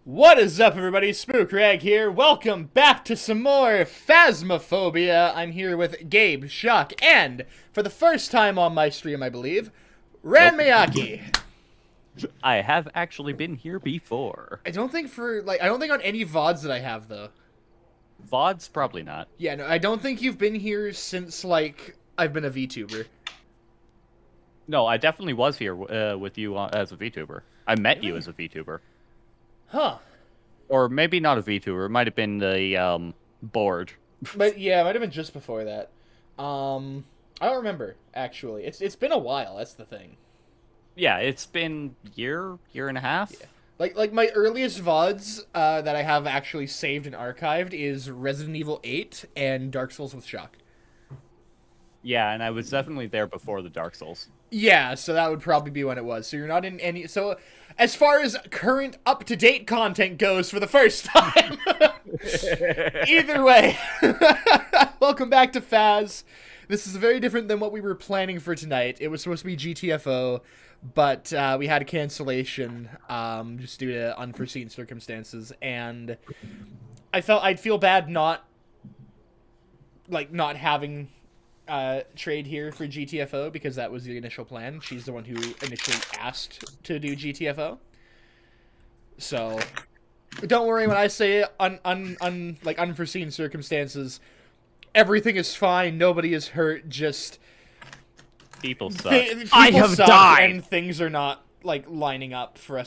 What is up, everybody? SpookRag here. Welcome back to some more Phasmophobia. I'm here with Gabe, Shock, and for the first time on my stream, I believe, Ran Miyake. I have actually been here before. I don't think on any VODs that I have, though. VODs, probably not. Yeah, no, I don't think you've been here since, I've been a VTuber. No, I definitely was here with you as a VTuber. I met you as a VTuber. Huh. Or maybe not a VTuber. It might have been the board. But yeah, it might have been just before that. I don't remember, actually. It's been a while, that's the thing. Yeah, it's been year and a half. Yeah. Like my earliest VODs that I have actually saved and archived is Resident Evil 8 and Dark Souls with Shock. Yeah, and I was definitely there before the Dark Souls. Yeah, so that would probably be when it was. So you're not in any... So as far as current up-to-date content goes for the first time... Either way, welcome back to Phaz. This is very different than what we were planning for tonight. It was supposed to be GTFO, but we had a cancellation just due to unforeseen circumstances, and I felt I'd feel bad not having Trade here for GTFO because that was the initial plan. She's the one who initially asked to do GTFO. So don't worry when I say unforeseen circumstances. Everything is fine. Nobody is hurt. Just people suck. I have died, and things are not lining up for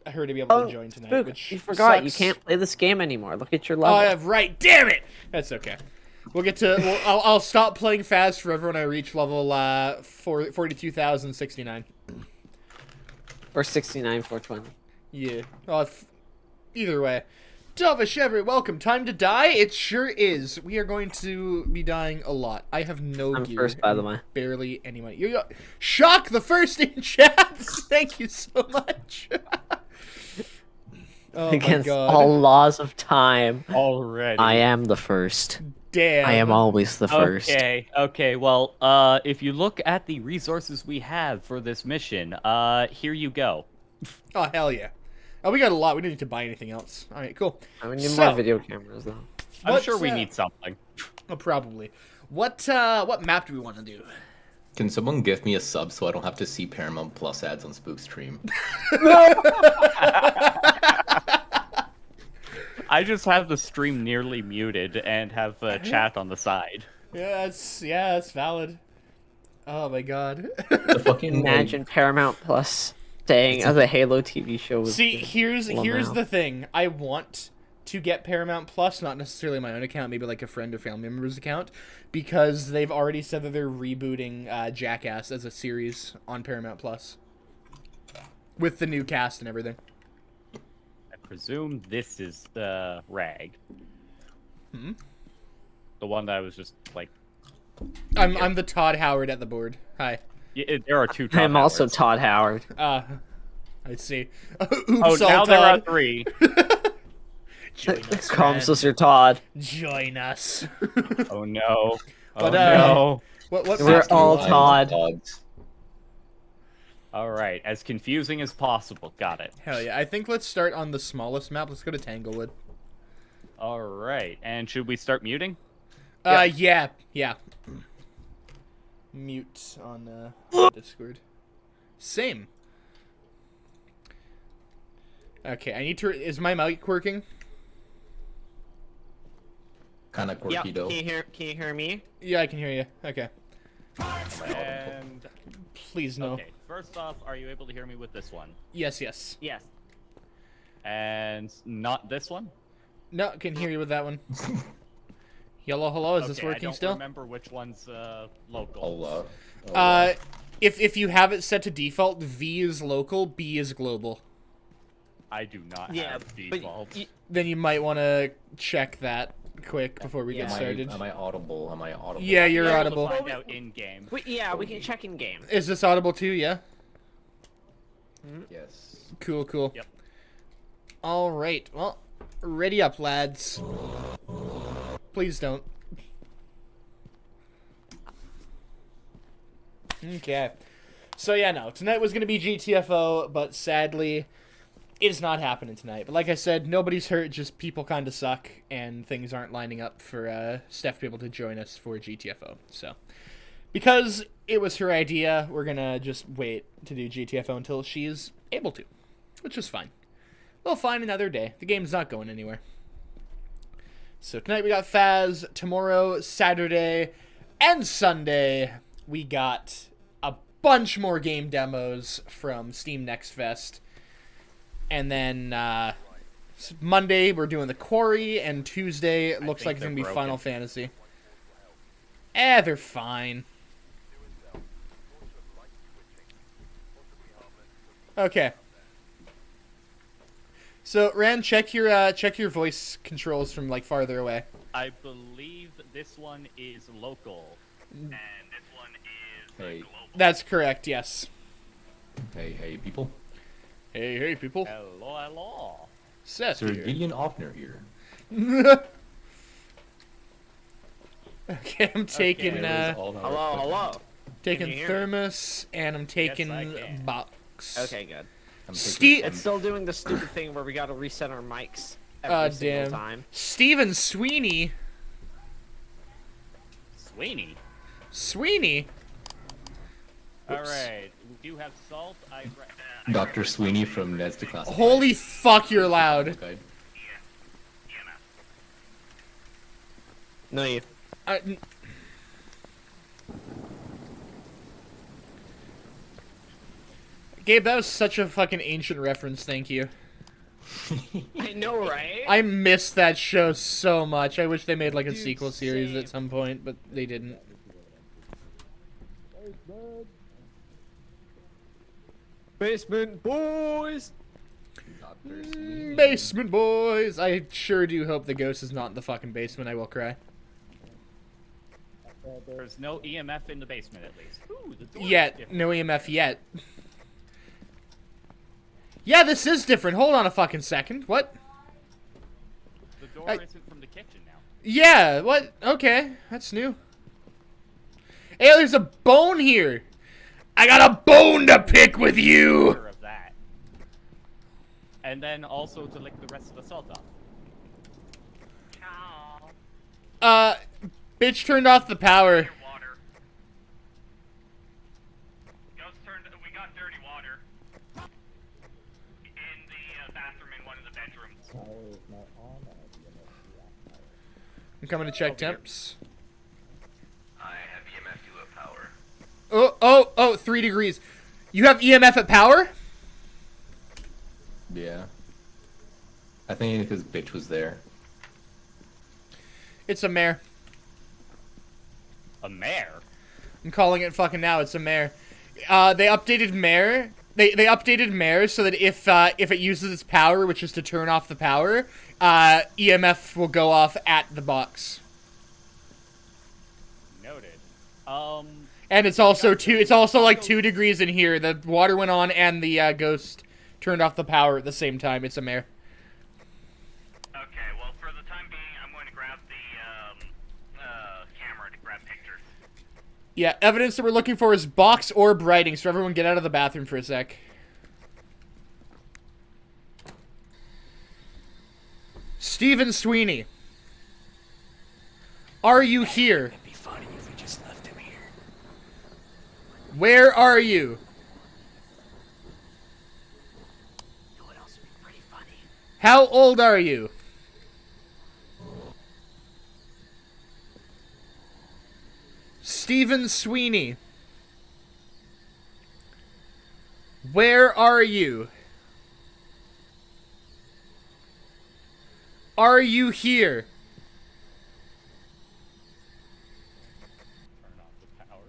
her to be able to join tonight. Spook, which you forgot sucks. You can't play this game anymore. Look at your level. Oh, right. Damn it. That's okay. We'll get to. I'll stop playing Phaz forever when I reach level 42,069. Or 69,420. Yeah. Either way. Dovish Everett, welcome. Time to die? It sure is. We are going to be dying a lot. I have no I'm gear. first, by the way. Barely any money. You're Shock the first in chat. Thank you so much. Oh Against my God. all laws of time. Already. I am the first. Damn. I am always the first. Okay, well, if you look at the resources we have for this mission, here you go. Oh, hell yeah. Oh, we got a lot. We don't need to buy anything else. All right, cool. We need more video cameras, though. I'm sure we need something. Oh, probably. What map do we want to do? Can someone give me a sub so I don't have to see Paramount Plus ads on Spook's stream? I just have the stream nearly muted and have chat on the side. Yeah, that's valid. Oh my god. The fucking Imagine Paramount Plus saying the Halo TV show was. See, here's now. the thing. I want to get Paramount Plus, not necessarily my own account, maybe like a friend or family member's account, because they've already said that they're rebooting Jackass as a series on Paramount Plus with the new cast and everything. I presume this is the rag. Hmm? The one that I was just like. I'm the Todd Howard at the board. Hi. There are two. Todd I'm also Howards. Todd Howard. I see. Oh, Oops, now all there are Todd. 3. Join us, Comes man. with your Todd. Join us. Oh no. But, no. What We're master all line? Todd. Odds. All right, as confusing as possible. Got it. Hell yeah. I think let's start on the smallest map. Let's go to Tanglewood. All right, and should we start muting? Yeah. Mute on Discord. Same. Okay, I need to. Is my mic working? Kind of quirky though. Can you hear me? Yeah, I can hear you. Okay. And Please no. okay, first off, are you able to hear me with this one? Yes. Yes. And not this one? No, can hear you with that one. Yellow, hello. Is this Okay, working I don't still? remember which one's local. If you have it set to default, V is local, B is global. I do not Yeah, have default. Then you might want to check that quick before we get started. Am I audible? Yeah, you're We'll audible. find out in game. We can check in game. Is this audible too? Yeah. Yes. Cool. Yep. All right. Well, ready up, lads. Please don't. Okay. So yeah, no. Tonight was gonna be GTFO, but sadly, it's not happening tonight. But like I said, nobody's hurt. Just people kind of suck, and things aren't lining up for Steph to be able to join us for GTFO. So, because it was her idea, we're gonna just wait to do GTFO until she's able to, which is fine. We'll find another day. The game's not going anywhere. So tonight we got Phaz. Tomorrow, Saturday, and Sunday, we got a bunch more game demos from Steam Next Fest. And then Monday, we're doing The Quarry, and Tuesday, it looks like it's going to be broken. Final Fantasy. They're fine. Okay. So, Rand, check your voice controls from, like, farther away. I believe this one is local. And this one is Hey. global. That's correct, yes. Hey, people. Hey, people. Hello. Seth Sir here. Gideon Offner here. Okay, I'm taking, There is all our equipment. taking Can you hear me? Thermos, and I'm taking I can. Box. Okay, good. I'm taking Steve- It's still doing the stupid thing where we gotta reset our mics every Ah, single damn. time. Steven Sweeney. Sweeney. All right. We do have salt. Dr. Sweeney from Ned's Declassified. Holy fuck, you're loud. Okay. No, you. Gabe, that was such a fucking ancient reference, thank you. I know, right? I missed that show so much. I wish they made like a sequel series same. at some point, but they didn't. Basement boys. Dr. Sweeney. Basement boys! I sure do hope the ghost is not in the fucking basement. I will cry. There's no EMF in the basement, at least. Ooh, the door is Yet. different. No EMF yet. Yeah, this is different. Hold on a fucking second. What? The door isn't from the kitchen now. Yeah, what? Okay, that's new. Hey, there's a bone here. I got a bone to pick with you. Sure of that. And then also to lick the rest of the salt off. Bitch turned off the power. Water. We got dirty water. In the bathroom in one of the bedrooms. I'm coming to check temps. Oh, 3 degrees. You have EMF at power? Yeah. I think because bitch was there. It's a mare. A mare? I'm calling it fucking now. It's a mare. They updated mare. They updated mare so that if it uses its power, which is to turn off the power, EMF will go off at the box. Noted. And it's also It's also like 2 degrees in here. The water went on, and the ghost turned off the power at the same time. It's a mare. Okay, well, for the time being, I'm going to grab the camera to grab pictures. Yeah, evidence that we're looking for is box orb writing. So everyone, get out of the bathroom for a sec. Stephen Sweeney, are you here? It'd be funny if we just left him here. Where are you? You know what else would be pretty funny? How old are you? Stephen Sweeney, where are you? Are you here? Turn off the power.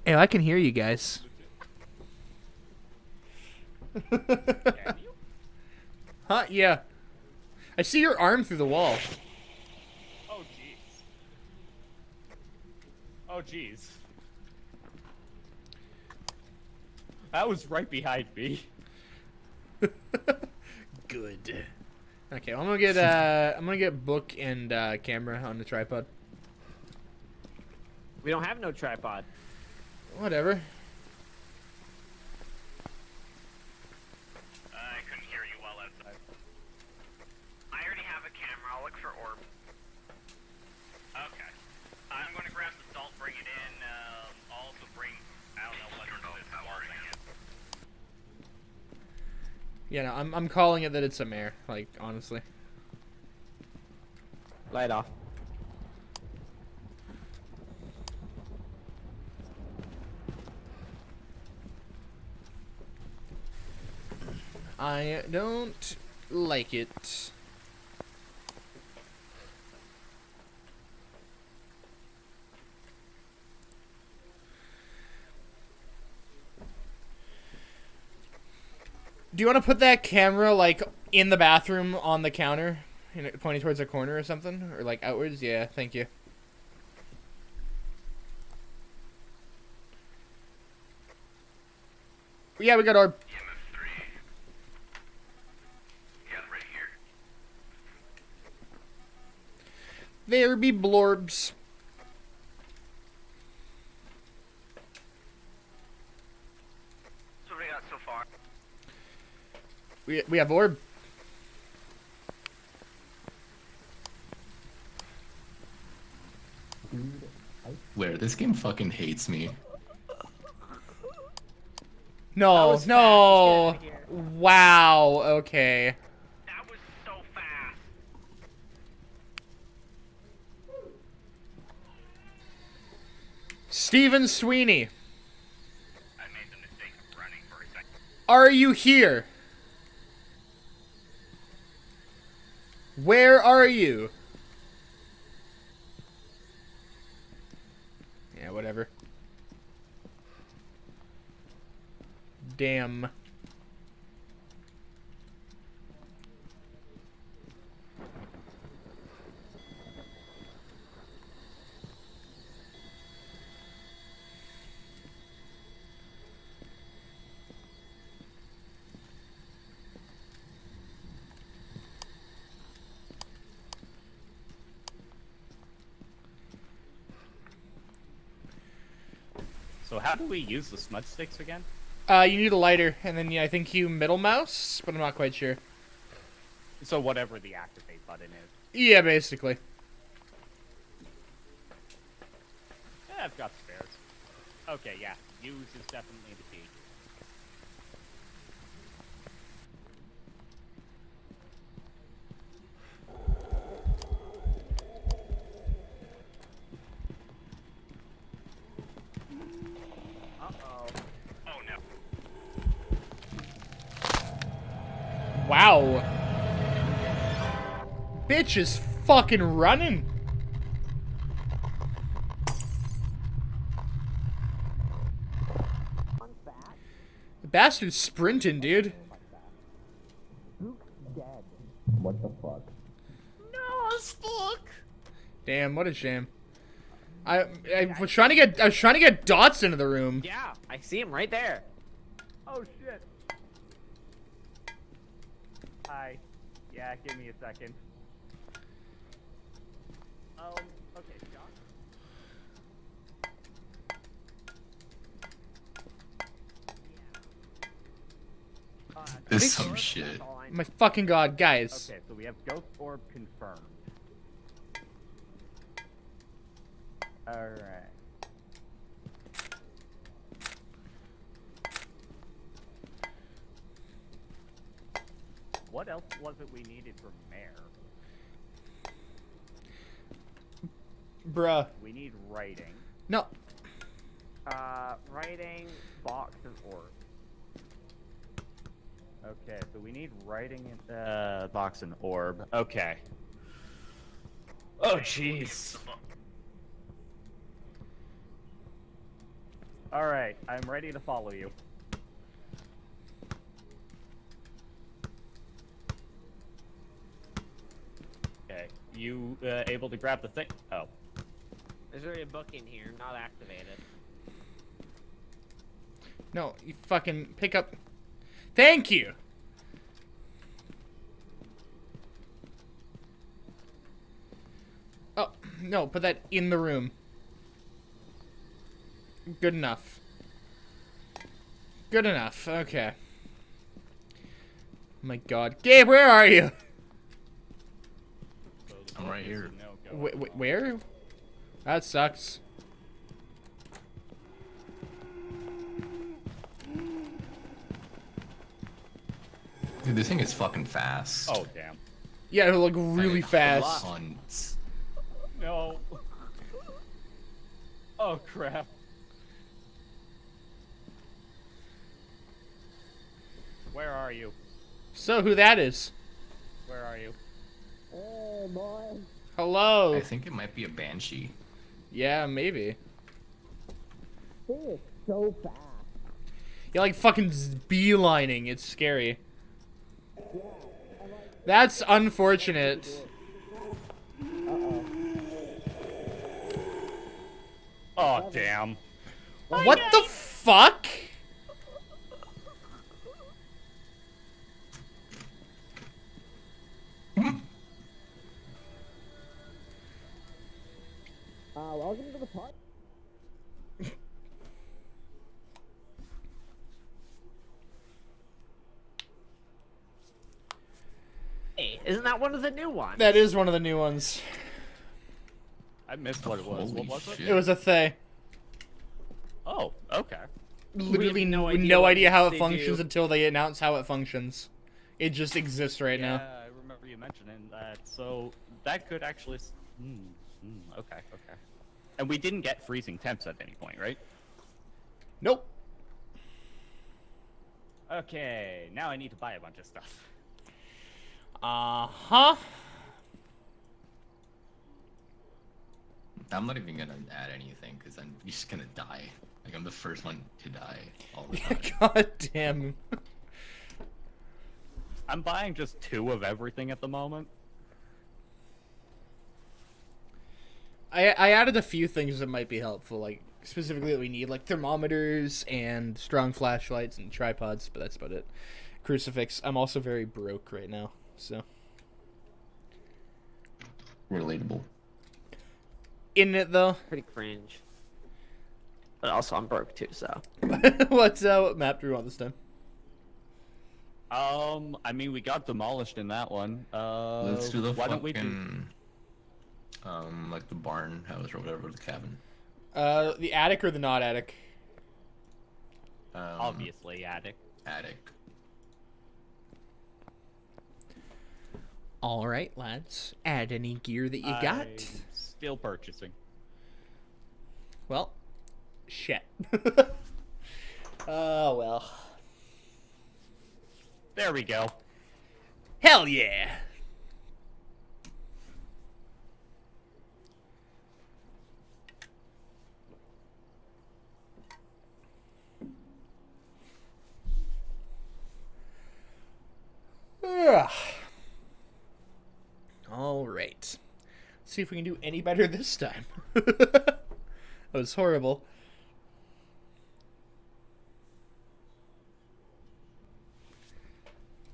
Hey, I can hear you guys. Can you? Huh? Yeah. I see your arm through the wall. Oh, jeez. Oh, jeez. That was right behind me. Good. Okay, well, I'm gonna get book and camera on the tripod. We don't have no tripod. Whatever. I couldn't hear you well outside. I already have a camera. I'll look for orb. Okay. I'm going to grab the salt, bring it in. I'll also bring, I don't know what this wall thing is. Yeah, no, I'm calling it that it's a mare. Like, honestly. Light off. I don't like it. Do you want to put that camera, like, in the bathroom on the counter? Pointing towards a corner or something? Or, like, outwards? Yeah, thank you. Yeah, we got orb. EMF 3. Yeah, right here. There be blorbs. So what do we got so far? We have orb. Where this game fucking hates me. No, was no. fast. Let's get outta here. Wow, okay. That was so fast. Stephen Sweeney, I made the mistake of running for a second. are you here? Where are you? Yeah, whatever. Damn. So how do we use the smudge sticks again? You need a lighter, and then I think you middle mouse, but I'm not quite sure. So whatever the activate button is. Yeah, basically. Yeah, I've got spares. Okay, yeah. Use is definitely the key. Wow. Bitch is fucking running. The bastard's sprinting, dude. What the fuck? Damn, what a shame. I was trying to get Dots into the room. Yeah, I see him right there. Oh shit. Hi. Yeah, give me a second. Okay, John. This is some shit. My fucking god, guys. Okay, so we have Ghost Orb confirmed. Alright. What else was it we needed from Mare? Bruh. We need writing. No. Writing, box, and orb. Okay, so we need writing in box and orb. Okay. Oh jeez. All right, I'm ready to follow you. Okay, you able to grab the thing? Oh. There's already a book in here, not activated. No, you fucking pick up. Thank you. Oh, no, put that in the room. Good enough. Good enough. Okay. My god. Gabe, where are you? I'm right here. Where? That sucks. Dude, this thing is fucking fast. Oh damn. Yeah, it'll look really fast. Tons. No. Oh crap. Where are you? So, who that is? Where are you? Hello. I think it might be a banshee. Yeah, maybe. So fast. You're like fucking beelining. It's scary. That's unfortunate. Oh damn. What the fuck? Welcome to the park. Hey, isn't that one of the new ones? That is one of the new ones. I missed what it was. Holy What was it? shit. It was a Thay. Oh, okay. Literally no no idea what idea how it they functions do. until they announce how it functions. It just exists right Yeah, now. I remember you mentioning that. So that could actually. Okay, okay. And we didn't get freezing temps at any point, right? Nope. Okay, now I need to buy a bunch of stuff. Uh-huh. I'm not even gonna add anything because I'm just gonna die. Like I'm the first one to die all the time. God damn. I'm buying just 2 of everything at the moment. I added a few things that might be helpful, like specifically that we need, like thermometers and strong flashlights and tripods, but that's about it. Crucifix. I'm also very broke right now, so. Relatable. In it though. Pretty cringe. But also, I'm broke too, so. What map do we want this time? I mean, we got demolished in that one. Let's do the why fucking, don't we do... like the barn house or whatever, the cabin. The attic or the not attic? Obviously, attic. Attic. All right, lads. Add any gear that you got. I'm still purchasing. Well, shit. Oh well. There we go. Hell yeah. Ugh. All right. See if we can do any better this time. That was horrible.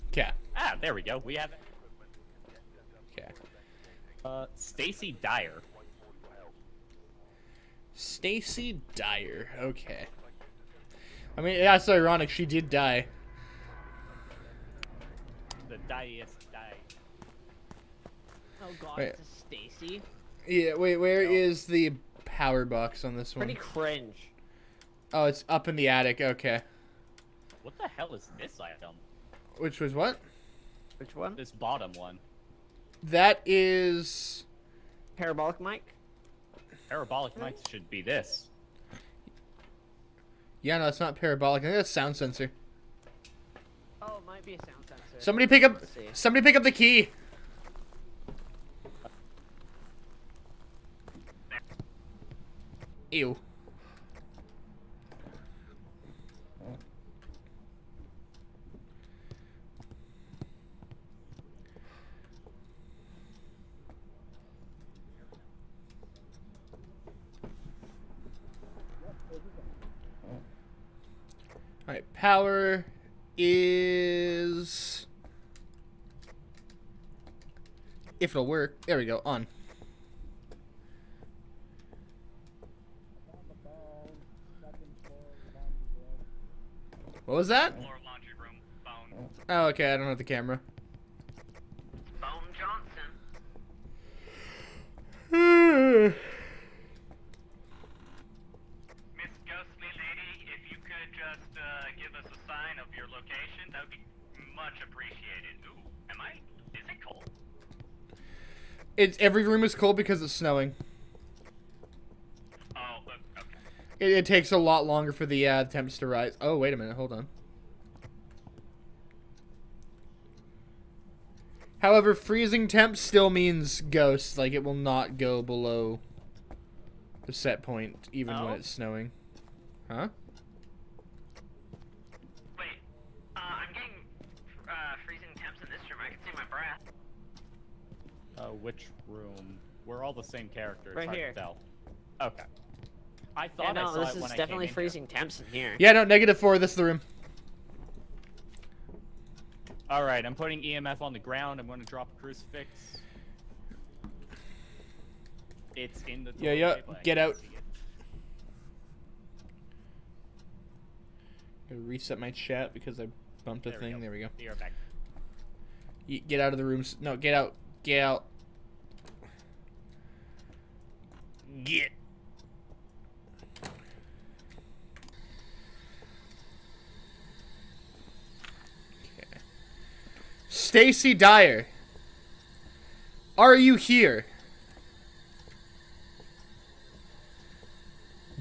Okay. Ah, there we go. We have Okay. Stacy Dyer. Stacy Dyer. Okay. I mean, that's ironic. She did die. The diest die. Oh god, Wait. it's a Stacy. Yeah. Wait. Where is the power box on this one? Pretty cringe. Oh, it's up in the attic. Okay. What the hell is this item? Which was what? Which one? This bottom one. That is. Parabolic mic? Parabolic mics should be this. Yeah, no, it's not parabolic. I think that's sound sensor. Oh, it might be a sound sensor. Somebody pick up. Let's see. Somebody pick up the key. Ew. Alright, power is... If it'll work. There we go, on. What was that? Floor laundry room. Phone. Oh, okay, I don't have the camera. Phone Johnson. Miss Ghostly Lady, if you could just give us a sign of your location, that would be much appreciated. Ooh, is it cold? Every room is cold because it's snowing. Oh, okay. It takes a lot longer for the temps to rise. Oh, wait a minute, hold on. However, freezing temp still means ghosts. Like, it will not go below the set point, even when Oh? it's snowing. Huh? Wait, I'm getting freezing temps in this room. I can see my breath. Which room? We're all the same characters. Right hard here. To tell. Okay. I Yeah, thought I no, saw this it is when I definitely came in freezing temps in here. Yeah, no, -4. This is the room. All right, I'm putting EMF on the ground. I'm going to drop a crucifix. It's in the Yeah, doorway, yeah, but I get can't out. see it. Gotta reset my chat because I bumped a thing. There we go. You're back. Get out of the rooms. No, get out. Get out. Get. Okay. Stacy Dyer. Are you here?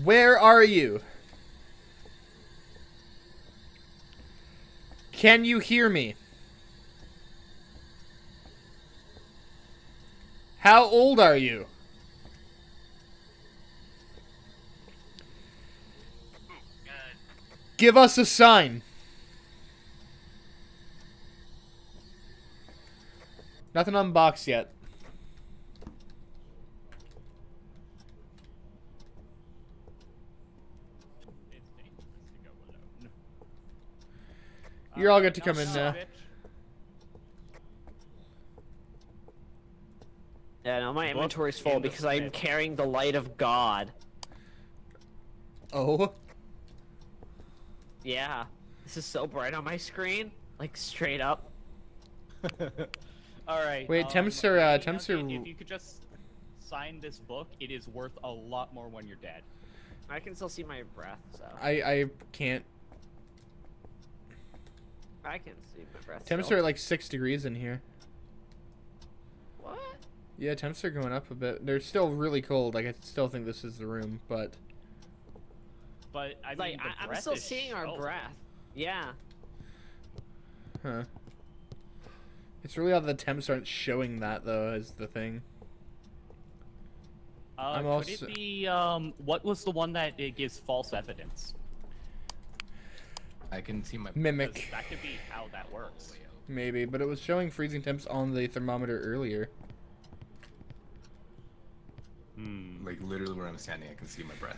Where are you? Can you hear me? How old are you? Give us a sign. Nothing unboxed yet. It's dangerous to go alone. You're all good to No, come in now. bitch. Yeah, no, my Book inventory's full in the because I'm Smith. carrying the light of God. Oh. Yeah. This is so bright on my screen. Like, straight up. All right. Wait, temps are, Nugget, temps are- If you could just sign this book, it is worth a lot more when you're dead. I can still see my breath, so. I can't. I can see my breath. Temps still. are at like 6 degrees in here. What? Yeah, temps are going up a bit. They're still really cold. Like, I still think this is the room, but... But I mean, Like, the I'm breath still is seeing our so- breath. Yeah. Huh. It's really odd the temps aren't showing that though as the thing. I'm Could also- it be, what was the one that it gives false evidence? I can see my 'Cause Mimic, that could be how that works. maybe, but it was showing freezing temps on the thermometer earlier. Hmm. like literally where I'm standing. I can see my breath.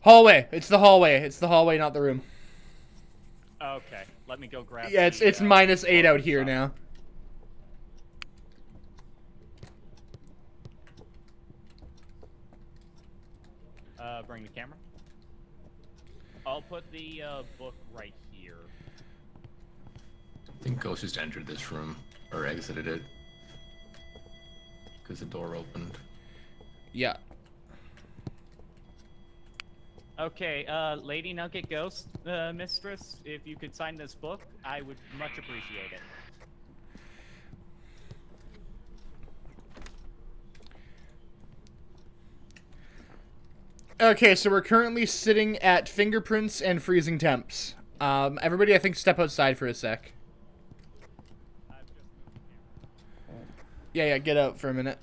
Hallway. It's the hallway. It's the hallway, not the room. Okay, let me go grab Yeah, it's the, -8 out book here stuff. now. Bring the camera. I'll put the, book right here. I think Ghost just entered this room or exited it because the door opened. Yeah. Okay, Lady Nugget Ghost, Mistress, if you could sign this book, I would much appreciate it. Okay, so we're currently sitting at fingerprints and freezing temps. Everybody, I think, step outside for a sec. Yeah, get out for a minute.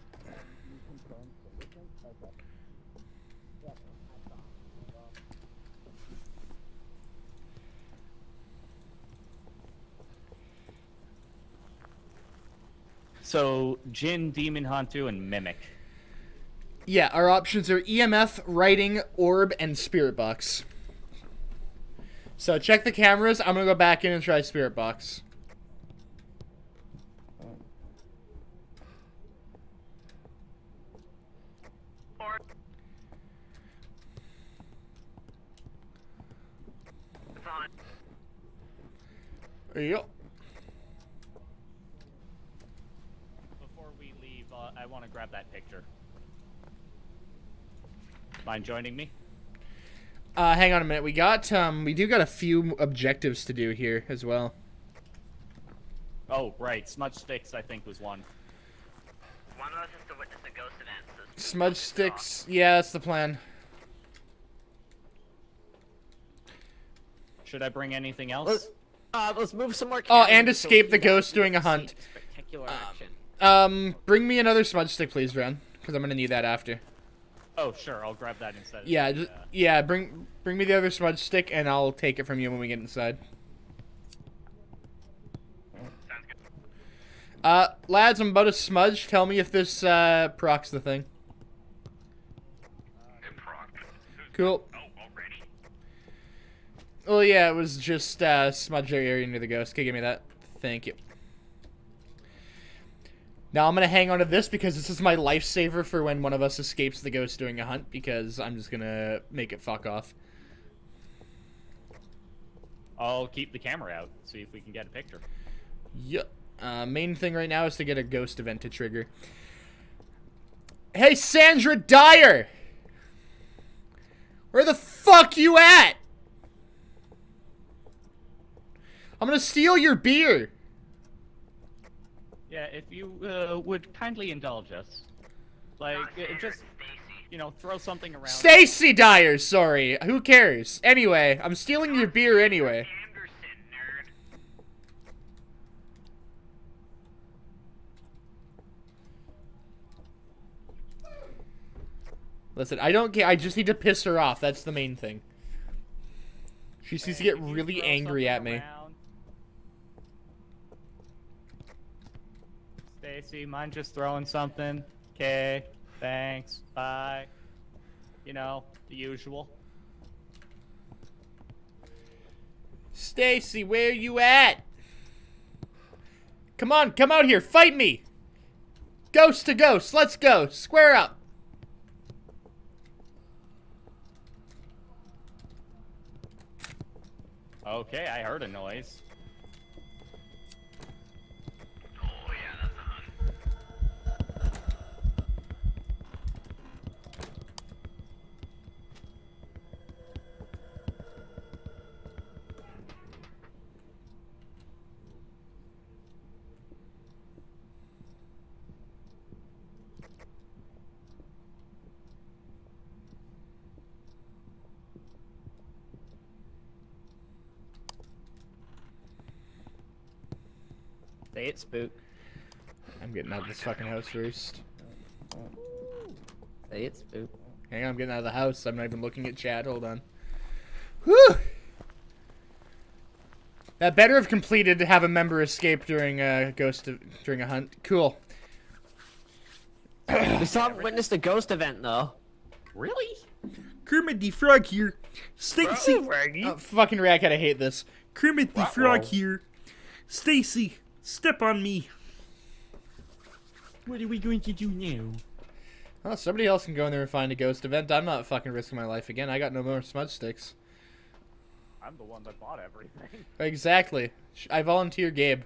So, Jinn, Demon Hantu, and Mimic. Yeah, our options are EMF, writing, orb, and spirit box. So check the cameras. I'm gonna go back in and try spirit box. It's on. Yep. Before we leave, I want to grab that picture. Mind joining me? Hang on a minute. We do got a few objectives to do here as well. Oh, right. Smudge sticks, I think, was one. One of us is to witness a ghost event. So Smudge sticks. Yeah, that's the plan. Should I bring anything else? Let's move some more. Oh, cameras and so escape we the can ghost doing a see hunt. Spectacular action. Bring me another smudge stick, please, Dren, because I'm gonna need that after. Oh, sure. I'll grab that instead. Yeah, of the, yeah. Bring me the other smudge stick, and I'll take it from you when we get inside. sounds good. Lads, I'm about to smudge. Tell me if this procs the thing. Good proc. Cool. Oh, already? Oh yeah, it was just smudge area near the ghost. Okay, give me that. Thank you. Now I'm gonna hang on to this because this is my lifesaver for when one of us escapes the ghost doing a hunt, because I'm just gonna make it fuck off. I'll keep the camera out, see if we can get a picture. Yep. Main thing right now is to get a ghost event to trigger. Hey, Sandra Dyer! Where the fuck you at? I'm gonna steal your beer. Yeah, if you would kindly indulge us. Like, just, you know, throw something around. Stacy Dyer, sorry. Who cares? Anyway, I'm stealing your beer anyway. Anderson, nerd. Listen, I don't care. I just need to piss her off. That's the main thing. She seems to get If you really throw angry at something me. around- Stacy, mind just throwing something? Okay, thanks, bye. You know, the usual. Stacy, where you at? Come on, come out here. Fight me. Ghost to ghost. Let's go. Square up. Okay, I heard a noise. Oh, yeah, that's a hunt. Say it, spook. I'm getting out of this fucking house first. Say it's spook. Hang on, I'm getting out of the house. I'm not even looking at chat. Hold on. Whew! That better have completed to have a member escape during a during a hunt. Cool. We still haven't witnessed a ghost event though. Really? Kermit the Frog here. Stacy. Oh, fucking Racket, I hate this. Kermit the Frog here. Stacy, step on me. What are we going to do now? Oh, somebody else can go in there and find a ghost event. I'm not fucking risking my life again. I got no more smudge sticks. I'm the one that bought everything. Exactly. I volunteer Gabe.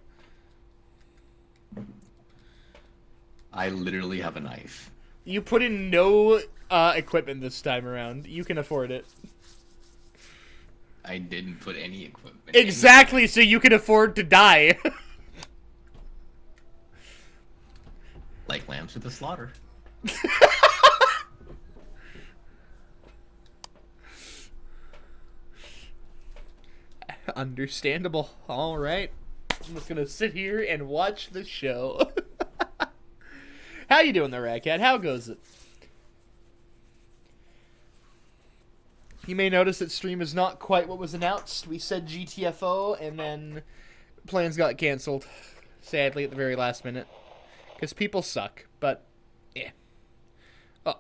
I literally have a knife. You put in no equipment this time around. You can afford it. I didn't put any equipment. in. Exactly, so you can afford to die. Like lambs to the slaughter. Understandable. All right. I'm just gonna sit here and watch the show. How you doing there, Ratcat? How goes it? You may notice that stream is not quite what was announced. We said GTFO, and then plans got canceled, sadly, at the very last minute. Because people suck, but, yeah. Oh.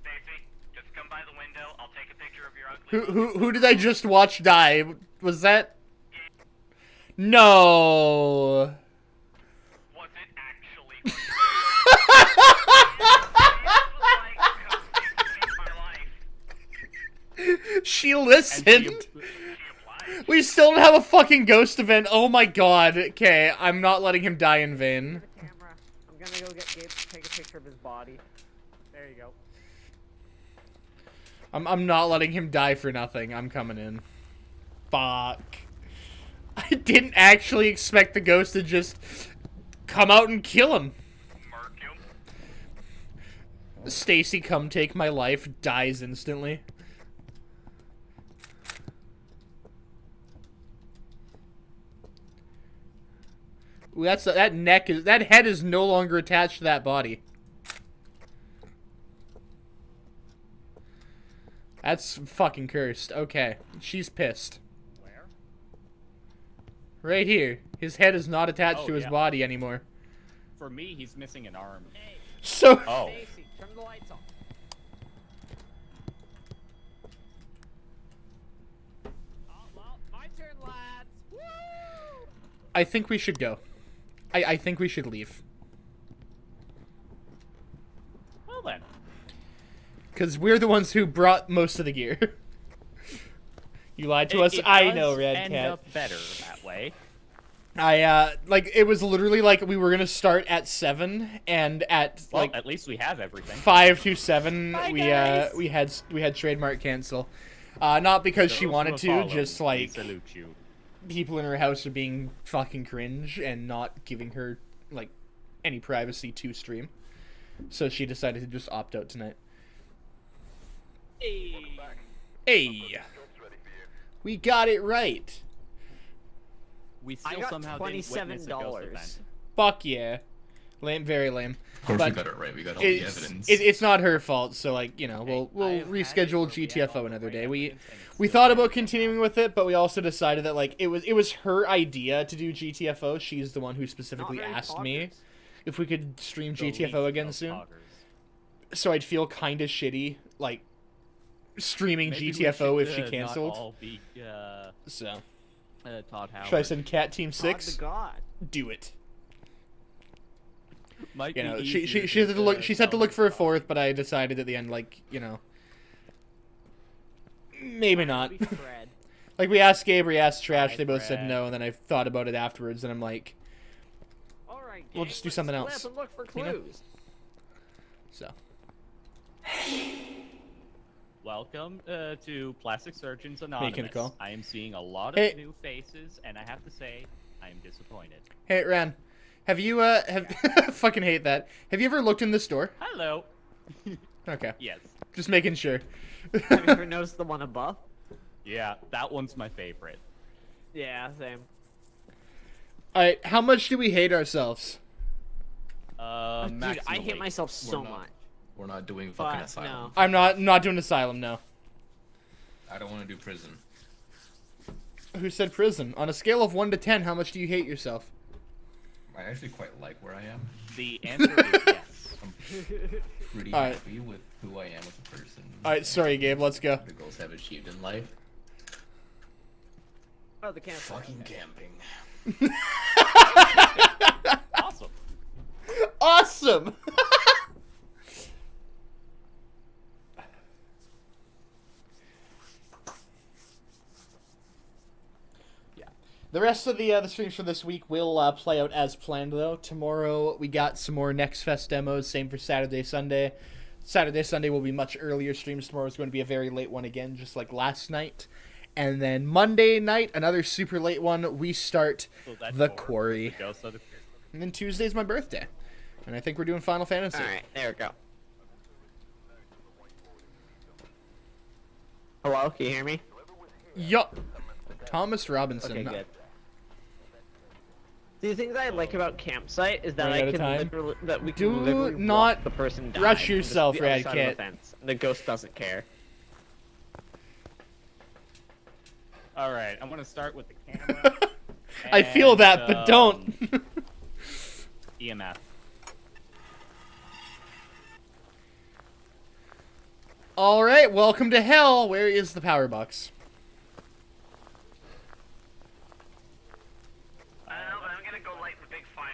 Stacy, just come by the window. I'll take a picture of your ugly. Who did I just watch die? Was that... No. Was it actually? She listened. She applied. We still don't have a fucking ghost event. Oh my god. Okay, I'm not letting him die in vain. Camera. I'm gonna go get Gabe to take a picture of his body. There you go. I'm not letting him die for nothing. I'm coming in. Fuck. I didn't actually expect the ghost to just come out and kill him. Mark him. Stacy, come take my life, dies instantly. Ooh, that head is no longer attached to that body. That's fucking cursed. Okay, she's pissed. Where? Right here. His head is not attached Oh, to his yeah. body anymore. For me, he's missing an arm. So Oh. Stacy, turn the lights on. Oh, well, my turn, lads. Woo! I think we should go. I think we should leave. Well then. Because we're the ones who brought most of the gear. You lied to us. It I does know, Red end Cat. up better that way. Like, it was literally like we were gonna start at 7, and at, Well, like, at least we have everything. 5 to 7, Bye, we guys. had trademark cancel. Not because she Those wanted who to, follow, just, we like, salute you. people in her house are being fucking cringe and not giving her, like, any privacy to stream. So she decided to just opt out tonight. Hey! We got it right. We I still got somehow didn't witness a ghost $27. event. Fuck yeah. Lame, very lame. Of course But we got it right. We got all the evidence. It's not her fault, so, like, you know, we'll I have had reschedule it where we had GTFO all another the day. right We evidence and it's we still thought not about continuing with it, but we also decided that, like, it was her idea to do GTFO. She's the one who specifically very asked me poggers. if we could stream the GTFO least again of soon. poggers. So I'd feel kind of shitty, like, streaming Maybe we GTFO if should, she not canceled. all be, So, Todd Howard. should I send Cat Team God 6? to God. Do it. Might You be know, easier she had to look. She's had to tell look for a Todd. fourth, but I decided at the end, like, you know, maybe not. Be Fred. Like, we asked Gabe, we asked Trash, Alright, they both said Fred. no, and then I thought about it afterwards, and I'm like, All right, We'll gang, just do let's something split else, up and look for you know? clues. so. Welcome to Plastic Surgeons Making a Anonymous. call. I am seeing a lot of Hey. new faces, and I have to say, I am disappointed. Hey, Ran, have you, fucking hate that. Have you ever looked in this door? Hello. Okay. Yes. Just making sure. Have you ever noticed the one above? Yeah, that one's my favorite. Yeah, same. Alright, how much do we hate ourselves? Dude, I maximally. hate myself so We're not- much. We're not doing fucking But, asylum. I'm not doing asylum, no. I don't want to do prison. Who said prison? On a scale of 1 to 10, how much do you hate yourself? I actually quite like where I am. The answer is yes. I'm pretty Alright. happy with who I am as a person. Alright, sorry, Gabe, let's go. The goals I've achieved in life. Oh, the campfire. Fucking camping. Awesome. Awesome! Yeah. The rest of the streams for this week will play out as planned, though. Tomorrow we got some more Next Fest demos. Same for Saturday, Sunday. Saturday, Sunday will be much earlier streams. Tomorrow is going to be a very late one again, just like last night. And then Monday night, another super late one. We start So that's The four. Quarry. The ghost of the- And then Tuesday's my birthday. And I think we're doing Final Fantasy. Alright, there we go. Hello, can you hear me? Yup. Thomas Robinson. Okay, good. The things I like about campsite is that Running out I of can time? literally we Do can literally not watch the person die rush from just yourself, the other side of Radkit. the fence. The ghost doesn't care. All right, I'm gonna start with the camera. I feel that, but don't. EMF. All right, welcome to hell. Where is the power box? I'm gonna go light the big fire.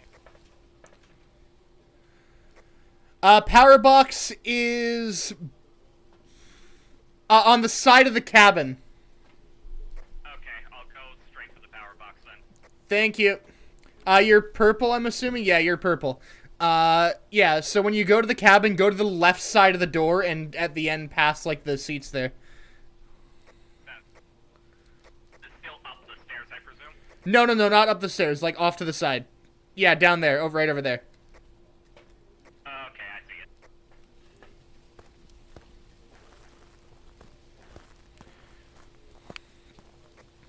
Power box is on the side of the cabin. Okay, I'll go straight for the power box then. Thank you. You're purple, I'm assuming? Yeah, you're purple. Yeah, so when you go to the cabin, go to the left side of the door and at the end past, like, the seats there. It's still up the stairs, I presume? No, not up the stairs, like, off to the side. Yeah, down there, right over there. Okay, I see it.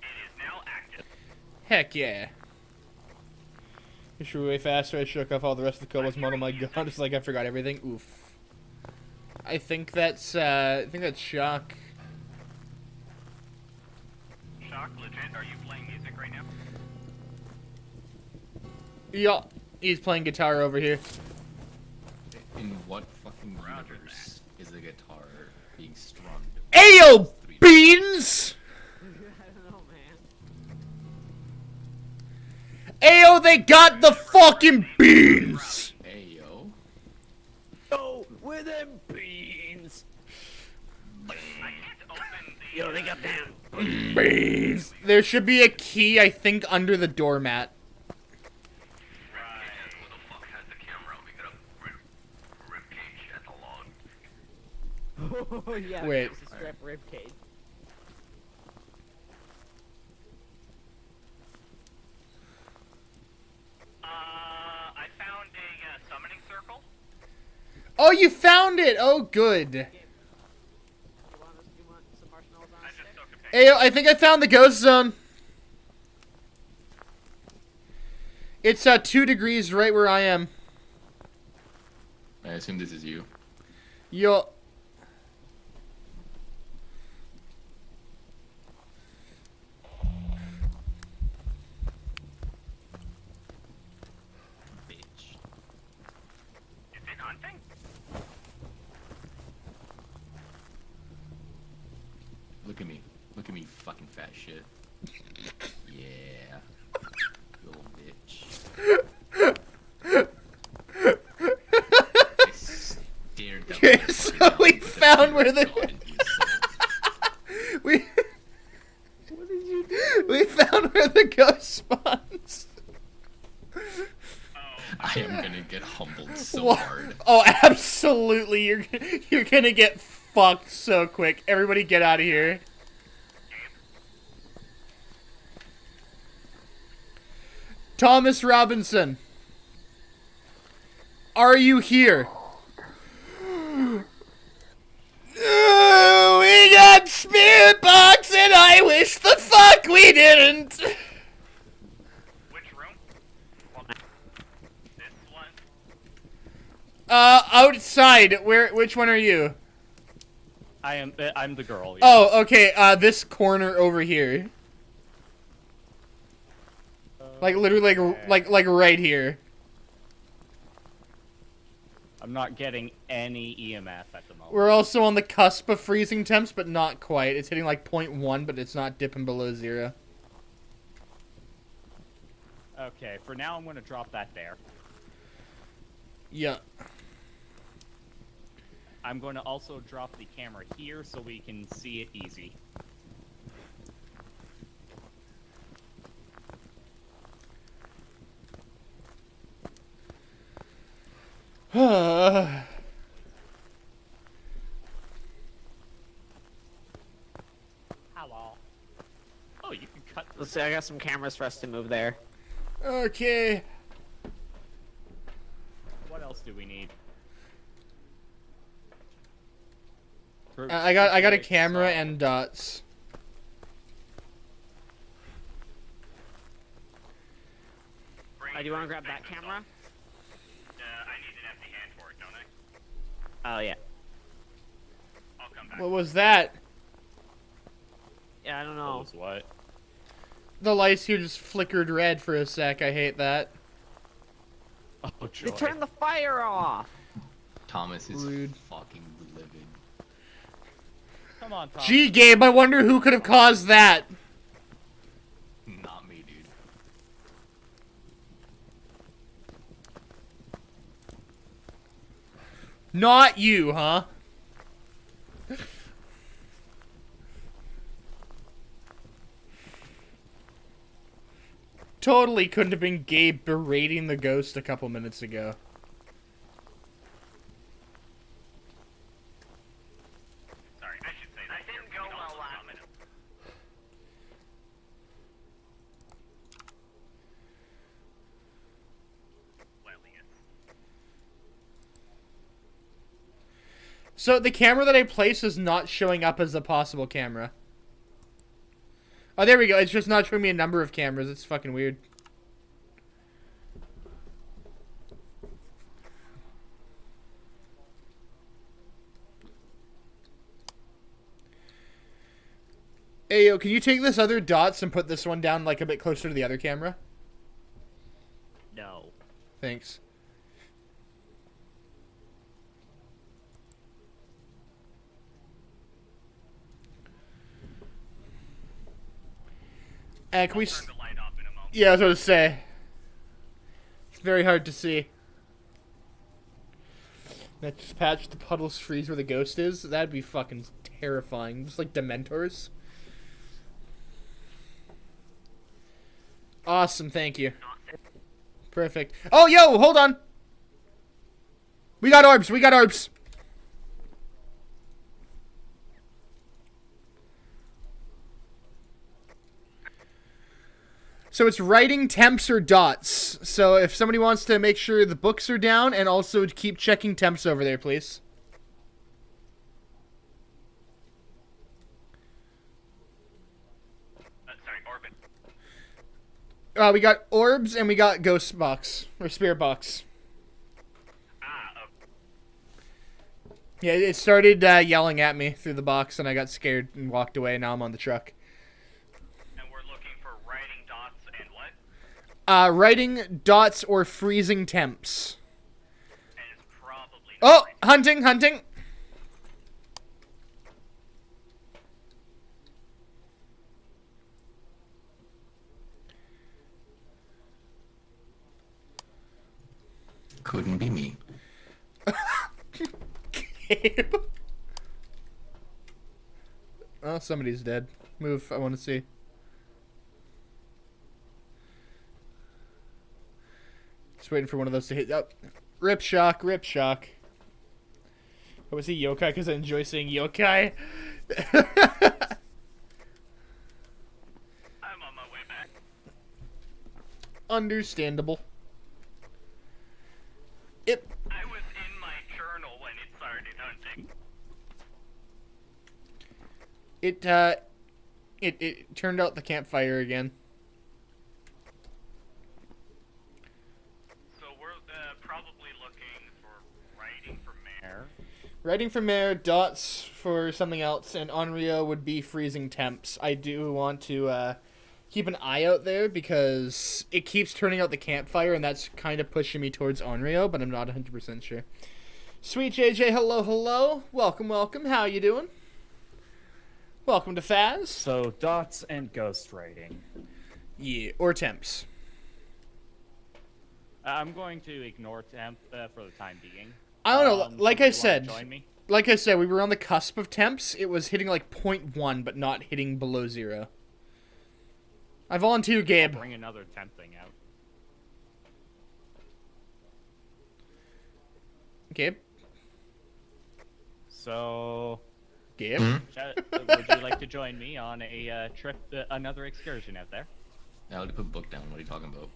It is now active. Heck yeah. You should way faster. I shook off all the rest of the cobolds. Oh my god, it's like I forgot everything. Oof. I think that's Shock. Shock, legit, are you playing music right now? Yeah, he's playing guitar over here. In what fucking universe is a guitar being strummed? Ayo, beans! I don't know, man. Ayo, they got the fucking beans! Hey yo. Yo, with them beans. I can't open the... Yo, they got them. Beans! There should be a key, I think, under the doormat. Who the fuck has the camera? We got a rib cage at the log. Oh yeah. Wait. It's a strap rib cage. I found a summoning circle. Oh, you found it! Oh, good. You want some marshmallows on I a just stick? took a picture. Ayo, I think I found the ghost zone. It's 2 degrees right where I am. I assume this is you. Yo. Bitch. Is it hunting? Look at me. Look at me, fucking fat shit. Yeah. Little bitch. I stared down Okay, that so fucking we with a found where finger the- gun and you said, We we found where the ghost spawns. I am gonna get humbled so Wha- hard. Oh, absolutely! You're gonna get fucked so quick. Everybody, get out of here. Thomas Robinson, are you here? We got spirit box, and I wish the fuck we didn't. Which room? Outside. Which one are you? I'm the girl. Yeah. Oh, okay. This corner over here. Like literally, like right here. I'm not getting any EMF at the moment. We're also on the cusp of freezing temps, but not quite. It's hitting like 0.1, but it's not dipping below 0. Okay, for now I'm going to drop that there. Yeah. I'm going to also drop the camera here so we can see it easy. Hello. Oh, you can cut. Let's see, I got some cameras for us to move there. Okay. What else do we need? I got a camera and dots. Do you want to grab that camera? I need an empty hand for it, don't I? Oh, yeah. I'll come back. What was that? Yeah, I don't What know. was what? The lights here just flickered red for a sec. I hate that. Oh, joy. They turned the fire off! Thomas is Rude. fucking livid. Come on, Tom. Gee, Gabe, I wonder who could have caused that. Not me, dude. Not you, huh? Totally couldn't have been Gabe berating the ghost a couple minutes ago. Sorry, I should say that didn't go well last minute. Well, yes. So the camera that I placed is not showing up as a possible camera. Oh, there we go. It's just not showing me a number of cameras. It's fucking weird. Hey, yo, can you take this other dots and put this one down like a bit closer to the other camera? No. Thanks. Can we... Turn the light off in a moment. Yeah, I was going to say. It's very hard to see. Next patch, the puddles freeze where the ghost is. That'd be fucking terrifying. Just like Dementors. Awesome, thank you. Perfect. Oh, yo, hold on. We got orbs, we got orbs. So it's writing temps or dots. So if somebody wants to make sure the books are down and also keep checking temps over there, please. Sorry, Orbit. We got orbs and we got ghost box or spirit box. Yeah, it started yelling at me through the box and I got scared and walked away. Now I'm on the truck. And we're looking for writing dots and what? Writing dots or freezing temps. And it's probably not Oh, writing. hunting, hunting. Couldn't be me. Gabe. Oh, somebody's dead. Move, I want to see. Just waiting for one of those to hit. Oh, rip shock, rip shock. Oh, was he yokai? Because I enjoy saying yokai. I'm on my way back. Understandable. It. I was in my journal when it started hunting. It turned out the campfire again. So we're probably looking for writing Writing for Mayor, dots for something else, and Onryo would be freezing temps. I do want to keep an eye out there because it keeps turning out the campfire, and that's kind of pushing me towards Onryo, but I'm not 100% sure. Sweet JJ, hello, hello. Welcome, welcome. How you doing? Welcome to Phaz. So, dots and ghostwriting. Yeah, or temps. I'm going to ignore temp for the time being. I don't know, like I somebody wanna said, join me? we were on the cusp of temps. It was hitting like 0.1, but not hitting below 0. I volunteer, Gabe. Bring another temp thing out. Gabe? So, Gabe? would you like to join me on a trip, another excursion out there? I already put book down. What are you talking about?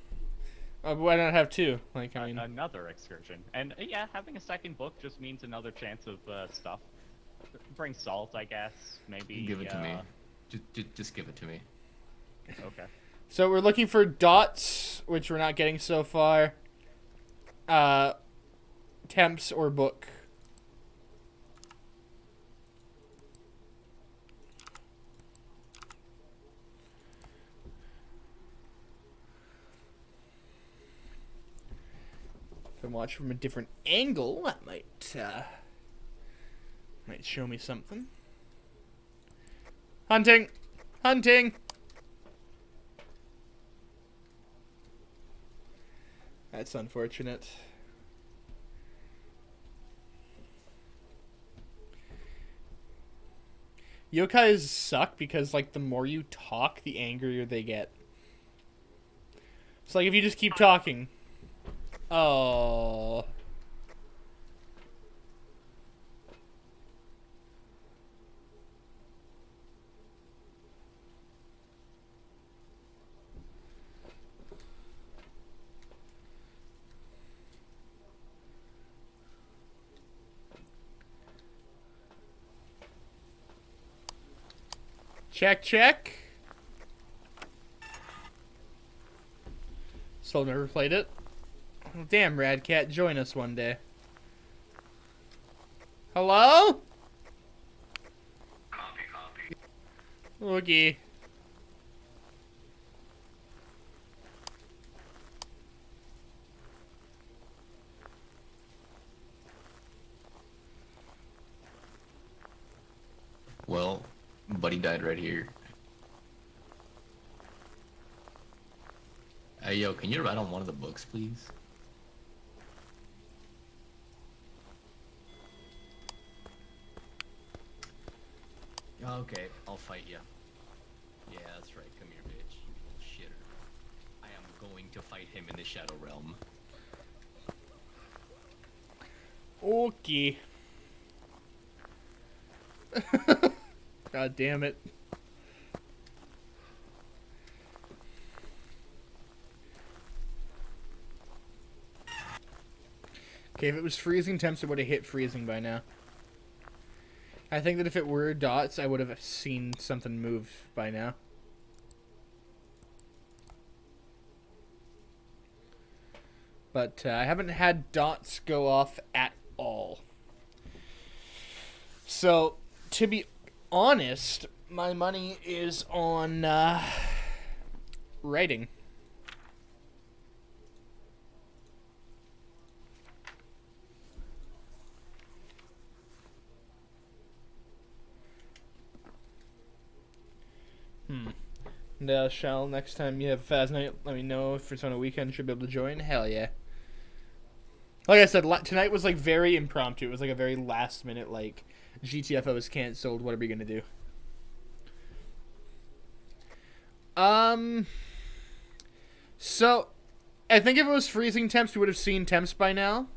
Why not have two? Like, I mean... Another excursion. And yeah, having a second book just means another chance of stuff. Bring salt, I guess. Maybe. Give it to me. Just give it to me. Okay. So we're looking for dots, which we're not getting so far. Temps or book. If I watch from a different angle, that might show me something. Hunting! Hunting! That's unfortunate. Yokais suck because, like, the more you talk, the angrier they get. It's like if you just keep talking. Oh. Check, check. Still never played it. Oh, damn, Radcat, join us one day. Hello? Copy. Okay. Well, buddy died right here. Hey, yo, can you write on one of the books, please? Okay, I'll fight you. Yeah, that's right. Come here, bitch. You little shitter. I am going to fight him in the Shadow Realm. Okay. God damn it. Okay, if it was freezing temps, it would have hit freezing by now. I think that if it were dots, I would have seen something move by now. But I haven't had dots go off at all. So, to be honest, my money is on writing. And Shell, next time you have Phaz night, let me know if it's on a weekend. Should be able to join. Hell yeah. Like I said, tonight was like very impromptu. It was like a very last minute, like, GTFO is cancelled. What are we gonna do? So, I think if it was freezing temps, we would have seen temps by now.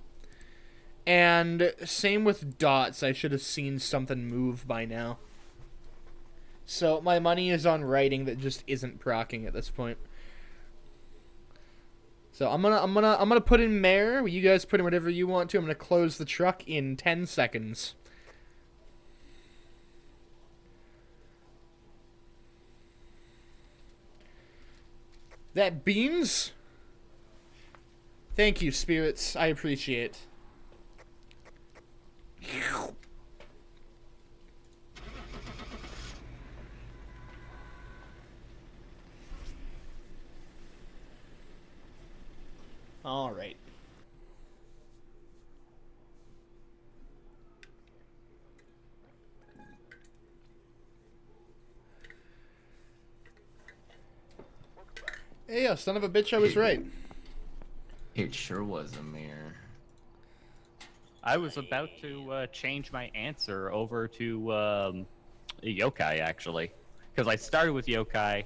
And same with dots. I should have seen something move by now. So my money is on writing that just isn't proccing at this point. So I'm gonna put in mayor. You guys put in whatever you want to. I'm gonna close the truck in 10 seconds. That beans? Thank you, spirits. I appreciate. All right. Hey, son of a bitch, I was right. It sure was a mirror. I was about to change my answer over to yokai, actually. Because I started with yokai,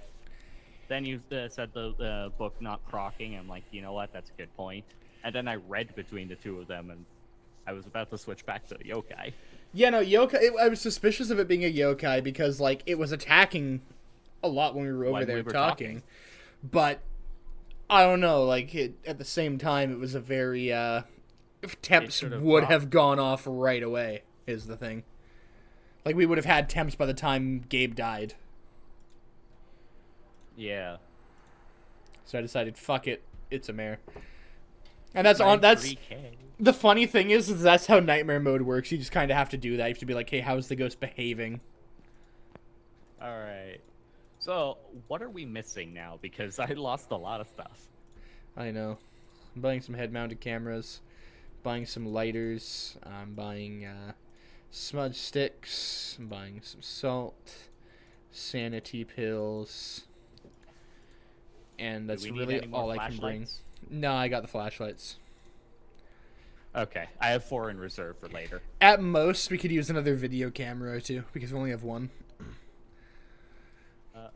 then you said the book not crocking. I'm like, you know what, that's a good point. And then I read between the two of them, and I was about to switch back to the yokai. Yeah, no, yokai. I was suspicious of it being a yokai because, like, it was attacking a lot when we were over When there we were talking. talking. But I don't know. Like, at the same time, it was a very if temps should have would proc- have gone off right away. Is the thing. Like, we would have had temps by the time Gabe died. Yeah. So I decided, fuck it, it's a mare. And that's the funny thing is that's how nightmare mode works. You just kind of have to do that. You have to be like, hey, how's the ghost behaving? All right. So, what are we missing now? Because I lost a lot of stuff. I know. I'm buying some head-mounted cameras, buying some lighters, I'm buying smudge sticks, I'm buying some salt, sanity pills, and that's Do we need really any more all I can bring. flashlights? No, I got the flashlights. Okay, I have 4 in reserve for later. At most, we could use another video camera or two, because we only have one.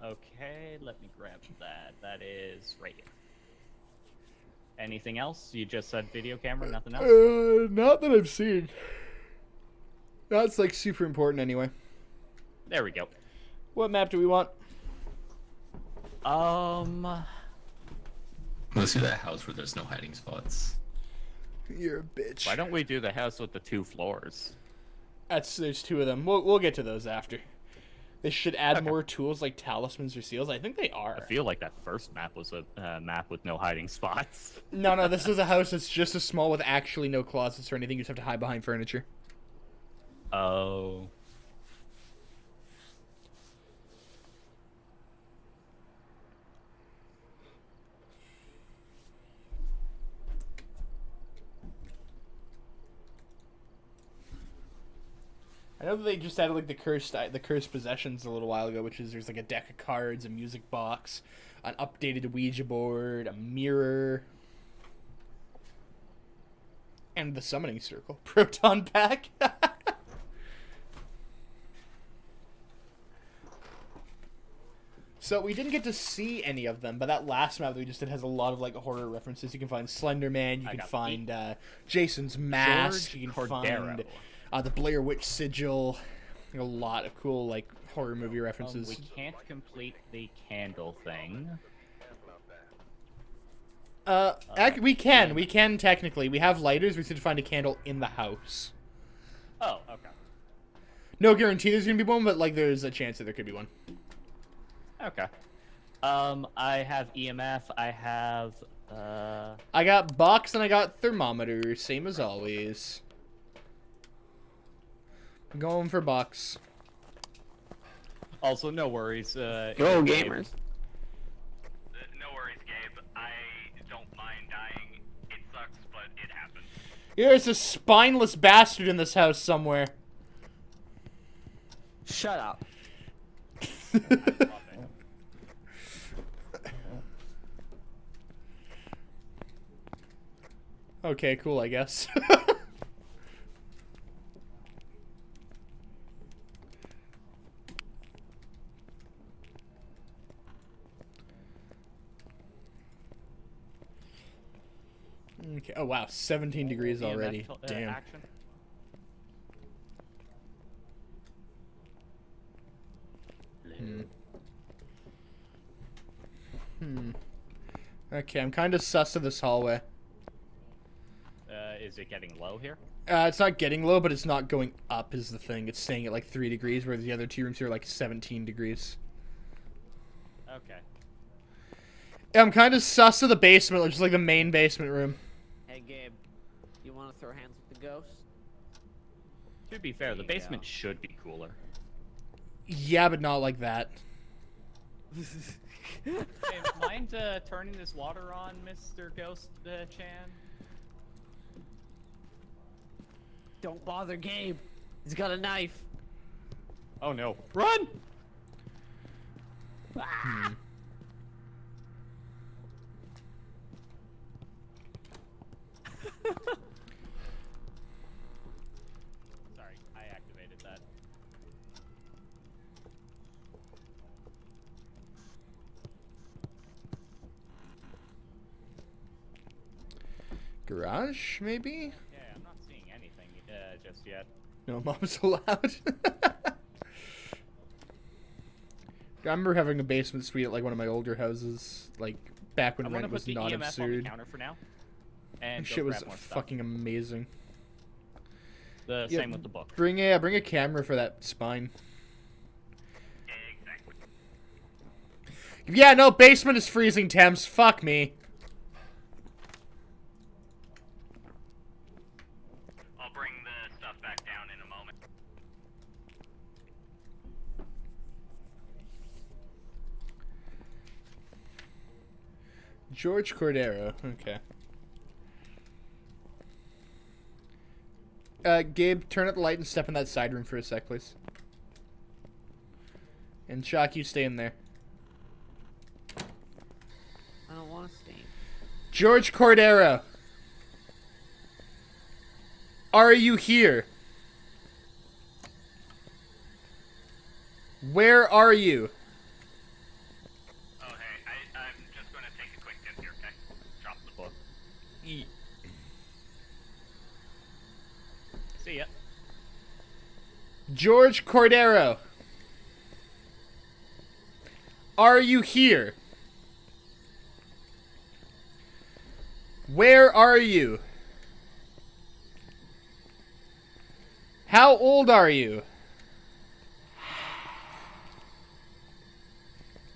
Okay, let me grab that. That is right here. Anything else? You just said video camera, nothing else? Not that I've seen. That's, like, super important anyway. There we go. What map do we want? Let's do that house where there's no hiding spots. You're a bitch. Why don't we do the house with the 2 floors? There's 2 of them. We'll get to those after. They should add Okay. more tools like talismans or seals. I think they are. I feel like that first map was a map with no hiding spots. No, this is a house that's just as small with actually no closets or anything. You just have to hide behind furniture. Oh. I know that they just added like the cursed possessions a little while ago, which is there's like a deck of cards, a music box, an updated Ouija board, a mirror, and the summoning circle proton pack. So we didn't get to see any of them, but that last map that we just did has a lot of like horror references. You can find Slender Man, you I can got find Jason's mask, George you can Cordero. find the Blair Witch sigil. A lot of cool like horror movie references. We can't complete the candle thing. We can technically. We have lighters. We just need to find a candle in the house. Oh, okay. No guarantee there's gonna be one, but like there's a chance that there could be one. Okay. I have EMF. I have I got box and I got thermometer, same as always. I'm going for box. also no worries. Go Gabe- gamers. No worries, Gabe. I don't mind dying. It sucks, but it happens. There's a spineless bastard in this house somewhere. Shut up. I love it. Okay, cool, I guess. Okay. Oh wow, 17 degrees EMF already. Damn. Action. Okay, I'm kind of sus of this hallway. Is it getting low here? It's not getting low, but it's not going up is the thing. It's staying at like 3 degrees, whereas the other 2 rooms here are like 17 degrees. Okay. I'm kind of sus of the basement, which is like the main basement room. Hey, Gabe. You want to throw hands with the ghost? To be fair, the There you basement go. should be cooler. Yeah, but not like that. Hey, mind turning this water on, Mr. Ghost Chan? Don't bother Gabe. He's got a knife. Oh no. Run! Sorry, I activated that. Garage, maybe? Yeah, I'm not seeing anything just yet. No, mom's allowed. I remember having a basement suite at like one of my older houses, like back when I'm gonna rent put was the not EMF on the absurd. counter for now. And That go shit was grab more stuff. fucking amazing. The Yeah, same with the book. Bring a camera for that spine. Exactly. Yeah, no, basement is freezing temps. Fuck me. I'll bring the stuff back down in a moment. George Cordero. Okay. Gabe, turn up the light and step in that side room for a sec, please. And Shock, you stay in there. I don't want to stay. George Cordero. Are you here? Where are you? Oh, hey, I'm just going to take a quick dip here, okay? Drop the book. See ya. George Cordero. Are you here? Where are you? How old are you?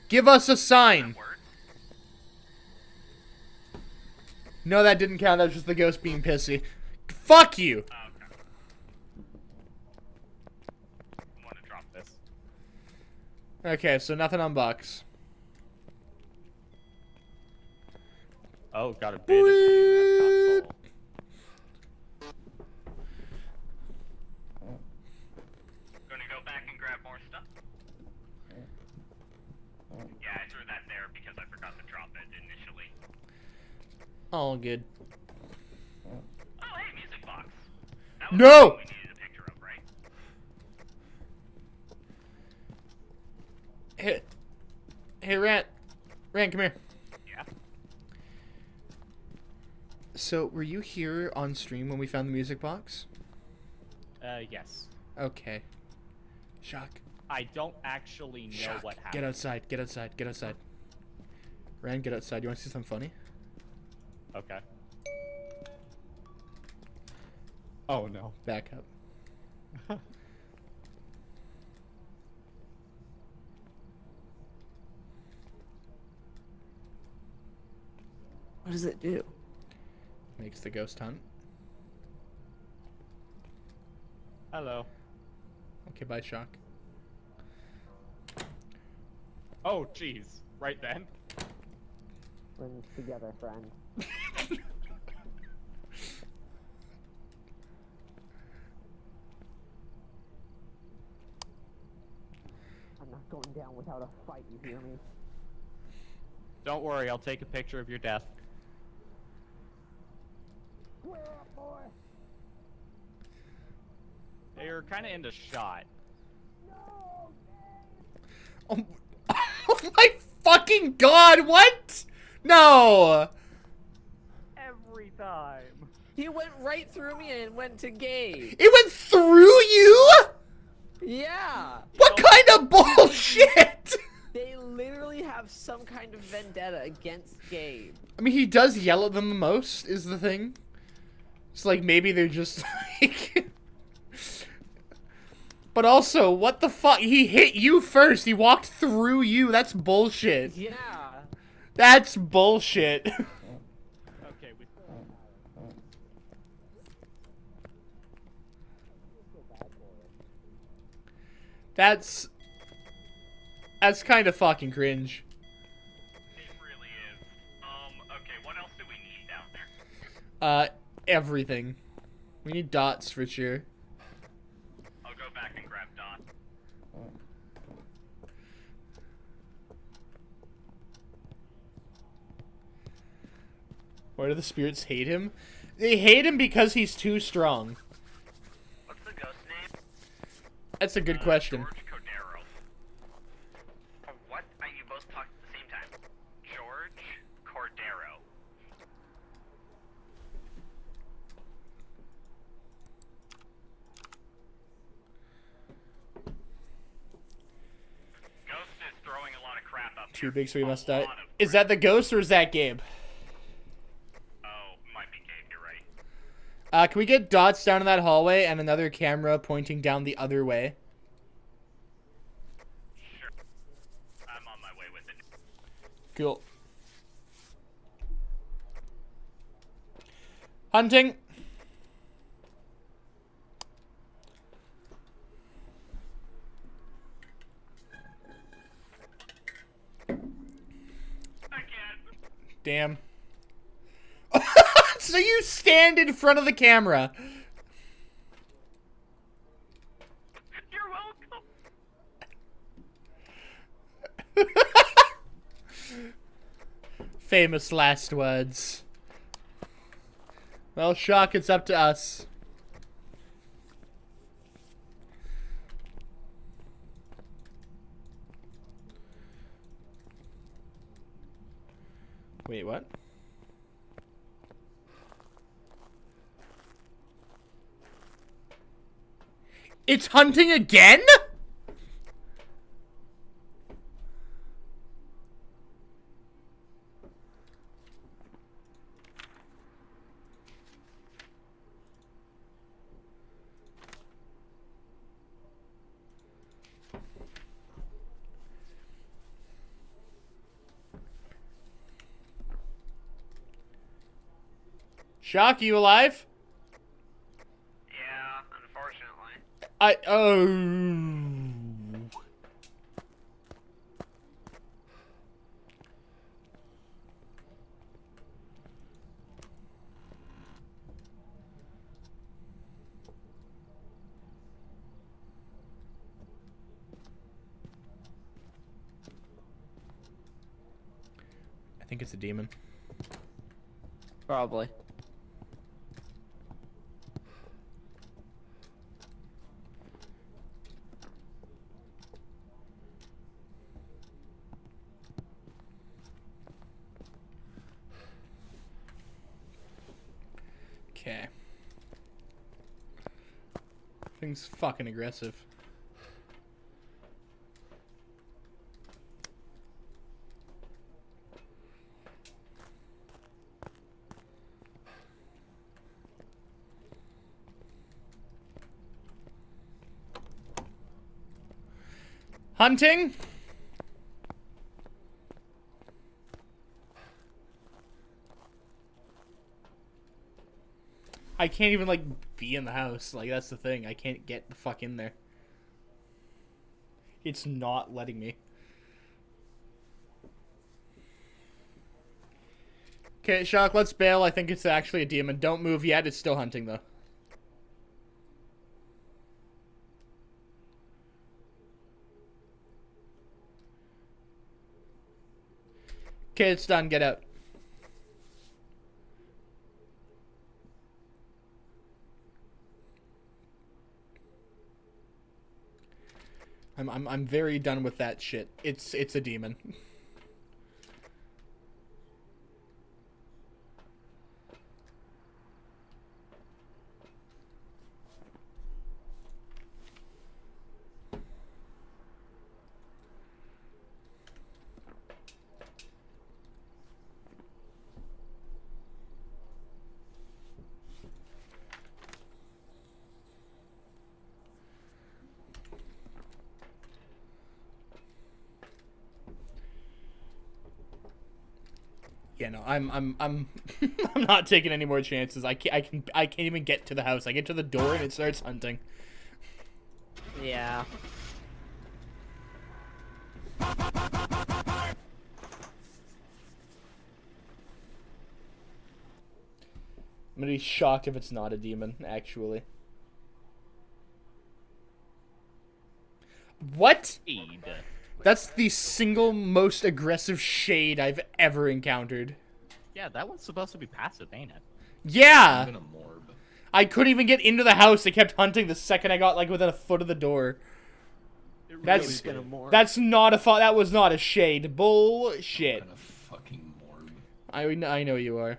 Give us a sign. Word? No, that didn't count. That was just the ghost being pissy. Fuck you. Okay. I want to drop this. Okay, so nothing on box. Oh, got a bit of EMF console. Gonna go back and grab more stuff. Yeah, I threw that there because I forgot to drop it initially. All good. Oh, hey, music box. That was No! the thing we needed a picture of, right? Hey, Rant. Rant, come here. Yeah. So, were you here on stream when we found the music box? Yes. Okay. Shock. I don't actually know Shock. what happened. Get outside. Get outside. Get outside. Rand, get outside. You want to see something funny? Okay. Oh no. Back up. What does it do? Makes the ghost hunt. Hello. Okay, bye, Shock. Oh, jeez. Right then. We're together, friend. I'm not going down without a fight, you hear me? Don't worry, I'll take a picture of your death. Square up, boy! Hey, you're kind of into shot. Oh, oh my fucking god, what? No! Every time. He went right through me and went to Gabe. It went through you? Yeah! What kind of bullshit? They literally have some kind of vendetta against Gabe. I mean, he does yell at them the most, is the thing. It's like, maybe they're just like... But also, what the fuck? He hit you first. He walked through you. That's bullshit. Yeah. That's bullshit. Okay, we... That's... That's kind of fucking cringe. It really is. Okay, what else do we need down there? Everything. We need dots for sure. I'll go back and grab Dot. Why do the spirits hate him? They hate him because he's too strong. What's the ghost name? That's a good question. George Cordero. What? You both talked at the same time. George Cordero. Ghost is throwing a lot of crap up Too here. big so he A must die. lot of Is that the ghost or is that Gabe? Oh, might be Gabe, you're right. Can we get dots down in that hallway and another camera pointing down the other way? Sure. I'm on my way with it. Cool. Hunting. Again. Damn. So you stand in front of the camera. You're welcome. Famous last words. Well, Shock, it's up to us. Wait, what? It's hunting again? Shock, you alive? Yeah, unfortunately. I think it's a demon. Probably. Okay. Thing's fucking aggressive. Hunting? I can't even, like, be in the house. Like, that's the thing. I can't get the fuck in there. It's not letting me. Okay, Shock, let's bail. I think it's actually a demon. Don't move yet. It's still hunting, though. Okay, it's done. Get out. I'm very done with that shit. It's a demon. Yeah, no, I'm I'm not taking any more chances. I can't even get to the house. I get to the door and it starts hunting. Yeah. I'm gonna be shocked if it's not a demon, actually. What? Shade. That's the single most aggressive shade I've ever encountered. Yeah, that one's supposed to be passive, ain't it? Yeah! Even a morb. I couldn't even get into the house. They kept hunting the second I got, like, within a foot of the door. That's Gonna more. that's not a that was not a shade. Bullshit. What kind of fucking morb? I know you are.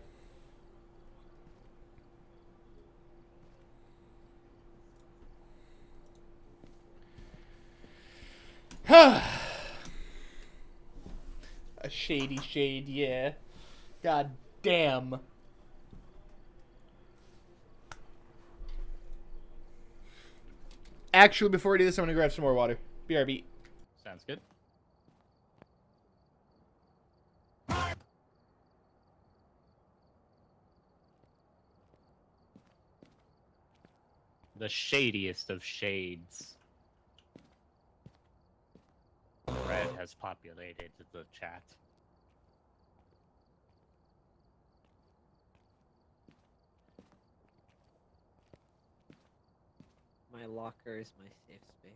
A shady shade, yeah. God damn. Actually, before I do this, I'm gonna grab some more water. BRB. Sounds good. The shadiest of shades. Red has populated the chat. My locker is my safe space.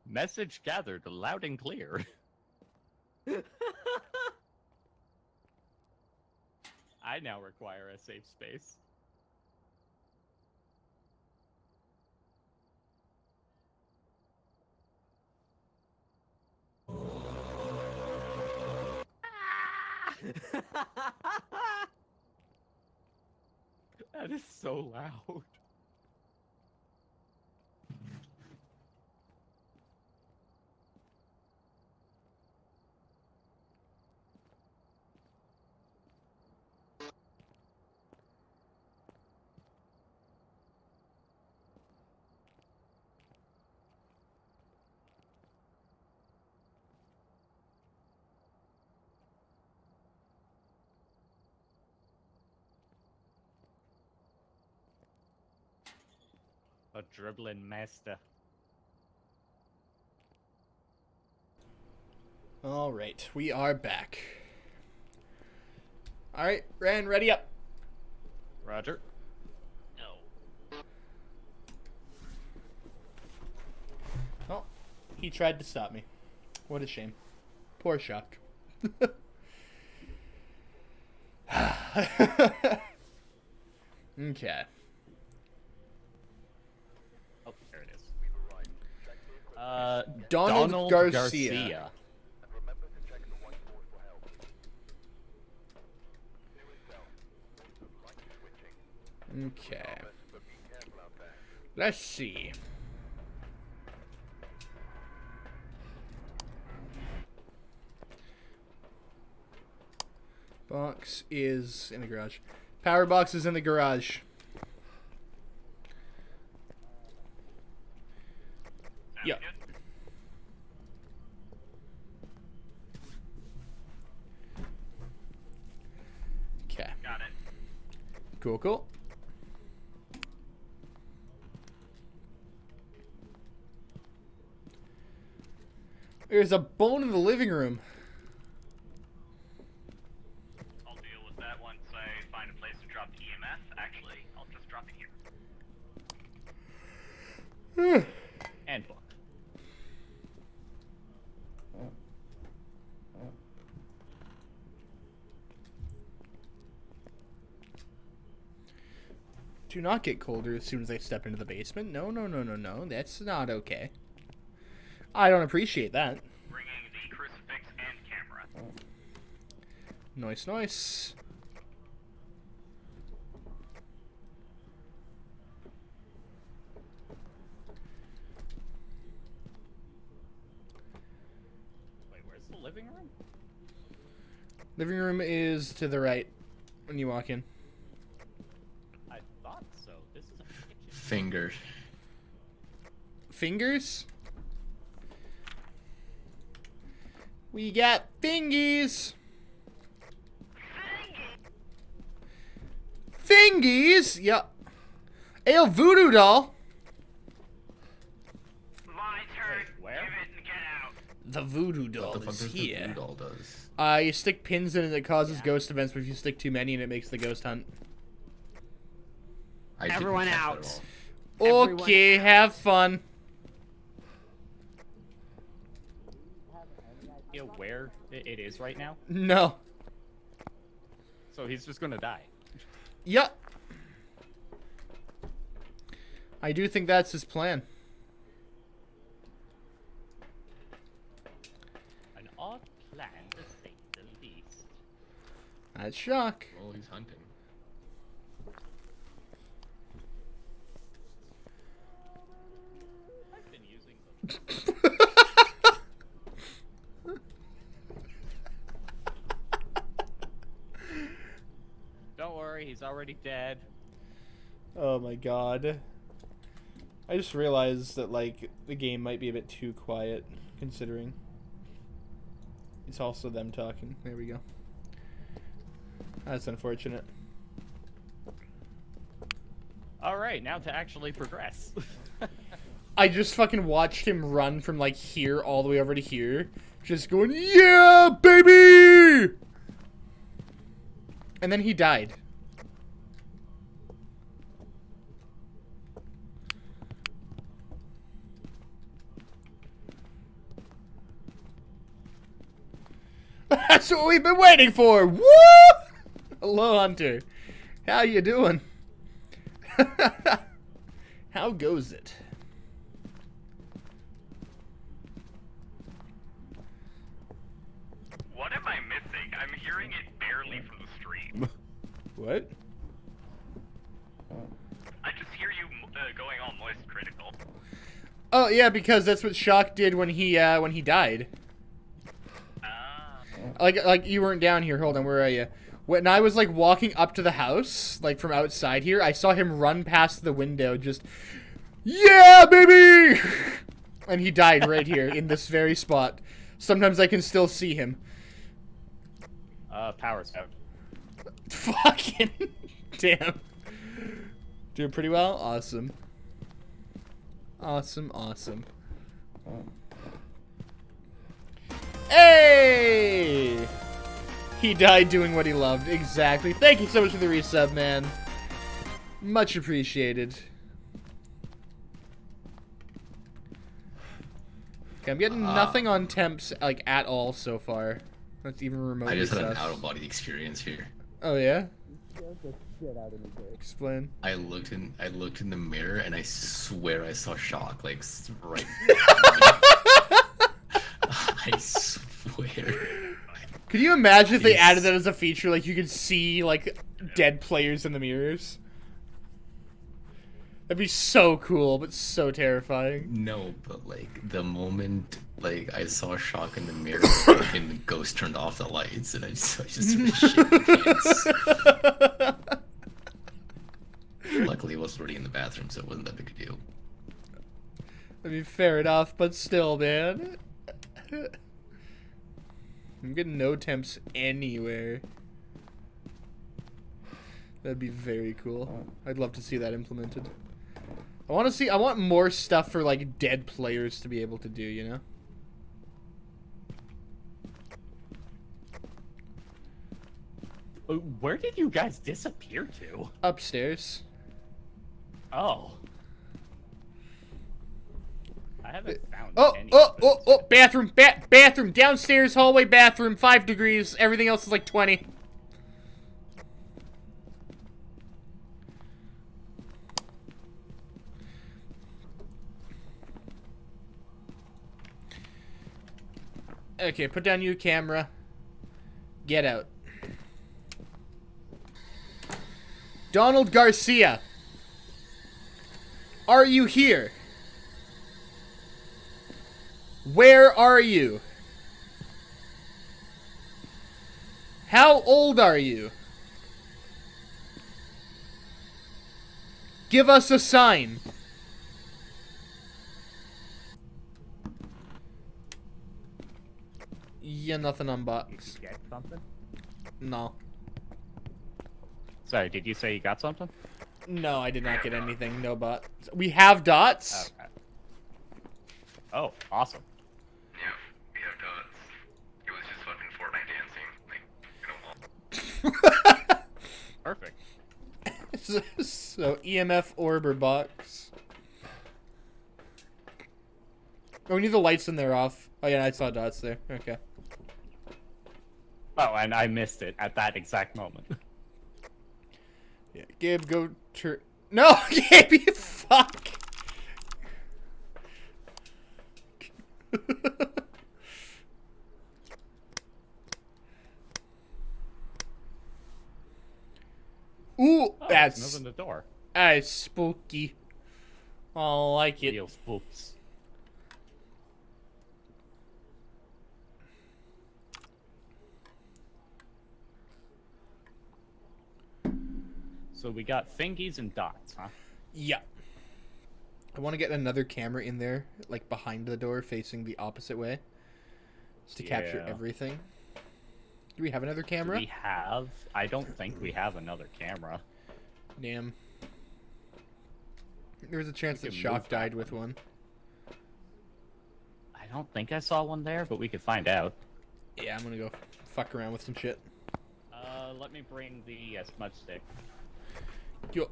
Message gathered loud and clear. I now require a safe space. That is so loud. A dribbling master. Alright, we are back. Alright, Ran, ready up. Roger. Oh, he tried to stop me. What a shame. Poor Shock. Okay. Oh, there it is. Donald Garcia. Okay. Let's see. Box is in the garage. Power box is in the garage. Yeah. Okay. Got it. Cool, cool. There's a bone in the living room. I'll deal with that once I find a place to drop the EMF. Actually, I'll just drop it here. And book. Do not get colder as soon as I step into the basement. No, no, no, no, no. That's not okay. I don't appreciate that. Bringing the crucifix and camera. Nice, nice. Wait, where's the living room? Living room is to the right when you walk in. I thought so. This is a kitchen. Finger. Fingers? We got fingies. Fingies? Yep. Ale voodoo doll. My The voodoo What doll the fuck is does the here. voodoo doll does? You stick pins in it that causes ghost events, but if you stick too many and it makes the ghost hunt. I didn't Everyone catch that out. at all. Everyone Okay, have fun. You know where it is right now? No. So he's just gonna die. Yup. I do think that's his plan. An odd plan to say the least. That's shock. Well, he's hunting. I've been using them. Don't worry, he's already dead. Oh my god. I just realized that, like, the game might be a bit too quiet, considering. It's also them talking. There we go. That's unfortunate. Alright, now to actually progress. I just fucking watched him run from, like, here all the way over to here. Just going, yeah, baby! And then he died. That's what we've been waiting for! Woo! Hello, Hunter. How you doing? How goes it? What am I missing? I'm hearing it barely from the stream. What? I just hear you going all moist critical. Oh yeah, because that's what Shock did when he died. Ah. Like you weren't down here. Hold on, where are you? When I was like walking up to the house, like from outside here, I saw him run past the window, just yeah, baby, and he died right here in this very spot. Sometimes I can still see him. Power's out. Fucking damn. Doing pretty well. Awesome. Awesome. Awesome. Hey! He died doing what he loved. Exactly. Thank you so much for the resub, man. Much appreciated. Okay, I'm getting nothing on temps, like, at all so far. That's even remotely I just had an sus. out-of-body experience here. Oh, yeah? Explain. I looked in the mirror and I swear I saw Shock like right. I swear. Could you imagine if they added that as a feature? Like, you could see, like, dead players in the mirrors? That'd be so cool, but so terrifying. No, but like the moment like I saw Shock in the mirror and the ghost turned off the lights and I just shit my pants. Luckily, it was already in the bathroom, so it wasn't that big a deal. I mean, fair enough, but still, man. I'm getting no temps anywhere. That'd be very cool. I'd love to see that implemented. I want more stuff for, like, dead players to be able to do, you know? Where did you guys disappear to? Upstairs. Oh. I haven't found any. Bathroom, bathroom, downstairs, hallway, bathroom, 5 degrees, everything else is like 20. Okay, put down your camera. Get out. Donald Garcia. Are you here? Where are you? How old are you? Give us a sign. Yeah, nothing on box. Did you get something? No. Sorry, did you say you got something? No, I did not get anything. No bots. We have dots. Okay. Oh, awesome. Yeah, we have Perfect. So EMF orb or box. Oh, we need the lights in there off. Oh yeah, I saw dots there. Okay. Oh, and I missed it at that exact moment. Yeah, Gabe, go turn. No, Gabe, you fuck. Ooh, Oh, that's there's nothing in the door. spooky. I like it. Real spooks. So we got fingies and dots, huh? Yeah. I want to get another camera in there, like behind the door, facing the opposite way, just to capture Yeah. everything. Do we have another Do camera? we have? I don't think we have another camera. Damn. There was a chance We that can Shock move that died with one. I don't think I saw one there, but we could find out. Yeah, I'm gonna go fuck around with some shit. Let me bring the smudge stick. Yo.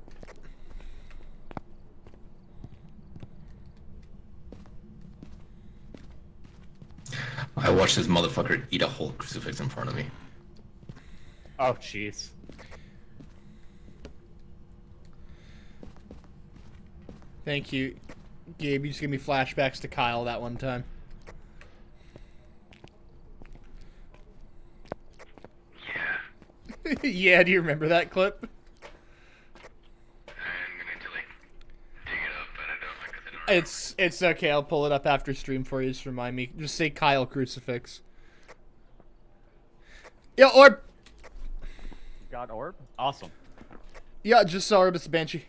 I watched this motherfucker eat a whole crucifix in front of me. Oh, jeez. Thank you, Gabe. You just gave me flashbacks to Kyle that one time. Yeah. Yeah, do you remember that clip? I'm gonna like dig it up, but I don't because I don't. It's okay. I'll pull it up after stream for you. Just remind me. Just say Kyle crucifix. Yeah, orb. Got orb? Awesome. Yeah, just saw orb. It's a banshee.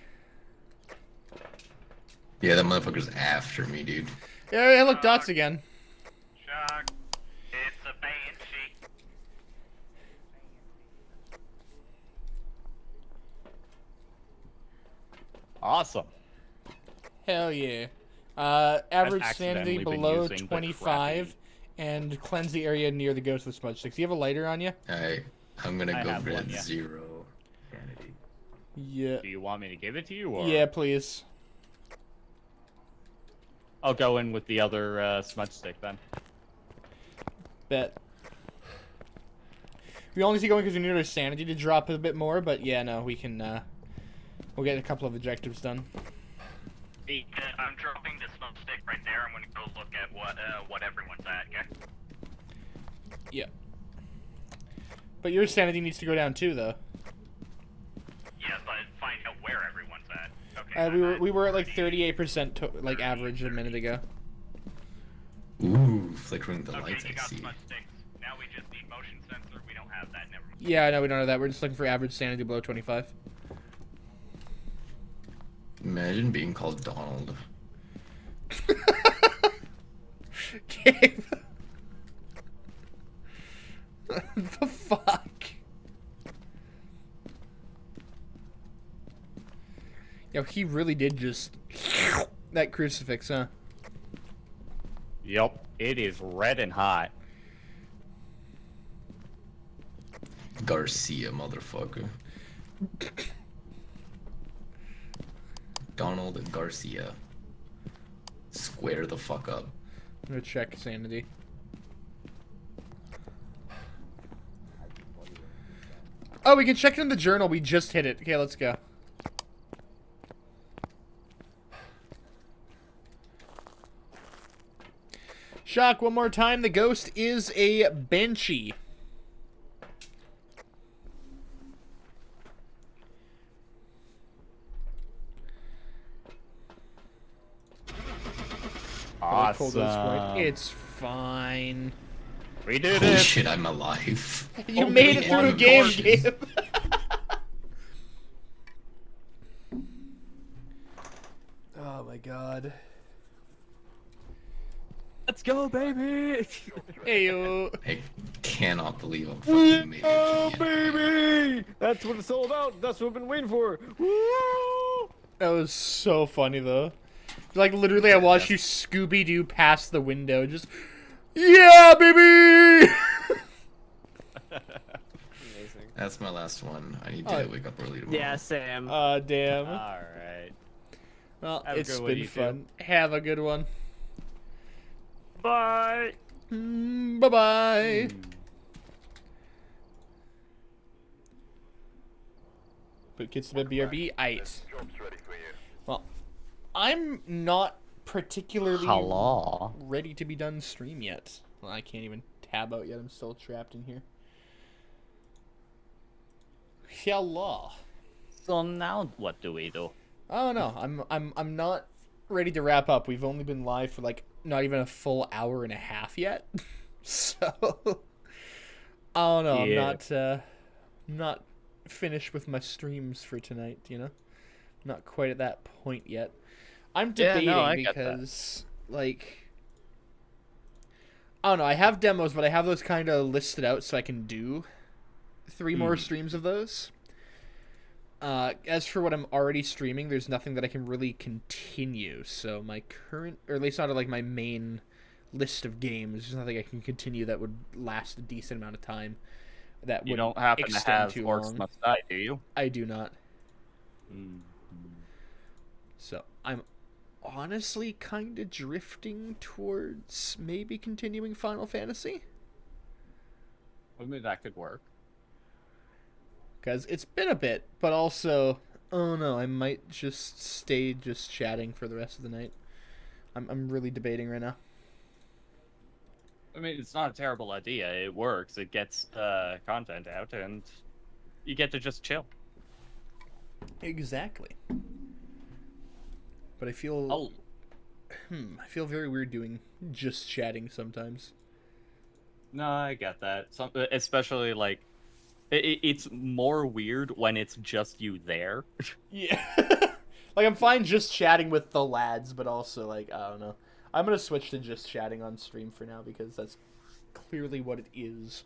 Yeah, that motherfucker's after me, dude. Yeah, look, dots again. Shock. It's a banshee. Awesome. Hell yeah. Average sanity accidentally been below using the 25, and cleanse the area near the ghost with smudge sticks. Do you have a lighter on you? I'm gonna I go have for one, yeah. 0 sanity. Yeah. Do you want me to give it to you, or? Yeah, please. I'll go in with the other smudge stick then. Bet. We only see going because we need our sanity to drop a bit more, but yeah, no, we can, we'll get a couple of objectives done. Hey, I'm dropping the smoke stick right there. I'm gonna go look at what everyone's at. Yeah. Yeah. But your sanity needs to go down too, though. Yeah, but find out where everyone's at. Okay. We were at like 38% like average a minute ago. Ooh, flickering the Okay, lights, you I got see. smudge sticks. Now we just need motion sensor. We don't have that. Never mind. Yeah, no, we don't know that. We're just looking for average sanity below 25. Imagine being called Donald. Gabe. The fuck? Yo, he really did just that crucifix, huh? Yep. It is red and hot. Garcia, motherfucker. Donald Garcia. Square the fuck up. I'm gonna check sanity. Oh, we can check it in the journal. We just hit it. Okay, let's go. Shock, one more time. The ghost is a banshee. I pulled those Awesome. right. It's fine. We did Holy it. shit, I'm alive. You Oh, made we it through won a game, Martians. Gabe. Oh my god. Let's go, baby. Hey yo. I cannot believe I'm fucking made it. baby! That's what it's all about. That's what I've been waiting for. Woo! That was so funny though. Like literally I watched you Scooby-Doo past the window, just yeah, baby. Amazing. That's my last one. I need to Oh. wake up early tomorrow. Yeah, Sam. Damn. All right. Well, Have a it's good one, been you two. fun. Have a good one. Bye. Bye-bye. Put kids to bed, BRB. Aight. Well, I'm not particularly Hello. ready to be done stream yet. Well, I can't even tab out yet. I'm still trapped in here. Hello. So now what do we do? Oh no, I'm not ready to wrap up. We've only been live for like not even a full hour and a half yet. So oh no, Yeah. I'm not finished with my streams for tonight, you know? Not quite at that point yet. I'm Yeah, debating no, I get that. because like I don't know, I have demos, but I have those kind of listed out so I can do 3 more streams of those. As for what I'm already streaming, there's nothing that I can really continue. So my current, or at least not like my main list of games, there's nothing I can continue that would last a decent amount of time. That You would don't happen to extend have too Orcs long. Must Die, do you? I do not. Mm. So I'm honestly kind of drifting towards maybe continuing Final Fantasy. I mean, that could work. Because it's been a bit, but also, oh no, I might just stay just chatting for the rest of the night. I'm really debating right now. I mean, it's not a terrible idea. It works. It gets content out, and you get to just chill. Exactly. But I feel Oh, I feel very weird doing just chatting sometimes. no, I get that. Especially like, it's more weird when it's just you there. Yeah. Like I'm fine just chatting with the lads, but also like I don't know. I'm gonna switch to just chatting on stream for now because that's clearly what it is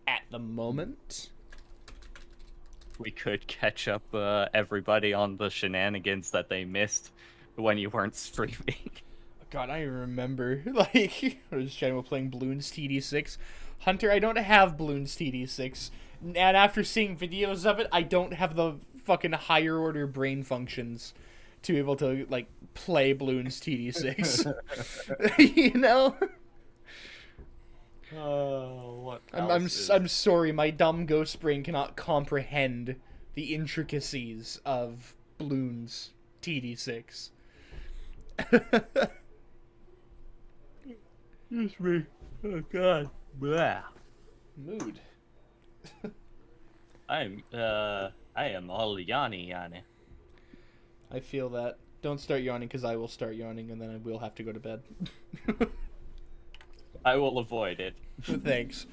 at the moment. We could catch up everybody on the shenanigans that they missed when you weren't streaming. God, I remember like I was just chatting about playing Bloons TD6. Hunter, I don't have Bloons TD6, and after seeing videos of it, I don't have the fucking higher order brain functions to be able to like play Bloons TD6. You know? Oh, what? I'm sorry, my dumb ghost brain cannot comprehend the intricacies of Bloons TD6. Excuse me. Oh God. Blah. Mood. I am all yawny. I feel that. Don't start yawning because I will start yawning and then I will have to go to bed. I will avoid it. Thanks.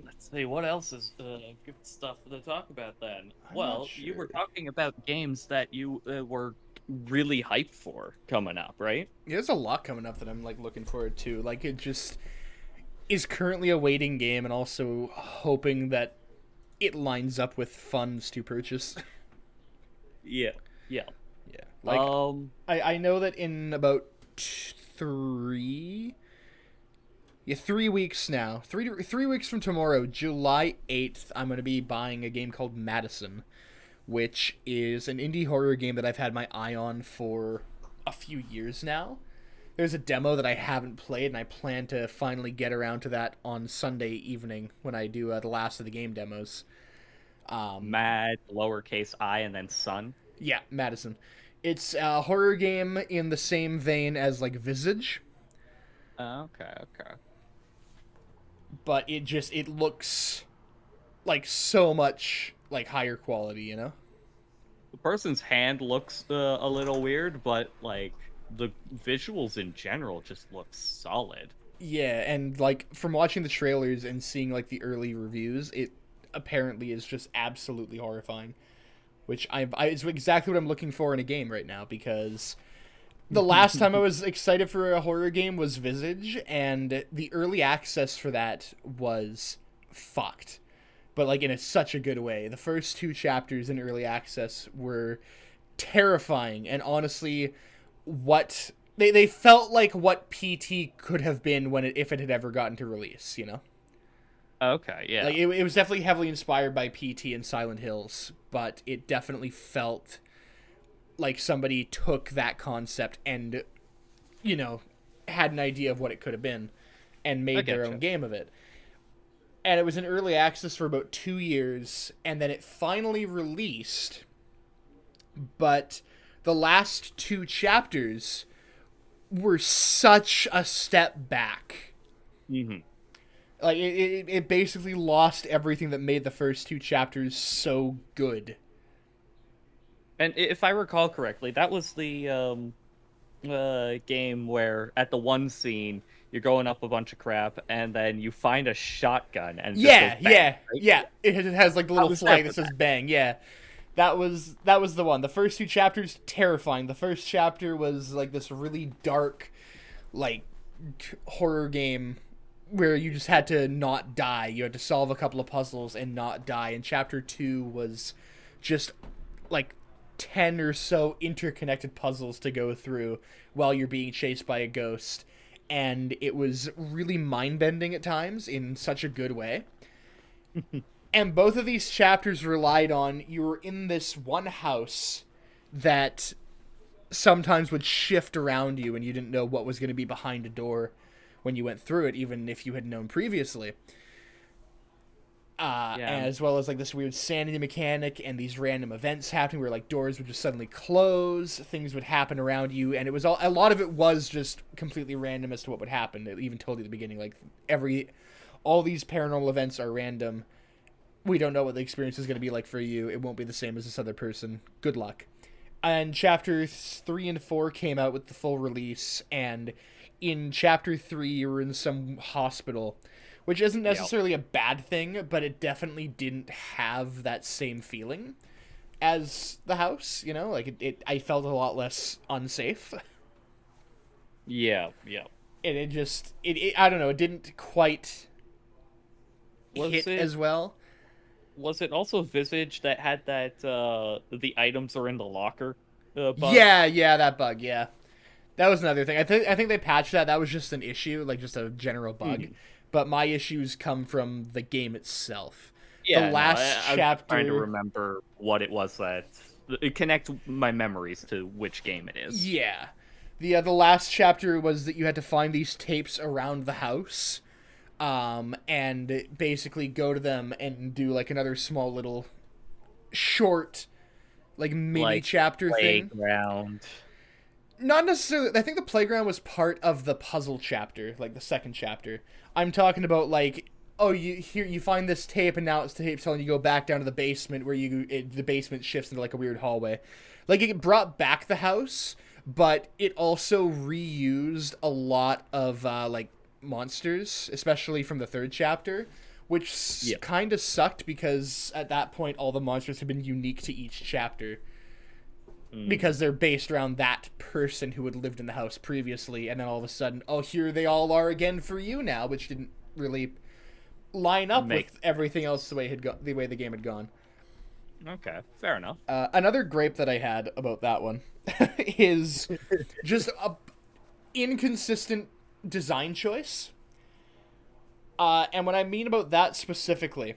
Let's see, what else is good stuff to talk about then? I'm Well, not you were sure. talking about games that you were really hyped for coming up, right? Yeah, there's a lot coming up that I'm like looking forward to. Like it just is currently a waiting game and also hoping that it lines up with funds to purchase. Yeah. Yeah. Like Um, I know that in about 3 weeks now, three weeks from tomorrow, July 8th, I'm going to be buying a game called Madison, which is an indie horror game that I've had my eye on for a few years now. There's a demo that I haven't played, and I plan to finally get around to that on Sunday evening when I do the last of the game demos. Mad, lowercase I, and then Sun. Yeah, Madison. It's a horror game in the same vein as like Visage, Okay. but it looks like so much like higher quality, you know? The person's hand looks a little weird, but like the visuals in general just look solid. Yeah, and like from watching the trailers and seeing like the early reviews, it apparently is just absolutely horrifying. Which it's exactly what I'm looking for in a game right now, because the last time I was excited for a horror game was Visage, and the early access for that was fucked. But like in such a good way. The first 2 chapters in early access were terrifying, and honestly, what they felt like what PT could have been if it had ever gotten to release, you know? Okay, yeah. Like it was definitely heavily inspired by PT and Silent Hills, but it definitely felt like somebody took that concept and, you know, had an idea of what it could have been and made their getcha. own game of it. And it was in early access for about 2 years, and then it finally released. But the last 2 chapters were such a step back. Mm-hmm. Like, it basically lost everything that made the first 2 chapters so good. And if I recall correctly, that was the game where at the one scene you're going up a bunch of crap and then you find a shotgun and it just Yeah, goes bang, yeah, right? yeah. It has like the little was flag that that says "bang." Yeah, that was the one. The first 2 chapters terrifying. The first chapter was like this really dark, like horror game where you just had to not die. You had to solve a couple of puzzles and not die. And chapter 2 was just like 10 or so interconnected puzzles to go through while you're being chased by a ghost. And it was really mind-bending at times in such a good way. And both of these chapters relied on you were in this one house that sometimes would shift around you and you didn't know what was going to be behind a door when you went through it, even if you had known previously. As well as like this weird sanity mechanic and these random events happening where like doors would just suddenly close, things would happen around you, and it was a lot of it was just completely random as to what would happen. It even told you at the beginning, like all these paranormal events are random. We don't know what the experience is going to be like for you. It won't be the same as this other person. Good luck. And chapters 3 and 4 came out with the full release, and in chapter 3 you were in some hospital, which isn't necessarily a bad thing, but it definitely didn't have that same feeling as the house, you know? Like, I felt a lot less unsafe. Yeah. And it just, I don't know, it didn't quite hit it- as well. Was it also Visage that had that the items are in the locker bug? Yeah, that bug, yeah. That was another thing. I think they patched that. That was just an issue, like just a general bug. But my issues come from the game itself. Yeah, the last I'm chapter. trying to remember what it was that connect my memories to which game it is. Yeah, the last chapter was that you had to find these tapes around the house, and basically go to them and do like another small little short, like mini chapter thing. Playground. Not necessarily. I think the playground was part of the puzzle chapter, like the second chapter. I'm talking about like, oh, you find this tape, and now it's the tape telling you go back down to the basement where the basement shifts into like a weird hallway. Like it brought back the house, but it also reused a lot of like monsters, especially from the third chapter, which kind of sucked because at that point all the monsters had been unique to each chapter. Because they're based around that person who had lived in the house previously, and then all of a sudden, oh, here they all are again for you now, which didn't really line up with everything else the way the game had gone. Okay, fair enough. Another gripe that I had about that one is just a inconsistent design choice. And what I mean about that specifically,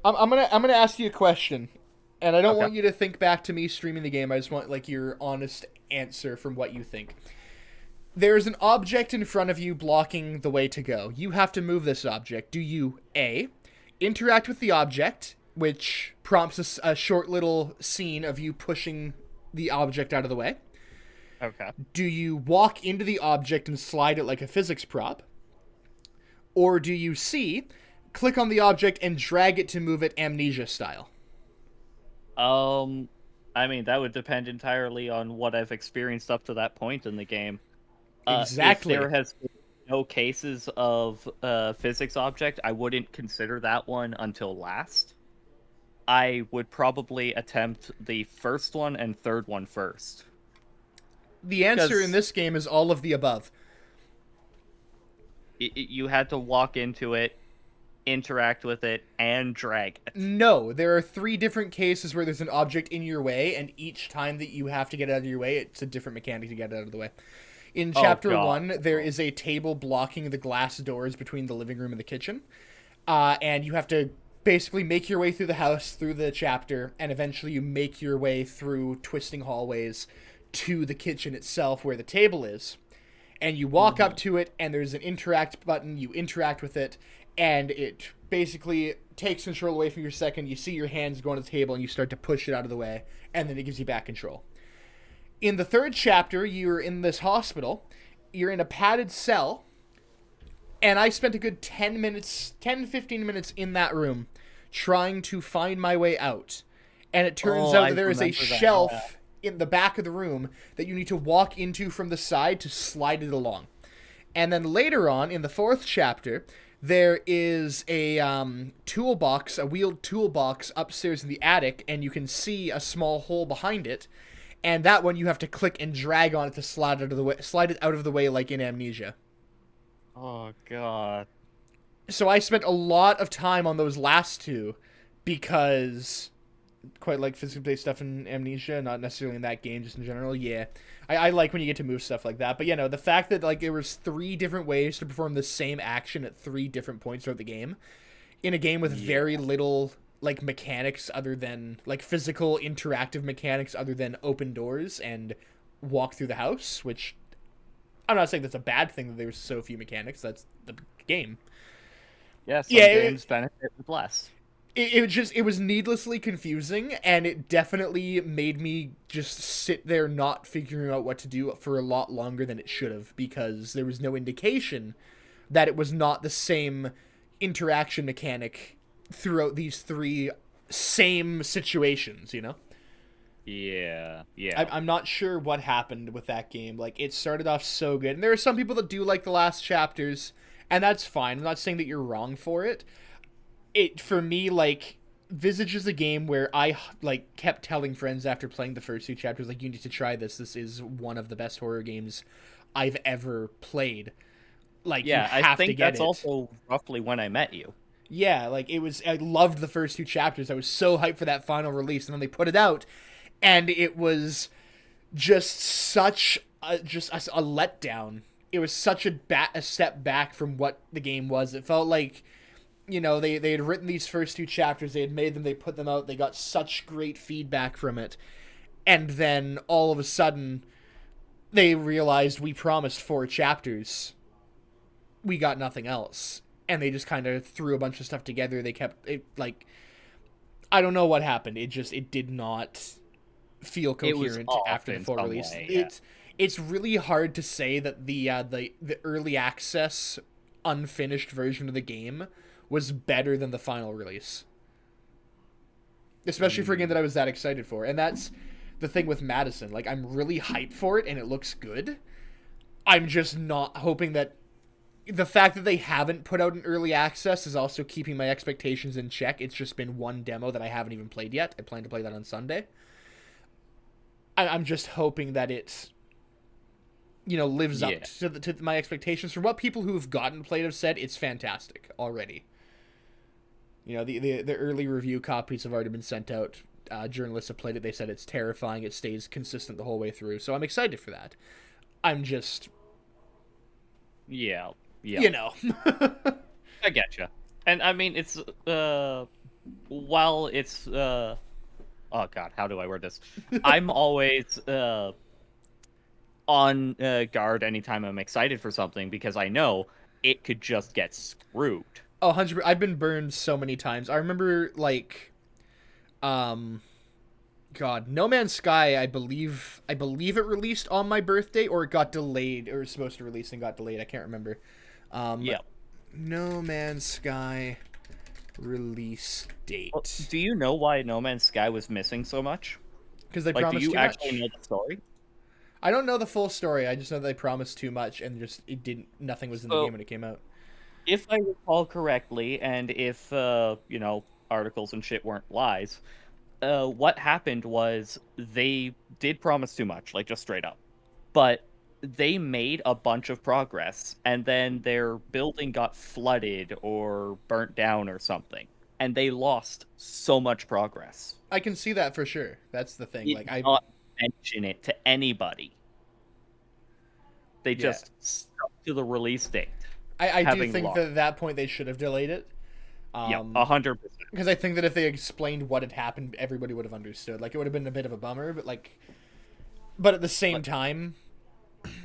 I'm gonna ask you a question. And I don't want you to think back to me streaming the game. I just want like your honest answer from what you think. There's an object in front of you blocking the way to go. You have to move this object. Do you A, interact with the object, which prompts a short little scene of you pushing the object out of the way? Okay. Do you walk into the object and slide it like a physics prop? Or do you C, click on the object and drag it to move it Amnesia style? I mean, that would depend entirely on what I've experienced up to that point in the game. Exactly. If there has been no cases of physics object, I wouldn't consider that one until last. I would probably attempt the first one and third one first. The answer in this game is all of the above. You had to walk into it, interact with it, and drag it. No, there are 3 different cases where there's an object in your way, and each time that you have to get out of your way, it's a different mechanic to get out of the way. In chapter 1, there is a table blocking the glass doors between the living room and the kitchen. and you have to basically make your way through the house, through the chapter, and eventually you make your way through twisting hallways to the kitchen itself where the table is. And you walk up to it, and there's an interact button, you interact with it, and it basically takes control away from your second. You see your hands go on the table, and you start to push it out of the way, and then it gives you back control. In the third chapter, you're in this hospital, you're in a padded cell, and I spent a good 10 to 15 minutes in that room trying to find my way out. And it turns out that there is a shelf in the back of the room that you need to walk into from the side to slide it along. And then later on, in the fourth chapter, there is a toolbox, a wheeled toolbox upstairs in the attic, and you can see a small hole behind it. And that one you have to click and drag on it to slide it out of the way like in Amnesia. Oh, God. So I spent a lot of time on those last two because quite like physics-based stuff in Amnesia, not necessarily in that game, just in general. Yeah, I like when you get to move stuff like that. But, the fact that like there was 3 different ways to perform the same action at 3 different points throughout the game, in a game with very little like mechanics other than like physical interactive mechanics other than open doors and walk through the house, which I'm not saying that's a bad thing that there's so few mechanics. That's the game. Yeah, some games benefit with less. It was needlessly confusing, and it definitely made me just sit there not figuring out what to do for a lot longer than it should have, because there was no indication that it was not the same interaction mechanic throughout these 3 same situations, Yeah. I'm not sure what happened with that game. Like, it started off so good, and there are some people that do like the last chapters, and that's fine. I'm not saying that you're wrong for it. For me, like, Visage is a game where I, like, kept telling friends after playing the first 2 chapters, like, you need to try this. This is one of the best horror games I've ever played. Like, you have I think to get that's it. also roughly when I met you. Yeah, like, I loved the first 2 chapters. I was so hyped for that final release, and then they put it out, and it was just such a letdown. It was such a step back from what the game was. It felt like, they had written these first 2 chapters, they had made them, they put them out, they got such great feedback from it, and then all of a sudden, they realized we promised 4 chapters. We got nothing else. And they just kind of threw a bunch of stuff together. They kept it, like, I don't know what happened. It did not feel coherent after the full release. It's really hard to say that the early access unfinished version of the game was better than the final release. Especially for a game that I was that excited for. And that's the thing with Madison. Like, I'm really hyped for it and it looks good. I'm just not hoping that the fact that they haven't put out an early access is also keeping my expectations in check. It's just been 1 demo that I haven't even played yet. I plan to play that on Sunday. I'm just hoping that it, lives up to my expectations. From what people who have gotten played have said, it's fantastic already. The early review copies have already been sent out. Journalists have played it. They said it's terrifying. It stays consistent the whole way through. So I'm excited for that. I'm just... Yeah. I get you. And I mean, it's while it's oh god, how do I word this? I'm always on guard anytime I'm excited for something, because I know it could just get screwed. Oh, 100%. I've been burned so many times. I remember, like, No Man's Sky, I believe it released on my birthday, or it got delayed, or it was supposed to release and got delayed. I can't remember. No Man's Sky release date. Well, do you know why No Man's Sky was missing so much? Because they like, promised too much. Do you actually know the story? I don't know the full story. I just know they promised too much, and nothing was in the game when it came out. If I recall correctly, and if articles and shit weren't lies, what happened was they did promise too much, like, just straight up. But they made a bunch of progress, and then their building got flooded or burnt down or something, and they lost so much progress. I can see that for sure. That's the thing. Like, I not mention it to anybody. They just stuck to the release date. I do think that at that point they should have delayed it. Yeah, 100%. Because I think that if they explained what had happened, everybody would have understood. Like, it would have been a bit of a bummer, but at the same time,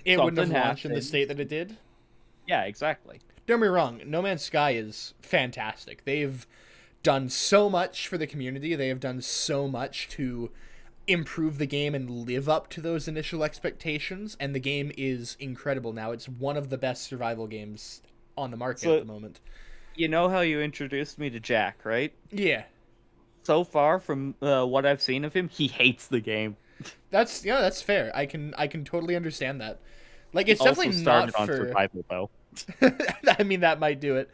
it wouldn't have Something launched in the happened. state that it did. Yeah, exactly. Don't get me wrong, No Man's Sky is fantastic. They've done so much for the community. They have done so much to improve the game and live up to those initial expectations, and the game is incredible now. It's one of the best survival games on the market So- at the moment. You know how you introduced me to Jack, right? Yeah. So far, from what I've seen of him, he hates the game. That's fair. I can totally understand that. Like, it's Also definitely started not on for survival, though. I mean, that might do it.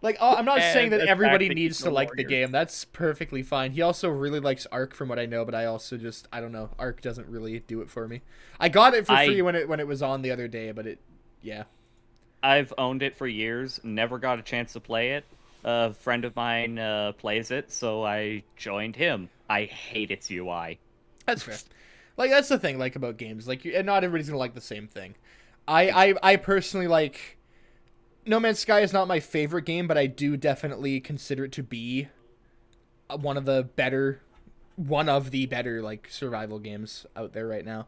Like, I'm not saying that And everybody attacking needs to the like the warriors. game. That's perfectly fine. He also really likes Ark, from what I know, but I also just, I don't know. Ark doesn't really do it for me. I got it for free when it was on the other day, but yeah. I've owned it for years, never got a chance to play it. A friend of mine plays it, so I joined him. I hate its UI. That's fair. Like, that's the thing, like, about games. Like, and not everybody's gonna like the same thing. I personally like. No Man's Sky is not my favorite game, but I do definitely consider it to be one of the better like survival games out there right now.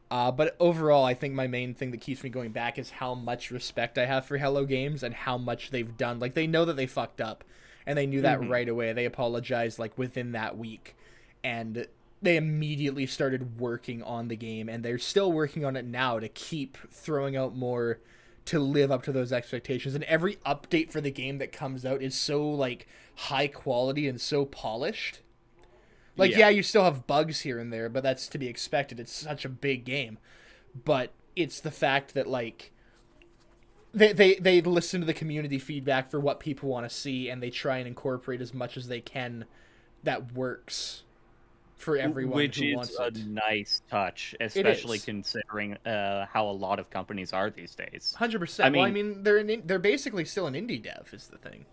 But overall, I think my main thing that keeps me going back is how much respect I have for Hello Games and how much they've done. Like, they know that they fucked up, and they knew that right away. They apologized, like, within that week, and they immediately started working on the game, and they're still working on it now to keep throwing out more to live up to those expectations. And every update for the game that comes out is so, like, high quality and so polished. Like, yeah, you still have bugs here and there, but that's to be expected. It's such a big game. But it's the fact that, like, they listen to the community feedback for what people want to see, and they try and incorporate as much as they can that works for everyone Which who is wants a it. nice touch, especially is. considering how a lot of companies are these days. 100%. I Well, I mean- mean, they're basically still an indie dev, is the thing.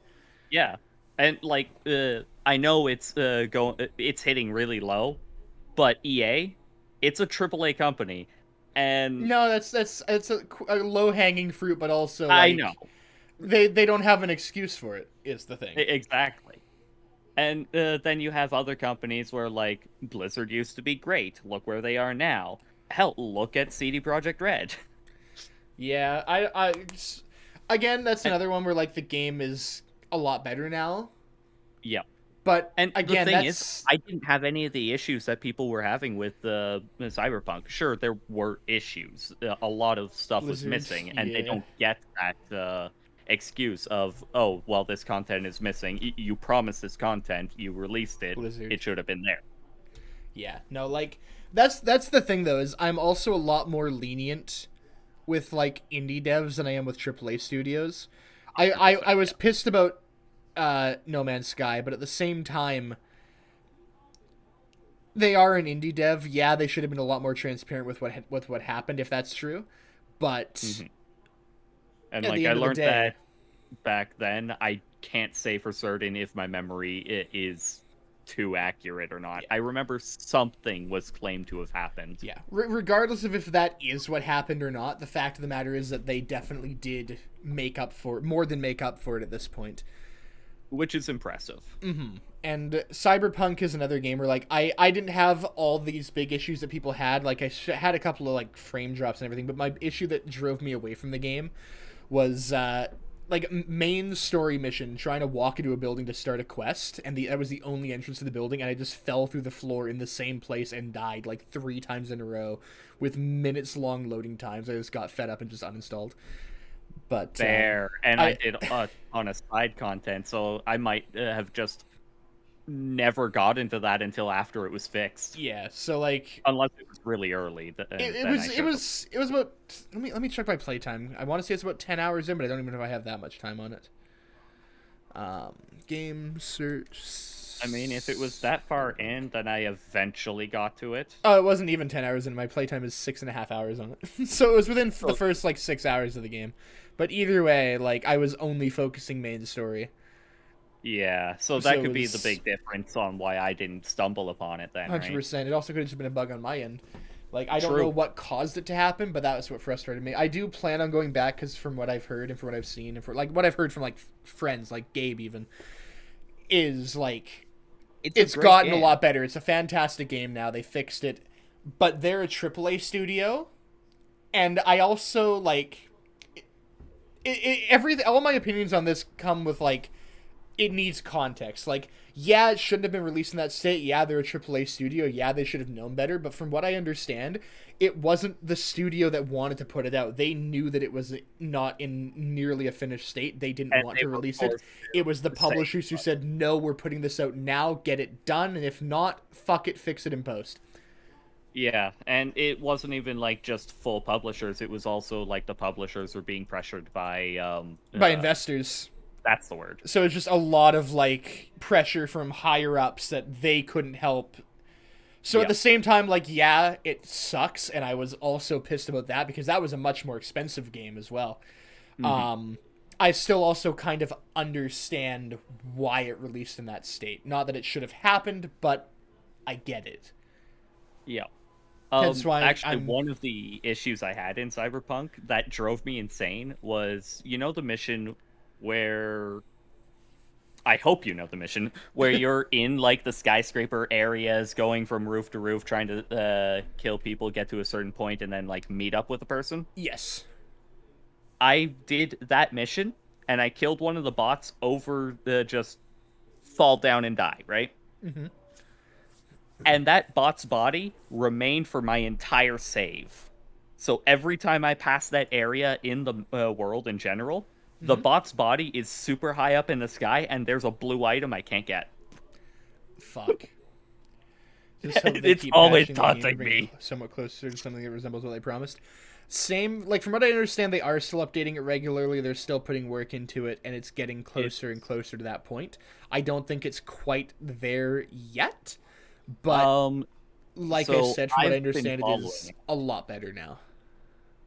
Yeah, and like I know it's it's hitting really low, but EA, it's a AAA company, and No, it's a low hanging fruit, but also, I like, know they don't have an excuse for it, is the thing. exactly. And then you have other companies where, like, Blizzard used to be great. Look where they are now. Hell, look at CD Projekt Red. Yeah, again, that's another one where, like, the game is a lot better now. Yeah. But And again, the thing that's is, I didn't have any of the issues that people were having with Cyberpunk. Sure, there were issues. A lot of stuff was Blizzard, missing, and they yeah. don't get that excuse of, oh, well, this content is missing. You promised this content, you released it, Blizzard. it should have been there. Yeah, no, like, that's the thing, though, is I'm also a lot more lenient with, like, indie devs than I am with AAA studios. I was pissed about No Man's Sky, but at the same time, they are an indie dev. Yeah, they should have been a lot more transparent with what happened, if that's true. But And At like the I end of the learned day- that back then. I can't say for certain if my memory is too accurate or not. I remember something was claimed to have happened. yeah, regardless of if that is what happened or not, the fact of the matter is that they definitely did more than make up for it at this point. Which is impressive. And Cyberpunk is another game where, like, I didn't have all these big issues that people had. Like, I had a couple of, like, frame drops and everything, but my issue that drove me away from the game was like, main story mission, trying to walk into a building to start a quest, and that was the only entrance to the building, and I just fell through the floor in the same place and died, like, 3 times in a row with minutes long loading times. I just got fed up and just uninstalled. But There, and I- I did on a side content, so I might have just never got into that until after it was fixed. yeah, so, like, Unless it was really early. it was about, let me check my playtime. I want to say it's about 10 hours in, but I don't even know if I have that much time on it. Game search. I mean, if it was that far in, then I eventually got to it. Oh, it wasn't even 10 hours in. My playtime is 6.5 hours on it. So it was within the first, like, 6 hours of the game. But either way, like, I was only focusing main story. Yeah, so So that it could be was- the big difference on why I didn't stumble upon it then, right? 100%. It also could have just been a bug on my end. Like, I don't know what caused it to happen, but that was what frustrated me. I do plan on going back because from what I've heard and from what I've seen and for like what I've heard from like friends, like Gabe even, is like it's gotten a lot better. It's a fantastic game now. They fixed it, but they're a AAA studio, and I also like everything. All my opinions on this come with like it needs context. Like, yeah, it shouldn't have been released in that state. Yeah, they're a AAA studio. Yeah, they should have known better. But from what I understand, it wasn't the studio that wanted to put it out. They knew that it was not in nearly a finished state. They didn't want to release it. It was the publishers who said, no, we're putting this out now. Get it done. And if not, fuck it, fix it in post. Yeah, and it wasn't even like just full publishers. It was also like the publishers were being pressured by investors. That's the word. So it's just a lot of like pressure from higher ups that they couldn't help. So at the same time, like, yeah, it sucks, and I was also pissed about that because that was a much more expensive game as well. I still also kind of understand why it released in that state. Not that it should have happened, but I get it. Yeah. That's why actually, one of the issues I had in Cyberpunk that drove me insane was, you know, the mission where I hope you know the mission where you're in like the skyscraper areas going from roof to roof trying to kill people, get to a certain point, and then like meet up with a person. Yes. I did that mission and I killed one of the bots over the just fall down and die, right? And that bot's body remained for my entire save. So every time I pass that area in the world in general, the bot's body is super high up in the sky, and there's a blue item I can't get. Fuck. It's always taunting me. Somewhat closer to something that resembles what they promised. Same, like, from what I understand, they are still updating it regularly. They're still putting work into it, and it's getting closer and closer to that point. I don't think it's quite there yet, but like I said, from what I understand, it is a lot better now.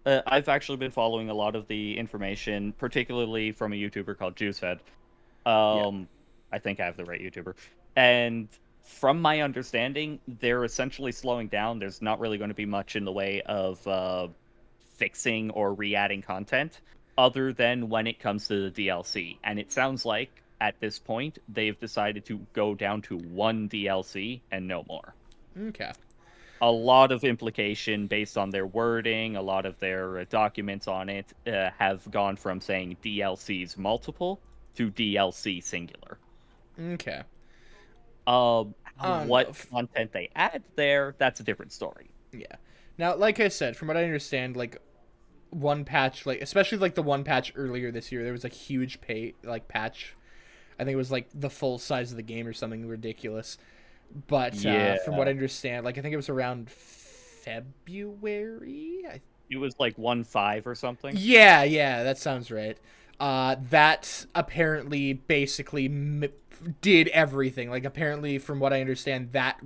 I've actually been following a lot of the information, particularly from a YouTuber called Juicehead. I think I have the right YouTuber. And from my understanding, they're essentially slowing down. There's not really going to be much in the way of fixing or re-adding content, other than when it comes to the DLC. And it sounds like, at this point, they've decided to go down to one DLC and no more. Okay. A lot of implication based on their wording, a lot of their documents on it have gone from saying DLCs multiple to DLC singular. Okay. What content they add there, that's a different story. Yeah. Now, like I said, from what I understand, like, one patch, like, especially, like, the one patch earlier this year, there was a huge patch. I think it was, like, the full size of the game or something ridiculous. But from what I understand, like I think it was around February. It was like 1.5 or something. Yeah, that sounds right. That apparently basically did everything. Like apparently, from what I understand, that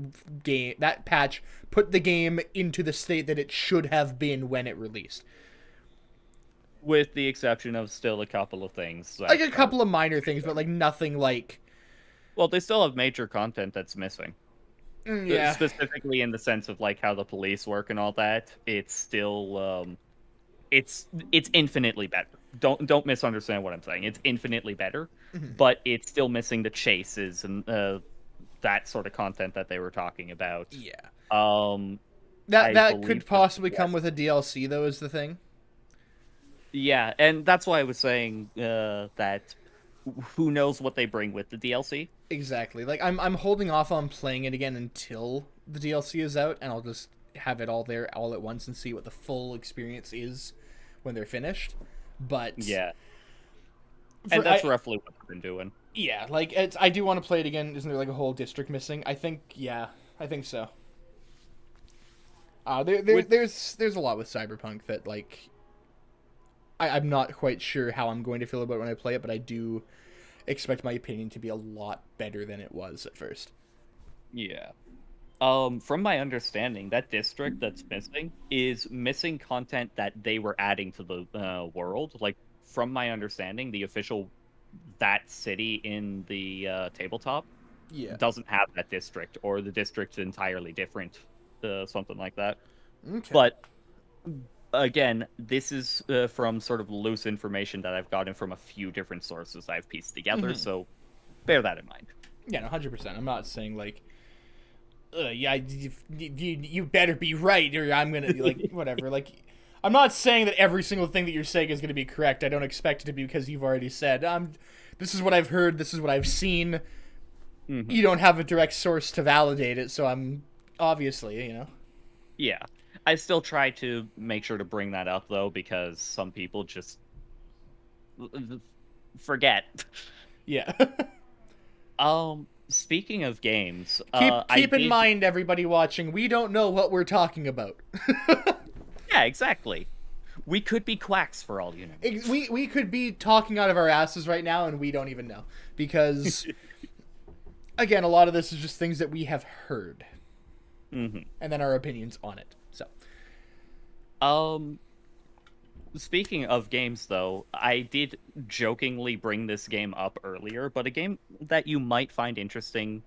patch put the game into the state that it should have been when it released. With the exception of still a couple of things. Like a couple of minor things, but like nothing like... Well, they still have major content that's missing. Yeah. Specifically in the sense of like how the police work and all that. It's still it's infinitely better. Don't misunderstand what I'm saying. It's infinitely better, but it's still missing the chases and that sort of content that they were talking about. Yeah. That could possibly come with a DLC though, is the thing. Yeah, and that's why I was saying that who knows what they bring with the DLC. Exactly. Like I'm holding off on playing it again until the DLC is out, and I'll just have it all there all at once and see what the full experience is when they're finished. But yeah, and that's roughly what I've been doing. Yeah, like I do want to play it again. Isn't there like a whole district missing? I think so. There's a lot with Cyberpunk that like I'm not quite sure how I'm going to feel about it when I play it, but I do expect my opinion to be a lot better than it was at first. Yeah. From my understanding, that district that's missing is missing content that they were adding to the world. Like, from my understanding, the official that city in the tabletop doesn't have that district, or the district's entirely different, something like that. Okay. But again, this is from sort of loose information that I've gotten from a few different sources I've pieced together, so bear that in mind. Yeah, no, 100%. I'm not saying like, yeah, you better be right, or I'm gonna like whatever. Like, I'm not saying that every single thing that you're saying is gonna be correct. I don't expect it to be because you've already said, this is what I've heard, this is what I've seen. You don't have a direct source to validate it, so I'm obviously, Yeah. I still try to make sure to bring that up, though, because some people just forget. Yeah. Speaking of games, Keep in mind, everybody watching, we don't know what we're talking about. Yeah, exactly. We could be quacks for all you know. We could be talking out of our asses right now, and we don't even know. Because, again, a lot of this is just things that we have heard. And then our opinions on it. So. Speaking of games, though, I did jokingly bring this game up earlier, but a game that you might find interesting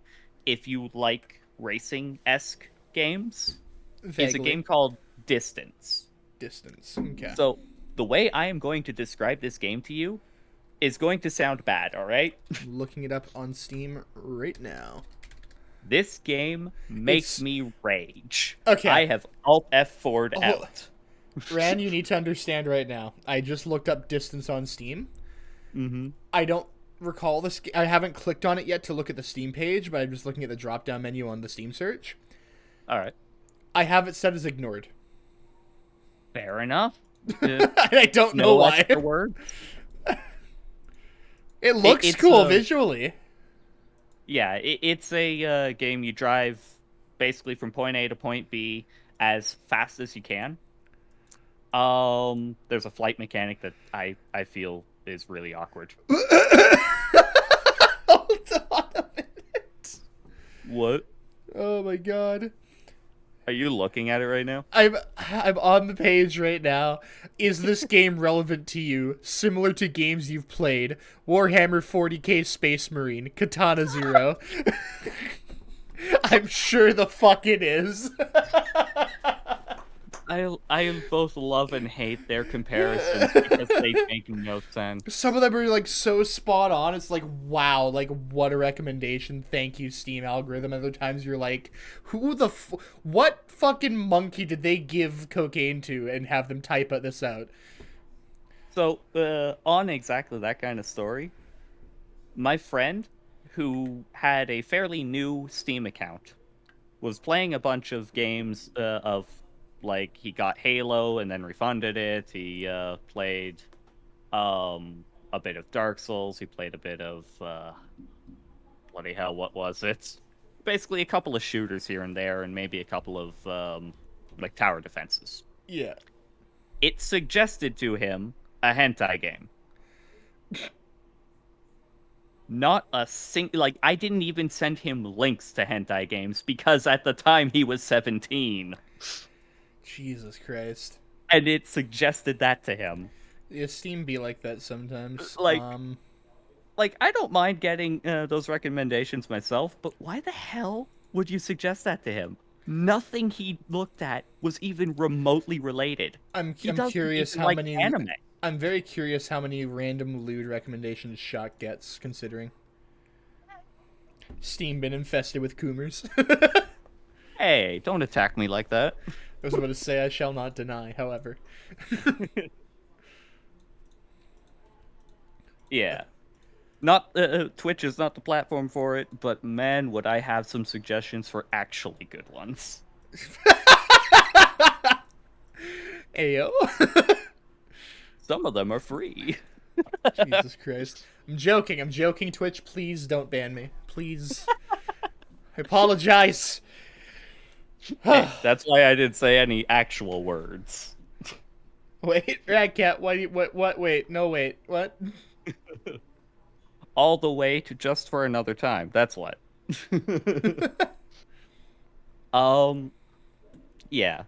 if you like racing-esque games is a game called Distance. Distance. Okay. So, the way I am going to describe this game to you is going to sound bad, alright? I'm looking it up on Steam right now. This game makes me rage. Okay. I have Alt F4'd out. Ran, you need to understand right now. I just looked up Distance on Steam. I don't recall this. I haven't clicked on it yet to look at the Steam page, but I'm just looking at the drop-down menu on the Steam search. Alright. I have it set as ignored. Fair enough. I don't know why. Extra word. It looks cool visually. Yeah, it's a game you drive basically from point A to point B as fast as you can. There's a flight mechanic that I feel is really awkward. Hold on a minute. What? Oh my god. Are you looking at it right now? I'm on the page right now. Is this game relevant to you? Similar to games you've played: Warhammer 40k Space Marine, Katana Zero. I'm sure the fuck it is. I both love and hate their comparisons because they make no sense. Some of them are like so spot on. It's like, wow, like what a recommendation. Thank you, Steam algorithm. Other times you're like, what fucking monkey did they give cocaine to and have them type this out? So, on exactly that kind of story, my friend, who had a fairly new Steam account, was playing a bunch of games like, he got Halo and then refunded it. He played a bit of Dark Souls. He played a bit of bloody hell, what was it? Basically a couple of shooters here and there, and maybe a couple of like tower defenses. Yeah. It suggested to him a hentai game. Not a like, I didn't even send him links to hentai games because at the time he was 17. Jesus Christ. And it suggested that to him. Yeah, Steam be like that sometimes. Like, I don't mind getting those recommendations myself, but why the hell would you suggest that to him? Nothing he looked at was even remotely related. I'm curious how many anime. I'm very curious how many random lewd recommendations Shock gets, considering Steam been infested with coomers. Hey, don't attack me like that. I was about to say, I shall not deny, however. Yeah. Not Twitch is not the platform for it, but man, would I have some suggestions for actually good ones. Ayo. Some of them are free. Jesus Christ. I'm joking, Twitch. Please don't ban me. Please. I apologize. Hey, that's why I didn't say any actual words. Wait, Ratcat, what, wait, no, wait, what? All the way to Just for Another Time. That's what. Yeah.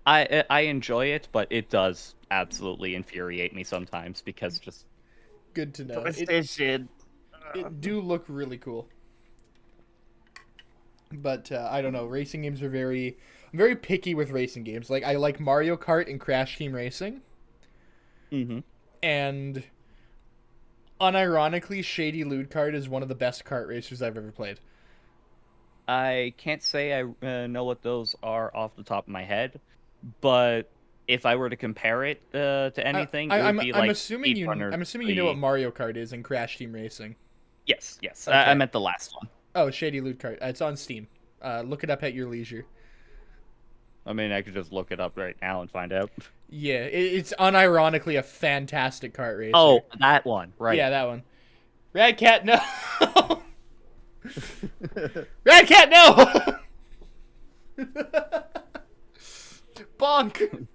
I enjoy it, but it does absolutely infuriate me sometimes because just Good to know. PlayStation. It do look really cool. But I don't know. Racing games are I'm very picky with racing games. Like I like Mario Kart and Crash Team Racing, Mm-hmm. and unironically, Shady Lude Kart is one of the best kart racers I've ever played. I can't say I know what those are off the top of my head, but if I were to compare it to anything, it would be I'm like assuming Speed Runner I'm assuming you know what 3. Mario Kart is in Crash Team Racing. Yes, yes. I Okay. meant the last one. Oh, Shady Loot Cart. It's on Steam. Look it up at your leisure. I mean, I could just look it up right now and find out. Yeah, it's unironically a fantastic kart racer. Oh, that one, right? Yeah, that one. Rad Cat, no. Rad Cat, no. Bonk.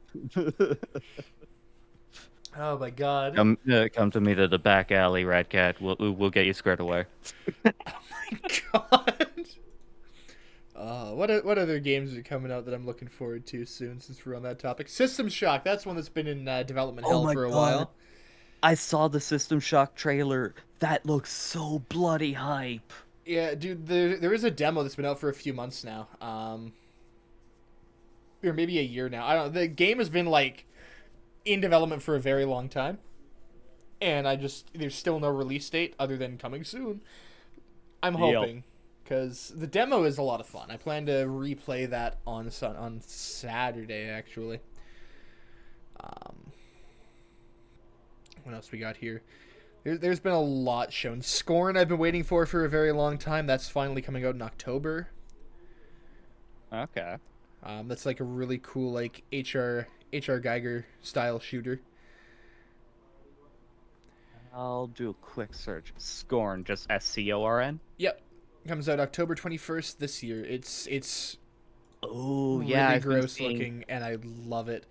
Oh my god. Come to me to the back alley, Ratcat. We'll get you squared away. God. What other games are coming out that I'm looking forward to soon? Since we're on that topic, System Shock. That's one that's been in development hell for a while. I saw the System Shock trailer. That looks so bloody hype. Yeah, dude. There is a demo that's been out for a few months now. Or maybe a year now. I don't know. The game has been like in development for a very long time, and there's still no release date other than coming soon. I'm hoping, because the demo is a lot of fun. I plan to replay that on Saturday, actually. What else we got here? There's been a lot shown. Scorn I've been waiting for a very long time. That's finally coming out in October. Okay. That's like a really cool like HR Geiger style shooter. I'll do a quick search. Scorn, just SCORN. Yep, comes out October 21st this year. It's Oh really yeah, gross looking, and I love it.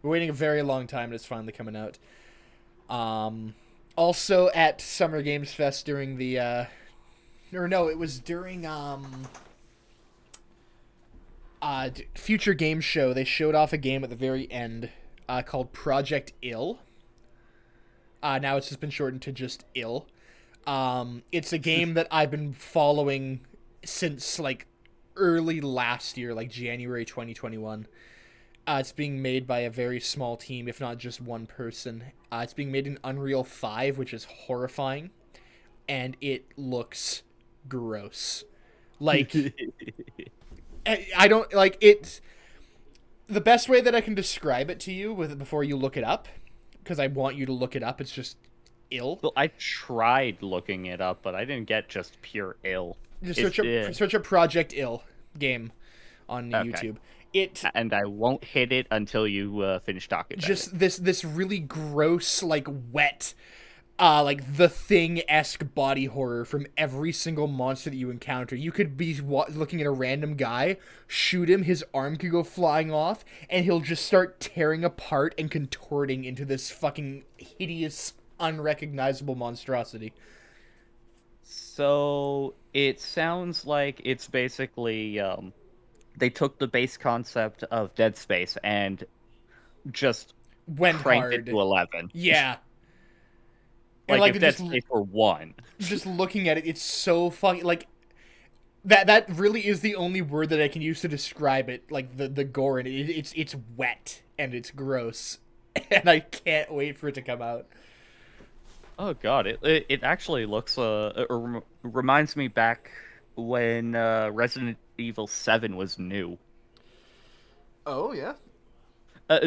We're waiting a very long time, and it's finally coming out. Also at Summer Games Fest during the or no, it was during Future Game Show. They showed off a game at the very end called Project Ill. Now it's just been shortened to just Ill. It's a game that I've been following since like early last year, like January 2021. It's being made by a very small team, if not just one person. It's being made in Unreal 5, which is horrifying, and it looks gross. Like, I don't like it. The best way that I can describe it to you before you look it up, because I want you to look it up. It's just ill. Well, I tried looking it up, but I didn't get just pure ill. Just search a Project Ill game on YouTube. And I won't hit it until you finish talking about just it. this really gross, like wet, like The Thing-esque body horror from every single monster that you encounter. You could be looking at a random guy, shoot him, his arm could go flying off, and he'll just start tearing apart and contorting into this fucking hideous, unrecognizable monstrosity. So it sounds like it's basically they took the base concept of Dead Space and just Went cranked hard. it to 11. Yeah. Like if Dead Space were 1. Just looking at it, it's so fucking like that really is the only word that I can use to describe it. Like the gore in it. It's wet and it's gross, and I can't wait for it to come out. Oh god, it actually looks reminds me back when Resident Evil 7 was new. Oh yeah.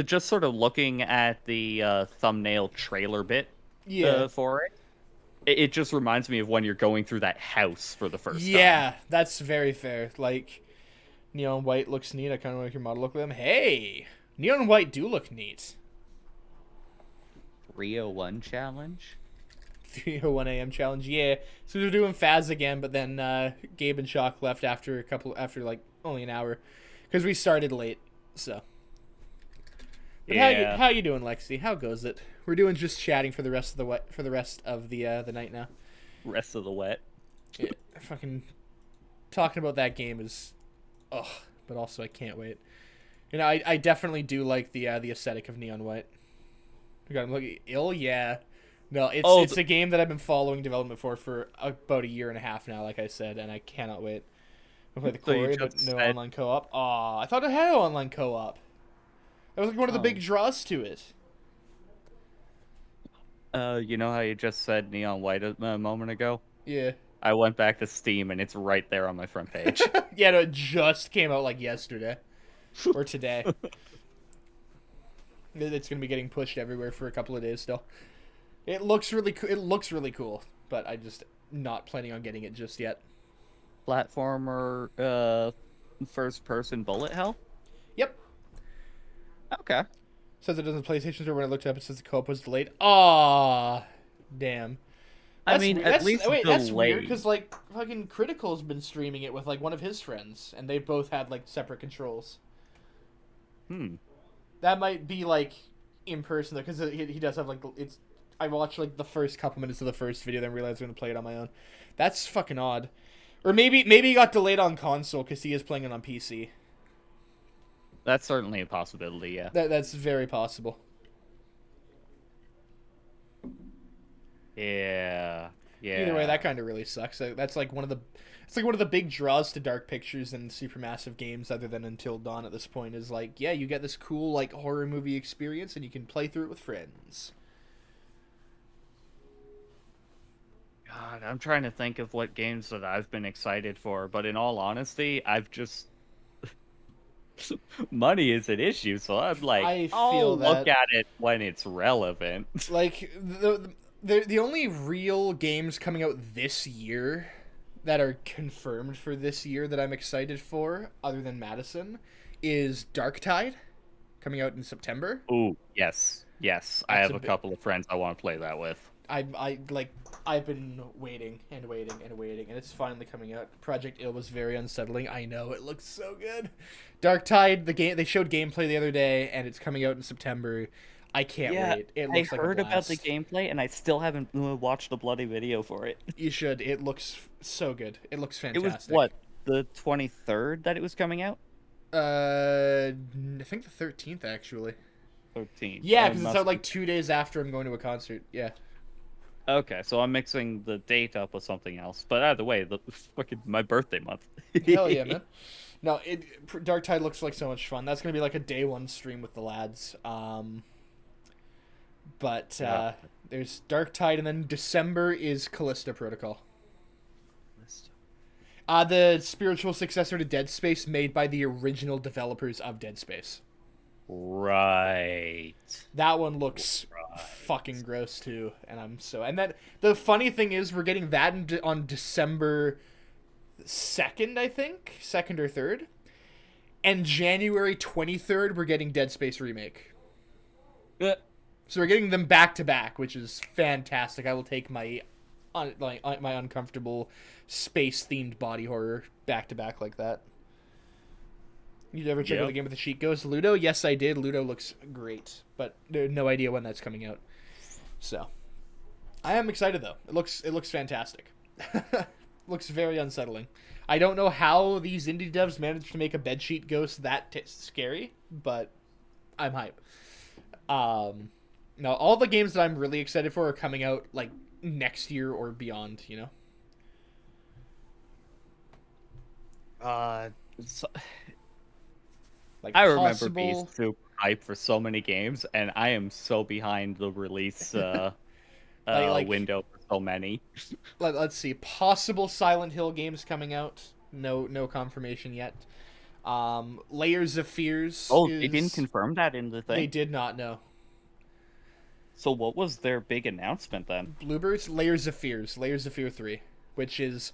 Just sort of looking at the thumbnail trailer bit for it. It just reminds me of when you're going through that house for the first time. Yeah, that's very fair. Like, Neon White looks neat. I kind of like your model look with them. Hey, Neon White do look neat. 301 challenge? 3:01 a.m. challenge, yeah. So they're doing Phaz again, but then Gabe and Shock left after like only an hour, because we started late. So, but yeah. how you doing, Lexi? How goes it? We're doing just chatting for the rest of the night now. Rest of the wet. Yeah, fucking talking about that game is, but also I can't wait. You know, I definitely do like the aesthetic of Neon White. We got him looking ill, yeah. No, it's a game that I've been following development for about a year and a half now, like I said, and I cannot wait. Play the So you Quarry, but just no said- online co-op. Aw, I thought it had online co-op. That was like one of the Oh. big draws to it. You know how you just said Neon White a moment ago? Yeah. I went back to Steam and it's right there on my front page. Yeah, no, it just came out like yesterday. Or today. It's gonna be getting pushed everywhere for a couple of days still. It looks really cool, but I just not planning on getting it just yet. Platformer, first-person bullet hell? Yep. Okay. Says it doesn't PlayStation Store when I looked it up. It says the co-op was delayed. Aw, damn. I mean, at least that's weird delayed. because like fucking Critical's been streaming it with like one of his friends, and they both had like separate controls. That might be like in person though, because he does have like it's. I watched like the first couple minutes of the first video, then realized I'm gonna play it on my own. That's fucking odd. Or maybe he got delayed on console because he is playing it on PC. That's certainly a possibility, yeah. That's very possible. Yeah. Either way, that kind of really sucks. That's like one of the big draws to Dark Pictures and supermassive games, other than Until Dawn. At this point, is like, yeah, you get this cool like horror movie experience, and you can play through it with friends. God, I'm trying to think of what games that I've been excited for, but in all honesty, I've just money is an issue, so I'm like, I feel I'll look that. at it when it's relevant. Like the only real games coming out this year that are confirmed for this year that I'm excited for, other than Madison, is Darktide, coming out in September. Ooh, yes. I That's have a bit- couple of friends I want to play that with. I've been waiting, and it's finally coming out. Project Ill was very unsettling. I know, it looks so good. Darktide, the game, they showed gameplay the other day, and it's coming out in September. I can't wait. It looks like a heard about the blast. gameplay, and I still haven't watched the bloody video for it. You should. It looks so good. It looks It fantastic. was, what, the 23rd that it was coming out? I think the 13th, actually. 13th. Yeah, I because it's must out like be- 2 days after I'm going to a concert. Yeah. Okay, so I'm mixing the date up with something else. But either way, the fucking my birthday month. Hell yeah, man. No, Darktide looks like so much fun. That's gonna be like a day one stream with the lads. But Yeah. there's Darktide, and then December is Callisto Protocol. The spiritual successor to Dead Space, made by the original developers of Dead Space. Right. That one looks fucking gross too, and and then the funny thing is we're getting that on December 2nd, I think, 2nd or 3rd, and January 23rd we're getting Dead Space Remake. So we're getting them back to back, which is fantastic. I will take my my uncomfortable space themed body horror back to back like that. You ever check out the game with the cheat goes? Ludo? Yes, I did. Ludo looks great, but no idea when that's coming out. So, I am excited though. It looks fantastic. Looks very unsettling. I don't know how these indie devs managed to make a bedsheet ghost that scary, but I'm hype. Now all the games that I'm really excited for are coming out like next year or beyond. You know. Like I remember being super hyped for so many games, and I am so behind the release window for so many. Let's see. Possible Silent Hill games coming out. No confirmation yet. Layers of Fears. Oh, they didn't confirm that in the thing? They did not know. So what was their big announcement then? Bluebirds, Layers of Fear 3, which is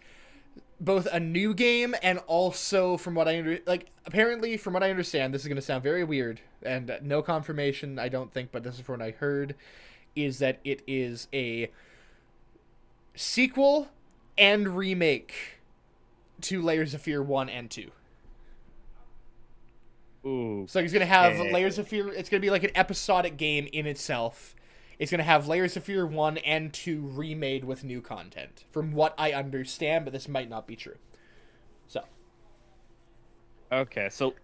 both a new game and also, from what I apparently from what I understand, this is going to sound very weird and no confirmation, I don't think, but this is from what I heard, is that it is a sequel and remake to Layers of Fear 1 and 2. Ooh. So it's going to have Layers of Fear, it's going to be like an episodic game in itself. It's going to have Layers of Fear 1 and 2 remade with new content, from what I understand, but this might not be true. So. Okay, so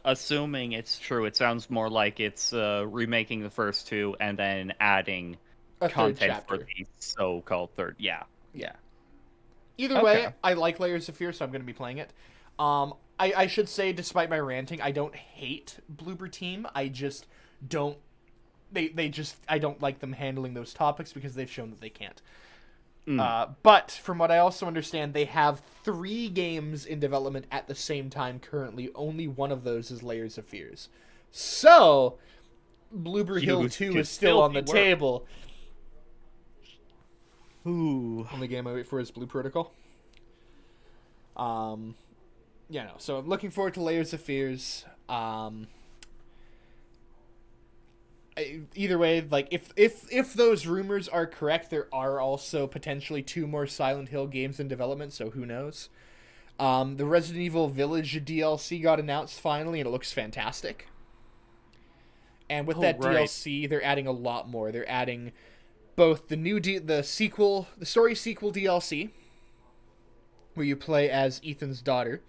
assuming it's true, it sounds more like it's remaking the first two and then adding A third content chapter. for the so-called third. Yeah. Either way, I like Layers of Fear, so I'm going to be playing it. I should say, despite my ranting, I don't hate Bloober Team. I just don't. I don't like them handling those topics because they've shown that they can't. But from what I also understand, they have 3 games in development at the same time currently. Only one of those is Layers of Fears. So, Bloober Hill 2 is still on the table. Ooh. Only game I wait for is Blue Protocol. Yeah, no. So I'm looking forward to Layers of Fears. Either way, like if those rumors are correct, there are also potentially 2 more Silent Hill games in development. So who knows? The Resident Evil Village DLC got announced finally, and it looks fantastic. And with that DLC, they're adding a lot more. They're adding both the story sequel DLC, where you play as Ethan's daughter.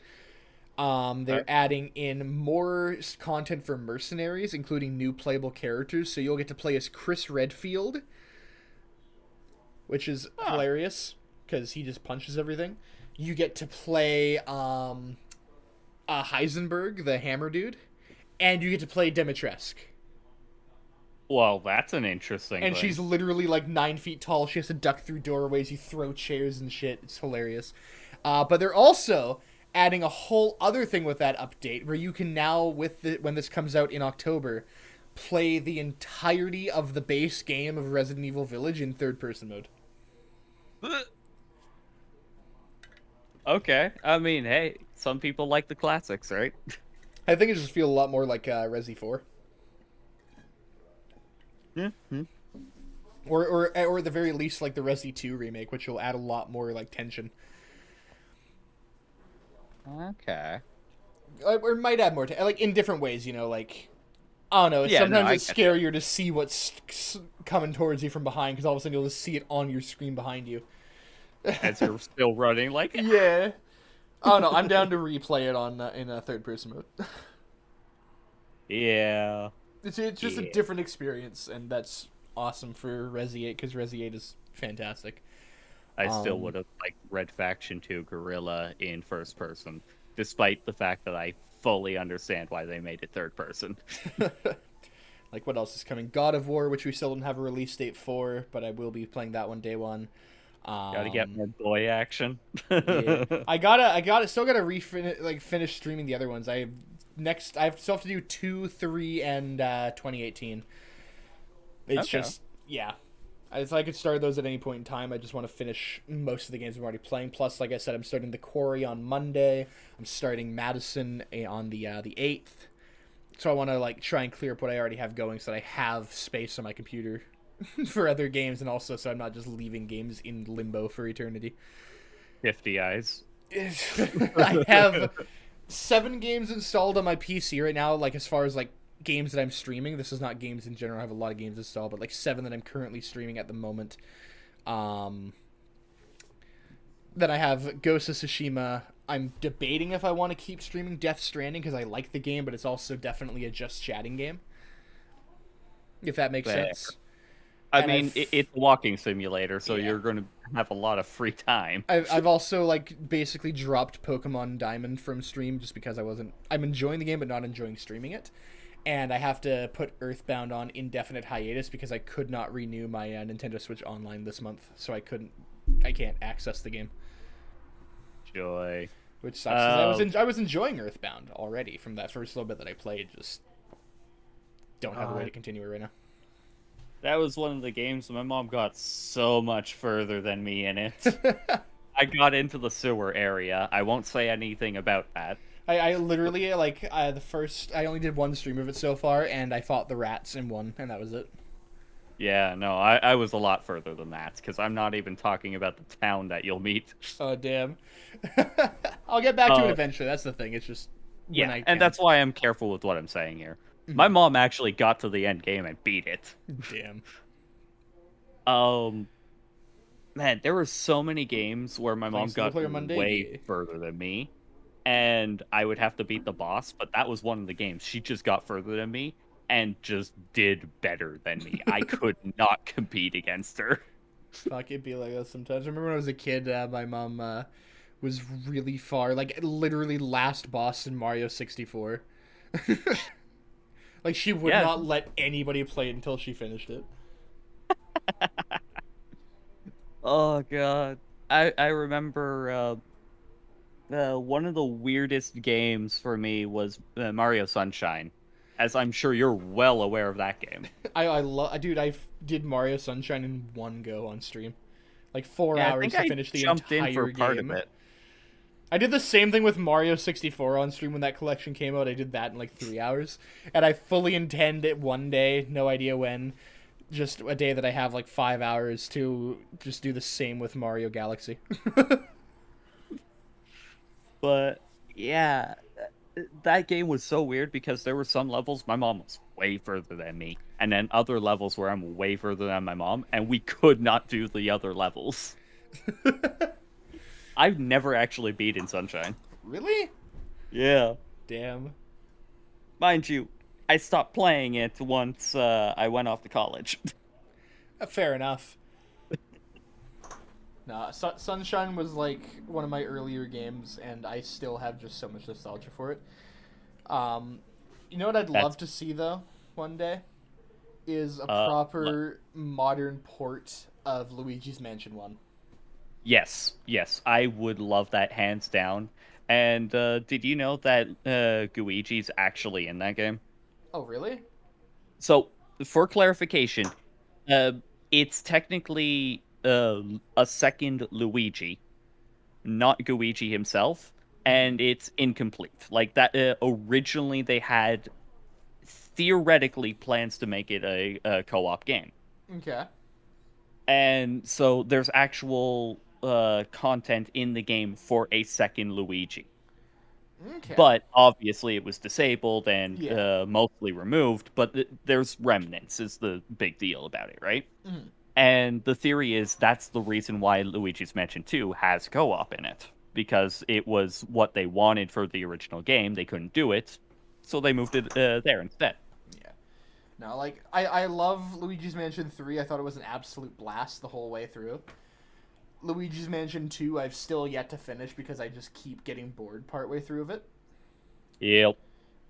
They're adding in more content for mercenaries, including new playable characters. So you'll get to play as Chris Redfield, which is hilarious because he just punches everything. You get to play Heisenberg, the hammer dude, and you get to play Dimitrescu. Well, that's an interesting And thing. she's literally like 9 feet tall. She has to duck through doorways. You throw chairs and shit. It's hilarious. But they're also adding a whole other thing with that update, where you can now, when this comes out in October, play the entirety of the base game of Resident Evil Village in third-person mode. Okay. I mean, hey, some people like the classics, right? I think it just feels a lot more like Resi 4. Mm-hmm. Or at the very least, like the Resi 2 remake, which will add a lot more like tension. Okay. Or might add more like in different ways, you know, like I don't know. Sometimes it's scarier to see what's coming towards you from behind, because all of a sudden you'll just see it on your screen behind you. As you're still running, like Yeah. Oh no, I'm down to replay it on in a third-person mode. Yeah. It's just a different experience, and that's awesome for Resi 8, because Resi 8 is fantastic. I still would have liked Red Faction 2 Guerrilla in first person, despite the fact that I fully understand why they made it third person. Like, what else is coming? God of War, which we still don't have a release date for, but I will be playing that one day one. Gotta get more boy action. Yeah. I still gotta finish streaming the other ones. I still have to do 2, 3, and 2018. It's just, yeah. If I could start those at any point in time, I just want to finish most of the games I'm already playing. Plus, like I said, I'm starting The Quarry on Monday. I'm starting Madison on the 8th. So I want to like try and clear up what I already have going, so that I have space on my computer for other games, and also so I'm not just leaving games in limbo for eternity. 50 eyes. I have 7 games installed on my PC right now, like as far as like games that I'm streaming. This is not games in general. I have a lot of games installed, but like 7 that I'm currently streaming at the moment. Then I have Ghost of Tsushima. I'm debating if I want to keep streaming Death Stranding, because I like the game, but it's also definitely a just chatting game. If that makes sense. I mean, it's a walking simulator, so you're going to have a lot of free time. I've also like basically dropped Pokemon Diamond from stream just because I'm enjoying the game but not enjoying streaming it. And I have to put Earthbound on indefinite hiatus because I could not renew my Nintendo Switch Online this month, so I can't access the game. Joy. Which sucks, 'cause I was enjoying Earthbound already from that first little bit that I played. Just don't have a way to continue it right now. That was one of the games my mom got so much further than me in it. I got into the sewer area. I won't say anything about that. I literally, like, I only did one stream of it so far, and I fought the rats in one, and that was it. Yeah, no, I was a lot further than that, because I'm not even talking about the town that you'll meet. Oh, damn. I'll get back to it eventually, that's the thing, it's just... And that's why I'm careful with what I'm saying here. Mm-hmm. My mom actually got to the end game and beat it. Damn. Man, there were so many games where my mom got way further than me, and I would have to beat the boss, but that was one of the games. She just got further than me and just did better than me. I could not compete against her. Fuck, it'd be like that sometimes. I remember when I was a kid, my mom was really far. Like, literally last boss in Mario 64. Like, she would Yeah. not let anybody play it until she finished it. Oh god. I remember one of the weirdest games for me was Mario Sunshine, as I'm sure you're well aware of that game. I love, dude. Did Mario Sunshine in one go on stream, like 4 Yeah, I hours think to I finish the jumped in entire for part game. of it. I did the same thing with Mario 64 on stream when that collection came out. I did that in like 3 hours, and I fully intend it one day, no idea when, just a day that I have like 5 hours to just do the same with Mario Galaxy. But yeah, that game was so weird because there were some levels my mom was way further than me, and then other levels where I'm way further than my mom, and we could not do the other levels. I've never actually beaten Sunshine. Really? Yeah. Damn. Mind you, I stopped playing it once I went off to college. Fair enough. Nah, Sunshine was like one of my earlier games, and I still have just so much nostalgia for it. You know what I'd love to see though, one day, is a proper modern port of Luigi's Mansion 1. Yes, I would love that hands down. And did you know that Guigi's actually in that game? Oh, really? So, for clarification, uh, it's technically a second Luigi, not Guigi himself, and it's incomplete. Like that, originally they had theoretically plans to make it a co-op game, Okay. and so there's actual content in the game for a second Luigi. Okay. But obviously it was disabled and Yeah. mostly removed, but there's remnants is the big deal about it, right? Mhm. And the theory is that's the reason why Luigi's Mansion 2 has co-op in it, because it was what they wanted for the original game. They couldn't do it, so they moved it there instead. Yeah. No, like I love Luigi's Mansion 3. I thought it was an absolute blast the whole way through. Luigi's Mansion 2 I've still yet to finish because I just keep getting bored partway through of it. Yep.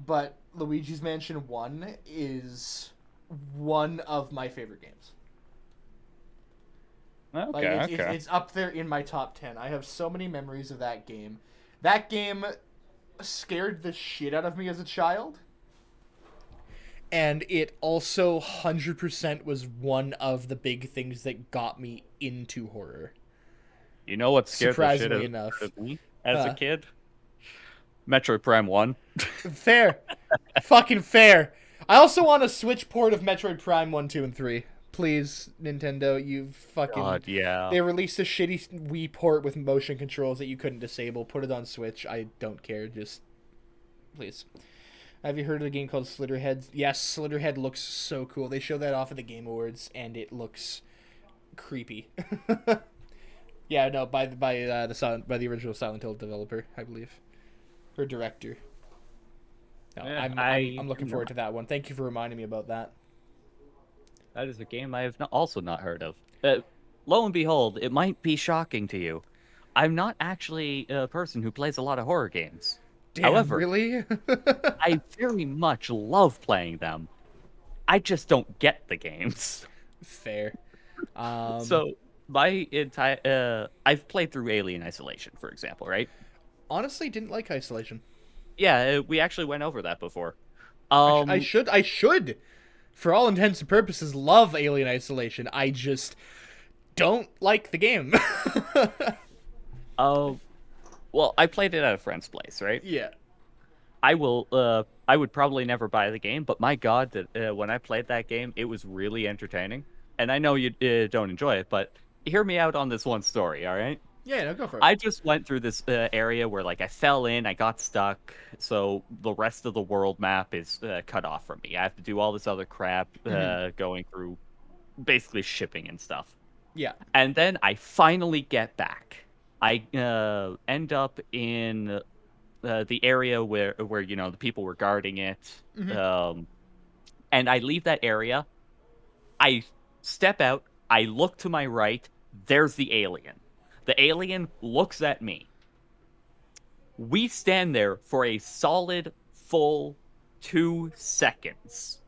But Luigi's Mansion 1 is one of my favorite games. Like it's up there in my top 10. I have so many memories of that game. That game scared the shit out of me as a child. And it also 100% was one of the big things that got me into horror. You know what scared the shit Surprisingly enough. out of me as a kid? Metroid Prime 1. Fair. Fucking fair. I also want a Switch port of Metroid Prime 1, 2, and 3. Please, Nintendo, you fucking... God, yeah. They released a shitty Wii port with motion controls that you couldn't disable. Put it on Switch. I don't care. Just... Please. Have you heard of a game called Slitterhead? Yes, Slitterhead looks so cool. They showed that off at the Game Awards, and it looks creepy. Yeah, no, by the original Silent Hill developer, I believe, or director. No, Yeah, I'm looking forward to that one. Thank you for reminding me about that. That is a game I have also not heard of. Lo and behold, it might be shocking to you. I'm not actually a person who plays a lot of horror games. Damn, However, really? I very much love playing them. I just don't get the games. Fair. So my entire I've played through Alien Isolation, for example, right? Honestly, didn't like Isolation. Yeah, we actually went over that before. I should, for all intents and purposes, love Alien Isolation. I just don't like the game. Well, I played it at a friend's place, right? Yeah. I would probably never buy the game, but my God, that when I played that game, it was really entertaining. And I know you don't enjoy it, but hear me out on this one story, all right? Yeah, no, go for it. I just went through this area where, like, I fell in, I got stuck, so the rest of the world map is cut off from me. I have to do all this other crap, going through basically shipping and stuff. Yeah. And then I finally get back. I end up in the area where the people were guarding it, and I leave that area. I step out. I look to my right. There's the alien. The alien looks at me. We stand there for a solid full 2 seconds.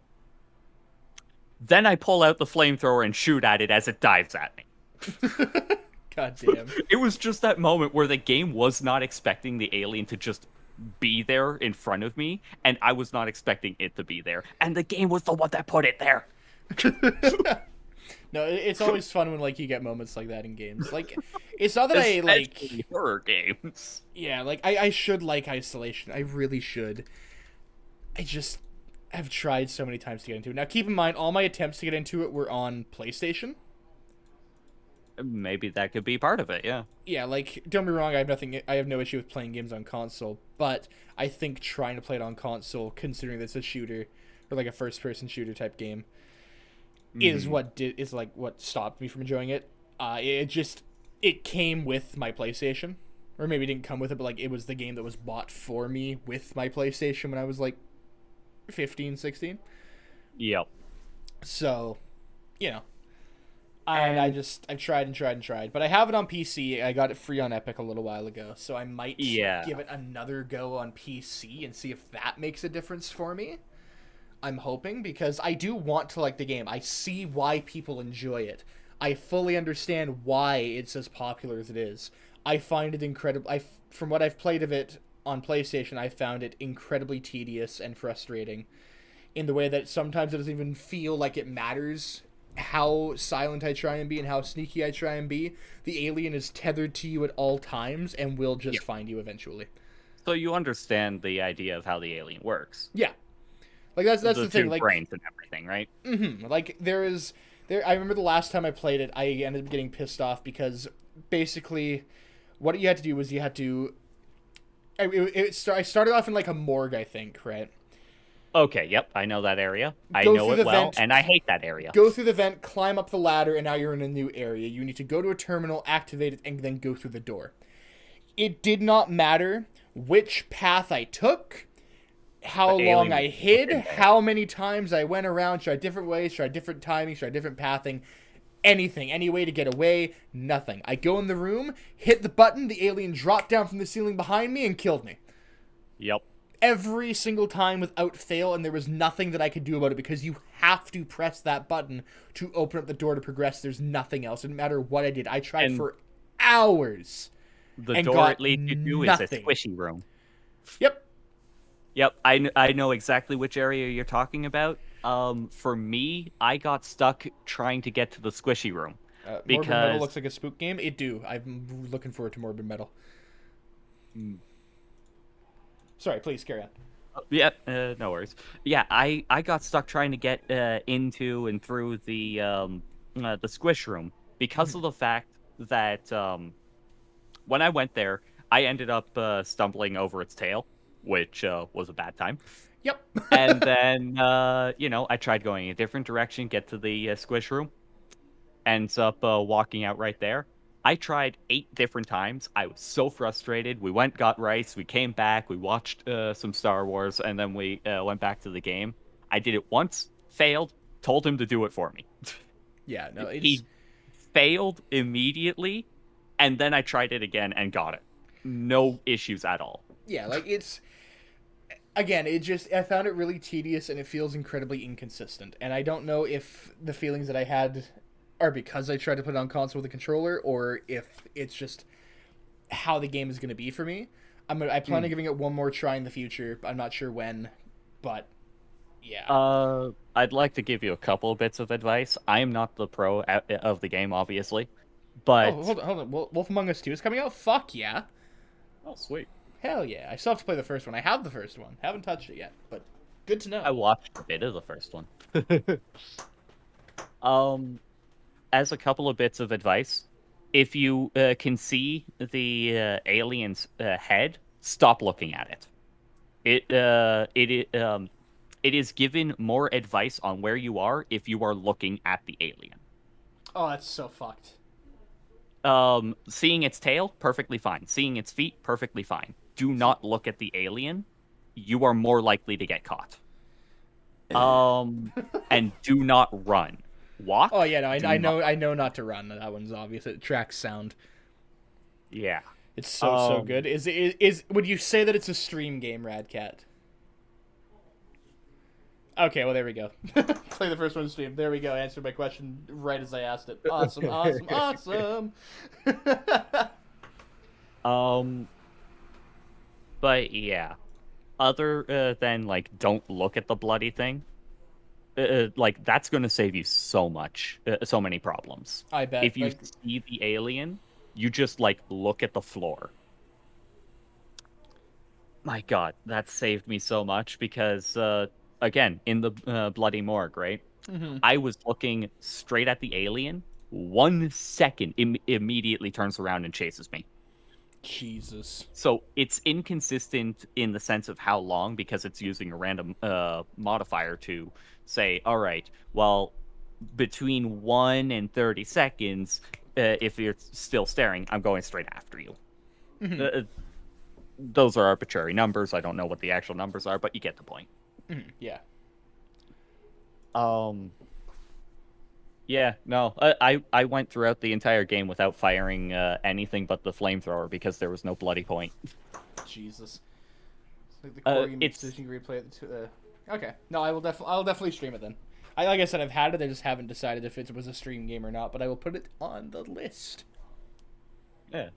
Then I pull out the flamethrower and shoot at it as it dives at me. God damn. It was just that moment where the game was not expecting the alien to just be there in front of me, and I was not expecting it to be there. And the game was the one that put it there. No, it's always fun when like you get moments like that in games. Like, it's not that I like Especially horror games. Yeah, like I should like Isolation. I really should. I just have tried so many times to get into it. Now keep in mind all my attempts to get into it were on PlayStation. Maybe that could be part of it, yeah. Yeah, like don't be wrong, I have no issue with playing games on console, but I think trying to play it on console, considering that it's a shooter or like a first person shooter type game, is what stopped me from enjoying it. It came with my PlayStation. Or maybe it didn't come with it, but like it was the game that was bought for me with my PlayStation when I was like 15, 16. Yep. So, you know. And I've tried and tried and tried. But I have it on PC. I got it free on Epic a little while ago. So I might give it another go on PC and see if that makes a difference for me. I'm hoping, because I do want to like the game. I see why people enjoy it. I fully understand why it's as popular as it is. I find it incredible. From what I've played of it on PlayStation, I found it incredibly tedious and frustrating in the way that sometimes it doesn't even feel like it matters how silent I try and be and how sneaky I try and be. The alien is tethered to you at all times and will just find you eventually. So you understand the idea of how the alien works. Yeah. Like that's the thing, like brains and everything, right? Mm-hmm. Like I remember the last time I played it, I ended up getting pissed off because basically what you had to do was you had to I started off in like a morgue, I think, right? Okay, yep, I know that area. I know it well, and I hate that area. Go through the vent, climb up the ladder, and now you're in a new area. You need to go to a terminal, activate it, and then go through the door. It did not matter which path I took, how long I hid, how many times I went around, tried different ways, tried different timings, tried different pathing, anything, any way to get away, nothing. I go in the room, hit the button, the alien dropped down from the ceiling behind me and killed me. Yep. Every single time without fail, and there was nothing that I could do about it because you have to press that button to open up the door to progress. There's nothing else. It didn't matter what I did. I tried for hours. The door it leads you to is a squishy room. Yep. Yep, I know exactly which area you're talking about. For me, I got stuck trying to get to the squishy room. Morbid Metal looks like a spook game. It do. I'm looking forward to Morbid Metal. Sorry, please carry on. Yeah, no worries. Yeah, I got stuck trying to get into and through the squish room because of the fact that when I went there, I ended up stumbling over its tail, which was a bad time. Yep. And then, I tried going a different direction, get to the squish room. Ends up walking out right there. I tried 8 different times. I was so frustrated. We went, got rice, we came back, we watched some Star Wars, and then we went back to the game. I did it once, failed, told him to do it for me. Yeah, no, He failed immediately, and then I tried it again and got it. No issues at all. Yeah, like again, I found it really tedious and it feels incredibly inconsistent. And I don't know if the feelings that I had are because I tried to put it on console with a controller or if it's just how the game is going to be for me. I plan on giving it one more try in the future. I'm not sure when, but yeah. I'd like to give you a couple of bits of advice. I am not the pro of the game, obviously, but hold on. Wolf Among Us 2 is coming out? Fuck yeah. Oh, sweet. Hell yeah. I still have to play the first one. I have the first one. Haven't touched it yet, but good to know. I watched a bit of the first one. As a couple of bits of advice, if you can see the alien's head, stop looking at it. It is given more advice on where you are if you are looking at the alien. Oh, that's so fucked. Seeing its tail, perfectly fine. Seeing its feet, perfectly fine. Do not look at the alien. You are more likely to get caught. And do not run. Walk. Oh yeah, no, I know not to run. That one's obvious. It tracks sound. Yeah. It's so good. Is would you say that it's a stream game, Radcat? Okay, well there we go. Play the first one to stream. There we go. Answered my question right as I asked it. Awesome, awesome. But yeah, other than like don't look at the bloody thing, like that's gonna save you so much, so many problems. I bet. If you Like, see the alien, you just like look at the floor. My God, that saved me so much because, again, in the bloody morgue, right? mhm. I was looking straight at the alien. 1 second, immediately turns around and chases me. Jesus. So it's inconsistent in the sense of how long because it's using a random modifier to say, all right, well, between 1 and 30 seconds, if you're still staring, I'm going straight after you. Those are arbitrary numbers. I don't know what the actual numbers are, but you get the point. Yeah. Yeah, no, I went throughout the entire game without firing anything but the flamethrower because there was no bloody point. Jesus. It's like the Corgi it's- decision replay. Okay. No, I'll definitely stream it then. Like I said, I've had it. I just haven't decided if it was a stream game or not. But I will put it on the list. Yeah.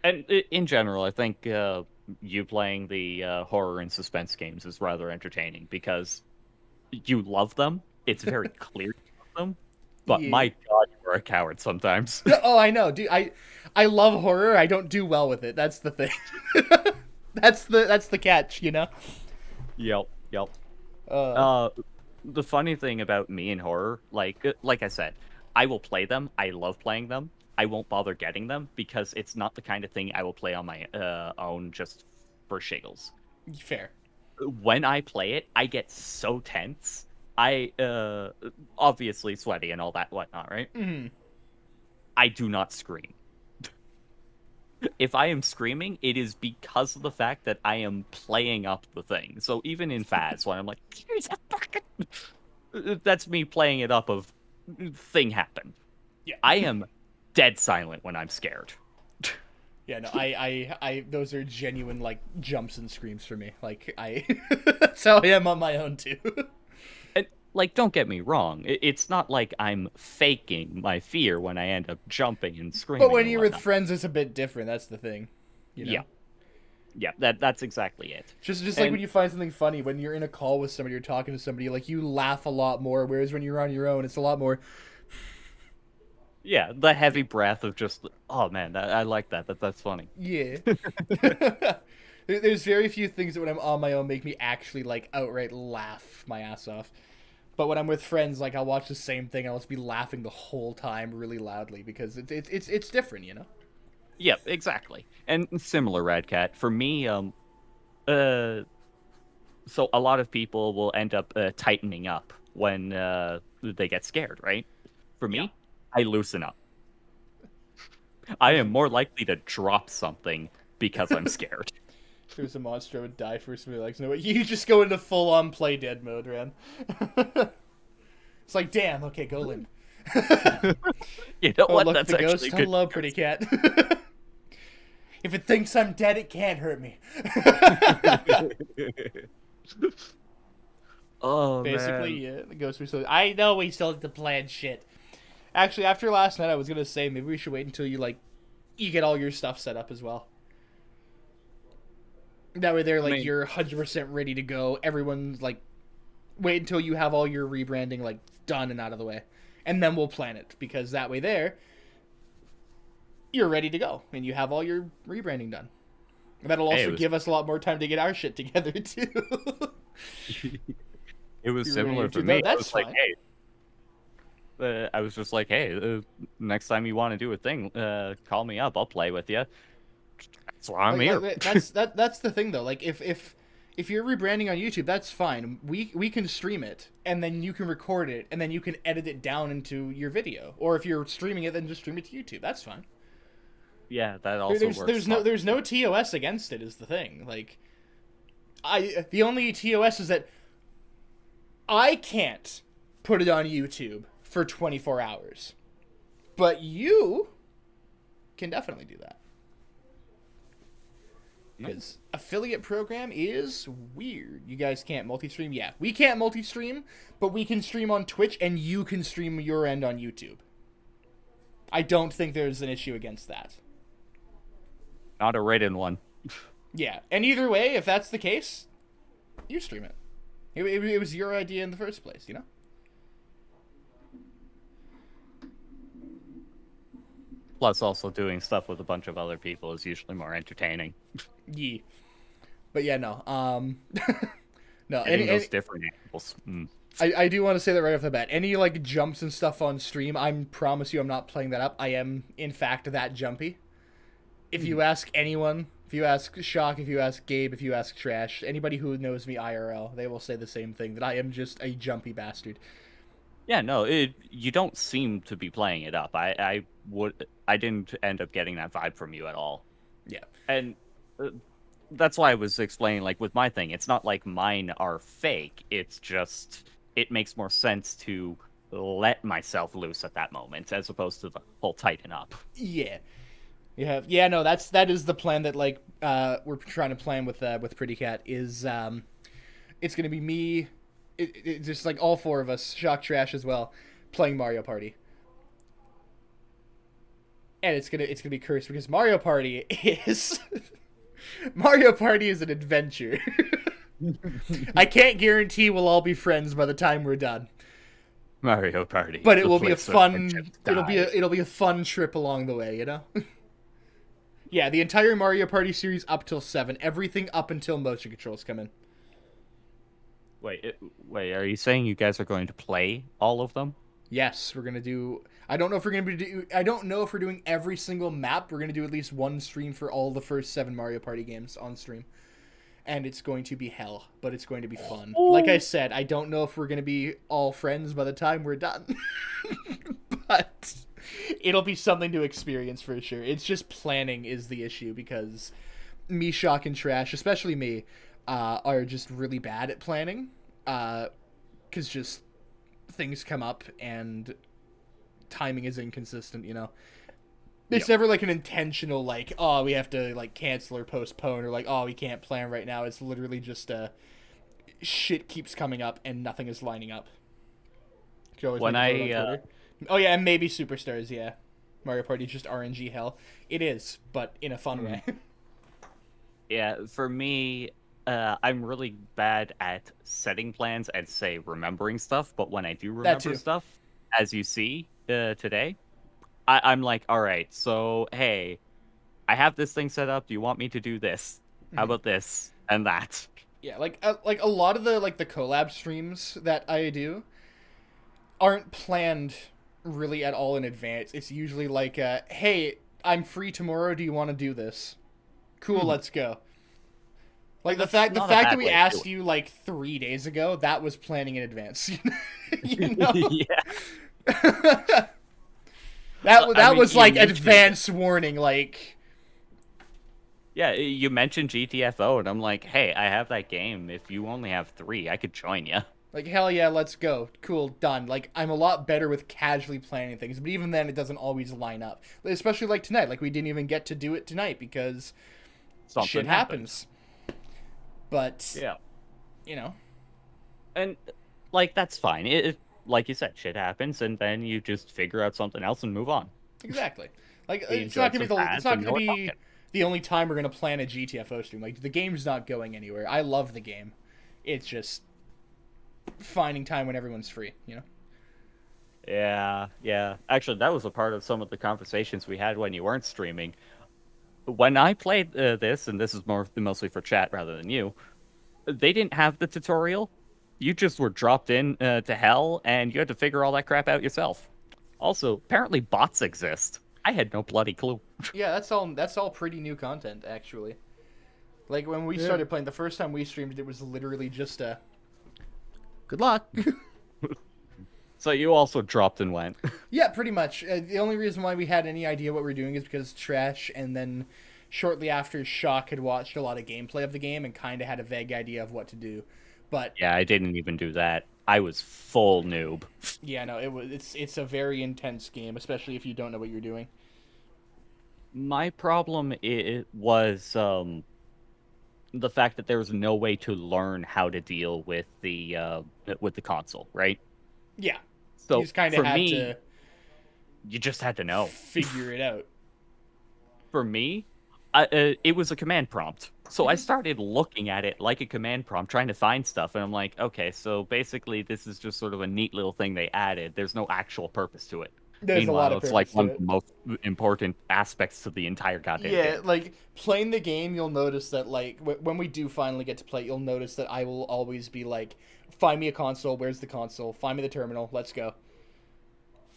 And in general, I think you playing the horror and suspense games is rather entertaining because you love them. It's very clear you love them. But Yeah. my God, you're a coward sometimes. Oh, I know, dude. I love horror. I don't do well with it. That's the thing. that's the catch, you know. Yep. The funny thing about me and horror, like I said, I will play them. I love playing them. I won't bother getting them because it's not the kind of thing I will play on my own just for shiggles. Fair. When I play it, I get so tense. I obviously sweaty and all that whatnot, right? Mm-hmm. I do not scream. If I am screaming, it is because of the fact that I am playing up the thing. So even in Phas, when I'm like, "Here's a fucking," that's me playing it up of thing happened. Yeah. I am dead silent when I'm scared. Yeah, no, I those are genuine like jumps and screams for me. Like that's how I am on my own too. And like, don't get me wrong. It's not like I'm faking my fear when I end up jumping and screaming. But when and you're with whatnot. friends, it's a bit different. That's the thing. You know? Yeah, that's exactly it. Just like And- when you find something funny, when you're in a call with somebody, you're talking to somebody, like you laugh a lot more. Whereas when you're on your own, it's a lot more. Yeah, the heavy breath of just, oh man, I like that. That's funny. Yeah. There's very few things that when I'm on my own make me actually like outright laugh my ass off. But when I'm with friends, like I'll watch the same thing, I'll just be laughing the whole time really loudly because it's different, you know. Yeah, exactly. And similar, Radcat. For me, so a lot of people will end up tightening up when they get scared, right? For me, I loosen up. I am more likely to drop something because I'm scared. If there was a monster, I would die first. And be like, no, you just go into full on play dead mode, Ran. It's like, damn. Okay, go limp. You know Oh, what? look, That's the actually ghost. good. Hello, pretty cat. If it thinks I'm dead, it can't hurt me. Oh Basically, man. yeah, the ghost was so. I know we still have to plan shit. Actually, after last night, I was gonna say maybe we should wait until you get all your stuff set up as well. That way, they're like mean- you're 100% ready to go. Everyone's like, wait until you have all your rebranding like done and out of the way, and then we'll plan it because that way you're ready to go and you have all your rebranding done. And that'll Hey, also it was- give us a lot more time to get our shit together too. It was You're similar ready for to me. go, I that's was like, fine. hey. I was just like, hey, next time you want to do a thing, call me up. I'll play with you. That's why I'm here. That's the thing though. Like if you're rebranding on YouTube, that's fine. We can stream it and then you can record it and then you can edit it down into your video. Or if you're streaming it, then just stream it to YouTube. That's fine. Yeah, that also works. There's no TOS against it is the thing. Like the only TOS is that I can't put it on YouTube for 24 hours. But you can definitely do that. Because affiliate program is weird. You guys can't multi-stream? Yeah, we can't multi-stream, but we can stream on Twitch, and you can stream your end on YouTube. I don't think there's an issue against that. Not a written one. Yeah, and either way, if that's the case, you stream it. It was your idea in the first place, you know? Plus, also doing stuff with a bunch of other people is usually more entertaining. Yeah. But yeah, no. No. Getting those different angles. I do want to say that right off the bat. Any like jumps and stuff on stream, I promise you I'm not playing that up. I am, in fact, that jumpy. If you ask anyone, if you ask Shock, if you ask Gabe, if you ask Trash, anybody who knows me IRL, they will say the same thing, that I am just a jumpy bastard. Yeah, no, you don't seem to be playing it up. I didn't end up getting that vibe from you at all. Yeah. And that's why I was explaining, like, with my thing, it's not like mine are fake. It's just, it makes more sense to let myself loose at that moment, as opposed to the whole tighten up. Yeah. Yeah, no, that is the plan that, like, we're trying to plan with Pretty Cat, is, it's gonna be me, it just, like, all four of us, Shock, Trash as well, playing Mario Party. And it's gonna be cursed, because Mario Party is... Mario Party is an adventure. I can't guarantee we'll all be friends by the time we're done. Mario Party. But it will be a fun... It'll be a fun trip along the way, you know? Yeah, the entire Mario Party series up till 7. Everything up until motion controls come in. Wait, are you saying you guys are going to play all of them? Yes, we're gonna do... I don't know if we're doing every single map. We're gonna do at least one stream for all the first 7 Mario Party games on stream. And it's going to be hell, but it's going to be fun. Like I said, I don't know if we're gonna be all friends by the time we're done. But it'll be something to experience for sure. It's just planning is the issue, because me, Shock, and Trash, especially me, are just really bad at planning. Because just things come up and timing is inconsistent, you know? It's never like an intentional, like, oh, we have to, like, cancel or postpone, or like, oh, we can't plan right now. It's literally just shit keeps coming up and nothing is lining up. You can always When make a vote on Twitter. Oh yeah, and maybe Superstars, yeah. Mario Party is just RNG hell. It is, but in a fun way. Yeah, for me, I'm really bad at setting plans and, say, remembering stuff, but when I do remember stuff, as you see today, I'm like, all right, so, hey, I have this thing set up. Do you want me to do this? How about this and that? Yeah, like a lot of the collab streams that I do aren't planned really at all in advance. It's usually like, hey, I'm free tomorrow. Do you want to do this? Cool, let's go. Like the fact that we asked you like 3 days ago, that was planning in advance. You know? Yeah. that was like advance warning, like. Yeah, you mentioned GTFO, and I'm like, hey, I have that game. If you only have 3, I could join you. Like, hell yeah, let's go. Cool, done. Like, I'm a lot better with casually planning things, but even then, it doesn't always line up. Especially like tonight. Like, we didn't even get to do it tonight because shit happens. But, yeah, you know. And, like, that's fine. It like you said, shit happens, and then you just figure out something else and move on. Exactly. Like, it's not going to be the only time we're going to plan a GTFO stream. Like, the game's not going anywhere. I love the game. It's just finding time when everyone's free, you know? Yeah. Actually, that was a part of some of the conversations we had when you weren't streaming. When I played this, and this is mostly for chat rather than you, they didn't have the tutorial. You just were dropped in to hell, and you had to figure all that crap out yourself. Also, apparently bots exist. I had no bloody clue. Yeah, that's all pretty new content, actually. Like, when we started playing, the first time we streamed, it was literally just a... Good luck. So you also dropped and went. Yeah, pretty much. The only reason why we had any idea what we were doing is because Trash, and then shortly after, Shock had watched a lot of gameplay of the game and kind of had a vague idea of what to do. But yeah, I didn't even do that. I was full noob. Yeah, no, it's a very intense game, especially if you don't know what you're doing. My problem was the fact that there was no way to learn how to deal with the console, right? Yeah. So You just kind of for had me, to you just had to know. figure it out. For me, it was a command prompt. So I started looking at it like a command prompt, trying to find stuff, and I'm like, okay, so basically this is just sort of a neat little thing they added. There's no actual purpose to it. There's a lot Meanwhile, of it's like purpose one to of it. the most important aspects to the entire goddamn Yeah, game. like playing the game, you'll notice that like when we do finally get to play it, you'll notice that I will always be like, find me a console. Where's the console? Find me the terminal. Let's go.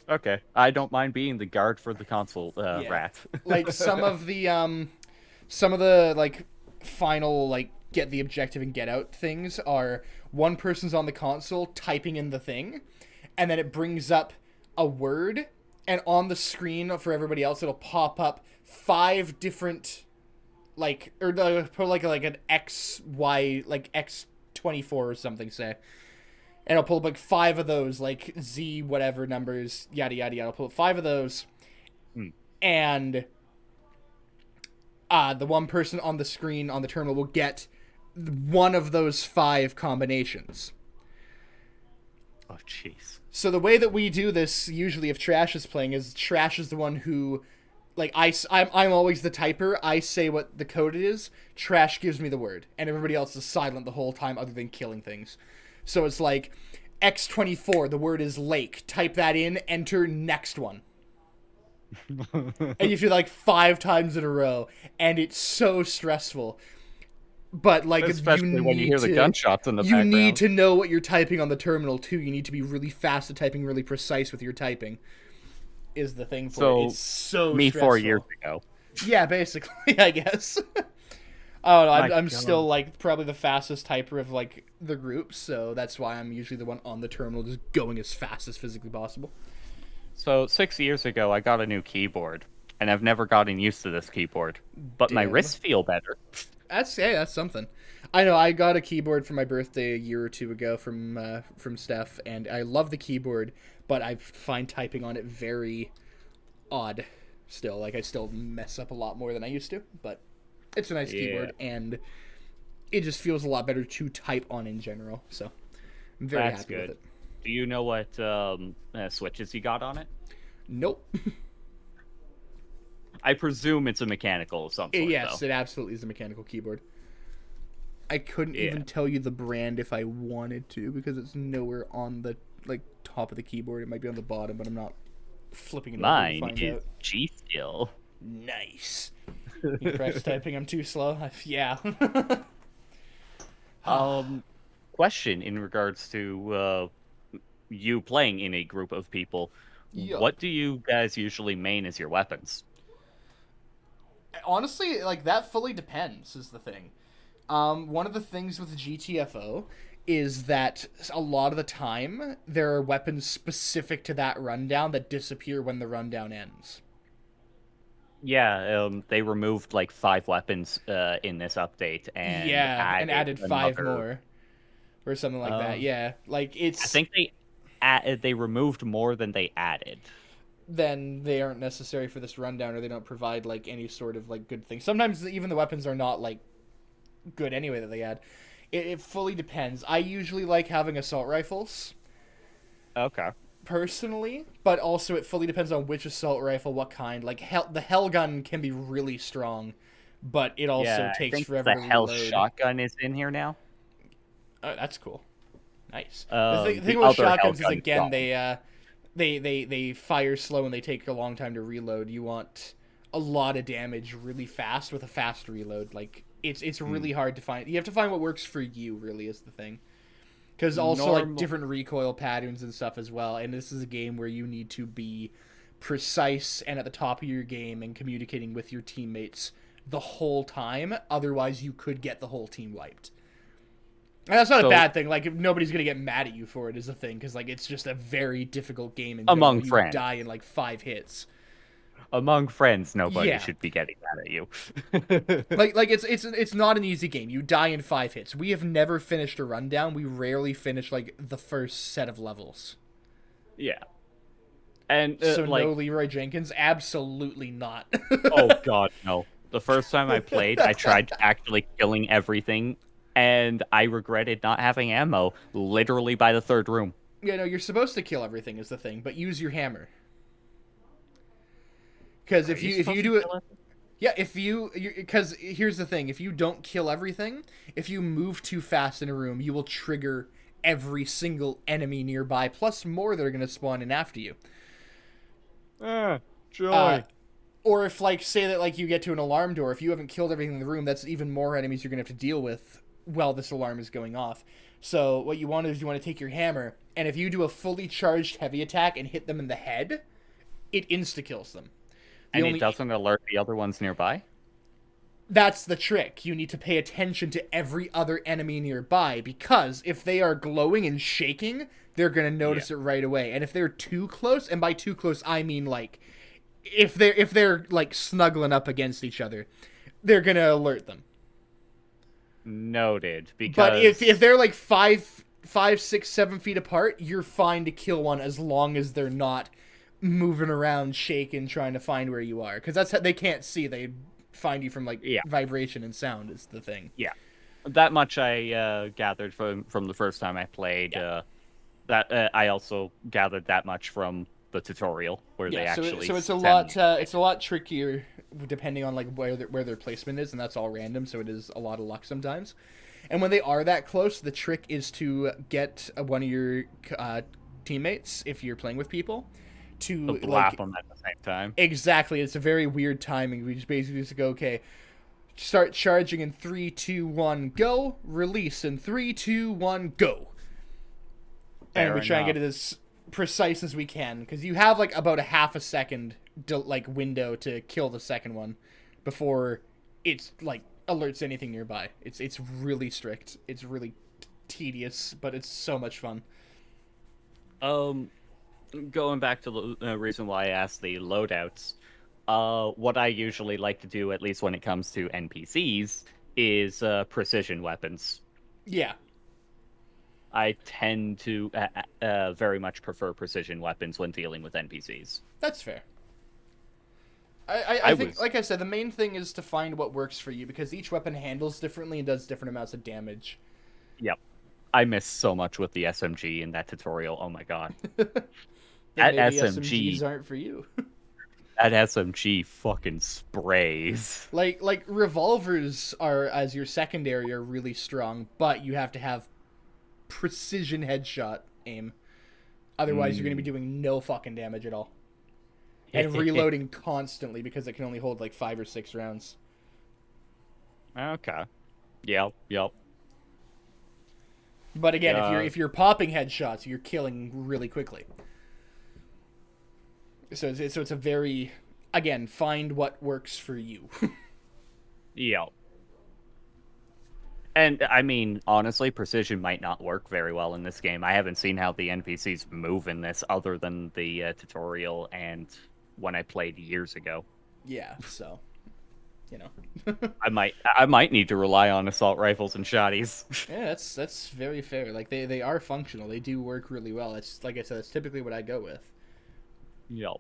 Okay, I don't mind being the guard for the console Yeah. rat. Like some of the like final like get the objective and get out things are one person's on the console typing in the thing, and then it brings up a word, and on the screen for everybody else it'll pop up 5 different like or put like an XY like X24 or something, say. And I'll pull up like 5 of those, like Z whatever numbers, yada yada yada. I'll pull up 5 of those, and the one person on the screen on the terminal will get one of those 5 combinations. Oh, jeez. So the way that we do this, usually if Trash is playing, is Trash is the one who, like, I'm always the typer. I say what the code is. Trash gives me the word, and everybody else is silent the whole time other than killing things. So it's like, X24, the word is lake. Type that in, enter, next one. And you do like 5 times in a row, and it's so stressful. But like, Especially when you hear the gunshots in the you background. need to know what you're typing on the terminal too. You need to be really fast at typing, really precise with your typing. Is the thing for it. It's so me stressful. 4 years ago. Yeah, basically, I guess. I don't know. I'm God. still like probably the fastest typer of like the group, so that's why I'm usually the one on the terminal, just going as fast as physically possible. So 6 years ago, I got a new keyboard, and I've never gotten used to this keyboard. But my Damn. wrists feel better. That's something. I know I got a keyboard for my birthday a year or 2 ago from Steph, and I love the keyboard, but I find typing on it very odd. Still, like I still mess up a lot more than I used to, but it's a nice keyboard, and it just feels a lot better to type on in general. So I'm very That's happy good. with it. Do you know what switches you got on it? Nope. I presume it's a mechanical of some sort, Yes, though. it absolutely is a mechanical keyboard. I couldn't Yeah. even tell you the brand if I wanted to, because it's nowhere on the like top of the keyboard. It might be on the bottom, but I'm not flipping it over to Mine find is out. G-Skill. Nice. Incorrect typing. I'm too slow. Yeah. Question in regards to you playing in a group of people. Yeah. What do you guys usually main as your weapons? Honestly, like that fully depends is the thing. One of the things with GTFO is that a lot of the time there are weapons specific to that rundown that disappear when the rundown ends. Yeah, they removed like 5 weapons in this update, and added 5 another- more, or something like that. Yeah, like it's. I think they removed more than they added. Then they aren't necessary for this rundown, or they don't provide like any sort of like good thing. Sometimes even the weapons are not like good anyway that they add. It fully depends. I usually like having assault rifles Okay. personally, but also it fully depends on which assault rifle, what kind. Like the hell gun can be really strong, but it also Yeah, takes I think forever the to Hell reload. shotgun is in here now. Oh, that's cool. Nice. The the thing other with shotguns is Hellgun's again gone. they fire slow and they take a long time to reload. You want a lot of damage really fast with a fast reload. Like it's really hard to find. You have to find what works for you. Really is the thing. Because also like different recoil patterns and stuff as well. And this is a game where you need to be precise and at the top of your game and communicating with your teammates the whole time. Otherwise, you could get the whole team wiped. And that's not a bad thing. Like, if nobody's gonna get mad at you for it is the thing, because like it's just a very difficult game. In Among general. friends. You die in like 5 hits. Among friends, nobody Yeah. should be getting mad at you. Like it's not an easy game. You die in 5 hits. We have never finished a rundown. We rarely finish like the first set of levels. Yeah. And So like, no Leroy Jenkins, absolutely not. oh god, no. The first time I played, I tried actually killing everything, and I regretted not having ammo literally by the third room. Yeah, no, you're supposed to kill everything is the thing, but use your hammer. Because if you do it, yeah, because here's the thing: if you don't kill everything, if you move too fast in a room, you will trigger every single enemy nearby, plus more that are gonna spawn in after you. Joy. Or if, like, say that, like, you get to an alarm door, if you haven't killed everything in the room, that's even more enemies you're gonna have to deal with while this alarm is going off. So what you want to do is you want to take your hammer, and if you do a fully charged heavy attack and hit them in the head, it insta-kills them. And it doesn't alert the other ones nearby? That's the trick. You need to pay attention to every other enemy nearby, because if they are glowing and shaking, they're going to notice it right away. And if they're too close, and by too close I mean, like, if they're like snuggling up against each other, they're going to alert them. Noted. Because But if they're like 5, 6, 7 feet apart, you're fine to kill one as long as they're not moving around, shaking, trying to find where you are. Because that's how they can't see. They find you from, like, vibration and sound is the thing. Yeah. That much I gathered from the first time I played. Yeah. That I also gathered that much from the tutorial where they actually. So it's a lot trickier depending on, like, where their placement is, and that's all random. So it is a lot of luck sometimes. And when they are that close, the trick is to get one of your teammates, if you're playing with people, to blap like, them at the same time. Exactly. It's a very weird timing. We just basically just go, okay, start charging in 3, 2, 1, go. Release in 3, 2, 1, go. And we try and get it as precise as we can, because you have, like, about a half a second like window to kill the second one before it's, like, alerts anything nearby. It's really strict. It's really tedious, but it's so much fun. Going back to the reason why I asked the loadouts, what I usually like to do, at least when it comes to NPCs, is precision weapons. Yeah. I tend to very much prefer precision weapons when dealing with NPCs. That's fair. I think, like I said, the main thing is to find what works for you, because each weapon handles differently and does different amounts of damage. Yep. I missed so much with the SMG in that tutorial. Oh my god. That That SMGs aren't for you. That SMG fucking sprays. Like revolvers are, as your secondary, are really strong, but you have to have precision headshot aim. Otherwise, you're going to be doing no fucking damage at all. And reloading constantly, because it can only hold like 5 or 6 rounds. Okay. Yep. But again, if you're popping headshots, you're killing really quickly. So it's a very, again, find what works for you. Yep. And, I mean, honestly, precision might not work very well in this game. I haven't seen how the NPCs move in this other than the tutorial and when I played years ago. Yeah, so, you know. I might need to rely on assault rifles and shotties. Yeah, that's very fair. Like, they are functional. They do work really well. It's, like I said, that's typically what I go with. Yep.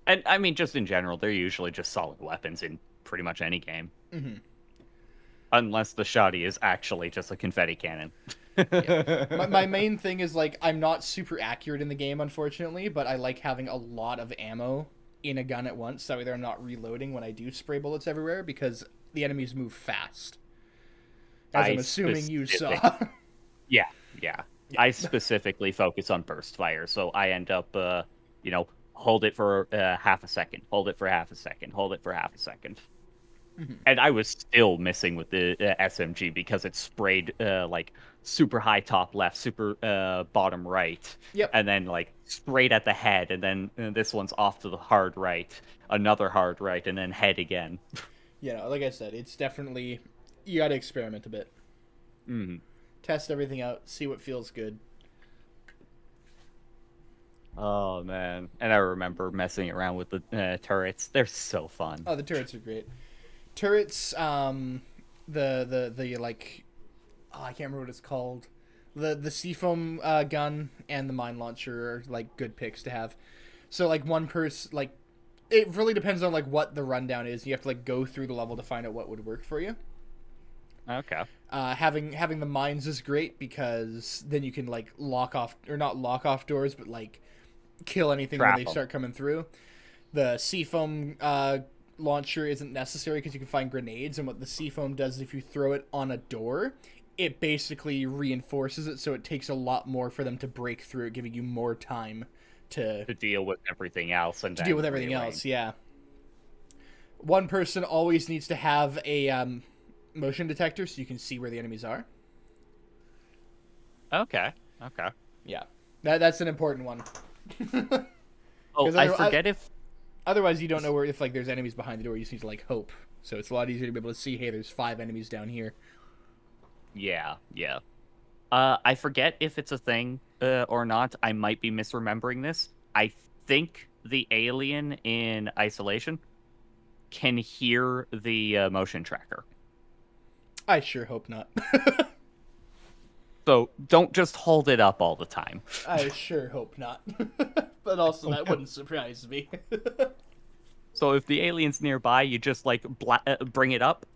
And, I mean, just in general, they're usually just solid weapons in pretty much any game. Mm-hmm. Unless the shotty is actually just a confetti cannon. Yeah. My main thing is, like, I'm not super accurate in the game, unfortunately, but I like having a lot of ammo in a gun at once, so that way I'm not reloading when I do spray bullets everywhere, because the enemies move fast. As I'm assuming you saw. Yeah. I specifically focus on burst fire, so I end up, hold it for half a second, hold it for half a second, hold it for half a second. Mm-hmm. And I was still missing with the SMG because it sprayed like super high top left, super bottom right, and then like straight at the head, and then this one's off to the hard right, another hard right, and then head again. Yeah, like I said, it's definitely, you got to experiment a bit. Mm-hmm. Test everything out, see what feels good. Oh man, and I remember messing around with the turrets. They're so fun. Oh, the turrets are great. Turrets, the like, I can't remember what it's called. The seafoam gun and the mine launcher are, like, good picks to have. So, like, one person, like, it really depends on like what the rundown is. You have to like go through the level to find out what would work for you. Okay. Having the mines is great because then you can like lock off, or not lock off doors, but like kill anything Trap when they 'em. start coming through. The seafoam launcher isn't necessary because you can find grenades, and what the seafoam does is if you throw it on a door, it basically reinforces it, so it takes a lot more for them to break through it, giving you more time to deal with everything else and deal with everything else. Yeah. One person always needs to have a motion detector so you can see where the enemies are. Okay. Yeah, that's an important one. Oh, 'Cause I forget if Otherwise, you don't know where if like there's enemies behind the door. You just need to like hope. So it's a lot easier to be able to see. Hey, there's 5 enemies down here. Yeah. I forget if it's a thing or not. I might be misremembering this. I think the alien in Isolation can hear the motion tracker. I sure hope not. So don't just hold it up all the time. I sure hope not. But also, that wouldn't surprise me. So if the alien's nearby, you just like bring it up,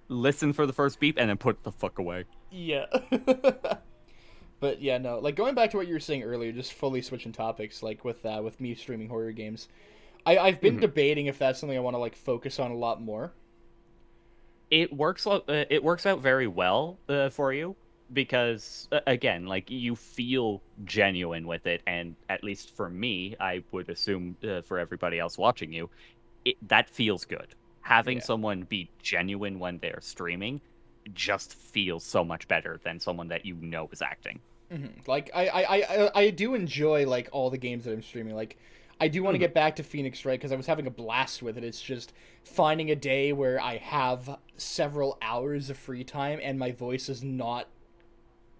listen for the first beep, and then put it the fuck away. Yeah. But yeah, no. Like going back to what you were saying earlier, just fully switching topics. Like with me streaming horror games, I've been debating if that's something I want to like focus on a lot more. It works out very well for you because again, like you feel genuine with it, and at least for me, I would assume for everybody else watching you, that feels good. Having Yeah. someone be genuine when they're streaming just feels so much better than someone that you know is acting. Like I do enjoy like all the games that I'm streaming. Like I do want to get back to Phoenix Wright because I was having a blast with it. It's just finding a day where I have several hours of free time and my voice is not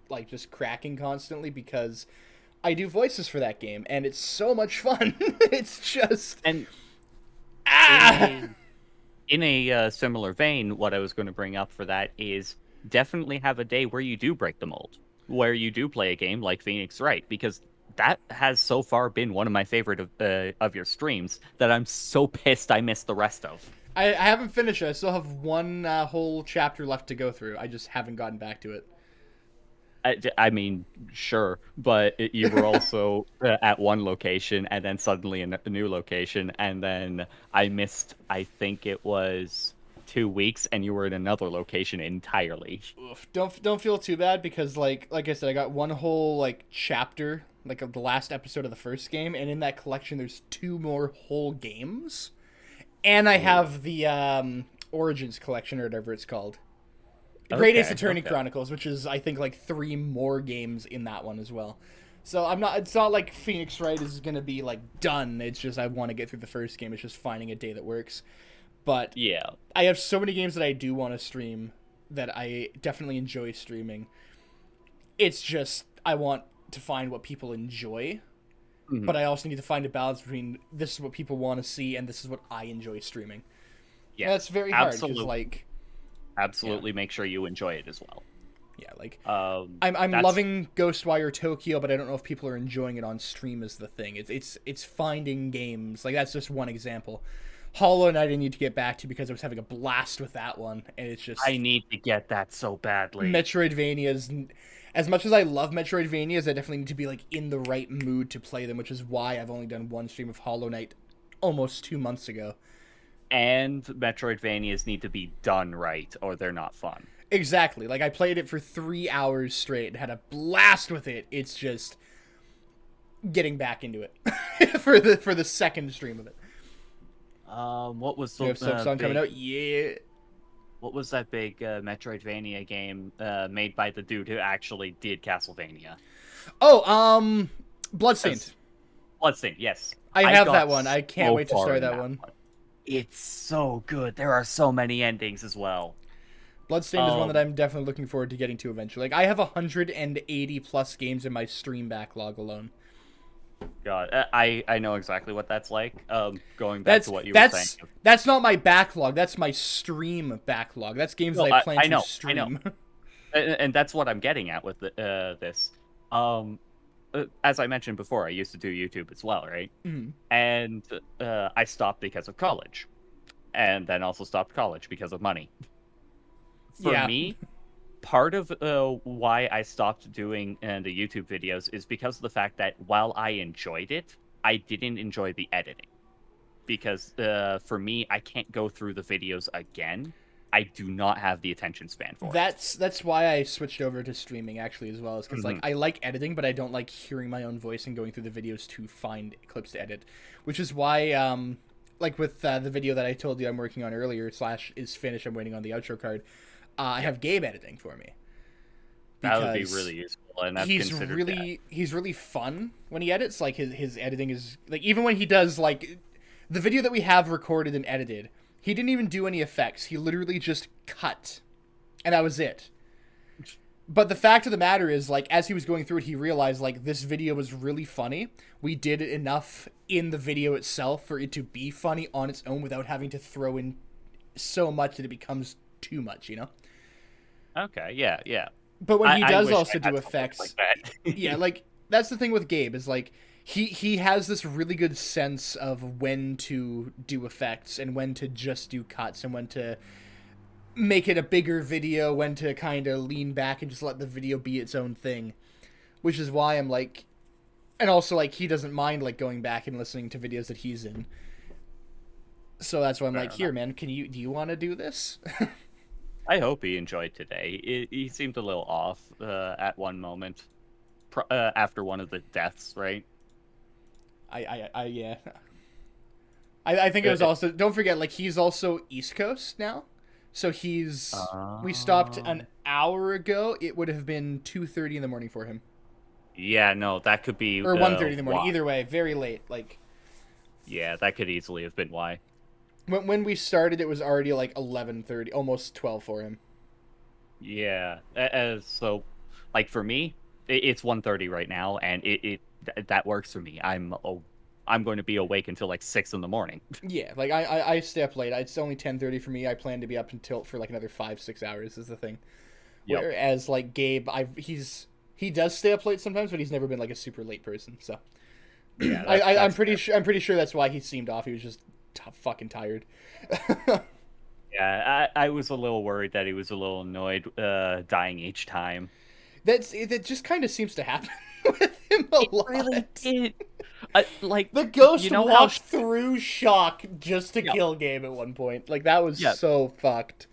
like just cracking constantly because I do voices for that game and it's so much fun. It's just And in a similar vein, what I was going to bring up for that is definitely have a day where you do break the mold, where you do play a game like Phoenix Wright, because that has so far been one of my favorite of your streams that I'm so pissed I missed the rest of. I haven't finished it. I still have one whole chapter left to go through. I just haven't gotten back to it. I mean, sure, but you were also at one location and then suddenly in a new location, and then I missed, I think it was 2 weeks, and you were in another location entirely. Oof. Don't feel too bad because like I said, I got one whole like chapter like of the last episode of the first game, and in that collection there's 2 more whole games, and I have the Origins collection or whatever it's called. Great Ace Attorney Chronicles, which is I think like 3 more games in that one as well. So it's not like Phoenix Wright is gonna be like done. It's just I want to get through the first game. It's just finding a day that works. But Yeah. I have so many games that I do want to stream that I definitely enjoy streaming. It's just I want to find what people enjoy, but I also need to find a balance between this is what people want to see and this is what I enjoy streaming. Yeah, And that's very hard because absolutely. like Absolutely make sure you enjoy it as well. yeah, like I'm That's- loving Ghostwire Tokyo, but I don't know if people are enjoying it on stream is the thing. It's finding games. Like that's just one example. Hollow Knight I need to get back to because I was having a blast with that one, and it's just I need to get that so badly. Metroidvanias. As much as I love Metroidvanias, I definitely need to be like in the right mood to play them, which is why I've only done one stream of Hollow Knight almost 2 months ago. And Metroidvanias need to be done right, or they're not fun. Exactly. Like I played it for 3 hours straight and had a blast with it. It's just getting back into it for the second stream of it. What was We have the Silk Song big, coming out. Yeah. what was that big Metroidvania game made by the dude who actually did Castlevania? Oh, Bloodstained. Bloodstained, yes. I have got that one. I can't so wait to far start in that one. It's so good. There are so many endings as well. Bloodstained is one that I'm definitely looking forward to getting to eventually. Like I have 180 plus games in my stream backlog alone. God, I know exactly what that's like. Going back to what you were saying. That's not my backlog. That's my stream backlog. That's games that I plan to stream. And that's what I'm getting at with this. as I mentioned before, I used to do YouTube as well, right? Mhm. And I stopped because of college, and then also stopped college because of money. For Yeah. me, part of why I stopped doing the YouTube videos is because of the fact that while I enjoyed it, I didn't enjoy the editing. Because for me, I can't go through the videos again. I do not have the attention span for it. That's why I switched over to streaming actually as well, is because like Mhm. I like editing, but I don't like hearing my own voice and going through the videos to find clips to edit, which is why like with the video that I told you I'm working on earlier slash is finished, I'm waiting on the outro card. I have Gabe editing for me That would be because really useful, and I've considered that. he's really fun when he edits. Like his editing is like, even when he does like the video that we have recorded and edited, he didn't even do any effects. He literally just cut, and that was it. But the fact of the matter is, like, as he was going through it, he realized, like, this video was really funny. We did enough in the video itself for it to be funny on its own without having to throw in so much that it becomes too much, you know? Okay, yeah, yeah. But when he I does wish I also had do something effects, like that. yeah, like, that's the thing with Gabe, is, like, he has this really good sense of when to do effects and when to just do cuts and when to make it a bigger video, when to kind of lean back and just let the video be its own thing, which is why I'm like, and also like he doesn't mind like going back and listening to videos that he's in, so that's why I'm Fair like, here enough. man, do you want to do this? I hope he enjoyed today. He seemed a little off at one moment, after one of the deaths, right? I yeah, I think it was also, don't forget, like, he's also East Coast now, so he's we stopped an hour ago. It would have been 2:30 in the morning for him, Yeah, no, that could be or 1:30 in the morning. why. Either way, very late. Like Yeah, that could easily have been why. when we started, it was already like 11:30, almost 12 for him. Yeah, so, like for me, it's 1:30 right now, and that works for me. I'm going to be awake until like 6 in the morning. Yeah, like I stay up late. It's only 10:30 for me. I plan to be up until for like another 5-6 hours is the thing. Yep. Whereas like Gabe, he does stay up late sometimes, but he's never been like a super late person. So Yeah, I'm pretty sure that's why he seemed off. He was just fucking tired. Yeah, I was a little worried that he was a little annoyed, dying each time. That just kind of seems to happen with him a lot. Really did. Like The ghost you know how walked through shock just to Yeah. kill Gabe at one point. Like that was Yeah. so fucked.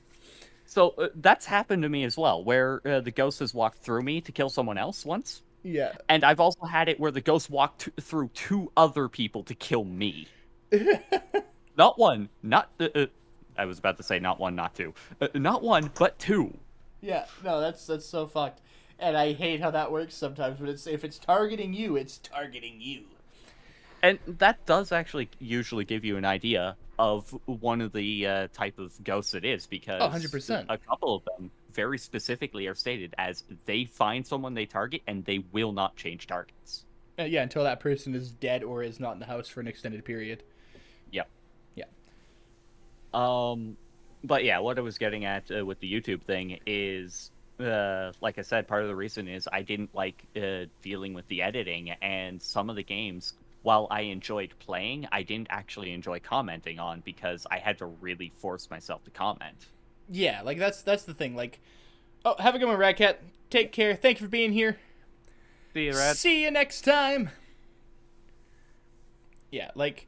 So that's happened to me as well, where the ghost has walked through me to kill someone else once, Yeah. and I've also had it where the ghost walked through 2 other people to kill me. Not one, not I was about to say not one, not two, not one, but 2. Yeah, no, that's so fucked. And I hate how that works sometimes, but if it's targeting you, it's targeting you. And that does actually usually give you an idea of one of the type of ghosts it is, because 100%. a couple of them very specifically are stated as they find someone they target and they will not change targets. Yeah, until that person is dead or is not in the house for an extended period. Yep. Yeah. But yeah, what I was getting at with the YouTube thing is, like I said, part of the reason is I didn't like dealing with the editing, and some of the games, while I enjoyed playing, I didn't actually enjoy commenting on because I had to really force myself to comment. Yeah, like that's the thing. Like, oh, have a good one, Radcat. Take care. Thank you for being here. See you, Rad. See you next time. Yeah, like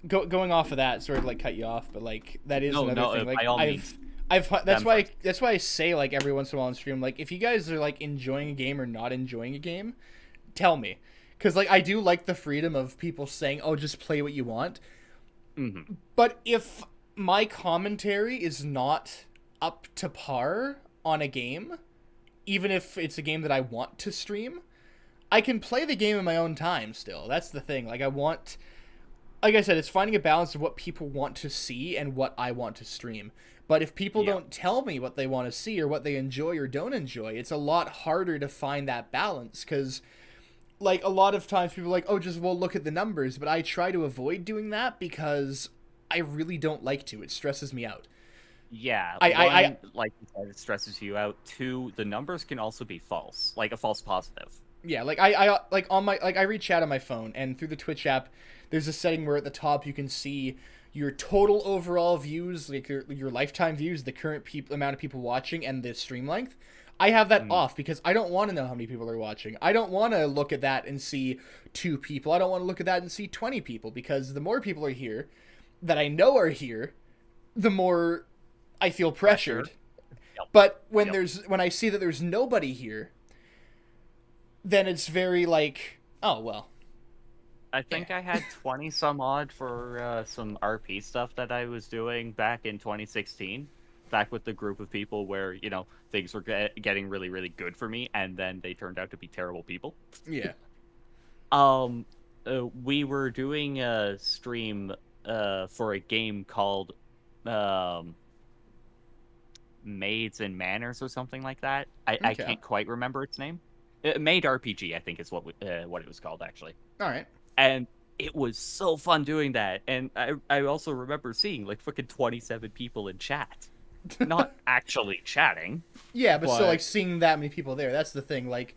going off of that, sort of like cut you off, but like that is another thing. Like by all means. That's Them why first. that's why I say like every once in a while on stream, like if you guys are like enjoying a game or not enjoying a game, tell me, because like I do like the freedom of people saying, "Oh, just play what you want." Mm-hmm. But if my commentary is not up to par on a game, even if it's a game that I want to stream, I can play the game in my own time still. That's the thing. Like like I said, it's finding a balance of what people want to see and what I want to stream. But if people don't tell me what they want to see or what they enjoy or don't enjoy, it's a lot harder to find that balance, because like a lot of times people are like, oh, just look at the numbers, but I try to avoid doing that because I really don't like to. It stresses me out. Yeah, I like you said, it stresses you out. 2, the numbers can also be false, like a false positive. Yeah, like I like on my like I read chat on my phone, and through the Twitch app, there's a setting where at the top you can see your total overall views, like your lifetime views, the current amount of people watching, and the stream length. I have that off because I don't want to know how many people are watching. I don't want to look at that and see 2 people. I don't want to look at that and see 20 people, because the more people are here that I know are here, the more I feel pressured. Yep. But when Yep. when I see that there's nobody here, then it's very like, oh well. I think I had 20 some odd for some RP stuff that I was doing back in 2016, back with the group of people where, you know, things were getting really, really good for me, and then they turned out to be terrible people. Yeah. We were doing a stream for a game called Maids and Manners or something like that. I Okay. can't quite remember its name. Maid RPG, I think is what it was called, actually. All right. And it was so fun doing that. And I also remember seeing like fucking 27 people in chat. Not actually chatting. Yeah, but still, But- like, seeing that many people there, that's the thing. Like,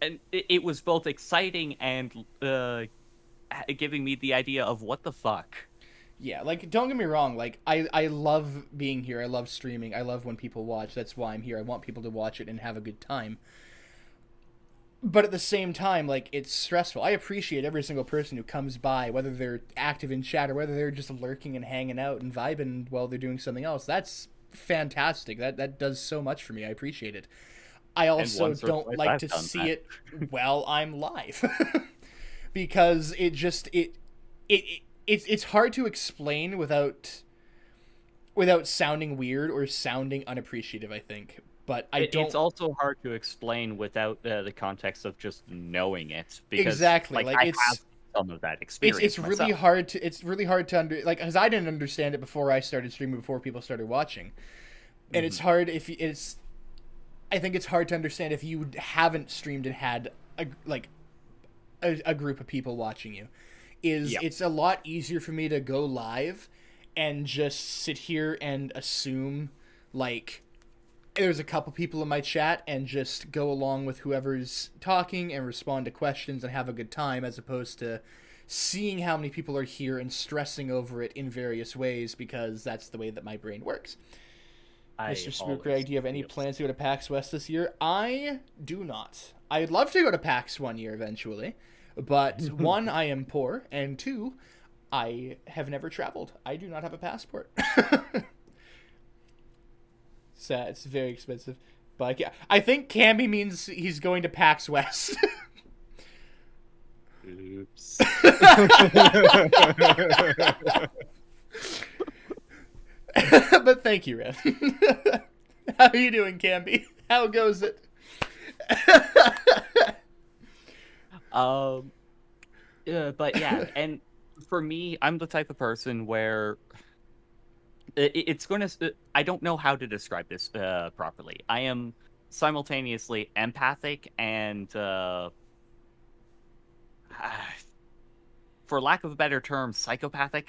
And it was both exciting and giving me the idea of what the fuck. yeah, like, don't get me wrong. Like, I love being here. I love streaming. I love when people watch. That's why I'm here. I want people to watch it and have a good time. But at the same time, like, it's stressful. I appreciate every single person who comes by, whether they're active in chat or whether they're just lurking and hanging out and vibing while they're doing something else. That's fantastic. That does so much for me. I appreciate it. I also once or don't twice like I've to done see that. it while I'm live. Because it's hard to explain without sounding weird or sounding unappreciative, I think. But It's also hard to explain without the context of just knowing it. Because, Exactly, like, I it's- have some of that experience. it's really myself. hard to like, because I didn't understand it before I started streaming, before people started watching, and it's hard if it's. I think it's hard to understand if you haven't streamed and had a group of people watching you. Yep. It's a lot easier for me to go live and just sit here and assume, like, there's a couple people in my chat and just go along with whoever's talking and respond to questions and have a good time, as opposed to seeing how many people are here and stressing over it in various ways, because that's the way that my brain works. Mr. Spookrag, do you have any plans to go to PAX West this year? I do not. I'd love to go to PAX one year eventually, but 1, I am poor, and 2, I have never traveled. I do not have a passport. Sad. It's very expensive. But yeah, I think Camby means he's going to PAX West. Oops. But thank you, Rev. How are you doing, Camby? How goes it? But yeah, and for me, I'm the type of person where it's going to. I don't know how to describe this properly. I am simultaneously empathic and, for lack of a better term, psychopathic.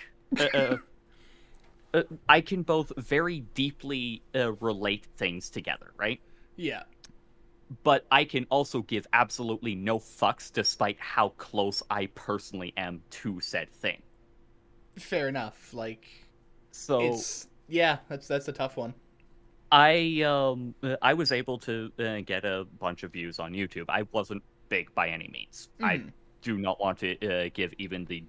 I can both very deeply relate things together, right? Yeah. But I can also give absolutely no fucks despite how close I personally am to said thing. Fair enough. Like, So that's a tough one. I was able to get a bunch of views on YouTube. I wasn't big by any means. I do not want to give even the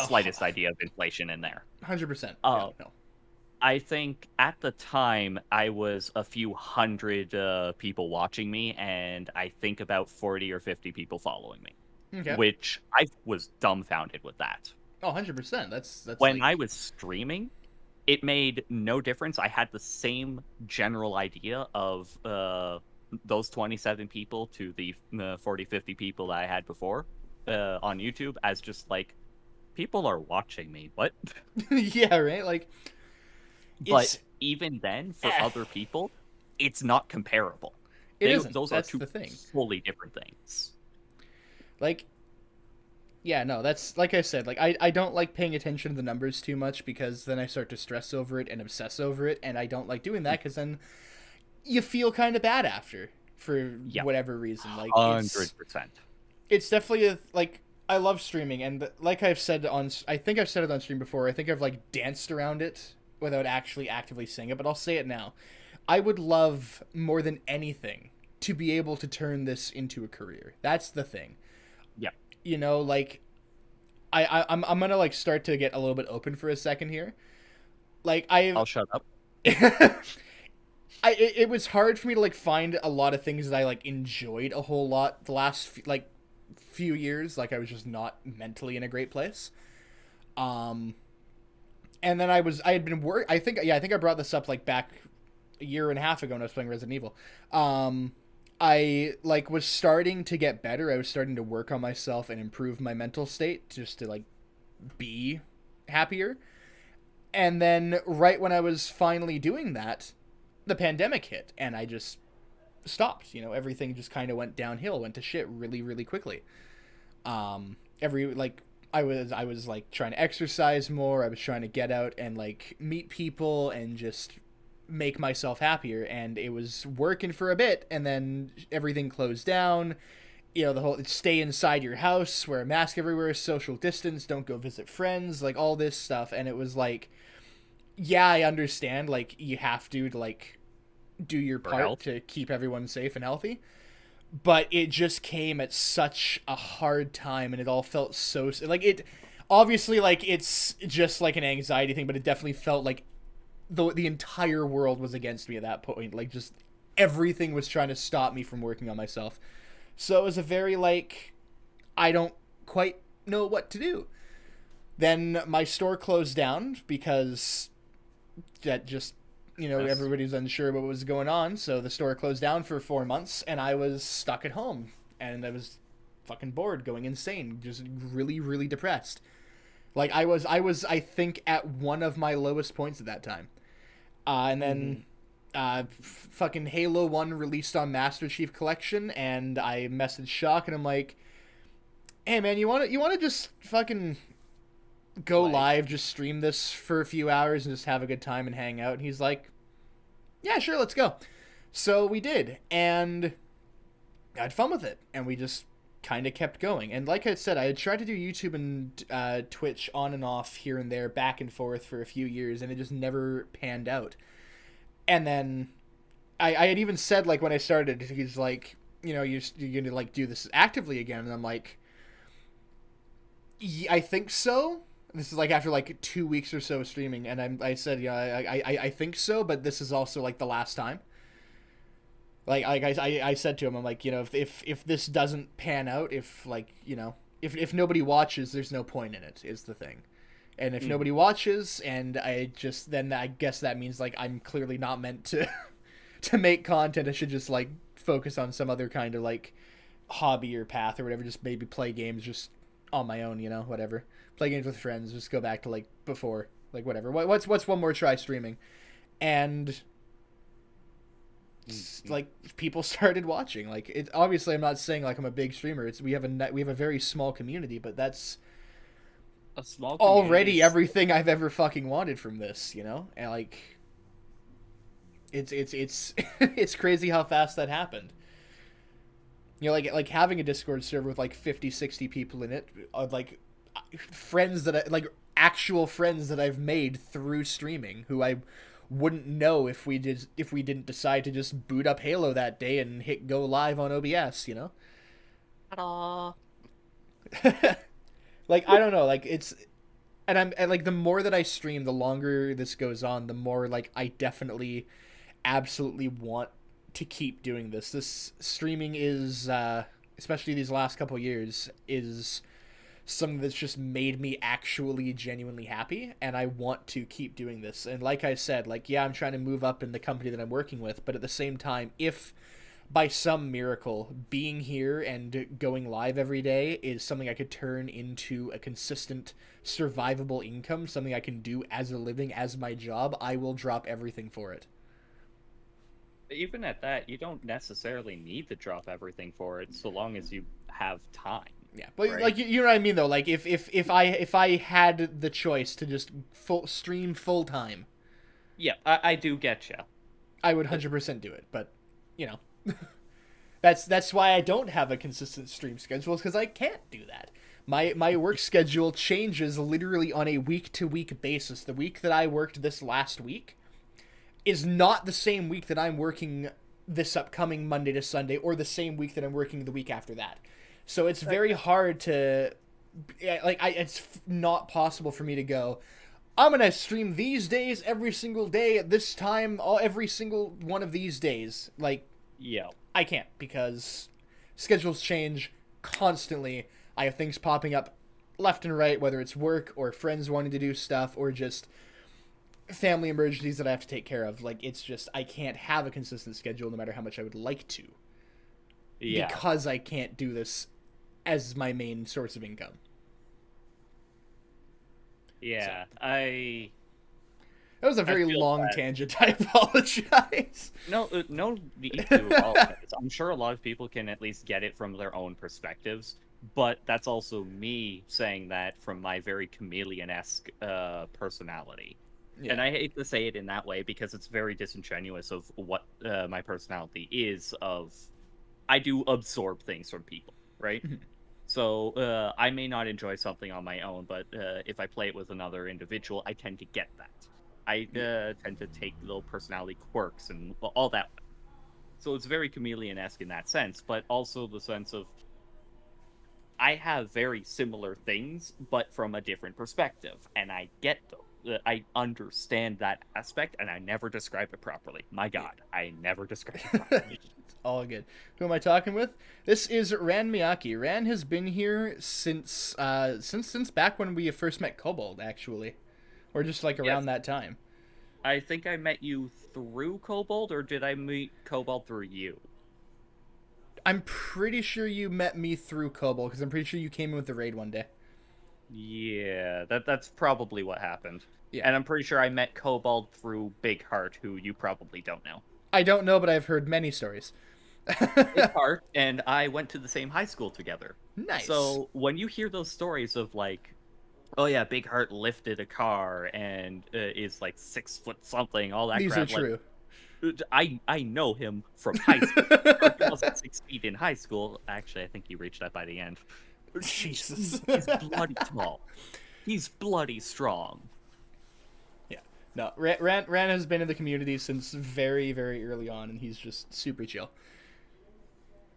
slightest idea of inflation in there. 100%. Oh. No. I think at the time I was a few hundred people watching me, and I think about 40 or 50 people following me, Okay. which I was dumbfounded with that. Oh, 100%. That's When like, I was streaming, it made no difference. I had the same general idea of those 27 people to the 40, 50 people that I had before on YouTube as just like, people are watching me. What? yeah, right? Like, But even then, for other people, it's not comparable. It isn't. Those That's are two the thing. fully different things. Like, yeah, no, that's, like I said, like, I don't like paying attention to the numbers too much, because then I start to stress over it and obsess over it, and I don't like doing that, because then you feel kind of bad after. for Yeah. whatever reason. Like 100%. it's definitely like I love streaming, and like I've said I think I've said it on stream before. I think I've like danced around it without actually actively saying it, but I'll say it now. I would love more than anything to be able to turn this into a career. That's the thing. Yeah. You know, like I'm gonna like start to get a little bit open for a second here. Like I'll shut up. it was hard for me to like find a lot of things that I like enjoyed a whole lot the last few years. Like I was just not mentally in a great place. And then I had been I think I brought this up like back a year and a half ago when I was playing Resident Evil. I like was starting to get better. I was starting to work on myself and improve my mental state just to like be happier. And then right when I was finally doing that, the pandemic hit and I just stopped. You know, everything just kind of went downhill, went to shit really, really quickly. I was like trying to exercise more. I was trying to get out and like meet people and just make myself happier, and it was working for a bit, and then everything closed down. You know, the whole stay inside your house, wear a mask everywhere, social distance, don't go visit friends, like all this stuff. And it was like, yeah, I understand, like you have to like do your part to keep everyone safe and healthy, but it just came at such a hard time, and it all felt so like it obviously like it's just like an anxiety thing, but it definitely felt like the entire world was against me at that point. Like just everything was trying to stop me from working on myself. So it was a very like, I don't quite know what to do. Then my store closed down because that just, you know, everybody's unsure what was going on. So the store closed down for 4 months and I was stuck at home and I was fucking bored, going insane, just really, really depressed. Like I was, I think at one of my lowest points at that time. And then fucking Halo 1 released on Master Chief Collection, and I messaged Shock, and I'm like, hey man, you want to just fucking go live, just stream this for a few hours and just have a good time and hang out? And he's like, yeah, sure, let's go. So we did, and I had fun with it, and we just kind of kept going. And like I said, I had tried to do YouTube and Twitch on and off here and there, back and forth for a few years, and it just never panned out. And then I had even said, like, when I started, he's like, you know, you're going to, like, do this actively again. And I'm like, I think so. This is, like, after, like, 2 weeks or so of streaming. And I said, yeah, I think so, but this is also, like, the last time. Like I said to him, I'm like, you know, if this doesn't pan out, if like, you know, if nobody watches, there's no point in it, is the thing. And if nobody watches, and then I guess that means like I'm clearly not meant to to make content. I should just like focus on some other kind of like hobby or path or whatever. Just maybe play games just on my own, you know, whatever. Play games with friends. Just go back to like before, like whatever. What's one more try streaming, and like people started watching. Like it obviously, I'm not saying like I'm a big streamer. We have a very small community, but that's a small already everything I've ever fucking wanted from this, you know? And like it's it's crazy how fast that happened. You know, like having a Discord server with like 50-60 people in it, like friends that actual friends that I've made through streaming, who I wouldn't know if we didn't decide to just boot up Halo that day and hit go live on OBS, you know? Ta-da. Like I don't know, like it's, and like the more that I stream, the longer this goes on, the more like I definitely absolutely want to keep doing this. This streaming is especially these last couple years is something that's just made me actually genuinely happy, and I want to keep doing this. And like I said, like, yeah, I'm trying to move up in the company that I'm working with, but at the same time, if by some miracle being here and going live every day is something I could turn into a consistent survivable income, something I can do as a living, as my job, I will drop everything for it. Even at that, you don't necessarily need to drop everything for it, so long as you have time. Yeah, but right? like you know what I mean though. Like if I had the choice to just stream full time, Yeah, I do get you. I would 100% do it. But you know, That's why I don't have a consistent stream schedule, because I can't do that. My work schedule changes literally on a week to week basis. The week that I worked this last week is not the same week that I'm working this upcoming Monday to Sunday, or the same week that I'm working the week after that. So it's very hard to, it's not possible for me to go, I'm gonna stream these days every single day at this time, every single one of these days. Like, Yeah. I can't, because schedules change constantly. I have things popping up left and right, whether it's work or friends wanting to do stuff or just family emergencies that I have to take care of. Like, it's just, I can't have a consistent schedule no matter how much I would like to. Yeah. Because I can't do this as my main source of income. Yeah. That was a very feel long bad. tangent. I apologize. No need to apologize. I'm sure a lot of people can at least get it from their own perspectives, but that's also me saying that from my very chameleon-esque personality. Yeah. And I hate to say it in that way because it's very disingenuous of what my personality is. I do absorb things from people, right? So I may not enjoy something on my own, but if I play it with another individual, I tend to get that. I tend to take little personality quirks and all that. So it's very chameleon-esque in that sense, but also the sense of I have very similar things, but from a different perspective, and I get them. I understand that aspect, and I never describe it properly. My God, I never describe it properly. All good. Who am I talking with? This is Ran Miyake. Ran has been here since back when we first met Kobold, actually, or just like around that time. I think I met you through Kobold, or did I meet Kobold through you? I'm pretty sure you met me through Kobold, because I'm pretty sure you came in with the raid one day. Yeah, that's probably what happened. Yeah. And I'm pretty sure I met Kobold through Big Heart, who you probably don't know. I don't know, but I've heard many stories. Big Heart and I went to the same high school together. Nice. So when you hear those stories of like, oh yeah, Big Heart lifted a car and is like 6 foot something, all that These crap. are true. I know him from high school. He wasn't 6 feet in high school. Actually, I think he reached that by the end. Jesus. He's bloody tall. He's bloody strong. Yeah. No, Ran has been in the community since very, very early on, and he's just super chill.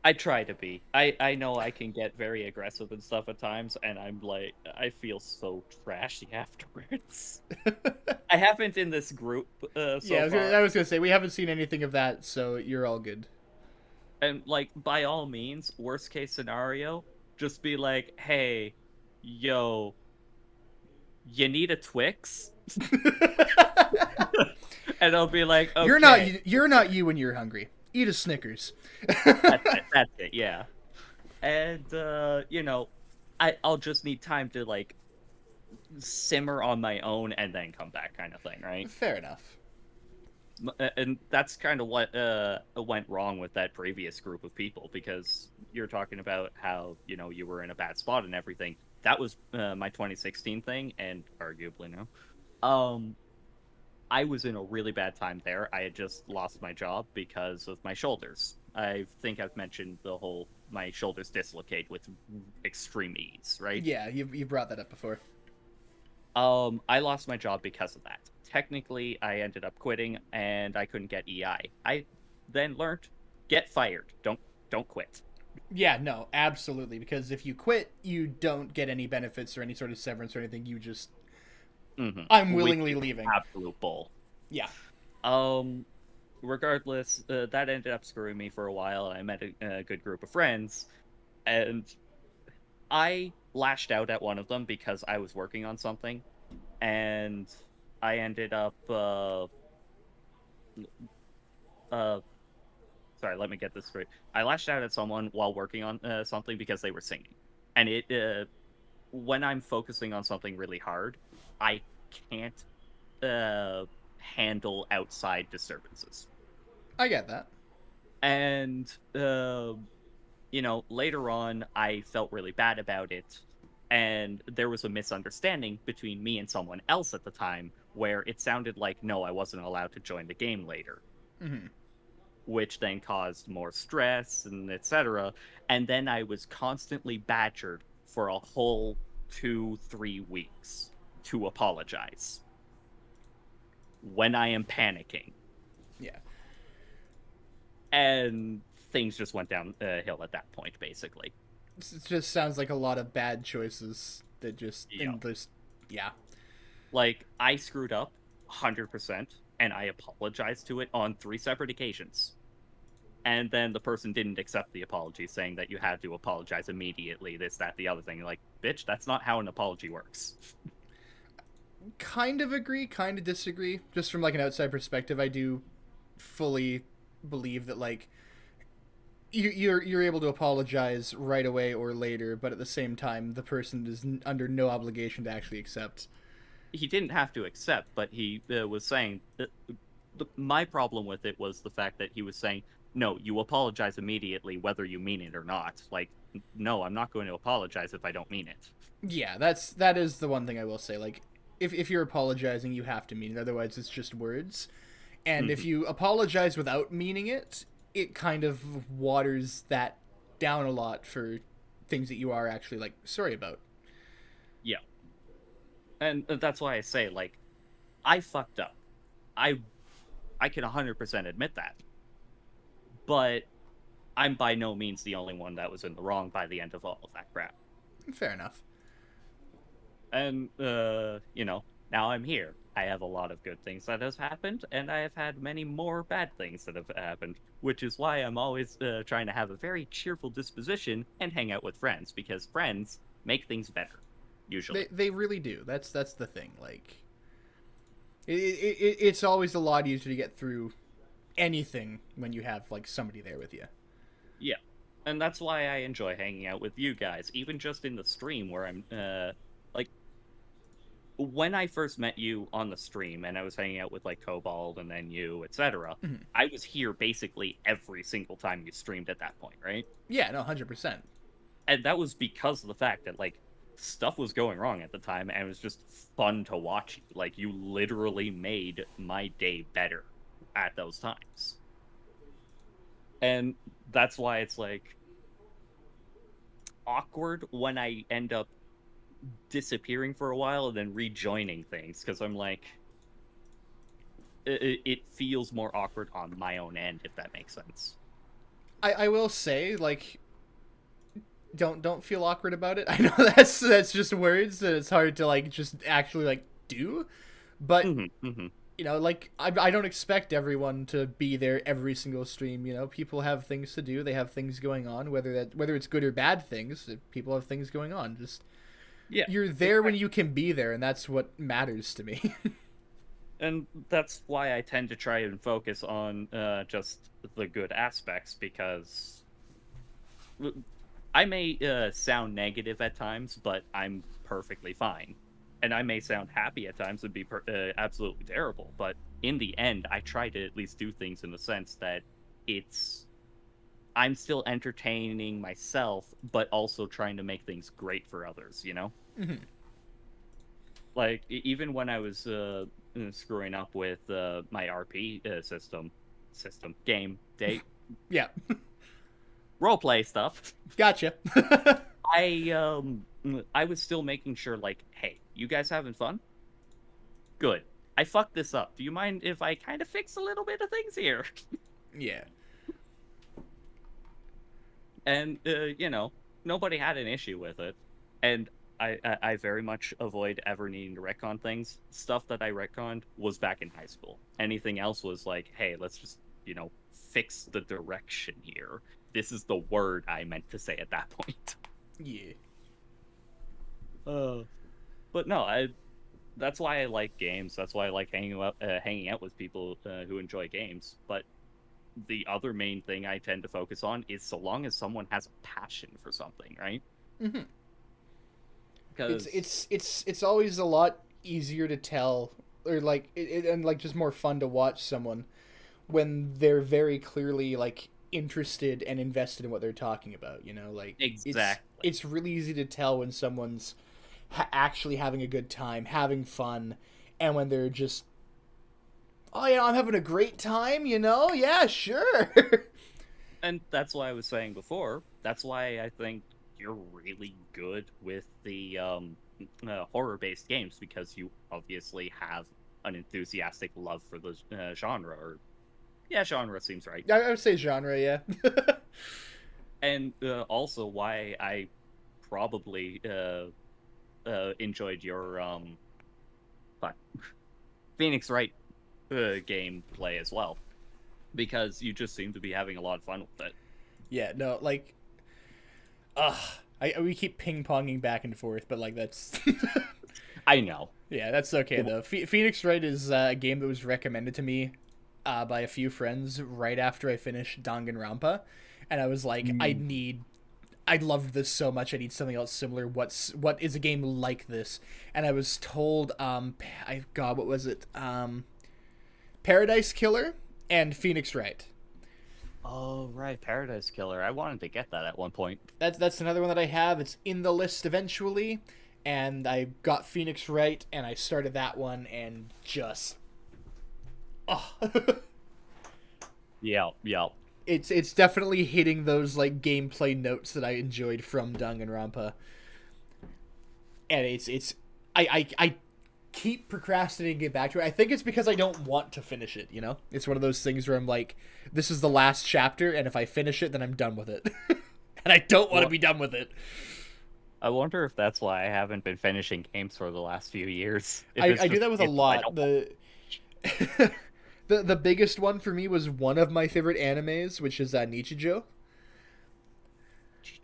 I try to be. I know I can get very aggressive and stuff at times, and I'm like, I feel so trashy afterwards. I haven't in this group so Yeah, far. I was gonna say, we haven't seen anything of that, so you're all good. And like, by all means, worst case scenario, just be like, hey, yo, you need a Twix? And I'll be like, okay. You're not you when you're hungry. Eat a Snickers. That's it, yeah. And you know, I'll just need time to like simmer on my own and then come back, kind of thing, right? Fair enough. And that's kind of what went wrong with that previous group of people, because you're talking about how, you know, you were in a bad spot and everything. That was my 2016 thing, and arguably now. I was in a really bad time there. I had just lost my job because of my shoulders. I think I've mentioned the whole my shoulders dislocate with extreme ease, right? Yeah, you brought that up before. I lost my job because of that. Technically, I ended up quitting, and I couldn't get EI. I then learned, get fired. Don't quit. Yeah, no, absolutely. Because if you quit, you don't get any benefits or any sort of severance or anything. You just, I'm willingly leaving. Absolute bull. Yeah. Regardless, that ended up screwing me for a while. I met a good group of friends, and I lashed out at one of them because I was working on something, and I ended up sorry, let me get this straight. I lashed out at someone while working on something because they were singing, and it when I'm focusing on something really hard, I can't handle outside disturbances. I get that. And you know, later on, I felt really bad about it, and there was a misunderstanding between me and someone else at the time, where it sounded like, no, I wasn't allowed to join the game later. which then caused more stress and etc. And then I was constantly badgered for a whole 2-3 weeks to apologize when I am panicking. Yeah. And things just went downhill at that point, basically. It just sounds like a lot of bad choices that just Yeah. and just yeah. Like, I screwed up 100%, and I apologized to it on 3 separate occasions. And then the person didn't accept the apology, saying that you had to apologize immediately, this, that, the other thing. Like, bitch, that's not how an apology works. Kind of agree, kind of disagree. Just from like an outside perspective, I do fully believe that like you're able to apologize right away or later, but at the same time, the person is under no obligation to actually accept. He didn't have to accept, but he was saying that my problem with it was the fact that he was saying, no, you apologize immediately whether you mean it or not. Like, no, I'm not going to apologize if I don't mean it. Yeah, that is the one thing I will say. Like, if you're apologizing, you have to mean it. Otherwise, it's just words. And if you apologize without meaning it, it kind of waters that down a lot for things that you are actually like sorry about. Yeah. And that's why I say, like, I fucked up. I can 100% admit that. But I'm by no means the only one that was in the wrong by the end of all of that crap. Fair enough. And, now I'm here. I have a lot of good things that has happened, and I have had many more bad things that have happened, which is why I'm always trying to have a very cheerful disposition and hang out with friends, because friends make things better, usually. They really do. That's the thing. Like, it's always a lot easier to get through anything when you have like somebody there with you. Yeah. And that's why I enjoy hanging out with you guys, even just in the stream where I'm, like, when I first met you on the stream and I was hanging out with, like, Cobalt and then you, etc., I was here basically every single time you streamed at that point, right? Yeah, no, 100%. And that was because of the fact that, like, stuff was going wrong at the time and it was just fun to watch you. Like, you literally made my day better at those times. And that's why it's, like, awkward when I end up disappearing for a while and then rejoining things, because I'm like, it feels more awkward on my own end, if that makes sense. I will say, like, don't feel awkward about it. I know that's just words that it's hard to like just actually like do, but you know, like I don't expect everyone to be there every single stream. You know, people have things to do. They have things going on. Whether it's good or bad things, people have things going on. Just Yeah, you're there when you can be there, and that's what matters to me. and that's why I tend to try and focus on just the good aspects, because I may sound negative at times, but I'm perfectly fine. And I may sound happy at times and be absolutely terrible, but in the end, I try to at least do things in the sense that I'm still entertaining myself, but also trying to make things great for others, you know? Like, even when I was screwing up with my RP game, date, Yeah, roleplay stuff, gotcha. I was still making sure, like, hey, you guys having fun? Good. I fucked this up. Do you mind if I kind of fix a little bit of things here? Yeah. And, nobody had an issue with it. And I very much avoid ever needing to retcon things. Stuff that I retconned was back in high school. Anything else was like, hey, let's just, fix the direction here. This is the word I meant to say at that point. Yeah. But no, that's why I like games. That's why I like hanging out with people who enjoy games. But the other main thing I tend to focus on is so long as someone has a passion for something, right? Because It's always a lot easier to tell, or like and like just more fun to watch someone when they're very clearly like interested and invested in what they're talking about. Like exactly. It's really easy to tell when someone's actually having a good time, having fun, and when they're just Oh, I'm having a great time, Yeah, sure. And that's why I was saying before. That's why I think you're really good with the horror-based games, because you obviously have an enthusiastic love for the genre. Or yeah, genre seems right. I would say genre, yeah. And also why I probably enjoyed your fuck, Phoenix Wright gameplay as well, because you just seem to be having a lot of fun with it. Yeah, no, like, we keep ping-ponging back and forth, but, like, that's... I know. Yeah, that's okay, though. Phoenix Wright is a game that was recommended to me by a few friends right after I finished Danganronpa, and I was like, I loved this so much, I need something else similar. What is a game like this? And I was told, what was it? Paradise Killer and Phoenix Wright. Oh, right, Paradise Killer. I wanted to get that at one point. That's another one that I have. It's in the list eventually, and I got Phoenix Wright, and I started that one, and just... Oh. Yeah. It's definitely hitting those, like, gameplay notes that I enjoyed from Danganronpa. And I keep procrastinating to get back to it. I think it's because I don't want to finish it, It's one of those things where I'm like, this is the last chapter, and if I finish it, then I'm done with it. And I don't want to be done with it. I wonder if that's why I haven't been finishing games for the last few years. I do that with a lot. The biggest one for me was one of my favorite animes, which is Nichijou.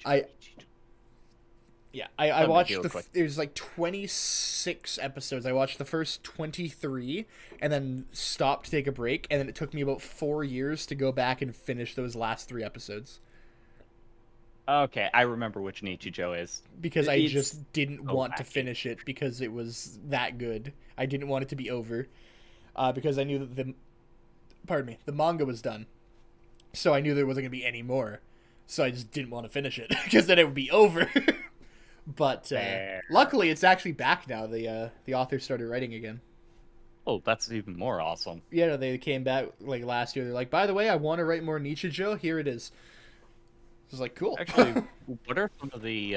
I watched there's like 26 episodes. I watched the first 23 and then stopped to take a break, and then it took me about 4 years to go back and finish those last 3 episodes. Okay, I remember which Nichijou is. Because I just didn't want to finish it because it was that good. I didn't want it to be over. Because I knew that the manga was done. So I knew there wasn't going to be any more. So I just didn't want to finish it because then it would be over. But luckily it's actually back now. The author started writing again. Oh, that's even more awesome. Yeah, they came back like last year. They're like, by the way, I want to write more Nichijou. Here it is. I was like, cool. Actually, what are some of the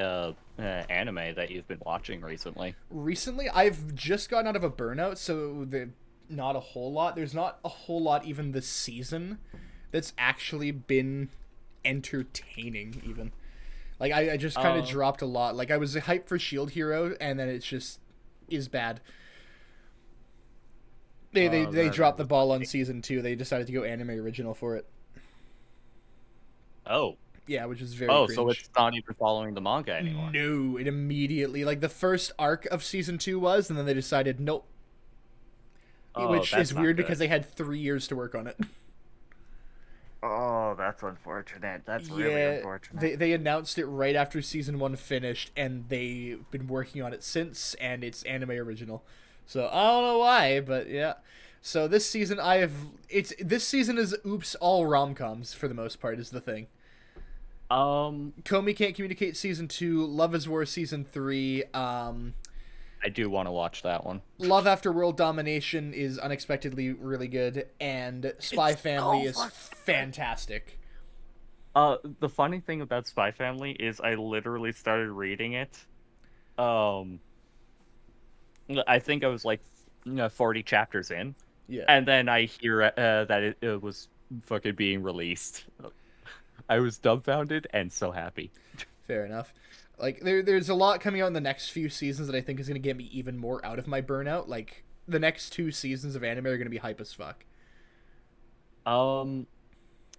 anime that you've been watching recently? Recently, I've just gotten out of a burnout, so not a whole lot. There's not a whole lot even this season that's actually been entertaining, even. Like, I just kind of dropped a lot. Like, I was hyped for Shield Hero, and then it just is bad. They dropped the ball on season 2. They decided to go anime original for it. Oh. Yeah, which is very cringe. So it's not even following the manga anymore. No, it immediately... Like, the first arc of Season 2 was, and then they decided, nope. Which is weird because they had 3 years to work on it. Oh, that's unfortunate. That's really unfortunate. They announced it right after Season 1 finished, and they've been working on it since, and it's anime original. So, I don't know why, but yeah. So this season, this season is oops, all rom-coms, for the most part, is the thing. Komi Can't Communicate Season 2, Love is War Season 3, I do want to watch that one. Love After World Domination is unexpectedly really good, and Spy Family is fantastic. The funny thing about Spy Family is I literally started reading it. I think I was like 40 chapters in. Yeah. And then I hear that it was fucking being released. I was dumbfounded and so happy. Fair enough. Like, there's a lot coming out in the next few seasons that I think is going to get me even more out of my burnout. Like, the next 2 seasons of anime are going to be hype as fuck.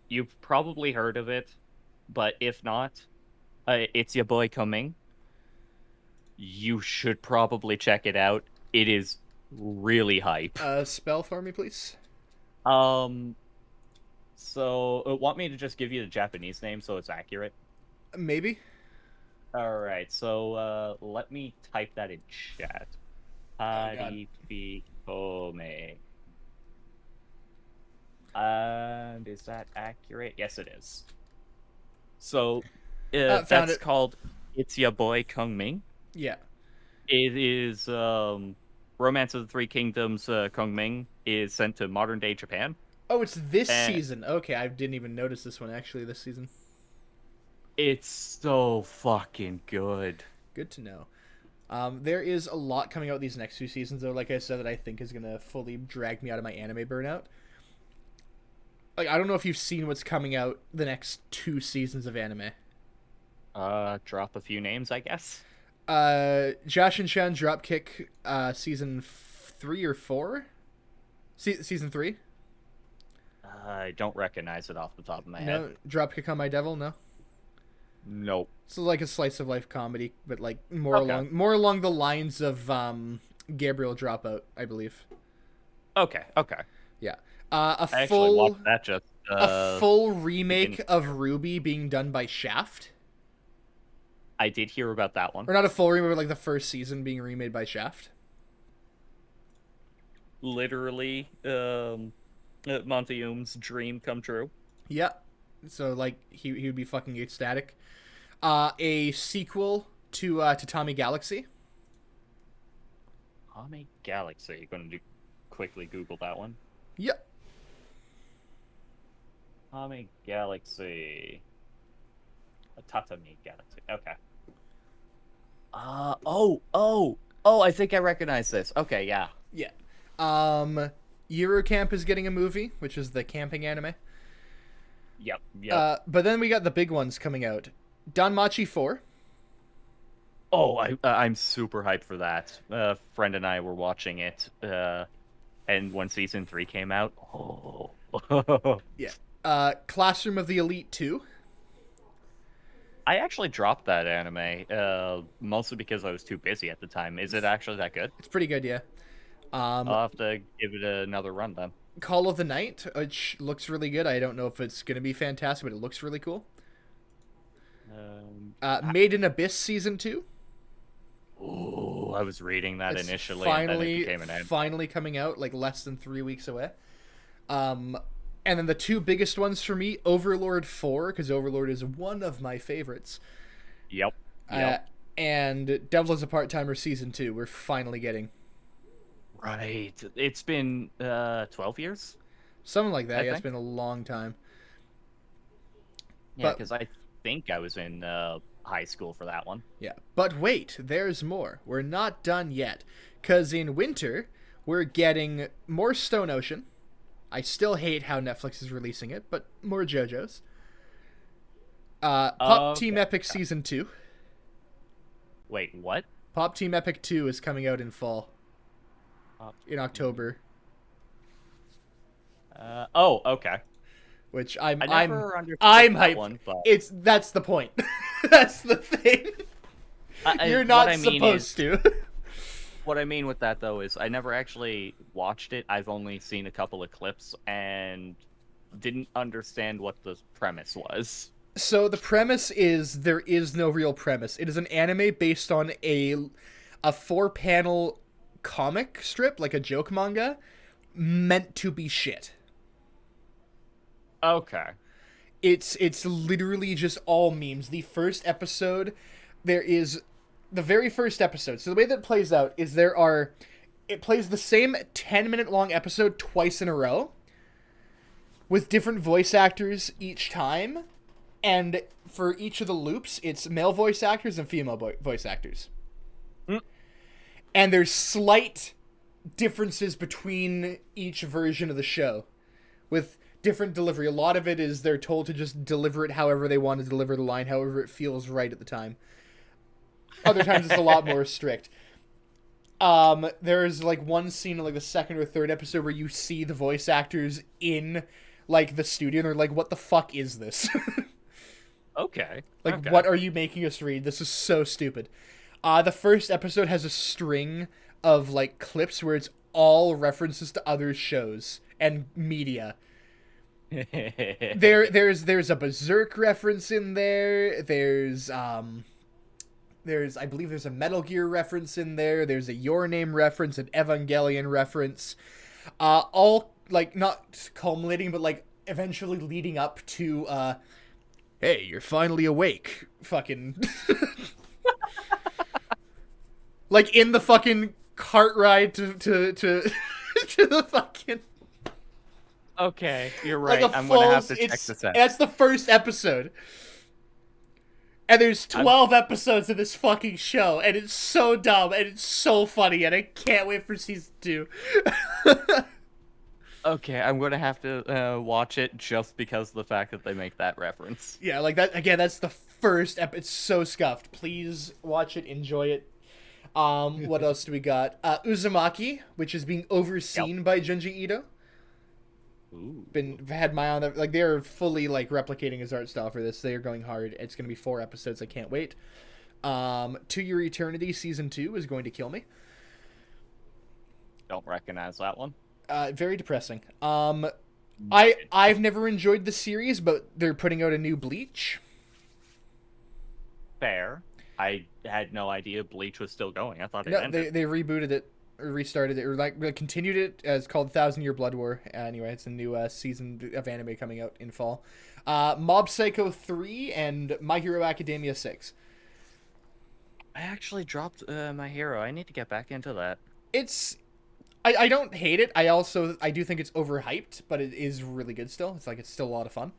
You've probably heard of it, but if not, it's your boy coming. You should probably check it out. It is really hype. Spell for me, please. So, want me to just give you the Japanese name so it's accurate? Maybe. Alright, so, let me type that in chat. Haripikome. And is that accurate? Yes, it is. So, that's called It's Ya Boy Kung Ming. Yeah. It is, Romance of the Three Kingdoms, Kung Ming, is sent to modern day Japan. Oh, it's this Eh. season. Okay, I didn't even notice this one actually this season. It's so fucking good. Good to know. There is a lot coming out these next 2 seasons, though. Like I said, that I think is gonna fully drag me out of my anime burnout. Like, I don't know if you've seen what's coming out the next 2 seasons of anime. Drop a few names, I guess. Josh and Shan Dropkick, season 3 or 4? Season 3? I don't recognize it off the top of my head. No, Dropkick on My Devil, no. Nope. So like a slice of life comedy, but like more Okay. along the lines of Gabriel Dropout, I believe. Okay. Yeah. I A actually full watched that just. a full remake of Ruby being done by Shaft. I did hear about that one. Or not a full remake, but like the first season being remade by Shaft. Literally, Monteum's dream come true. Yeah. So like he would be fucking ecstatic. A sequel to Tommy Galaxy. Tommy Galaxy. You're gonna quickly Google that one. Yep. Tommy Galaxy. A Tatami Galaxy. Okay. I think I recognize this. Okay, yeah. Yeah. Eurocamp is getting a movie, which is the camping anime. Yep. But then we got the big ones coming out. Danmachi 4. I'm super hyped for that. A friend and I were watching it, and when season 3 came out, Yeah. Classroom of the Elite 2. I actually dropped that anime, mostly because I was too busy at the time. Is it actually that good? It's pretty good, yeah. I'll have to give it another run then. Call of the Night, which looks really good. I don't know if it's going to be fantastic, but it looks really cool. Made in Abyss Season 2. Ooh, I was reading that It's initially, and then it became an anime. finally coming out, like less than 3 weeks away. And then the two biggest ones for me, Overlord 4, because Overlord is one of my favorites. Yep. And Devil is a Part-Timer Season 2, we're finally getting. Right. It's been 12 years? Something like that, I yeah, it's think. been a long time. Yeah, But- because I think I was in high school for that one. Yeah, but wait, there's more. We're not done yet. Because in winter, we're getting more Stone Ocean. I still hate how Netflix is releasing it, but more JoJo's. Pop Team Okay. Epic Season 2. Wait, what? Pop Team Epic 2 is coming out in fall. Pop In October. Okay. Which I never understood I'm that hyped. one, but That's the point. That's the thing. You're what not I mean supposed to. What I mean with that, though, is I never actually watched it. I've only seen a couple of clips and didn't understand what the premise was. So the premise is there is no real premise. It is an anime based on a 4-panel comic strip, like a joke manga, meant to be shit. Okay. It's literally just all memes. The first episode, the very first episode. So the way that it plays out is it plays the same 10-minute long episode twice in a row with different voice actors each time. And for each of the loops, it's male voice actors and female voice actors. And there's slight differences between each version of the show with different delivery. A lot of it is they're told to just deliver it however they want to deliver the line, however it feels right at the time. Other times it's a lot more strict. There's like one scene in like the second or third episode where you see the voice actors in like the studio and they're like, what the fuck is this? Okay. Like, okay. what are you making us read? This is so stupid. The first episode has a string of like clips where it's all references to other shows and media. There's a Berserk reference in there. There's I believe there's a Metal Gear reference in there. There's a Your Name reference, an Evangelion reference. All like not culminating, but like eventually leading up to hey, you're finally awake. Fucking like in the fucking cart ride to to the fucking Okay, you're like right. a I'm full. gonna have to check It's this out. that's the first episode, and there's 12 episodes of this fucking show, and it's so dumb and it's so funny, and I can't wait for season 2. Okay, I'm gonna have to watch it just because of the fact that they make that reference. Yeah, like that again. That's the first It's so scuffed. Please watch it, enjoy it. What else do we got? Uzumaki, which is being overseen by Junji Ito. Ooh. Had my eye on that. Like they're fully like replicating his art style for this. They are going hard. It's gonna be 4 episodes. I can't wait. To Your Eternity season 2 is going to kill me. Don't recognize that one. Very depressing. I've never enjoyed the series, but they're putting out a new Bleach. Fair. I had no idea Bleach was still going. I thought it No, ended. they rebooted it, or restarted it, or like continued it. It's called 1,000 Year Blood War. Anyway, it's a new season of anime coming out in fall. Mob Psycho 3 and My Hero Academia 6. I actually dropped My Hero. I need to get back into that. I don't hate it. I do think it's overhyped, but it is really good still. It's still a lot of fun.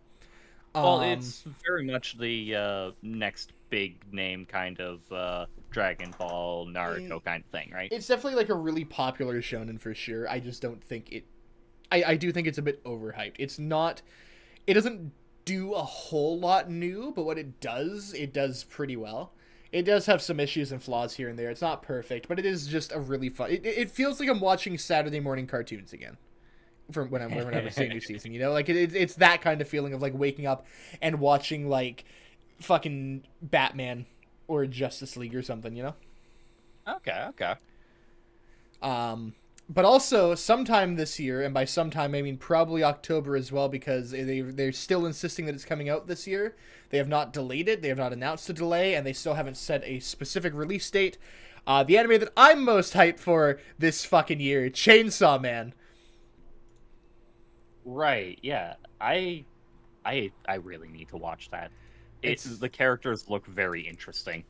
Well, it's very much the next big name kind of Dragon Ball, Naruto kind of thing, right? It's definitely like a really popular shonen for sure. I just don't think it. I do think it's a bit overhyped. It's not. It doesn't do a whole lot new, but what it does pretty well. It does have some issues and flaws here and there. It's not perfect, but it is just a really fun. It feels like I'm watching Saturday morning cartoons again. From whenever I see a new season, you know, like it's that kind of feeling of like waking up and watching like fucking Batman or Justice League or something, you know. Okay. But also sometime this year, and by sometime I mean probably October as well, because they're still insisting that it's coming out this year. They have not delayed it. They have not announced a delay, and they still haven't set a specific release date. The anime that I'm most hyped for this fucking year, Chainsaw Man. Right. Yeah. I really need to watch that. The characters look very interesting.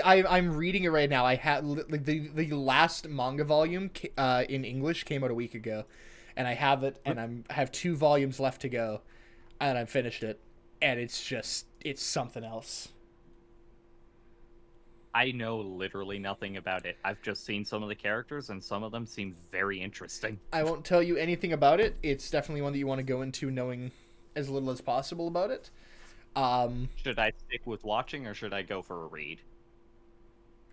I'm reading it right now. I had like the last manga volume in English came out a week ago, and I have it, and I have 2 volumes left to go, and I've finished it, and it's something else. I know literally nothing about it. I've just seen some of the characters, and some of them seem very interesting. I won't tell you anything about it. It's definitely one that you want to go into knowing as little as possible about it. Should I stick with watching, or should I go for a read?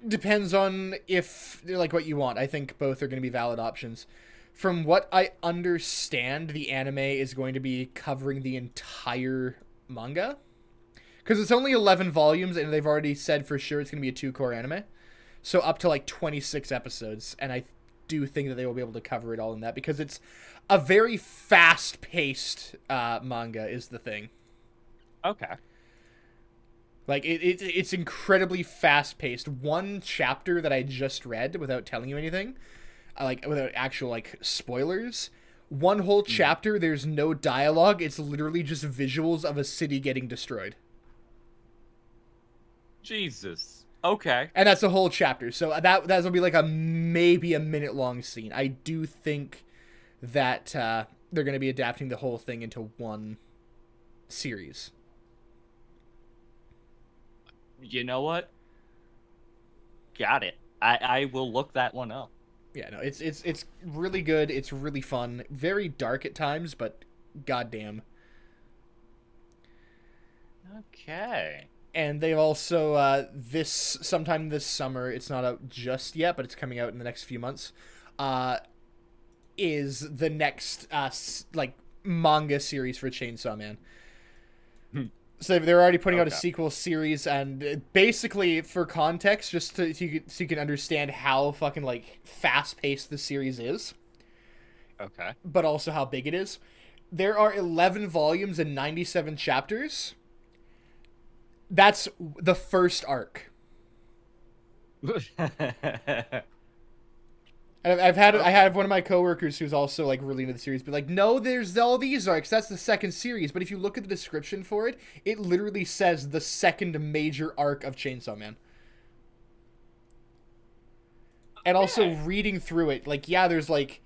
Depends on if like what you want. I think both are going to be valid options. From what I understand, the anime is going to be covering the entire manga. Because it's only 11 volumes, and they've already said for sure it's going to be a 2-core anime. So up to like 26 episodes. And I do think that they will be able to cover it all in that. Because it's a very fast-paced manga is the thing. Okay. Like, it's incredibly fast-paced. One chapter that I just read, without telling you anything, like, without actual, like, spoilers, one whole chapter, there's no dialogue. It's literally just visuals of a city getting destroyed. Jesus. Okay. And that's a whole chapter. So that'll be like maybe a minute-long scene. I do think that they're going to be adapting the whole thing into one series. You know what? Got it. I will look that one up. Yeah, no, it's really good. It's really fun. Very dark at times, but goddamn. Okay. And they've also sometime this summer, it's not out just yet, but it's coming out in the next few months. Is the next like manga series for Chainsaw Man. So they're already putting out a sequel series, and basically, for context, just so you can understand how fucking like fast paced the series is. Okay. But also how big it is. There are 11 volumes and 97 chapters. That's the first arc. I have one of my coworkers who's also like really into the series, but like, no, there's all these arcs. That's the second series. But if you look at the description for it, it literally says the second major arc of Chainsaw Man. And also reading through it, like, yeah, there's like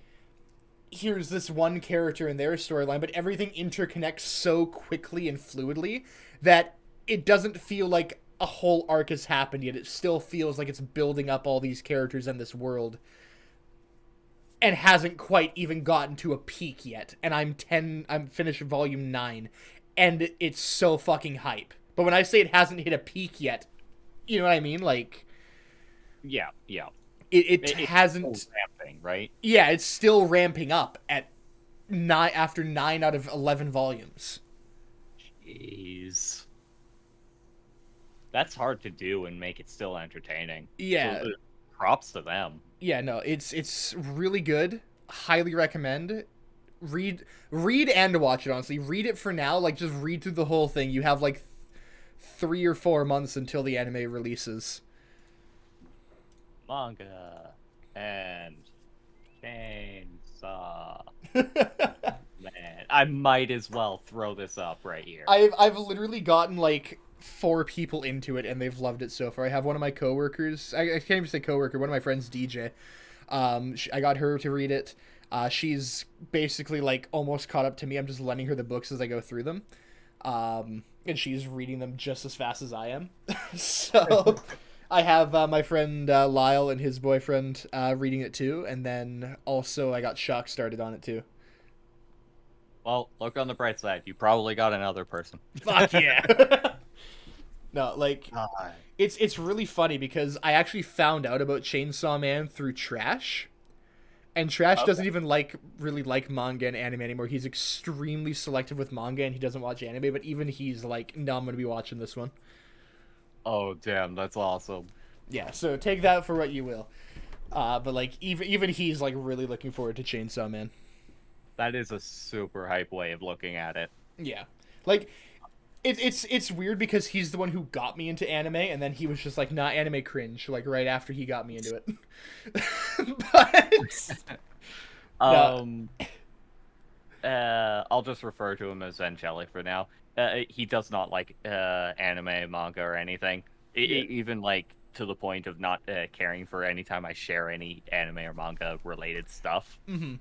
here's this one character in their storyline, but everything interconnects so quickly and fluidly that it doesn't feel like a whole arc has happened yet. It still feels like it's building up all these characters in this world and hasn't quite even gotten to a peak yet. And I'm finished volume 9, and it's so fucking hype. But when I say it hasn't hit a peak yet, you know what I mean? Like, Yeah. it It's hasn't. still ramping, right? Yeah, it's still ramping up at 9 after 9 out of 11 volumes. Jeez. That's hard to do and make it still entertaining. Yeah. So, props to them. Yeah, no, it's really good. Highly recommend. Read and watch it, honestly. Read it for now, like just read through the whole thing. You have like 3 or 4 months until the anime releases. Manga and chainsaw. Man, I might as well throw this up right here. I've literally gotten like 4 people into it and they've loved it so far. I have one of my coworkers. I can't even say coworker. One of my friends, DJ. I got her to read it. She's basically like almost caught up to me. I'm just lending her the books as I go through them. And she's reading them just as fast as I am. So I have my friend Lyle and his boyfriend reading it too. And then also I got Shock started on it too. Well, look on the bright side. You probably got another person. Fuck yeah. No, like, God. it's really funny because I actually found out about Chainsaw Man through Trash. And Trash doesn't even really like manga and anime anymore. He's extremely selective with manga and he doesn't watch anime, but even he's like, no, I'm going to be watching this one. Oh, damn, that's awesome. Yeah, so take that for what you will. But like, even he's like really looking forward to Chainsaw Man. That is a super hype way of looking at it. Yeah. Like, it's weird because he's the one who got me into anime, and then he was just like, nah, anime cringe, like right after he got me into it. I'll just refer to him as Angelic for now. He does not like anime, manga, or anything. Even like to the point of not caring for any time I share any anime or manga related stuff. Mm-hmm.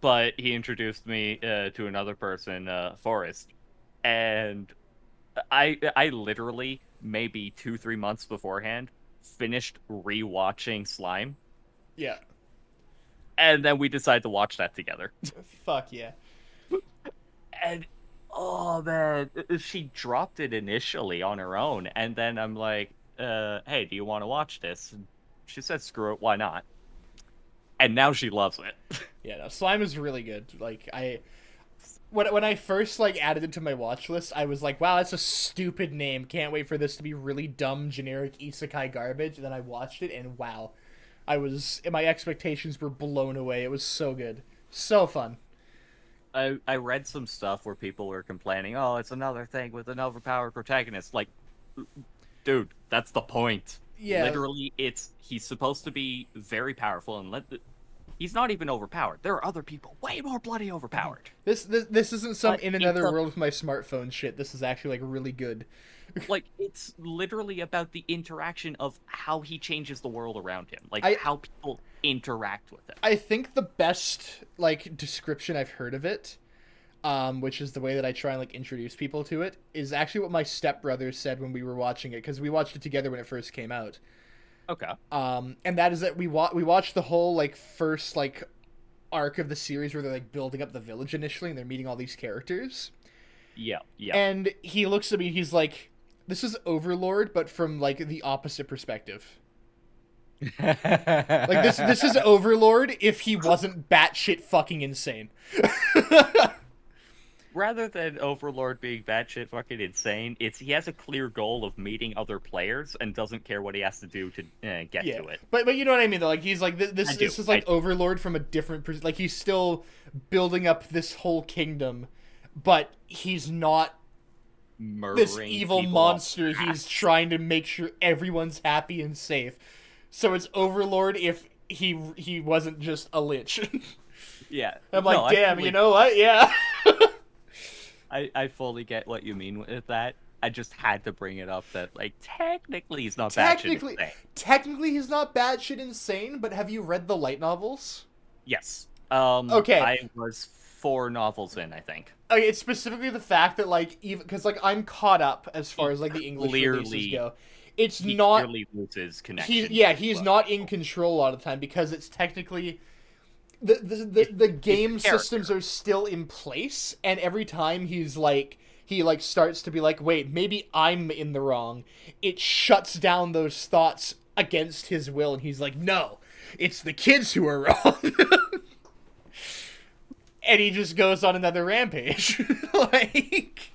But he introduced me to another person, Forrest, and I literally maybe 2-3 months beforehand finished rewatching Slime, Yeah. and then we decided to watch that together. Fuck yeah. And oh man, she dropped it initially on her own, and then I'm like, "Hey, do you want to watch this?" And she said, "Screw it, why not?" And now she loves it. Yeah, no, Slime is really good. Like, when I first like added it to my watch list, I was like, wow, that's a stupid name. Can't wait for this to be really dumb, generic isekai garbage. And then I watched it, and wow, my expectations were blown away. It was so good, so fun. I read some stuff where people were complaining, "Oh, it's another thing with an overpowered protagonist." Like, dude, that's the point. Yeah. Literally, he's supposed to be very powerful, and he's not even overpowered. There are other people way more bloody overpowered. This isn't some But in another world with my smartphone shit. This is actually like really good. Like, it's literally about the interaction of how he changes the world around him, like how people interact with him. I think the best like description I've heard of it, which is the way that I try and like introduce people to it, is actually what my stepbrother said when we were watching it, because we watched it together when it first came out. Okay. And that is that we watched the whole like first like arc of the series where they're like building up the village initially and they're meeting all these characters. Yeah. And he looks at me, he's like, this is Overlord, but from like the opposite perspective. Like this is Overlord if he wasn't batshit fucking insane. Rather than Overlord being batshit fucking insane, he has a clear goal of meeting other players and doesn't care what he has to do to get to it. But you know what I mean though. Like he's like this is like Overlord from a different like he's still building up this whole kingdom, but he's not Murdering this evil monster. He's trying to make sure everyone's happy and safe. So it's Overlord if he wasn't just a lich. Yeah. I'm like, damn, you know what? Yeah. I fully get what you mean with that. I just had to bring it up that, like, technically he's not batshit insane. Technically he's not batshit insane, but have you read the light novels? Yes. Okay. I was 4 novels in, I think. Okay, it's specifically the fact that like even because like I'm caught up as far as like the English releases Clearly- go. It's He not clearly loses connection. he's not in control a lot of the time because it's technically the game character. systems are still in place, and every time he like starts to be like, wait, maybe I'm in the wrong, it shuts down those thoughts against his will, and he's like, no, it's the kids who are wrong. And he just goes on another rampage. Like,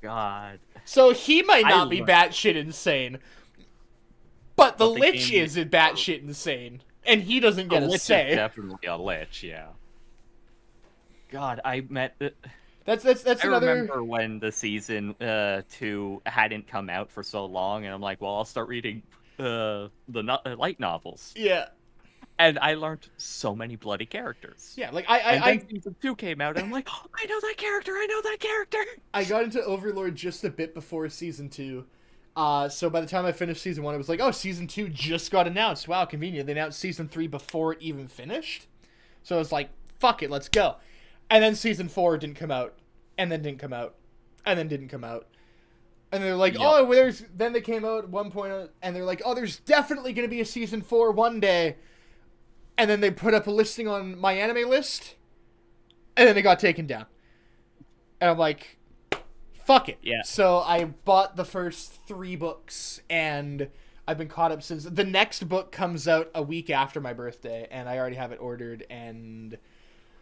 God. so he might not be love- batshit insane, but the But the Lich game- is batshit insane, and he doesn't get A a lich is say. definitely a lich, yeah. God, I met. That's I another. remember when the season 2 hadn't come out for so long, and I'm like, well, I'll start reading the light novels, Yeah, and I learned so many bloody characters. yeah. Like And then season 2 came out, and I'm like, oh, I know that character. I know that character. I got into Overlord just a bit before season 2. So by the time I finished season 1, I was like, oh, season 2 just got announced. Wow, convenient. They announced season 3 before it even finished. So I was like, fuck it, let's go. And then season 4 didn't come out, and then didn't come out, and then didn't come out. And they're like, Yep. oh, then they came out at one point, and they're like, oh, there's definitely going to be a season 4 one day. And then they put up a listing on my anime list, and then it got taken down. And I'm like, fuck it. Yeah. So I bought the first 3 books, and I've been caught up since. The next book comes out a week after my birthday, and I already have it ordered, and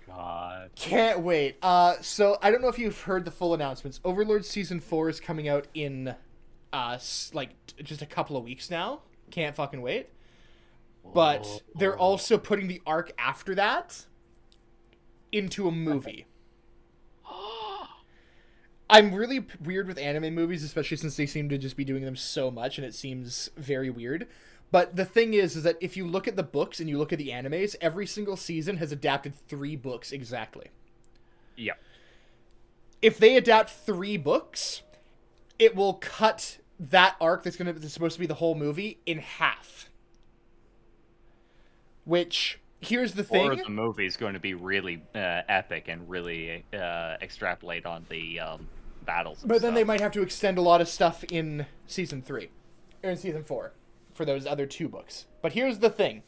God. can't wait. So I don't know if you've heard the full announcements. Overlord Season 4 is coming out in, just a couple of weeks now. Can't fucking wait. But they're also putting the arc after that into a movie. I'm really weird with anime movies, especially since they seem to just be doing them so much, and it seems very weird. But the thing is that if you look at the books and you look at the animes, every single season has adapted 3 books exactly. Yeah. If they adapt 3 books, it will cut that arc that's supposed to be the whole movie in half. Which, here's the thing. Or the movie's going to be really epic and really extrapolate on the battles. And But then they stuff. might have to extend a lot of stuff in season 3 or in season 4 for those other 2 books. But here's the thing.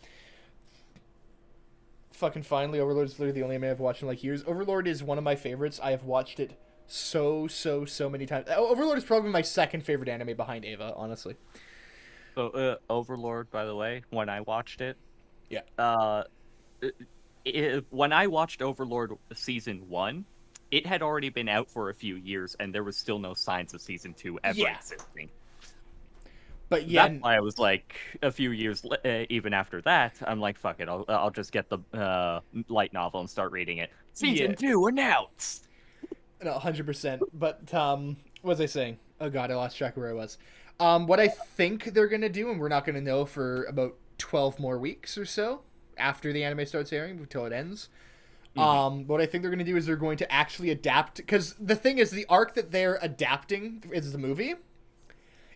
Fucking finally, Overlord is literally the only anime I've watched in like years. Overlord is one of my favorites. I have watched it so many times. Overlord is probably my second favorite anime behind Eva, honestly. So, Overlord, by the way, when I watched it, Yeah. when I watched Overlord season 1, it had already been out for a few years, and there was still no signs of season 2 ever Yeah. existing. But yeah, That's why I was like, a few years even after that, I'm like, fuck it, I'll just get the light novel and start reading it. Season Yeah. 2 announced. no, 100%. But what was I saying? Oh god, I lost track of where I was. What I think they're gonna do, and we're not gonna know for about 12 more weeks or so after the anime starts airing until it ends. What I think they're going to do is they're going to actually adapt, because the thing is, the arc that they're adapting is the movie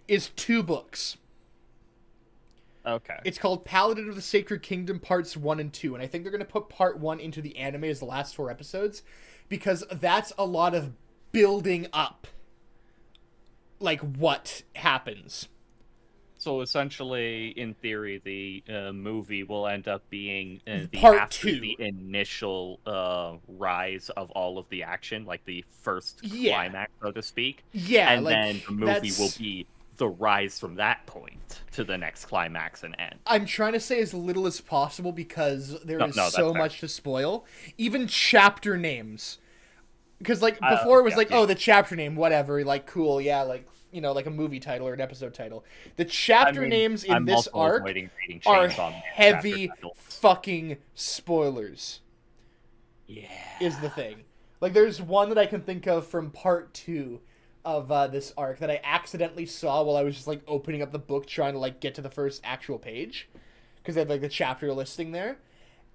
is 2 books. Okay. It's called Paladin of the Sacred Kingdom Parts 1 and 2, and I think they're going to put Part 1 into the anime as the last 4 episodes, because that's a lot of building up, like, what happens. So essentially, in theory, the movie will end up being the Part after 2. the initial rise of all of the action, like the first Yeah. climax, so to speak. Yeah, And like, then the movie that's... will be the rise from that point to the next climax and end. I'm trying to say as little as possible because there is that's so fair. much to spoil. Even chapter names. Because, like, before it was yeah, like, yeah. oh, the chapter name, whatever, like, cool, yeah, like, you know, like a movie title or an episode title. The chapter names in I'm this also arc avoiding reading are Chainsaw Man heavy chapter titles. fucking spoilers, Yeah. is the thing. Like, there's one that I can think of from part 2 of this arc that I accidentally saw while I was just, like, opening up the book trying to, like, get to the first actual page. Because they have, like, the chapter listing there.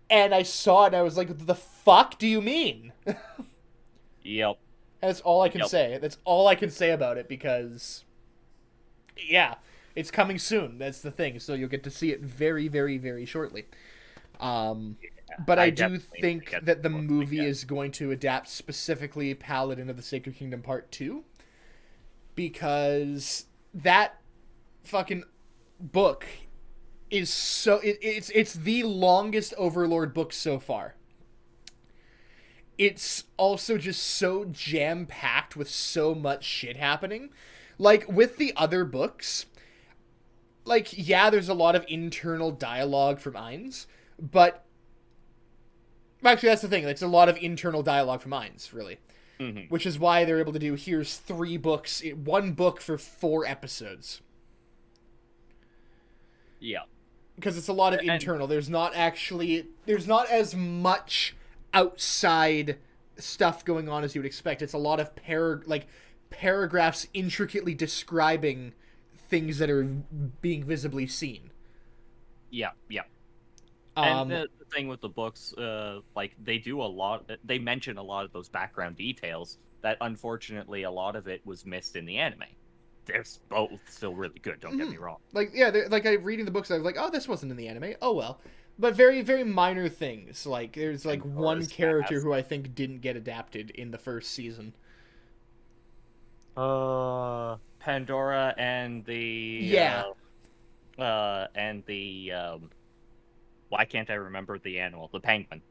And I saw it and I was like, the fuck do you mean? Yep. That's all I can Yep. say. That's all I can say about it because, yeah, it's coming soon. That's the thing. So you'll get to see it very, very, very shortly. But I do definitely think get that the what we movie get. is going to adapt specifically Paladin of the Sacred Kingdom Part 2. Because that fucking book is so... it's the longest Overlord book so far. It's also just so jam-packed with so much shit happening. Like, with the other books, like, yeah, there's a lot of internal dialogue from Ainz, but... Actually, that's the thing. It's a lot of internal dialogue from Ainz, really. Mhm. Which is why they're able to do, here's 3 books, 1 book for 4 episodes. Yeah. Because it's a lot of And- internal. There's not as much outside stuff going on as you would expect. It's a lot of paragraphs intricately describing things that are being visibly seen. Yeah. Um, And the thing with the books, like they do a lot. They mention a lot of those background details that, unfortunately, a lot of it was missed in the anime. They're both still really good. Don't get me wrong. like, yeah, like, I reading the books, I was like, oh, this wasn't in the anime. Oh, well. But very, very minor things. Like, there's, like, And one Dora's character fast. who I think didn't get adapted in the first season. Pandora and the Yeah. and the why can't I remember the animal? The penguin.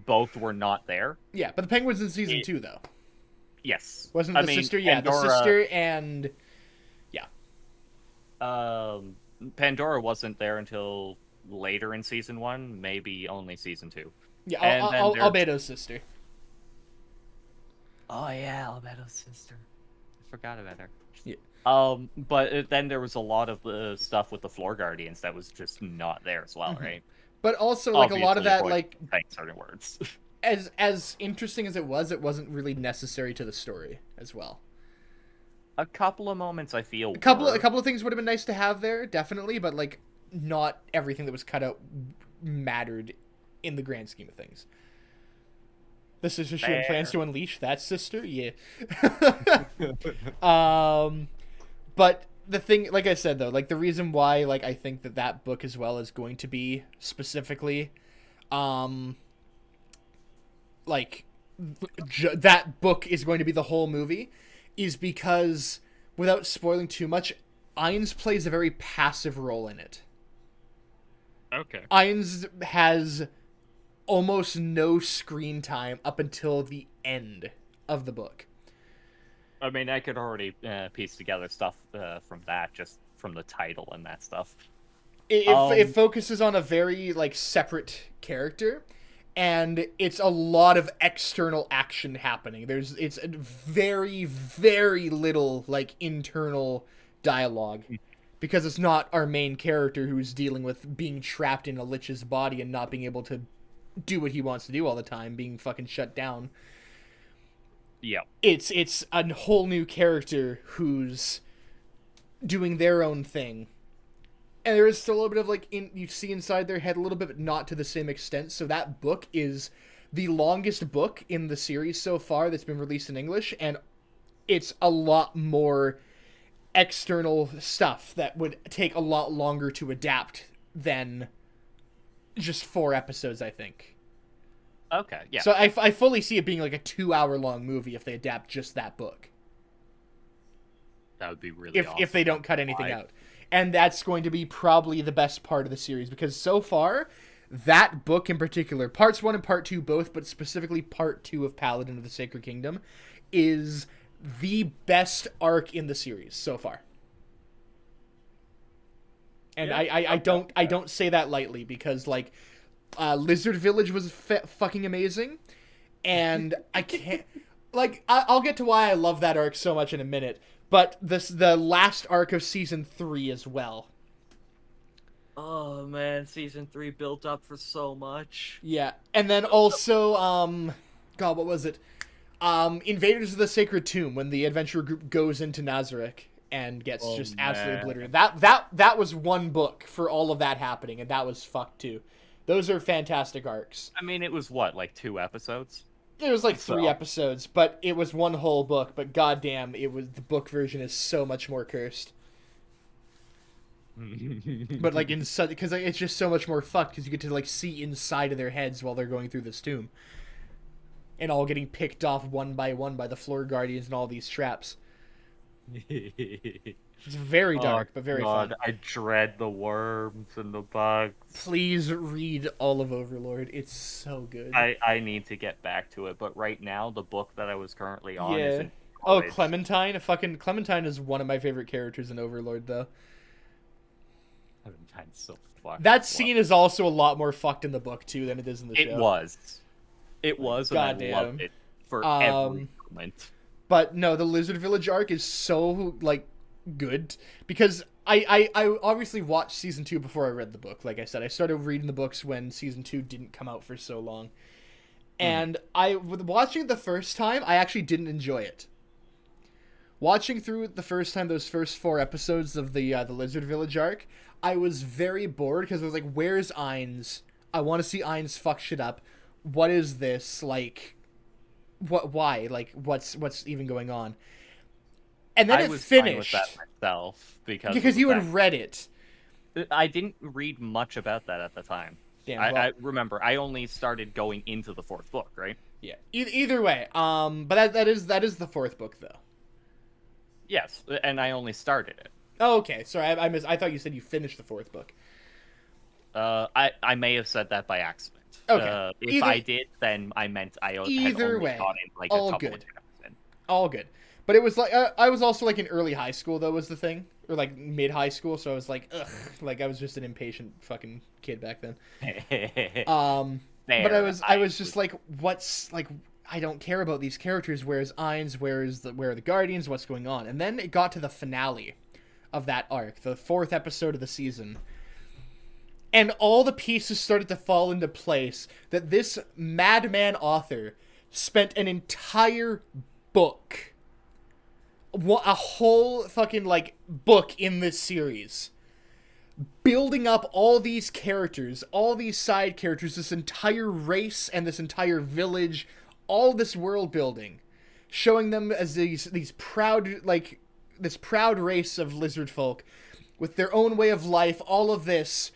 Both were not there. Yeah, but the Penguin's in season 2, though. Yes. Wasn't I the mean, sister? Yeah, Pandora, the sister and... Pandora wasn't there until later in season 1, maybe only season 2. Yeah, And then there's- Albedo's sister. Oh yeah, Albedo's sister. I forgot about her. Yeah. But then there was a lot of the stuff with the floor guardians that was just not there as well, right? But also, like, a lot of that, Obviously, like, saying certain words. as interesting as it wasn't really necessary to the story as well. A couple of moments I feel A couple of things would have been nice to have there, definitely, but, like, not everything that was cut out mattered in the grand scheme of things. The sister she had plans to unleash that sister, yeah. But the thing, like I said though, like the reason why, like I think that book as well is going to be specifically, like that book is going to be the whole movie, is because without spoiling too much, Ainz plays a very passive role in it. Okay. Ainz has almost no screen time up until the end of the book. I mean, I could already piece together stuff from that, just from the title and that stuff. It focuses on a very, like, separate character, and it's a lot of external action happening. It's very, very little, like, internal dialogue. Because it's not our main character who's dealing with being trapped in a lich's body and not being able to do what he wants to do all the time, being fucking shut down. Yeah. It's a whole new character who's doing their own thing. And there is still a little bit of, like, you see inside their head a little bit, but not to the same extent. So that book is the longest book in the series so far that's been released in English, and it's a lot more external stuff that would take a lot longer to adapt than just 4 episodes, I think. Okay, yeah. So I fully see it being like a 2-hour-long movie if they adapt just that book. That would be really awesome. If they don't cut anything Why? out. And that's going to be probably the best part of the series, because so far, that book in particular, parts 1 and part 2 both, but specifically part 2 of Paladin of the Sacred Kingdom, is the best arc in the series so far. And Yeah, I don't say that lightly, because, like, Lizard Village was fucking amazing, and I can't, like, I'll get to why I love that arc so much in a minute, but the last arc of season 3 as well. Oh man, season 3 built up for so much. Yeah, and then also, God, what was it? Invaders of the Sacred Tomb, when the adventure group goes into Nazareth and gets just absolutely obliterated. That was one book for all of that happening, and that was fucked too. Those are fantastic arcs. I mean, it was what, like 2 episodes? It was like 3 So- episodes, but it was one whole book. But goddamn, the book version is so much more cursed. But like because like, it's just so much more fucked because you get to like see inside of their heads while they're going through this tomb, and all getting picked off one by the floor guardians and all these traps. It's very dark, but very fun. I dread the worms and the bugs. Please read all of Overlord. It's so good. I need to get back to it, but right now the book that I was currently on Yeah. isn't. Oh, Clementine. Fucking Clementine is one of my favorite characters in Overlord, though. Clementine's so fucked. That scene is also a lot more fucked in the book too than it is in the show. It was. It was, and I Goddamn. loved it for every moment. But no, the Lizard Village arc is so like good because I obviously watched season 2 before I read the book. Like I said, I started reading the books when season 2 didn't come out for so long, and with watching it the first time, I actually didn't enjoy it. Watching through it the first time, those first 4 episodes of the Lizard Village arc, I was very bored because I was like, "Where's Ainz? I want to see Ainz fuck shit up. What is this like? What? Why? Like, what's even going on?" And then I it was finished fine with that myself because you had read it. I didn't read much about that at the time. Damn. I remember I only started going into the 4th book, right? Yeah. Either way, but that is the 4th book though. Yes, and I only started it. Oh, okay. Sorry, I thought you said you finished the 4th book. I may have said that by accident. Okay. If I did, then I meant I had only gotten like all a couple good. of chapters in. All good. But it was like I was also like in early high school though was the thing, or like mid high school, so I was like, ugh, like I was just an impatient fucking kid back then. But I was just like, what's like, I don't care about these characters. Where's Ainz? Where are the Guardians? What's going on? And then it got to the finale of that arc, the 4th episode of the season. And all the pieces started to fall into place that this madman author spent an entire book, a whole fucking like book in this series, building up all these characters, all these side characters, this entire race and this entire village, all this world building, showing them as these proud, like this proud race of lizard folk with their own way of life, all of this,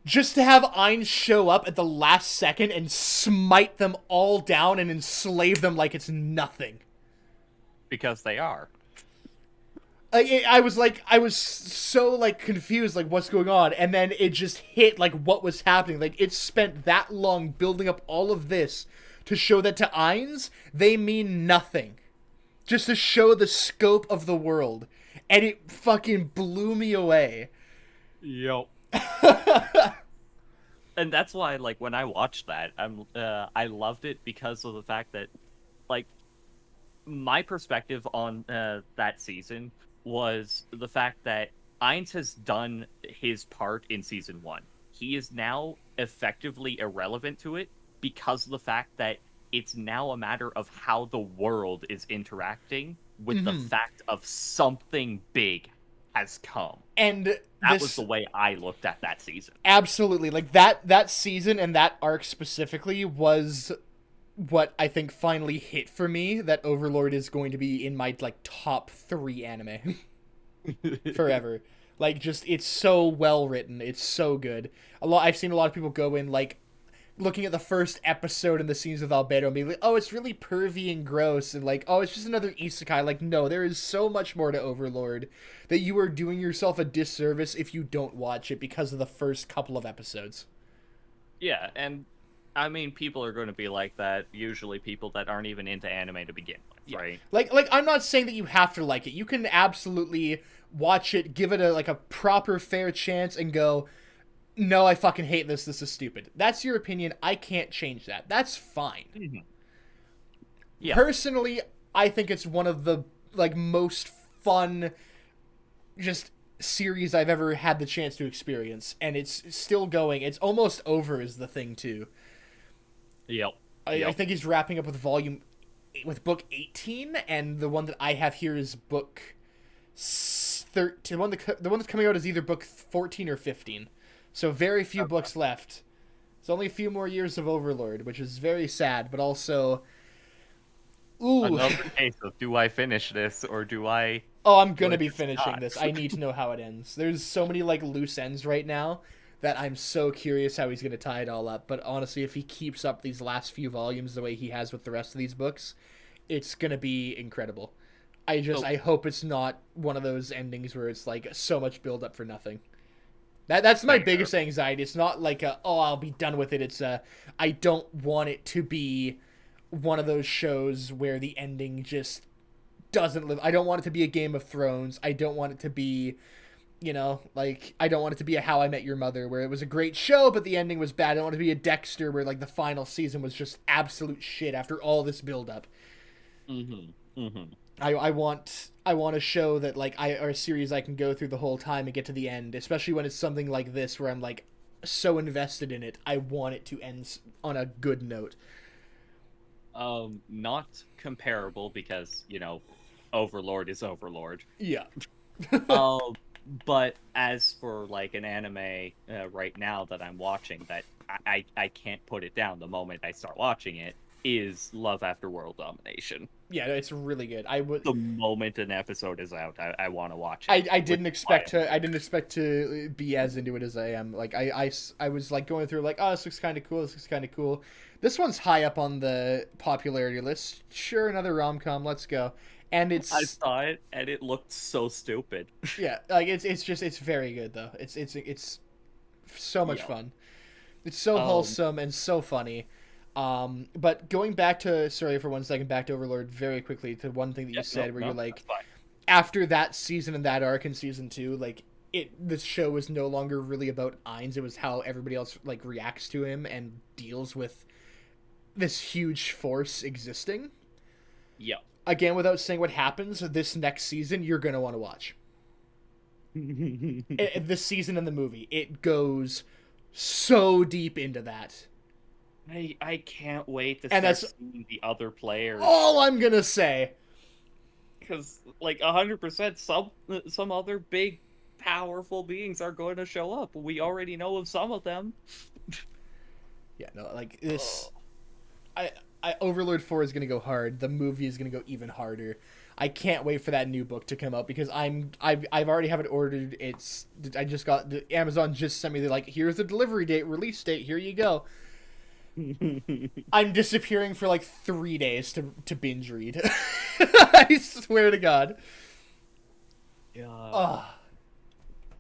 just to have Ainz show up at the last second and smite them all down and enslave them like it's nothing. Because they are. I was so like confused, like what's going on, and then it just hit like what was happening. Like it spent that long building up all of this to show that to Ainz they mean nothing, just to show the scope of the world, and it fucking blew me away. Yep. And that's why, like, when I watched that, I loved it because of the fact that, like, my perspective on that season was the fact that Ainz has done his part in season 1. He is now effectively irrelevant to it because of the fact that it's now a matter of how the world is interacting with the fact of something big has come. And that was the way I looked at that season. Absolutely. Like that season and that arc specifically was what I think finally hit for me that Overlord is going to be in my like top 3 anime forever. Like just it's so well written. It's so good. I've seen a lot of people go in like looking at the first episode and the scenes with Albedo and be like, oh, it's really pervy and gross, and like, oh, it's just another isekai. Like, no, there is so much more to Overlord that you are doing yourself a disservice if you don't watch it because of the first couple of episodes. Yeah, and I mean, people are going to be like that, usually people that aren't even into anime to begin with, right? Like I'm not saying that you have to like it. You can absolutely watch it, give it a proper fair chance and go, no, I fucking hate this. This is stupid. That's your opinion. I can't change that. That's fine. Mm-hmm. Yeah. Personally, I think it's one of the like most fun just series I've ever had the chance to experience, and it's still going. It's almost over is the thing too. Yep. I think he's wrapping up with book 18, and the one that I have here is book 13. The one that's coming out is either book 14 or 15. So very few books left. It's only a few more years of Overlord, which is very sad, but also... Ooh. Another case of, do I finish this, or do I Oh, I'm gonna Like, be it's finishing not. this. I need to know how it ends. There's so many like loose ends right now that I'm so curious how he's gonna tie it all up. But honestly, if he keeps up these last few volumes the way he has with the rest of these books, it's gonna be incredible. I hope it's not one of those endings where it's like so much build up for nothing. That's my Fair. biggest anxiety. It's not like I'll be done with it. It's I don't want it to be one of those shows where the ending just doesn't live. I don't want it to be a Game of Thrones. I don't want it to be, like I don't want it to be a How I Met Your Mother where it was a great show but the ending was bad. I don't want it to be a Dexter where like the final season was just absolute shit after all this build up. I want a show that or a series I can go through the whole time and get to the end, especially when it's something like this where I'm like so invested in it. I want it to end on a good note. Not comparable because, Overlord is Overlord. Yeah. But as for like an anime right now that I'm watching that I can't put it down the moment I start watching it is Love After World Domination. Yeah, it's really good. The moment an episode is out, I want to watch it. I didn't expect to be as into it as I am. Like I was like going through like, oh, this looks kind of cool. This looks kind of cool. This one's high up on the popularity list. Sure, another rom-com. Let's go. And I saw it and it looked so stupid. Yeah, like it's very good though. It's so much fun. It's so wholesome and so funny. But going back to for 1 second, back to Overlord very quickly to one thing that you said where you're like, after that season and that arc in season 2, like this show was no longer really about Ainz. It was how everybody else like reacts to him and deals with this huge force existing. Yeah. Again, without saying what happens, this next season you're gonna want to watch. This season in the movie, it goes so deep into that. I can't wait to start seeing the other players. All I'm gonna say. Because, like, 100%, some other big, powerful beings are going to show up. We already know of some of them. Yeah, no, like, this... Overlord 4 is gonna go hard. The movie is gonna go even harder. I can't wait for that new book to come out because I've already have it ordered. I just got... Amazon just sent me, here's the delivery date, release date, here you go. I'm disappearing for like 3 days to binge read. I swear to God. Yeah.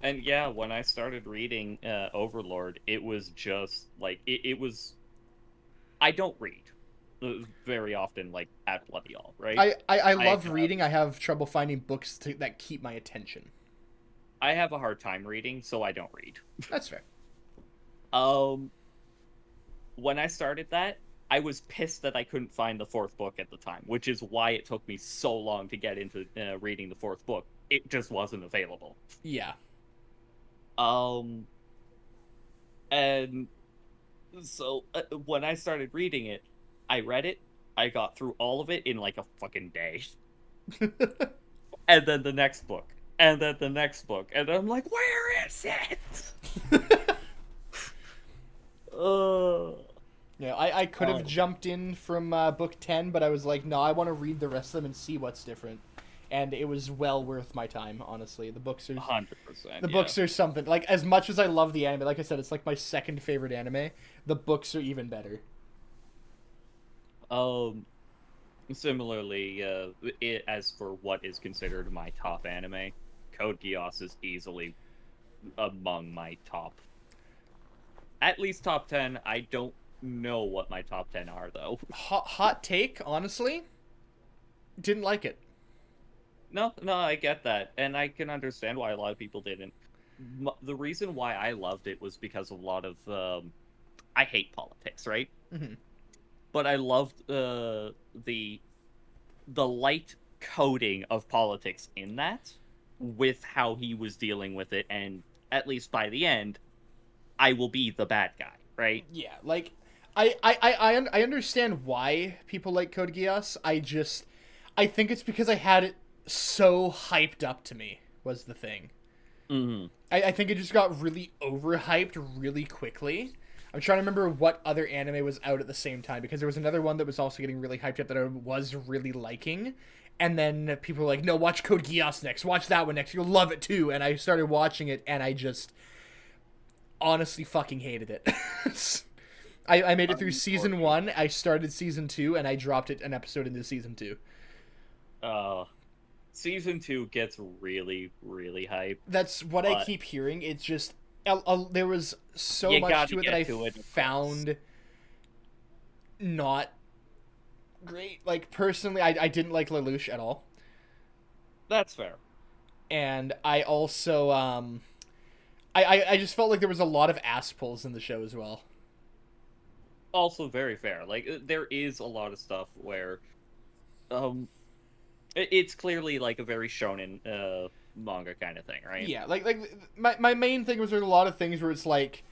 And yeah, when I started reading Overlord, it was just like it was. I don't read very often, like at bloody all, right? I love reading. I have trouble finding books that keep my attention. I have a hard time reading, so I don't read. That's fair. When I started that, I was pissed that I couldn't find the 4th book at the time, which is why it took me so long to get into reading the 4th book. It just wasn't available. Yeah. And so when I started reading it, I read it, I got through all of it in like a fucking day. And then the next book, and then the next book, and I'm like, where is it? Yeah, I could have jumped in from book 10, but I was like, no, I want to read the rest of them and see what's different. And it was well worth my time, honestly. The books are 100%. The books are something. Like, as much as I love the anime, like I said, it's like my second favorite anime. The books are even better. Similarly, as for what is considered my top anime, Code Geass is easily among my top. At least top 10. I don't know what my top 10 are, though. Hot take, honestly. Didn't like it. No, I get that. And I can understand why a lot of people didn't. The reason why I loved it was because of a lot of... I hate politics, right? Mm-hmm. But I loved the light coding of politics in that, with how he was dealing with it, and at least by the end, I will be the bad guy, right? Yeah, like, I understand why people like Code Geass. I think it's because I had it so hyped up to me, was the thing. Mm-hmm. I think it just got really overhyped really quickly. I'm trying to remember what other anime was out at the same time, because there was another one that was also getting really hyped up that I was really liking, And then people were like, no, watch Code Geass next. Watch that one next. You'll love it too. And I started watching it, and I just honestly fucking hated it. I made it through season 1. I started season 2, and I dropped it an episode into season 2. Season 2 gets really, really hype. That's what I keep hearing. It's just there was so You much gotta to it get that I to it found not great. Like, personally, I didn't like Lelouch at all. That's fair. And I also I just felt like there was a lot of ass pulls in the show as well. Also very fair. Like, there is a lot of stuff where it's clearly like a very shonen manga kind of thing, right? Yeah, like my main thing was there's a lot of things where it's like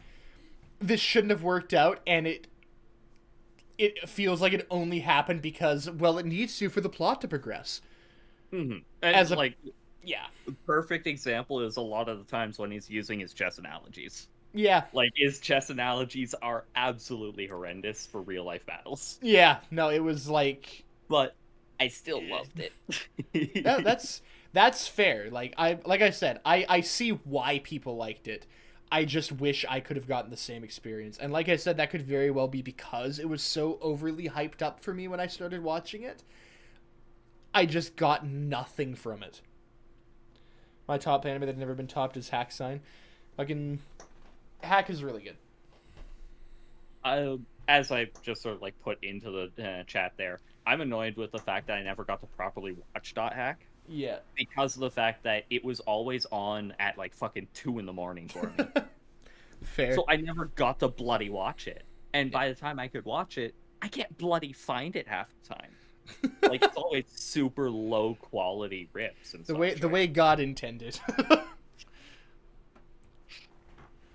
this shouldn't have worked out, and it feels like it only happened because, well, it needs to for the plot to progress. Mm-hmm. As a, like, yeah, perfect example is a lot of the times when he's using his chess analogies. yeah, Like, his chess analogies are absolutely horrendous for real life battles. yeah. No, it was like, But I still loved it. that's fair. Like I said, I see why people liked it. I just wish I could have gotten the same experience. And like I said, that could very well be because it was so overly hyped up for me when I started watching it. I just got nothing from it. My top anime that's never been topped is Hack Sign. Fucking Hack is really good. As I just sort of like put into the chat there, I'm annoyed with the fact that I never got to properly watch Dot Hack. Yeah. Because of the fact that it was always on at like fucking 2 a.m. for me. Fair. So I never got to bloody watch it. And by the time I could watch it, I can't bloody find it half the time. Like, it's always super low quality rips and the way God intended.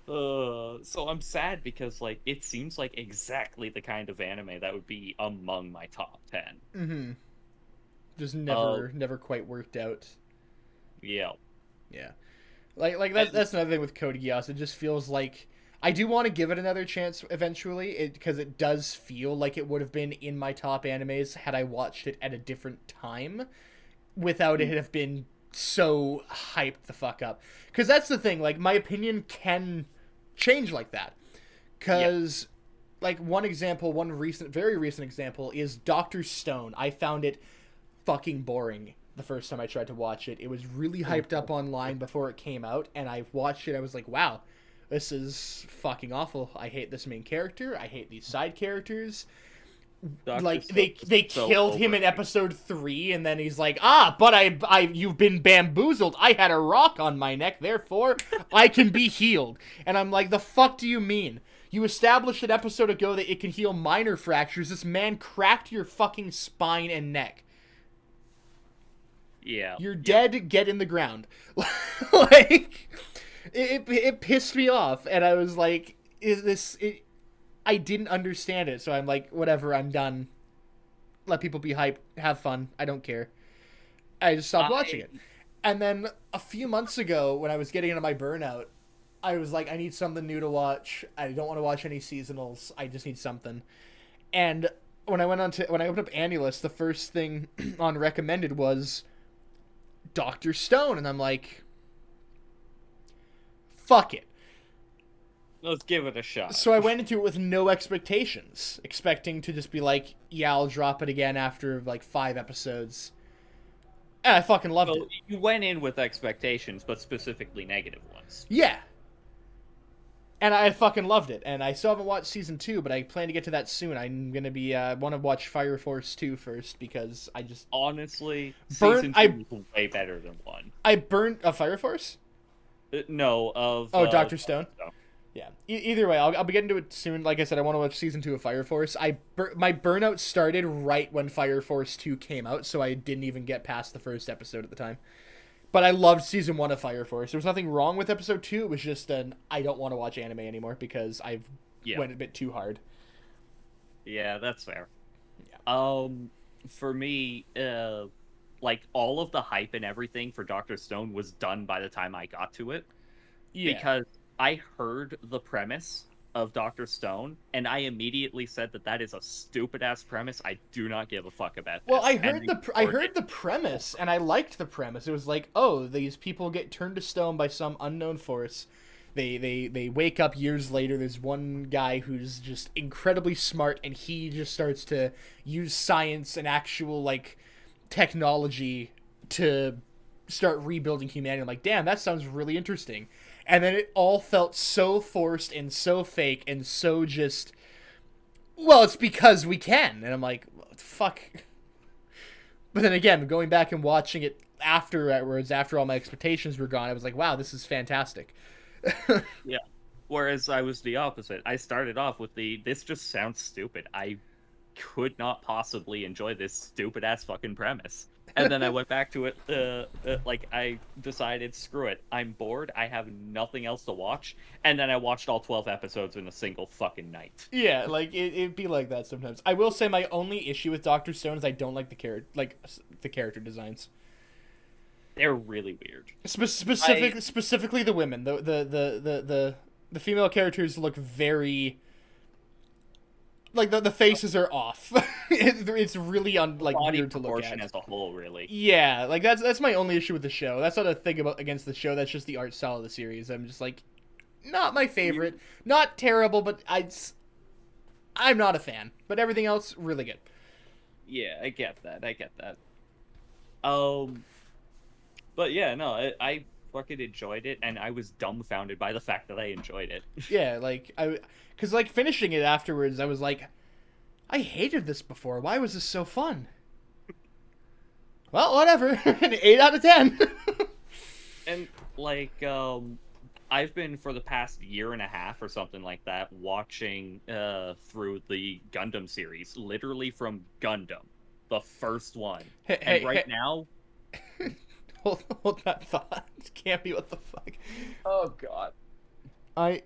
So I'm sad because, like, it seems like exactly the kind of anime that would be among my top 10. Mm-hmm. Just never quite worked out. Yeah. Yeah. Like that's another thing with Code Geass. It just feels like I do want to give it another chance eventually, because it does feel like it would have been in my top animes had I watched it at a different time, without it have been so hyped the fuck up. Because that's the thing. Like, my opinion can change like that. Because, like, one very recent example is Dr. Stone. I found it fucking boring the first time I tried to watch it. It was really hyped up online before it came out, and I watched it. I was like, wow, this is fucking awful. I hate this main character. I hate these side characters. Like, they killed him in episode 3, and then he's like, but you've been bamboozled. I had a rock on my neck, therefore I can be healed. And I'm like, the fuck do you mean? You established an episode ago that it can heal minor fractures. This man cracked your fucking spine and neck. Yeah. You're dead, get in the ground. Like, it pissed me off, and I was like, I didn't understand it, so I'm like, whatever, I'm done. Let people be hyped, have fun, I don't care. I just stopped watching it. And then a few months ago, when I was getting into my burnout, I was like, I need something new to watch. I don't want to watch any seasonals. I just need something. And when I opened up AniList, the first thing on recommended was Dr. Stone, and I'm like, fuck it. Let's give it a shot. So I went into it with no expectations, expecting to just be like, yeah, I'll drop it again after like 5 episodes. And I fucking loved it. You went in with expectations, but specifically negative ones. Yeah. And I fucking loved it. And I still haven't watched season 2, but I plan to get to that soon. I'm going to want to watch Fire Force 2 first, because I just... Honestly, season 2 is way better than 1. I burnt a Fire Force? No, of... Dr. Stone? Yeah. Either way, I'll be getting to it soon. Like I said, I want to watch season 2 of Fire Force. My burnout started right when Fire Force 2 came out, so I didn't even get past the first episode at the time. But I loved season 1 of Fire Force. There was nothing wrong with episode 2. It was just I don't want to watch anime anymore because I've went a bit too hard. Yeah, that's fair. Yeah. For me, like, all of the hype and everything for Dr. Stone was done by the time I got to it. Yeah. Because I heard the premise of Dr. Stone, and I immediately said that is a stupid ass premise. I do not give a fuck about this. Well, I And heard they I ignored heard it. the premise, and I liked the premise. It was like, oh, these people get turned to stone by some unknown force. They wake up years later. There's one guy who's just incredibly smart, and he just starts to use science and actual like technology to start rebuilding humanity. I'm like, damn, that sounds really interesting. And then it all felt so forced and so fake and so just, well, it's because we can. And I'm like, fuck. But then again, going back and watching it afterwards, after all my expectations were gone, I was like, wow, this is fantastic. Yeah. Whereas I was the opposite. I started off with this just sounds stupid. I could not possibly enjoy this stupid ass fucking premise. And then I went back to it, like I decided, screw it. I'm bored. I have nothing else to watch. And then I watched all 12 episodes in a single fucking night. Yeah, like it'd be like that sometimes. I will say my only issue with Doctor Stone is I don't like the character designs. They're really weird. Specifically the women. The female characters look very, like the faces are off. It's really Body weird to look proportion at. as a whole, really. Yeah, like that's my only issue with the show. That's not a thing against the show. That's just the art style of the series. I'm just like, not my favorite. Not terrible, but I'm not a fan. But everything else, really good. Yeah, I get that. But yeah, no, I fucking enjoyed it, and I was dumbfounded by the fact that I enjoyed it. Yeah, because finishing it afterwards, I was like, I hated this before. Why was this so fun? Well, whatever. An 8 out of 10. And I've been for the past year and a half or something like that watching through the Gundam series, literally from Gundam, the first one. And now, hold that thought. Can't be what the fuck. oh god, I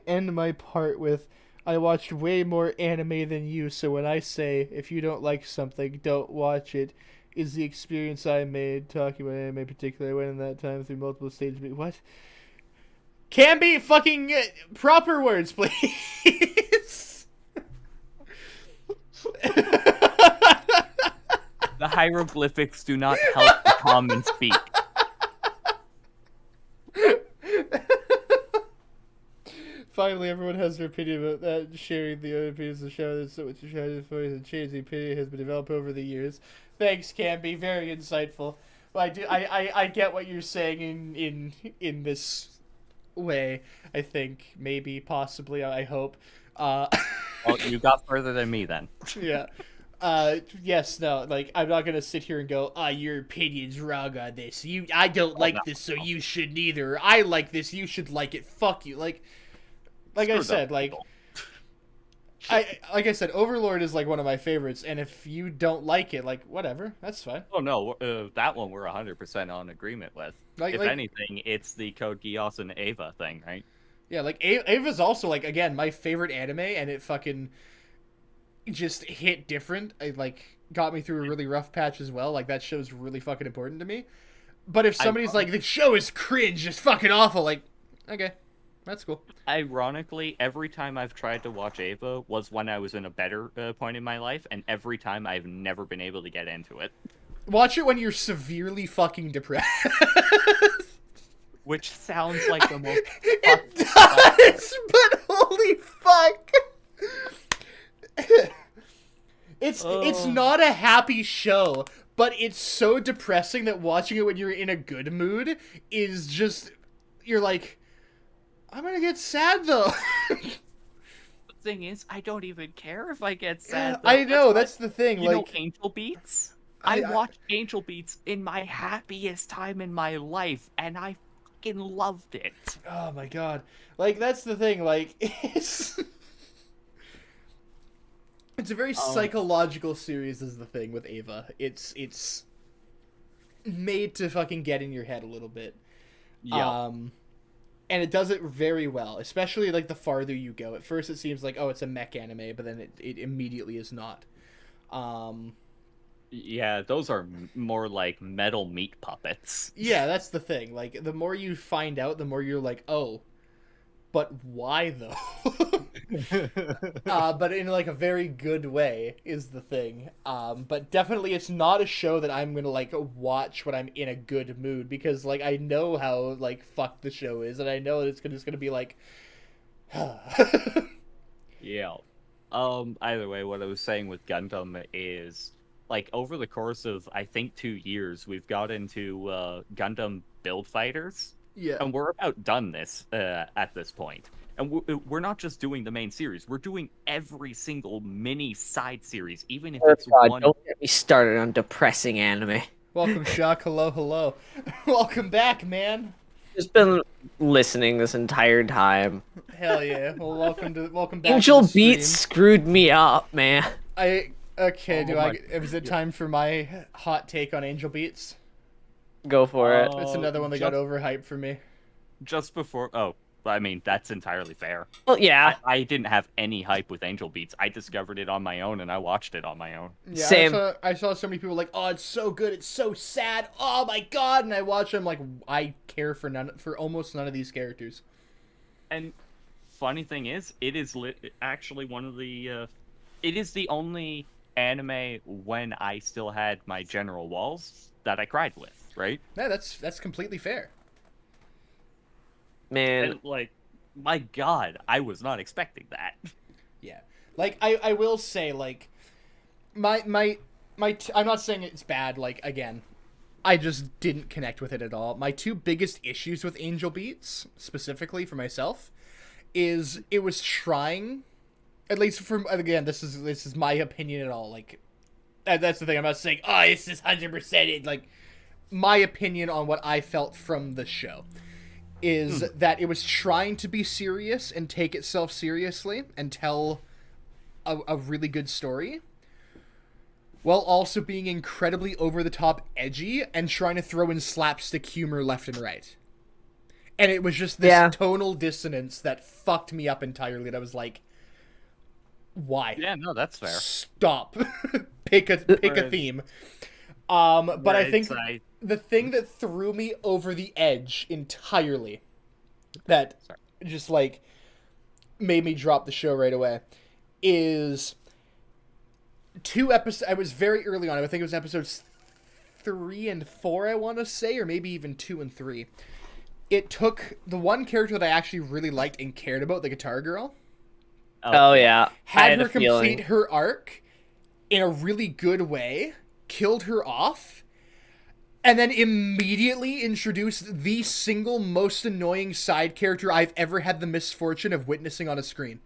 end my part with, I watched way more anime than you, so when I say, if you don't like something, don't watch it, is the experience I made talking about anime in particular. I went in that time through multiple stages. What? Can be fucking proper words, please. the hieroglyphics do not help the common speak. Finally, everyone has their opinion about that. Sharing the other opinions of the show that's so much shadow for and change the opinion has been developed over the years. Thanks, Canby. Very insightful. But I get what you're saying in this way. I think, maybe, possibly, I hope. Well, you got further than me then. Yeah. Yes, no, like, I'm not gonna sit here and go, your opinion's wrong on this. I don't like this, so you should neither. I like this, you should like it. Fuck you. Like I said, I said, Overlord is like one of my favorites, and if you don't like it, like, whatever, that's fine. Oh no, that one we're 100% on agreement with. If anything, it's the Code Geass and Ava thing, right? Yeah, like, Ava's also, like, again, my favorite anime, and it fucking just hit different. It, like, got me through a really rough patch as well. Like, that show's really fucking important to me. But if somebody's like, the show is cringe, it's fucking awful, like, okay. That's cool. Ironically, every time I've tried to watch Ava was when I was in a better point in my life, and every time I've never been able to get into it. Watch it when you're severely fucking depressed. Which sounds like the most... It does, but holy fuck! It's not a happy show, but it's so depressing that watching it when you're in a good mood is just... You're like... I'm gonna get sad, though. The thing is, I don't even care if I get sad, though. I know, that's the thing. You know Angel Beats? I watched Angel Beats in my happiest time in my life, and I fucking loved it. Oh my god. Like, that's the thing, like, it's a very psychological series is the thing with Ava. It's made to fucking get in your head a little bit. Yeah. And it does it very well, especially, like, the farther you go. At first it seems like, oh, it's a mech anime, but then it immediately is not. Yeah, those are more like metal meat puppets. Yeah, that's the thing. Like, the more you find out, the more you're like, oh, but why though? But in like a very good way is the thing. But definitely it's not a show that I'm gonna like watch when I'm in a good mood, because like I know how like fucked the show is, and I know that it's just gonna be like Yeah. Either way, what I was saying with Gundam is, like, over the course of, I think, 2 years, we've got into Gundam Build Fighters, yeah. and we're about done this at this point. And we're not just doing the main series, we're doing every single mini side series, even if Oh, it's God, one. don't get me started on depressing anime. Welcome, Shock. Hello, hello. Welcome back, man. Just been listening this entire time. Hell yeah. Well, welcome back. Angel to the stream. Beats screwed me up, man. Okay. Oh my Is it time for my hot take on Angel Beats? Go for it. It's another one that got overhyped for me. Just before. Oh, I mean, that's entirely fair. Well, yeah. I didn't have any hype with Angel Beats. I discovered it on my own, and I watched it on my own. Yeah, Same. I saw so many people like, oh, it's so good, it's so sad, oh my god, and I watched them like, I care for almost none of these characters. And funny thing is, it is actually one of the. It is the only anime when I still had my general walls that I cried with, right? Yeah, that's completely fair. Man. And like, my God, I was not expecting that. Yeah, like I will say like, I'm not saying it's bad. Like again, I just didn't connect with it at all. My two biggest issues with Angel Beats, specifically for myself, is it was trying, at least from, again, this is my opinion at all. Like, that's the thing. I'm not saying, oh, this is 100% it. Like, my opinion on what I felt from the show is that it was trying to be serious and take itself seriously and tell a really good story, while also being incredibly over-the-top edgy and trying to throw in slapstick humor left and right. And it was just this tonal dissonance that fucked me up entirely. And I was like, why? Yeah, no, that's fair. Stop. pick a theme. But I think the thing that threw me over the edge entirely, that just like made me drop the show right away, is 2 episodes. I was very early on. I think it was episodes 3 and 4, I want to say, or maybe even 2 and 3. It took the one character that I actually really liked and cared about, the guitar girl. Oh yeah. Had her complete her arc in a really good way, killed her off, and then immediately introduced the single most annoying side character I've ever had the misfortune of witnessing on a screen.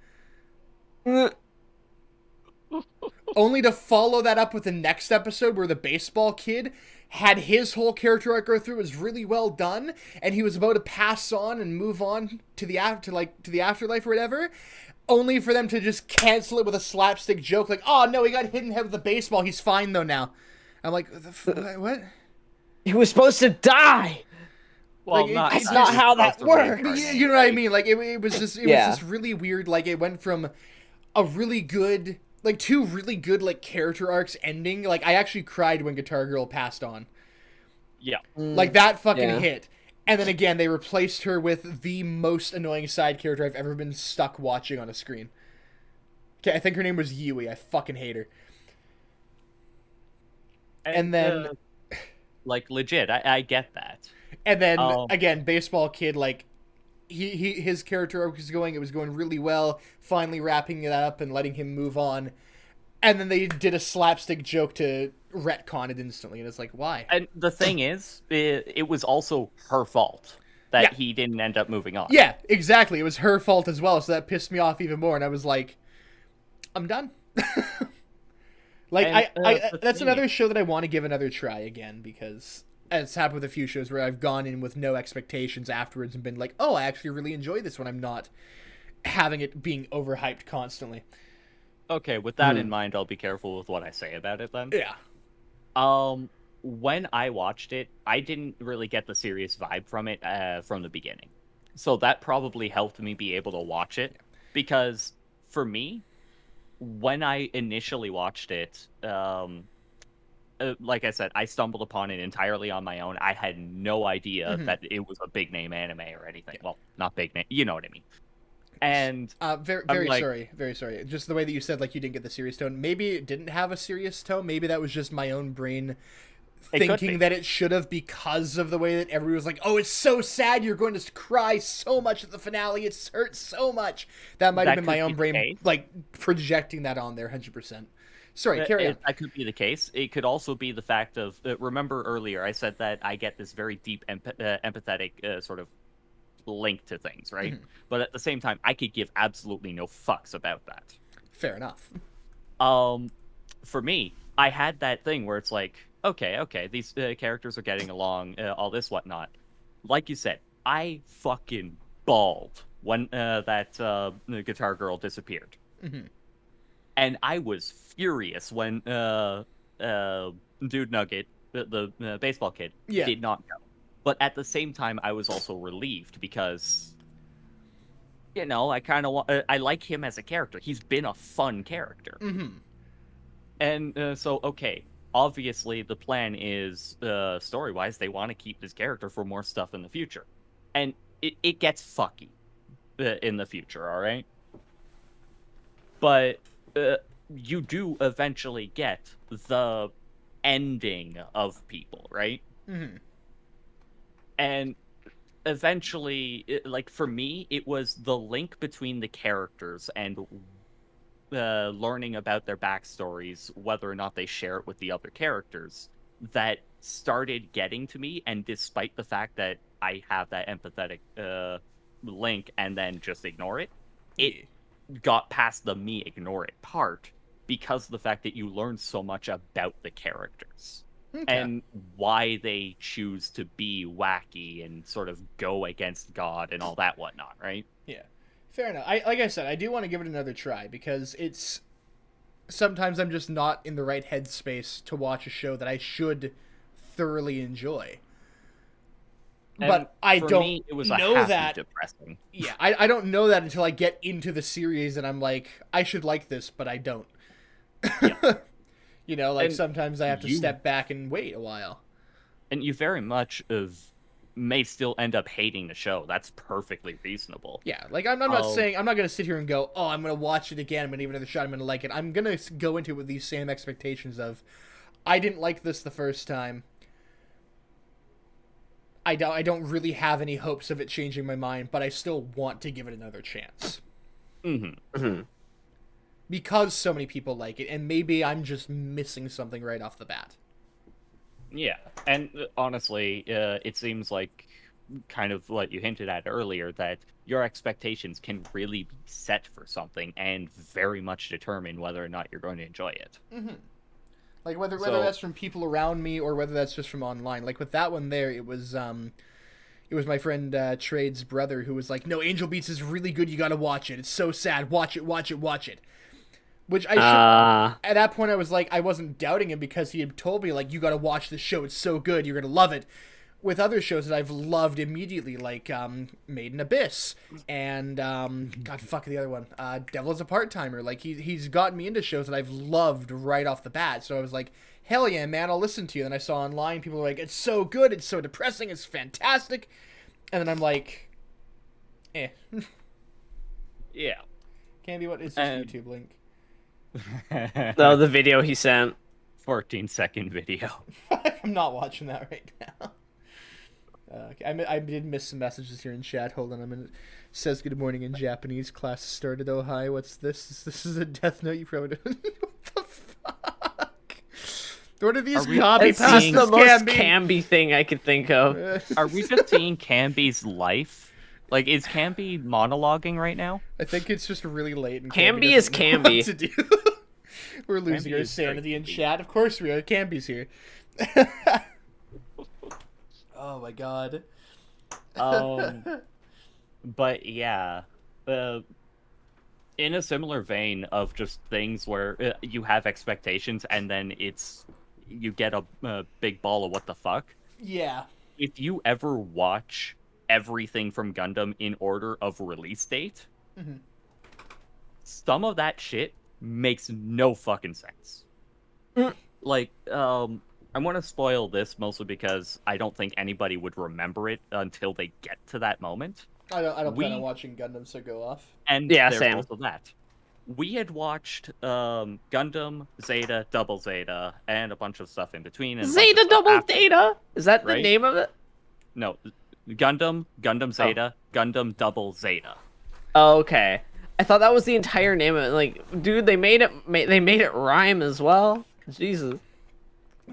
Only to follow that up with the next episode where the baseball kid had his whole character arc go through. It was really well done, and he was about to pass on and move on to the afterlife or whatever, only for them to just cancel it with a slapstick joke like, oh no, he got hit in the head with a baseball, he's fine though now. I'm like, what? He was supposed to die. Well, like, that's not how that works. You know what I mean? Like it was just was this really weird. Like it went from a really good, like 2 really good like character arcs ending. Like I actually cried when Guitar Girl passed on. Yeah. Like that fucking hit. And then again, they replaced her with the most annoying side character I've ever been stuck watching on a screen. Okay, I think her name was Yui. I fucking hate her. And then, like, legit, I get that. And then again, baseball kid, like his character arc was going. It was going really well. Finally wrapping it up and letting him move on. And then they did a slapstick joke to retcon it instantly, and it's like, why? And the thing is, it was also her fault that he didn't end up moving on. Yeah, exactly. It was her fault as well, so that pissed me off even more, and I was like, I'm done. Like, and, that's another show that I want to give another try again, because it's happened with a few shows where I've gone in with no expectations afterwards and been like, oh, I actually really enjoy this when I'm not having it being overhyped constantly. Okay, with that in mind, I'll be careful with what I say about it then. Yeah. When I watched it, I didn't really get the serious vibe from it from the beginning. So that probably helped me be able to watch it, because for me, when I initially watched it, like I said, I stumbled upon it entirely on my own. I had no idea that it was a big name anime or anything. Well, not big name, you know what I mean. And Very like- sorry, very sorry. Just the way that you said, like, you didn't get the serious tone. Maybe it didn't have a serious tone. Maybe that was just my own brain It could thinking be. that it should have, because of the way that everyone was like, "Oh, it's so sad. You're going to cry so much at the finale. It hurts so much." That might have That been my could own be the brain, case. like, projecting that on there, 100%. Sorry, carry on. That could be the case. It could also be the fact of remember earlier I said that I get this very deep empathetic sort of link to things, right? Mm-hmm. But at the same time, I could give absolutely no fucks about that. Fair enough. For me, I had that thing where it's like, okay, these characters are getting along, all this whatnot. Like you said, I fucking bawled when that guitar girl disappeared. Mm-hmm. And I was furious when Dude Nugget, the baseball kid, Yeah. did not go. But at the same time, I was also relieved because, you know, I kind of I like him as a character. He's been a fun character. Mm-hmm. And so, okay, obviously the plan is, story-wise, they want to keep this character for more stuff in the future. And it gets fucky in the future, all right? But you do eventually get the ending of people, right? Mm-hmm. And eventually, like, for me, it was the link between the characters and learning about their backstories, whether or not they share it with the other characters, that started getting to me. And despite the fact that I have that empathetic link and then just ignore it, it got past the me ignore it part because of the fact that you learn so much about the characters. Okay. And why they choose to be wacky and sort of go against God and all that whatnot, right? Yeah, fair enough. Like I said, I do want to give it another try because it's sometimes I'm just not in the right headspace to watch a show that I should thoroughly enjoy. And But I for don't me, it was a know happy that. depressing. Yeah, I don't know that until I get into the series and I'm like, I should like this, but I don't. Yeah. You know, like And sometimes I have to you- step back and wait a while. And you very much may still end up hating the show. That's perfectly reasonable. Yeah, like I'm not Oh. saying I'm not gonna sit here and go, oh, I'm gonna watch it again. I'm gonna give it another shot. I'm gonna like it. I'm gonna go into it with these same expectations of, I didn't like this the first time. I don't really have any hopes of it changing my mind, but I still want to give it another chance Mm-hmm. because so many people like it, and maybe I'm just missing something right off the bat. Yeah, and honestly, it seems like kind of what you hinted at earlier, that your expectations can really be set for something and very much determine whether or not you're going to enjoy it. Like whether So- that's from people around me or whether that's just from online. Like with that one there, it was my friend Trade's brother who was like, "No, Angel Beats is really good. You got to watch it. It's so sad. Watch it, watch it, watch it." Which I should. At that point, I was like, I wasn't doubting him because he had told me like, "You got to watch this show. It's so good. You're gonna love it." With other shows that I've loved immediately, like Made in Abyss and God fuck the other one, Devil's a Part-Timer. Like he's gotten me into shows that I've loved right off the bat. So I was like, hell yeah, man, I'll listen to you. And I saw online people were like, it's so good, it's so depressing, it's fantastic. And then I'm like, eh. Yeah. Can't be what is this And- YouTube link? No, the video he sent. 14-second video. I'm not watching that right now. Okay, I did miss some messages here in chat. Hold on a minute. Says good morning in Japanese. Class started. Oh hi, what's this? This is a death note. You probably don't. What the fuck? What are these we copy It's just pastas the most can be? Camby thing I could think of. Are we just seeing Camby's life? Like, is Camby monologuing right now? I think it's just really late. And Camby is doesn't know Camby. what to do. We're losing Camby our is sanity in chat. Of course we are. Camby's here. Oh my god. But yeah, in a similar vein of just things where you have expectations and then you get a big ball of what the fuck. Yeah. If you ever watch everything from Gundam in order of release date, Mhm. some of that shit makes no fucking sense. Like, I want to spoil this mostly because I don't think anybody would remember it until they get to that moment. I don't plan on watching Gundam, so go off. And Yeah, there's same. also that. We had watched Gundam, Zeta, Double Zeta, and a bunch of stuff in between. And a bunch of Zeta stuff Double after. Data? Is that the right? name of it? No, Gundam, Gundam Zeta, Gundam Double Zeta. Oh, okay. I thought that was the entire name of it. Like, dude, they made it rhyme as well. Jesus.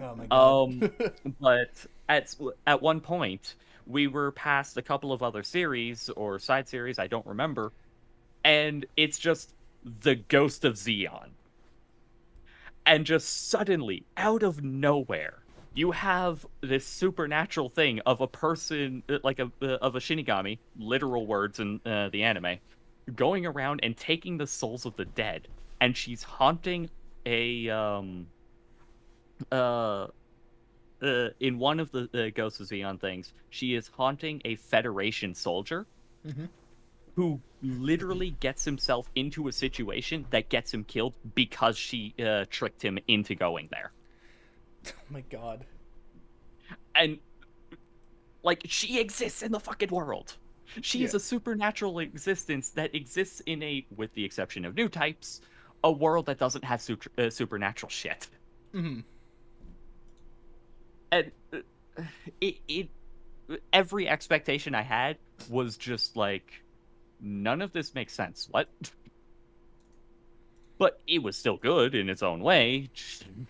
Oh my god. But at one point, we were past a couple of other series or side series, I don't remember, and it's just the Ghost of Zeon. And just suddenly, out of nowhere, you have this supernatural thing of a person, like of a Shinigami, literal words in the anime, going around and taking the souls of the dead, and she's haunting a in one of the Ghost of Zeon things, she is haunting a Federation soldier who literally gets himself into a situation that gets him killed because she tricked him into going there. Oh my god. And, like, she exists in the fucking world. She is a supernatural existence that exists in a, with the exception of new types, a world that doesn't have supernatural shit. Mm-hmm. And every expectation I had was just like, none of this makes sense. What? But it was still good in its own way.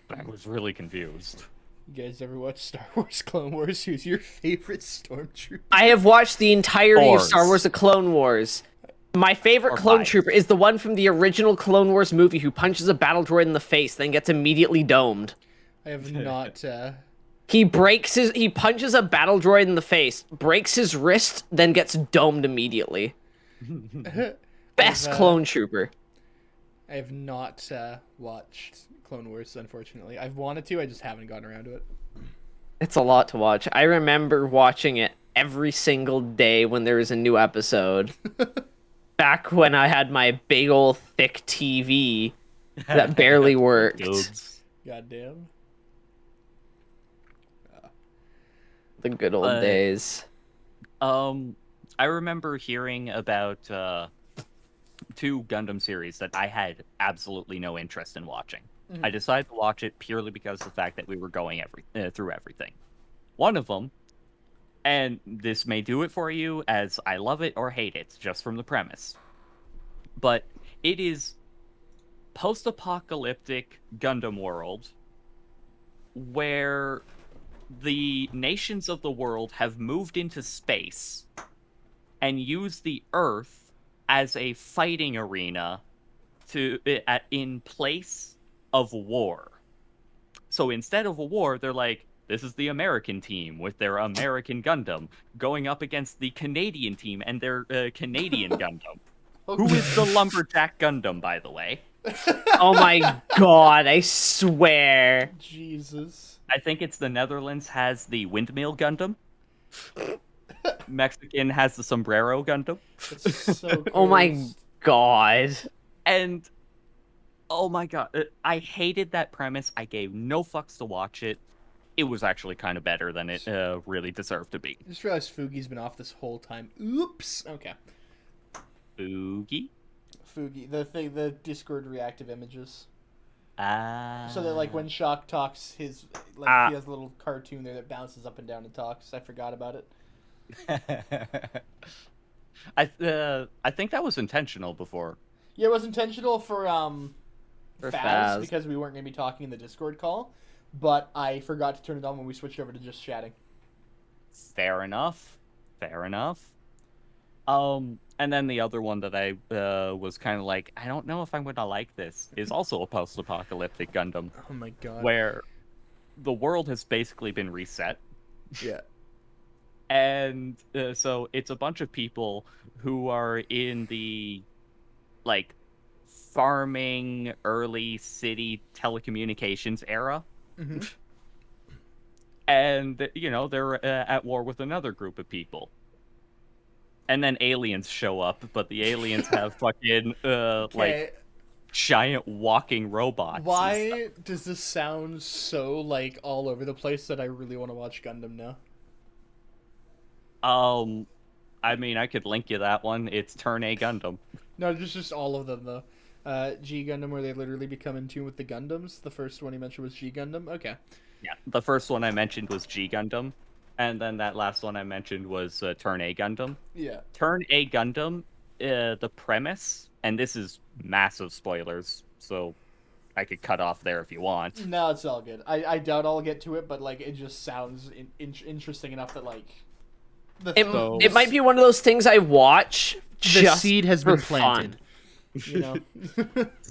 I was really confused. You guys ever watch Star Wars Clone Wars? Who's your favorite stormtrooper? I have watched the entirety of Star Wars: The Clone Wars. My favorite clone trooper is the one from the original Clone Wars movie who punches a battle droid in the face, then gets immediately domed. I have not. He punches a battle droid in the face, breaks his wrist, then gets domed immediately. Best clone trooper. I have not watched Clone Wars, unfortunately. I've wanted to, I just haven't gotten around to it. It's a lot to watch. I remember watching it every single day when there was a new episode. Back when I had my big old thick TV that barely worked. Goddamn. The good old days. I remember hearing about two Gundam series that I had absolutely no interest in watching. I decided to watch it purely because of the fact that we were going through everything. One of them, and this may do it for you as I love it or hate it, just from the premise, but it is post-apocalyptic Gundam world where the nations of the world have moved into space and used the Earth as a fighting arena in place of war. So instead of a war, they're like, this is the American team with their American Gundam going up against the Canadian team and their Canadian Gundam. Who is the Lumberjack Gundam, by the way? Oh my god, I swear. Jesus. I think it's the Netherlands has the Windmill Gundam. Mexican has the Sombrero Gundam. That's so Oh my god. And, oh my god, I hated that premise. I gave no fucks to watch it. It was actually kind of better than it really deserved to be. I just realized Fugi's been off this whole time. Oops. Okay. Fugi? Fugi, the Discord reactive images. Ah. So that, like, when Shock talks, he has a little cartoon there that bounces up and down and talks. I forgot about it. I think that was intentional before. Yeah, it was intentional for Phaz, Phaz. because we weren't going to be talking in the Discord call, but I forgot to turn it on when we switched over to just chatting. Fair enough. Fair enough. And then the other one that I was kind of like, I don't know if I'm going to like this, is also a post-apocalyptic Gundam. Oh my god. Where the world has basically been reset. Yeah. And so it's a bunch of people who are in the, like, farming, early city telecommunications era. Mm-hmm. And, you know, they're at war with another group of people. And then aliens show up, but the aliens have fucking, like, giant walking robots. Why does this sound so, like, all over the place that I really want to watch Gundam now? I mean, I could link you that one. It's Turn A Gundam. No, just all of them though. G Gundam, where they literally become in tune with the Gundams. The first one you mentioned was G Gundam. Okay. Yeah, the first one I mentioned was G Gundam, and then that last one I mentioned was Turn A Gundam. Yeah. Turn A Gundam, the premise, and this is massive spoilers, so I could cut off there if you want. No, it's all good. I doubt I'll get to it, but like it just sounds interesting enough that like It might be one of those things I watch. The seed has been for planted. fun. You know.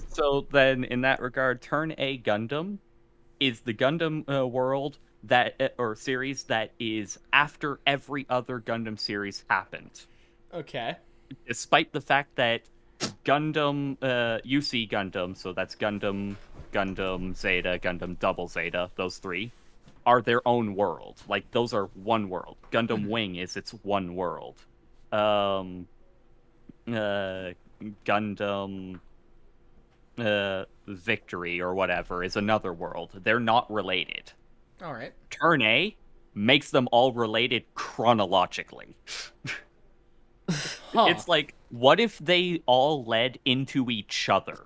So then, in that regard, Turn A Gundam is the Gundam world that or series that is after every other Gundam series happened. Okay. Despite the fact that Gundam, UC Gundam, so that's Gundam, Gundam Zeta, Gundam Double Zeta, those three, are their own world. Like, those are one world. Gundam Wing is its one world. Gundam Victory or whatever is another world. They're not related. All right. Turn A makes them all related chronologically. Huh. It's like, what if they all led into each other?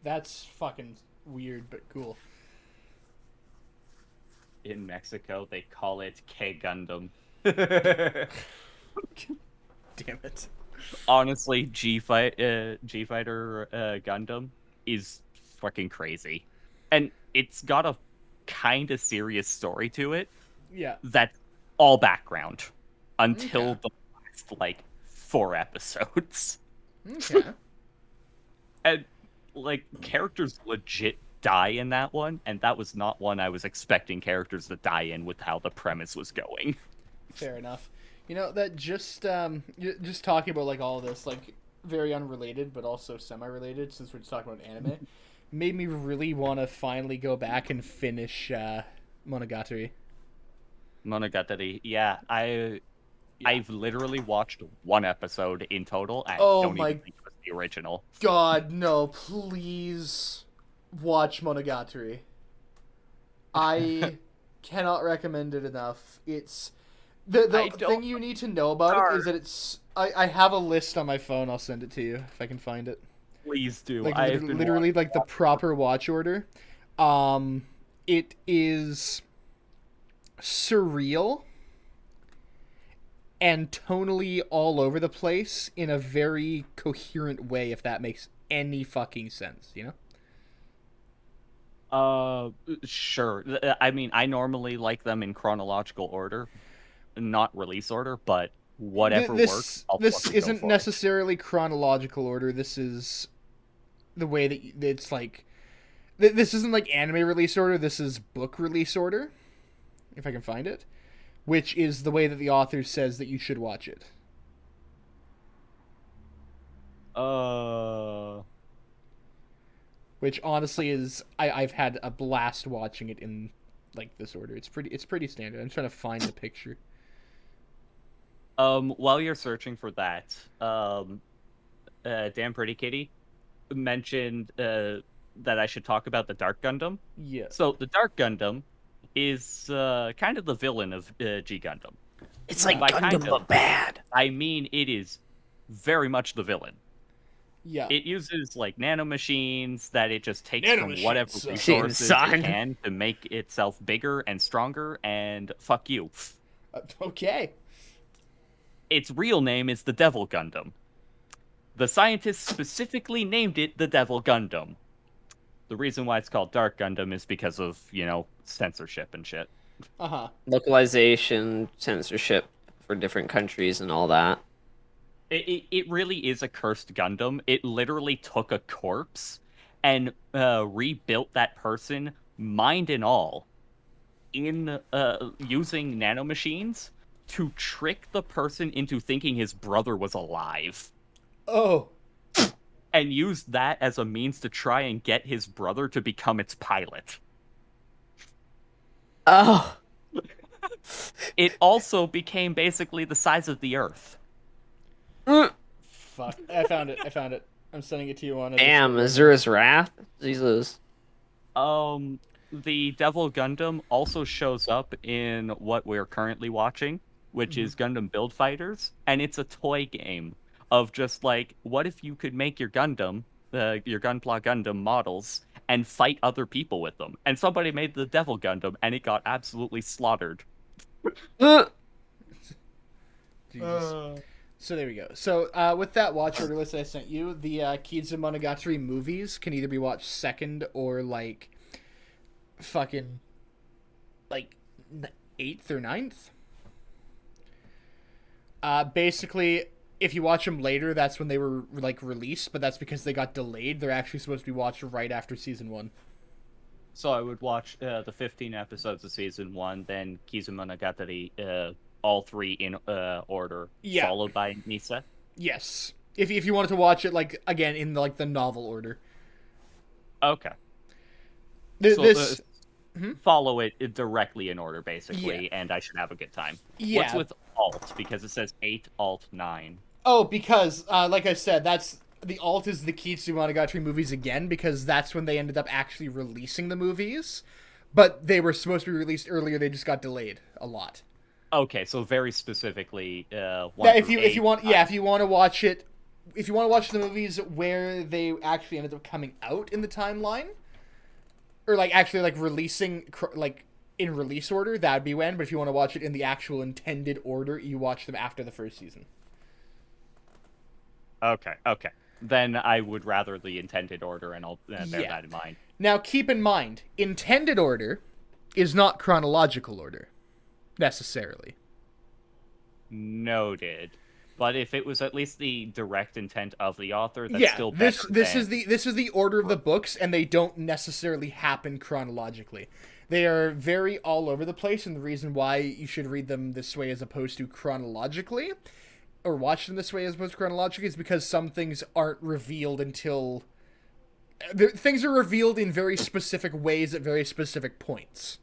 That's fucking weird, but cool. In Mexico, they call it K Gundam. Damn it. Honestly, G Fighter Gundam is fucking crazy, and it's got a kind of serious story to it. Yeah. That's all background until Okay. the last like 4 episodes. Okay. And like characters legit die in that one, and that was not one I was expecting characters to die in with how the premise was going. Fair enough. You know that just talking about like all this like very unrelated but also semi-related since we're just talking about anime made me really want to finally go back and finish Monogatari. Monogatari, yeah, I've literally watched 1 episode in total. I Oh don't my even think it was the original. God, no! Please watch Monogatari. I cannot recommend it enough. It's the thing you need to know about it is that it's. I have a list on my phone. I'll send it to you if I can find it. Please do. Like I have been literally like the proper watch order. It is surreal and tonally all over the place in a very coherent way, if that makes any fucking sense, you know? Sure. I mean, I normally like them in chronological order, not release order, but whatever works. This fucking go isn't for it. necessarily chronological order. This is the way that it's like. This isn't like anime release order. This is book release order, if I can find it, which is the way that the author says that you should watch it. Which honestly is I've had a blast watching it in like this order. It's pretty standard. I'm trying to find the picture. While you're searching for that, Damn Pretty Kitty mentioned that I should talk about the Dark Gundam. Yeah. So the Dark Gundam is kind of the villain of G Gundam. It's like By Gundam kind of, but bad. I mean, it is very much the villain. Yeah. It uses like nanomachines that it just takes Nanomachines, from whatever son. resources Son. it can to make itself bigger and stronger, and fuck you. Okay. Its real name is the Devil Gundam. The scientists specifically named it the Devil Gundam. The reason why it's called Dark Gundam is because of, censorship and shit. Uh-huh. Localization, censorship for different countries and all that. It really is a cursed Gundam. It literally took a corpse and rebuilt that person, mind and all, in using nanomachines to trick the person into thinking his brother was alive. Oh. And used that as a means to try and get his brother to become its pilot. Oh. It also became basically the size of the Earth. Fuck. I found it. I'm sending it to you on it. Damn, Azura's Wrath? Jesus. The Devil Gundam also shows up in what we're currently watching. which is Gundam Build Fighters, and it's a toy game of just like, what if you could make your Gundam, your Gunpla Gundam models, and fight other people with them? And somebody made the Devil Gundam, and it got absolutely slaughtered. Jesus. So there we go. So with that watch order list I sent you, the Kizumonogatari movies can either be watched second or like fucking like 8th or 9th. Basically, if you watch them later, that's when they were like released, but that's because they got delayed. They're actually supposed to be watched right after season 1. So I would watch the 15 episodes of season 1, then Kizumonogatari, all 3 in order, followed by Nisa. Yes, if you wanted to watch it like again in like the novel order. Okay. This follow it directly in order, basically, and I should have a good time. Yeah. What's with Alt? Because it says 8, Alt, 9. Oh, because like I said, that's the Alt is the Kizumonogatari movies again, because that's when they ended up actually releasing the movies, but they were supposed to be released earlier. They just got delayed a lot. Okay, so very specifically, if you want to watch it, if you want to watch the movies where they actually ended up coming out in the timeline, or like actually like releasing like in release order, that'd be when. But if you want to watch it in the actual intended order, you watch them after the first season. Okay. Then I would rather the intended order, and I'll bear that in mind. Now, keep in mind, intended order is not chronological order, necessarily. Noted. But if it was at least the direct intent of the author, that's still better. This is the order of the books, and they don't necessarily happen chronologically. They are very all over the place, and the reason why you should read them this way as opposed to chronologically, or watch them this way as opposed to chronologically, is because some things aren't revealed until... Things are revealed in very specific ways at very specific points.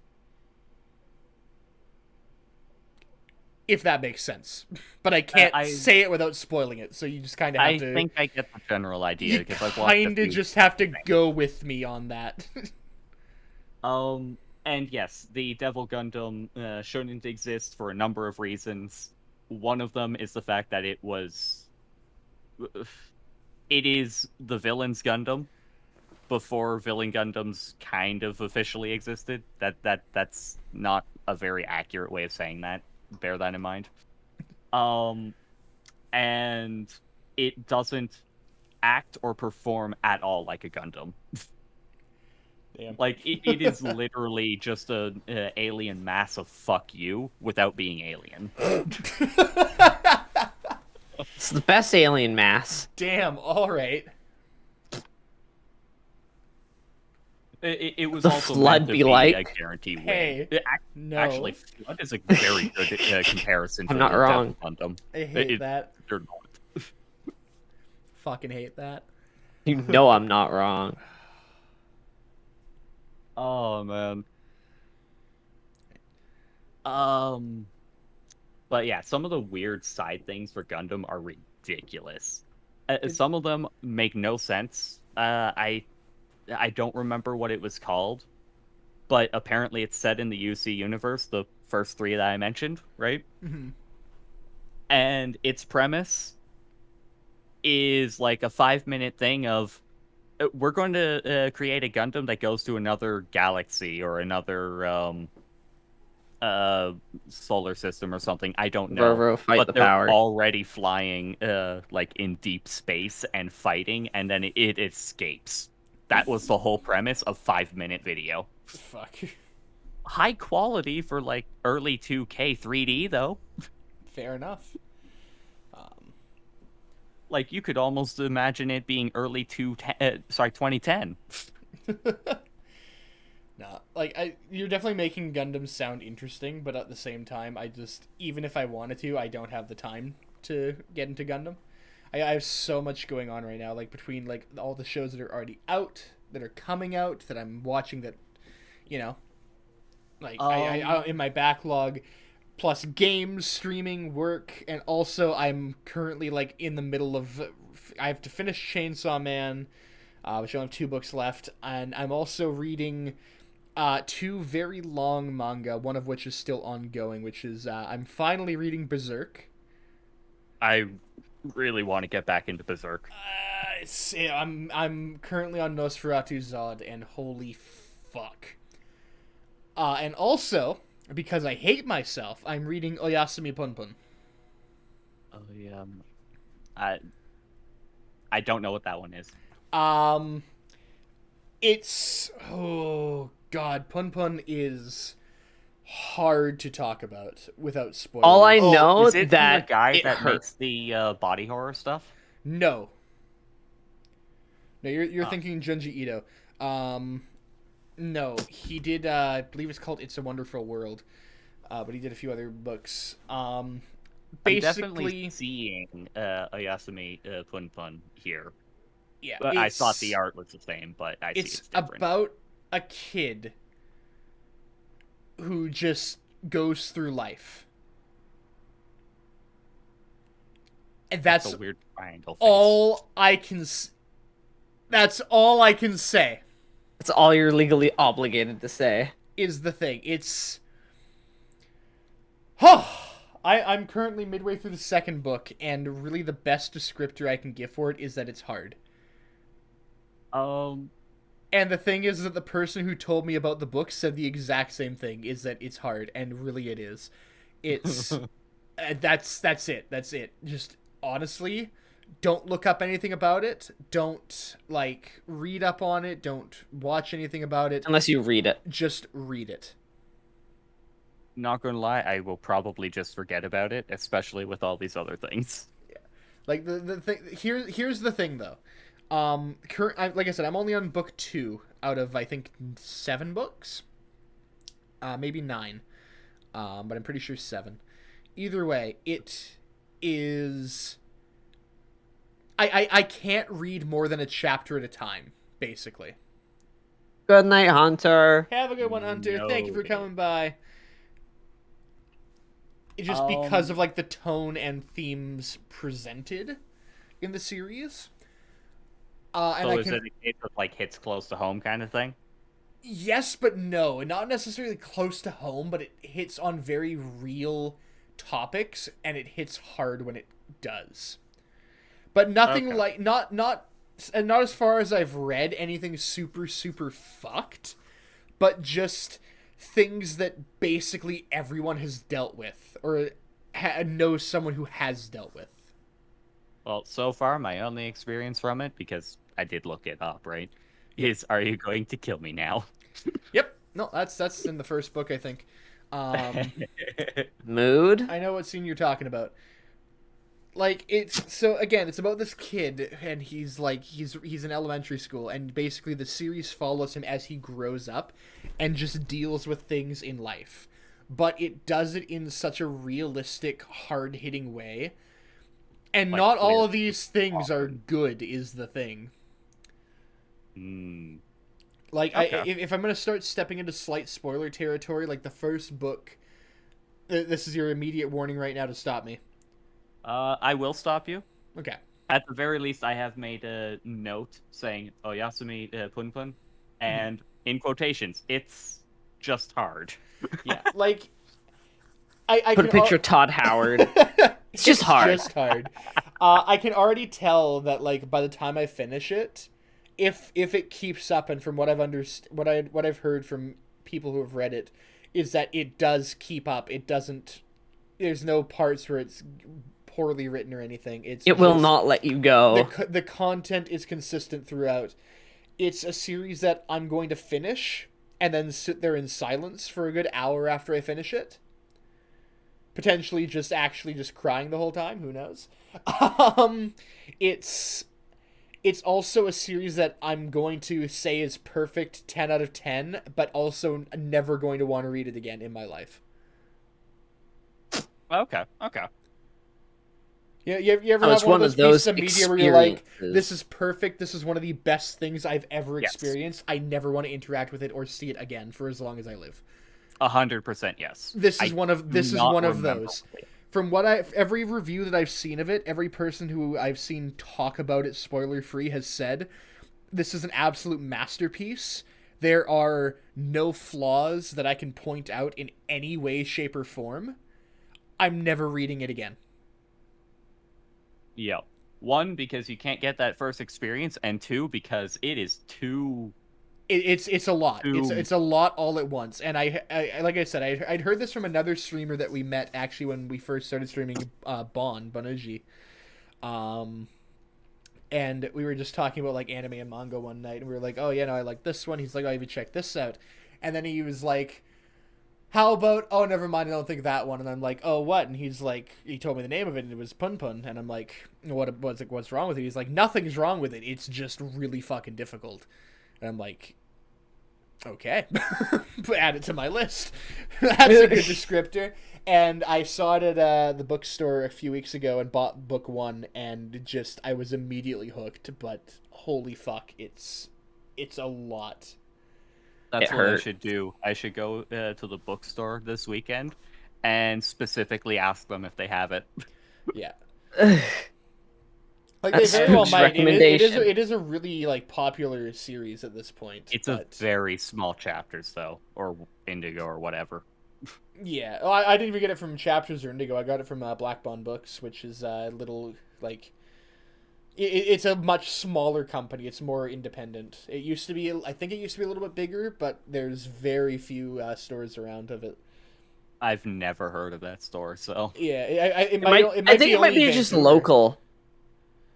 If that makes sense. But I can't say it without spoiling it, so you just kind of have to... I think I get the general idea. You kind of just have to go with me on that. And yes, the Devil Gundam shouldn't exist for a number of reasons. One of them is the fact that it is the villain's Gundam before villain Gundams kind of officially existed. That's not a very accurate way of saying that. Bear that in mind. And it doesn't act or perform at all like a Gundam. Damn. Like, it is literally just an alien mass of fuck you without being alien. It's the best alien mass. Damn, alright. It was The also Flood meant to be be like? a guarantee win. Hey, no. Actually, Flood is a very good comparison. I'm for not the wrong. Devil Gundam. I hate that. You're not. Fucking hate that. You know I'm not wrong. Oh man. But yeah, some of the weird side things for Gundam are ridiculous. Some of them make no sense. I don't remember what it was called, but apparently it's set in the UC universe, the first 3 that I mentioned, right? Mm-hmm. And its premise is like a 5-minute thing of, we're going to create a Gundam that goes to another galaxy or another solar system or something. I don't know. Roro, fight but the they're power. already flying like in deep space and fighting, and then it escapes. That was the whole premise of 5-minute video. Fuck. High quality for like early 2K 3D though. Fair enough. Like, you could almost imagine it being early 2010. Nah, like you're definitely making Gundam sound interesting, but at the same time, even if I wanted to, I don't have the time to get into Gundam. I have so much going on right now, like between like all the shows that are already out, that are coming out, that I'm watching, that, you know, like I in my backlog, plus games, streaming, work, and also I'm currently like in the middle of, I have to finish Chainsaw Man, which I only have 2 books left, and I'm also reading two very long manga, one of which is still ongoing, which is I'm finally reading Berserk. I really want to get back into Berserk. I'm currently on Nosferatu Zod, and holy fuck. And also, because I hate myself, I'm reading Oyasumi Punpun. Oh yeah. I don't know what that one is. It's oh god, Punpun is hard to talk about without spoilers. All I know Is it that the guy it that hurt. makes the body horror stuff? No. No, you're thinking Junji Ito. No, he did. I believe it's called "It's a Wonderful World," but he did a few other books. I'm Basically, definitely seeing Oyasumi Punpun here. yeah, But I thought the art was the same, but I see it's it's different. about a kid who just goes through life, and that's a weird triangle face. all I can. That's all I can say. It's all you're legally obligated to say. Is the thing. It's. I'm currently midway through the second book, and really the best descriptor I can give for it is that it's hard. And the thing is that the person who told me about the book said the exact same thing, is that it's hard, and really it is. It's... that's it. That's it. Just, honestly, don't look up anything about it. Don't, like, read up on it. Don't watch anything about it. Unless you read it. Just read it. Not gonna lie, I will probably just forget about it, especially with all these other things. Yeah. Like, the thing... Here's the thing, though. Like I said, I'm only on book 2 out of, I think, 7 books. Maybe 9. But I'm pretty sure 7. Either way, it is... I can't read more than a chapter at a time, basically. Good night, Hunter. Have a good one, Hunter. Thank you for coming by. Just because of, like, the tone and themes presented in the series. And So is it a case of, like, hits close to home kind of thing? Yes, but no. Not necessarily close to home, but it hits on very real topics, and it hits hard when it does. But nothing like... Not as far as I've read anything super, super fucked, but just things that basically everyone has dealt with, or knows someone who has dealt with. Well, so far, my only experience from it, because I did look it up, right, is Are You Going to Kill Me Now? Yep. No, that's in the first book, I think. Mood? I know what scene you're talking about. Like, it's about this kid, and he's in elementary school, and basically the series follows him as he grows up and just deals with things in life. But it does it in such a realistic, hard-hitting way. And Like, not all of these things are good, is the thing. Like, Okay. if I'm going to start stepping into slight spoiler territory, like the first book, this is your immediate warning right now to stop me. I will stop you. Okay. At the very least, I have made a note saying Oyasumi Punpun, and in quotations, it's just hard. Yeah, like... I Put a can picture of Todd Howard. It's just hard. Just hard. I can already tell that, like, by the time I finish it, if it keeps up, and from what what I've heard from people who have read it, is that it does keep up. It doesn't... There's no parts where it's poorly written or anything. It will not let you go. The content is consistent throughout. It's a series that I'm going to finish and then sit there in silence for a good hour after I finish it. Potentially just crying the whole time. Who knows? It's also a series that I'm going to say is perfect 10 out of 10, but also never going to want to read it again in my life. Okay. Yeah, you ever It's have one of those pieces of media where you're like, experiences. this is perfect, this is one of the best things I've ever Yes. experienced, I never want to interact with it or see it again for as long as I live. 100% yes. This is I one of do not remember those. it. From every review that I've seen of it, every person who I've seen talk about it spoiler free has said, this is an absolute masterpiece there are no flaws that I can point out in any way, shape, or form, I'm never reading it again. Yeah. One, because you can't get that first experience, and two, because it is too. It's a lot. Too... It's a lot all at once. And I like I said, I'd heard this from another streamer that we met actually when we first started streaming, Bonuji. And we were just talking about like anime and manga one night, and we were like, oh yeah, no, I like this one. He's like, oh, even check this out. And then he was like, how about, oh, never mind, I don't think that one. And I'm like, oh, what? And he's like, he told me the name of it, and it was Pun Pun. And I'm like, what's wrong with it? He's like, nothing's wrong with it. It's just really fucking difficult. And I'm like, okay, add it to my list. That's a good descriptor. And I saw it at the bookstore a few weeks ago and bought book 1, and just I was immediately hooked. But holy fuck, it's a lot. That's It what I hurt. should do. I should go to the bookstore this weekend and specifically ask them if they have it. Yeah. Like they That's very well Spook's might. recommendation. It is a really like popular series at this point. It's but... a very small chapters though, or Indigo or whatever. Yeah, well, I didn't even get it from Chapters or Indigo. I got it from Black Bond Books, which is a little like. It's a much smaller company. It's more independent. It used to be, I think it used to be a little bit bigger, but there's very few stores around of it. I've never heard of that store, so Yeah, I think it might be just local.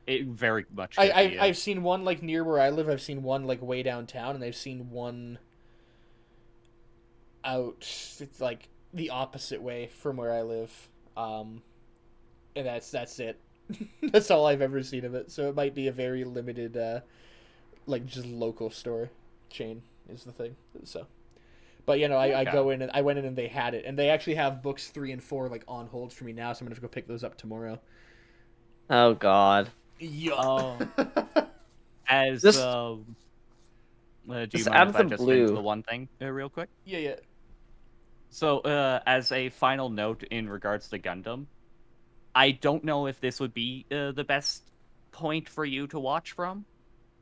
it very much. Could be, yeah. I've seen one like near where I live. I've seen one like way downtown, and I've seen one out. It's like the opposite way from where I live, and that's it. That's all I've ever seen of it. So it might be a very limited, like just local store chain is the thing. So, but you know, I go in and I went in and they had it, and they actually have books 3 and 4 like on hold for me now. So I'm gonna have to go pick those up tomorrow. Oh God. Yeah. Oh. As Just- do you just mind out if of I the just blue. mention the one thing real quick? Yeah. So, as a final note in regards to Gundam, I don't know if this would be the best point for you to watch from.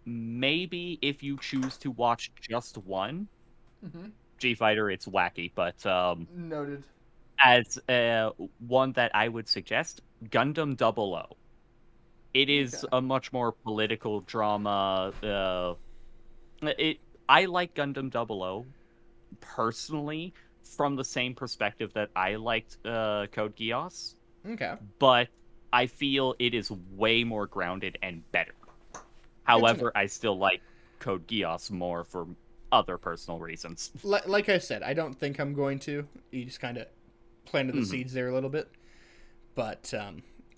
Maybe if you choose to watch just one. Mm-hmm. G-Fighter, it's wacky, but Noted. as one that I would suggest, Gundam 00. It is a much more political drama. I like Gundam 00 personally from the same perspective that I liked Code Geass, Okay. but I feel it is way more grounded and better. However, I still like Code Geass more for other personal reasons. Like I said, I don't think I'm going to. You just kind of planted the seeds there a little bit. But,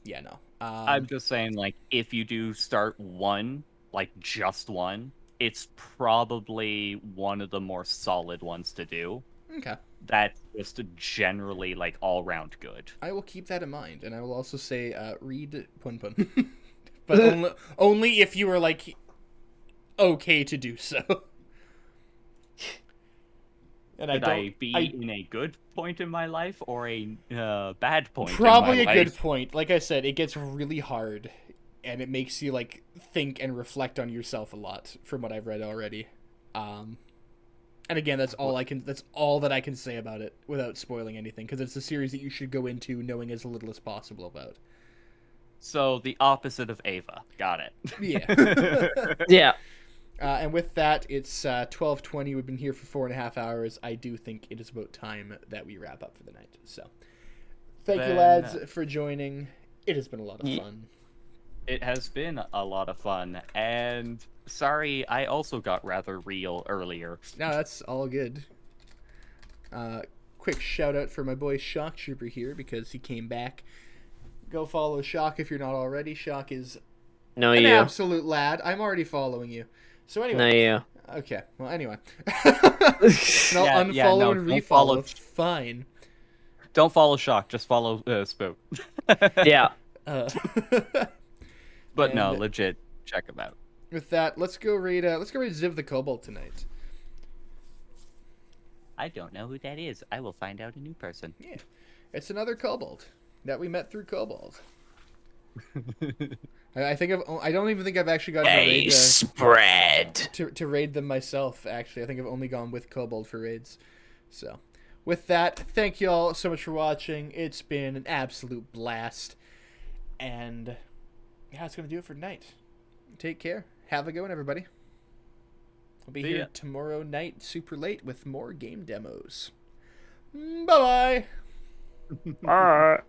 yeah, no. I'm just saying, like, if you do start one, like, just one, it's probably one of the more solid ones to do. Okay. That's just generally, like, all-round good. I will keep that in mind, and I will also say, read Pun Pun. But only if you are, like, okay to do so. And Should I be in a good point in my life or a bad point Probably in my a life? good point. Like I said, it gets really hard, and it makes you, like, think and reflect on yourself a lot, from what I've read already. And again, that's all that I can say about it without spoiling anything, because it's a series that you should go into knowing as little as possible about. So, the opposite of Ava. Got it. Yeah. Yeah. And with that, it's 12:20. We've been here for 4.5 hours. I do think it is about time that we wrap up for the night. So, thank you, lads, for joining. It has been a lot of fun. It has been a lot of fun, and sorry, I also got rather real earlier. No, that's all good. Quick shout out for my boy Shock Trooper here, because he came back. Go follow Shock if you're not already. Shock is No, an you. absolute lad. I'm already following you. So anyway. No, you. Okay, well, anyway. And I'll unfollow and don't refollow. follow- Fine. Don't follow Shock, just follow Spook. Yeah. But no, And- legit, check them out. With that, let's go read Ziv the Kobold tonight. I don't know who that is. I will find out a new person. Yeah. It's another kobold that we met through Kobold. I think I don't even think I've actually gotten to A raid spread. to raid them myself. Actually, I think I've only gone with Kobold for raids. So, with that, thank you all so much for watching. It's been an absolute blast, and yeah, that's gonna do it for tonight. Take care. Have a good one, everybody. I'll be See here ya. tomorrow night, super late, with more game demos. Bye bye. Alright.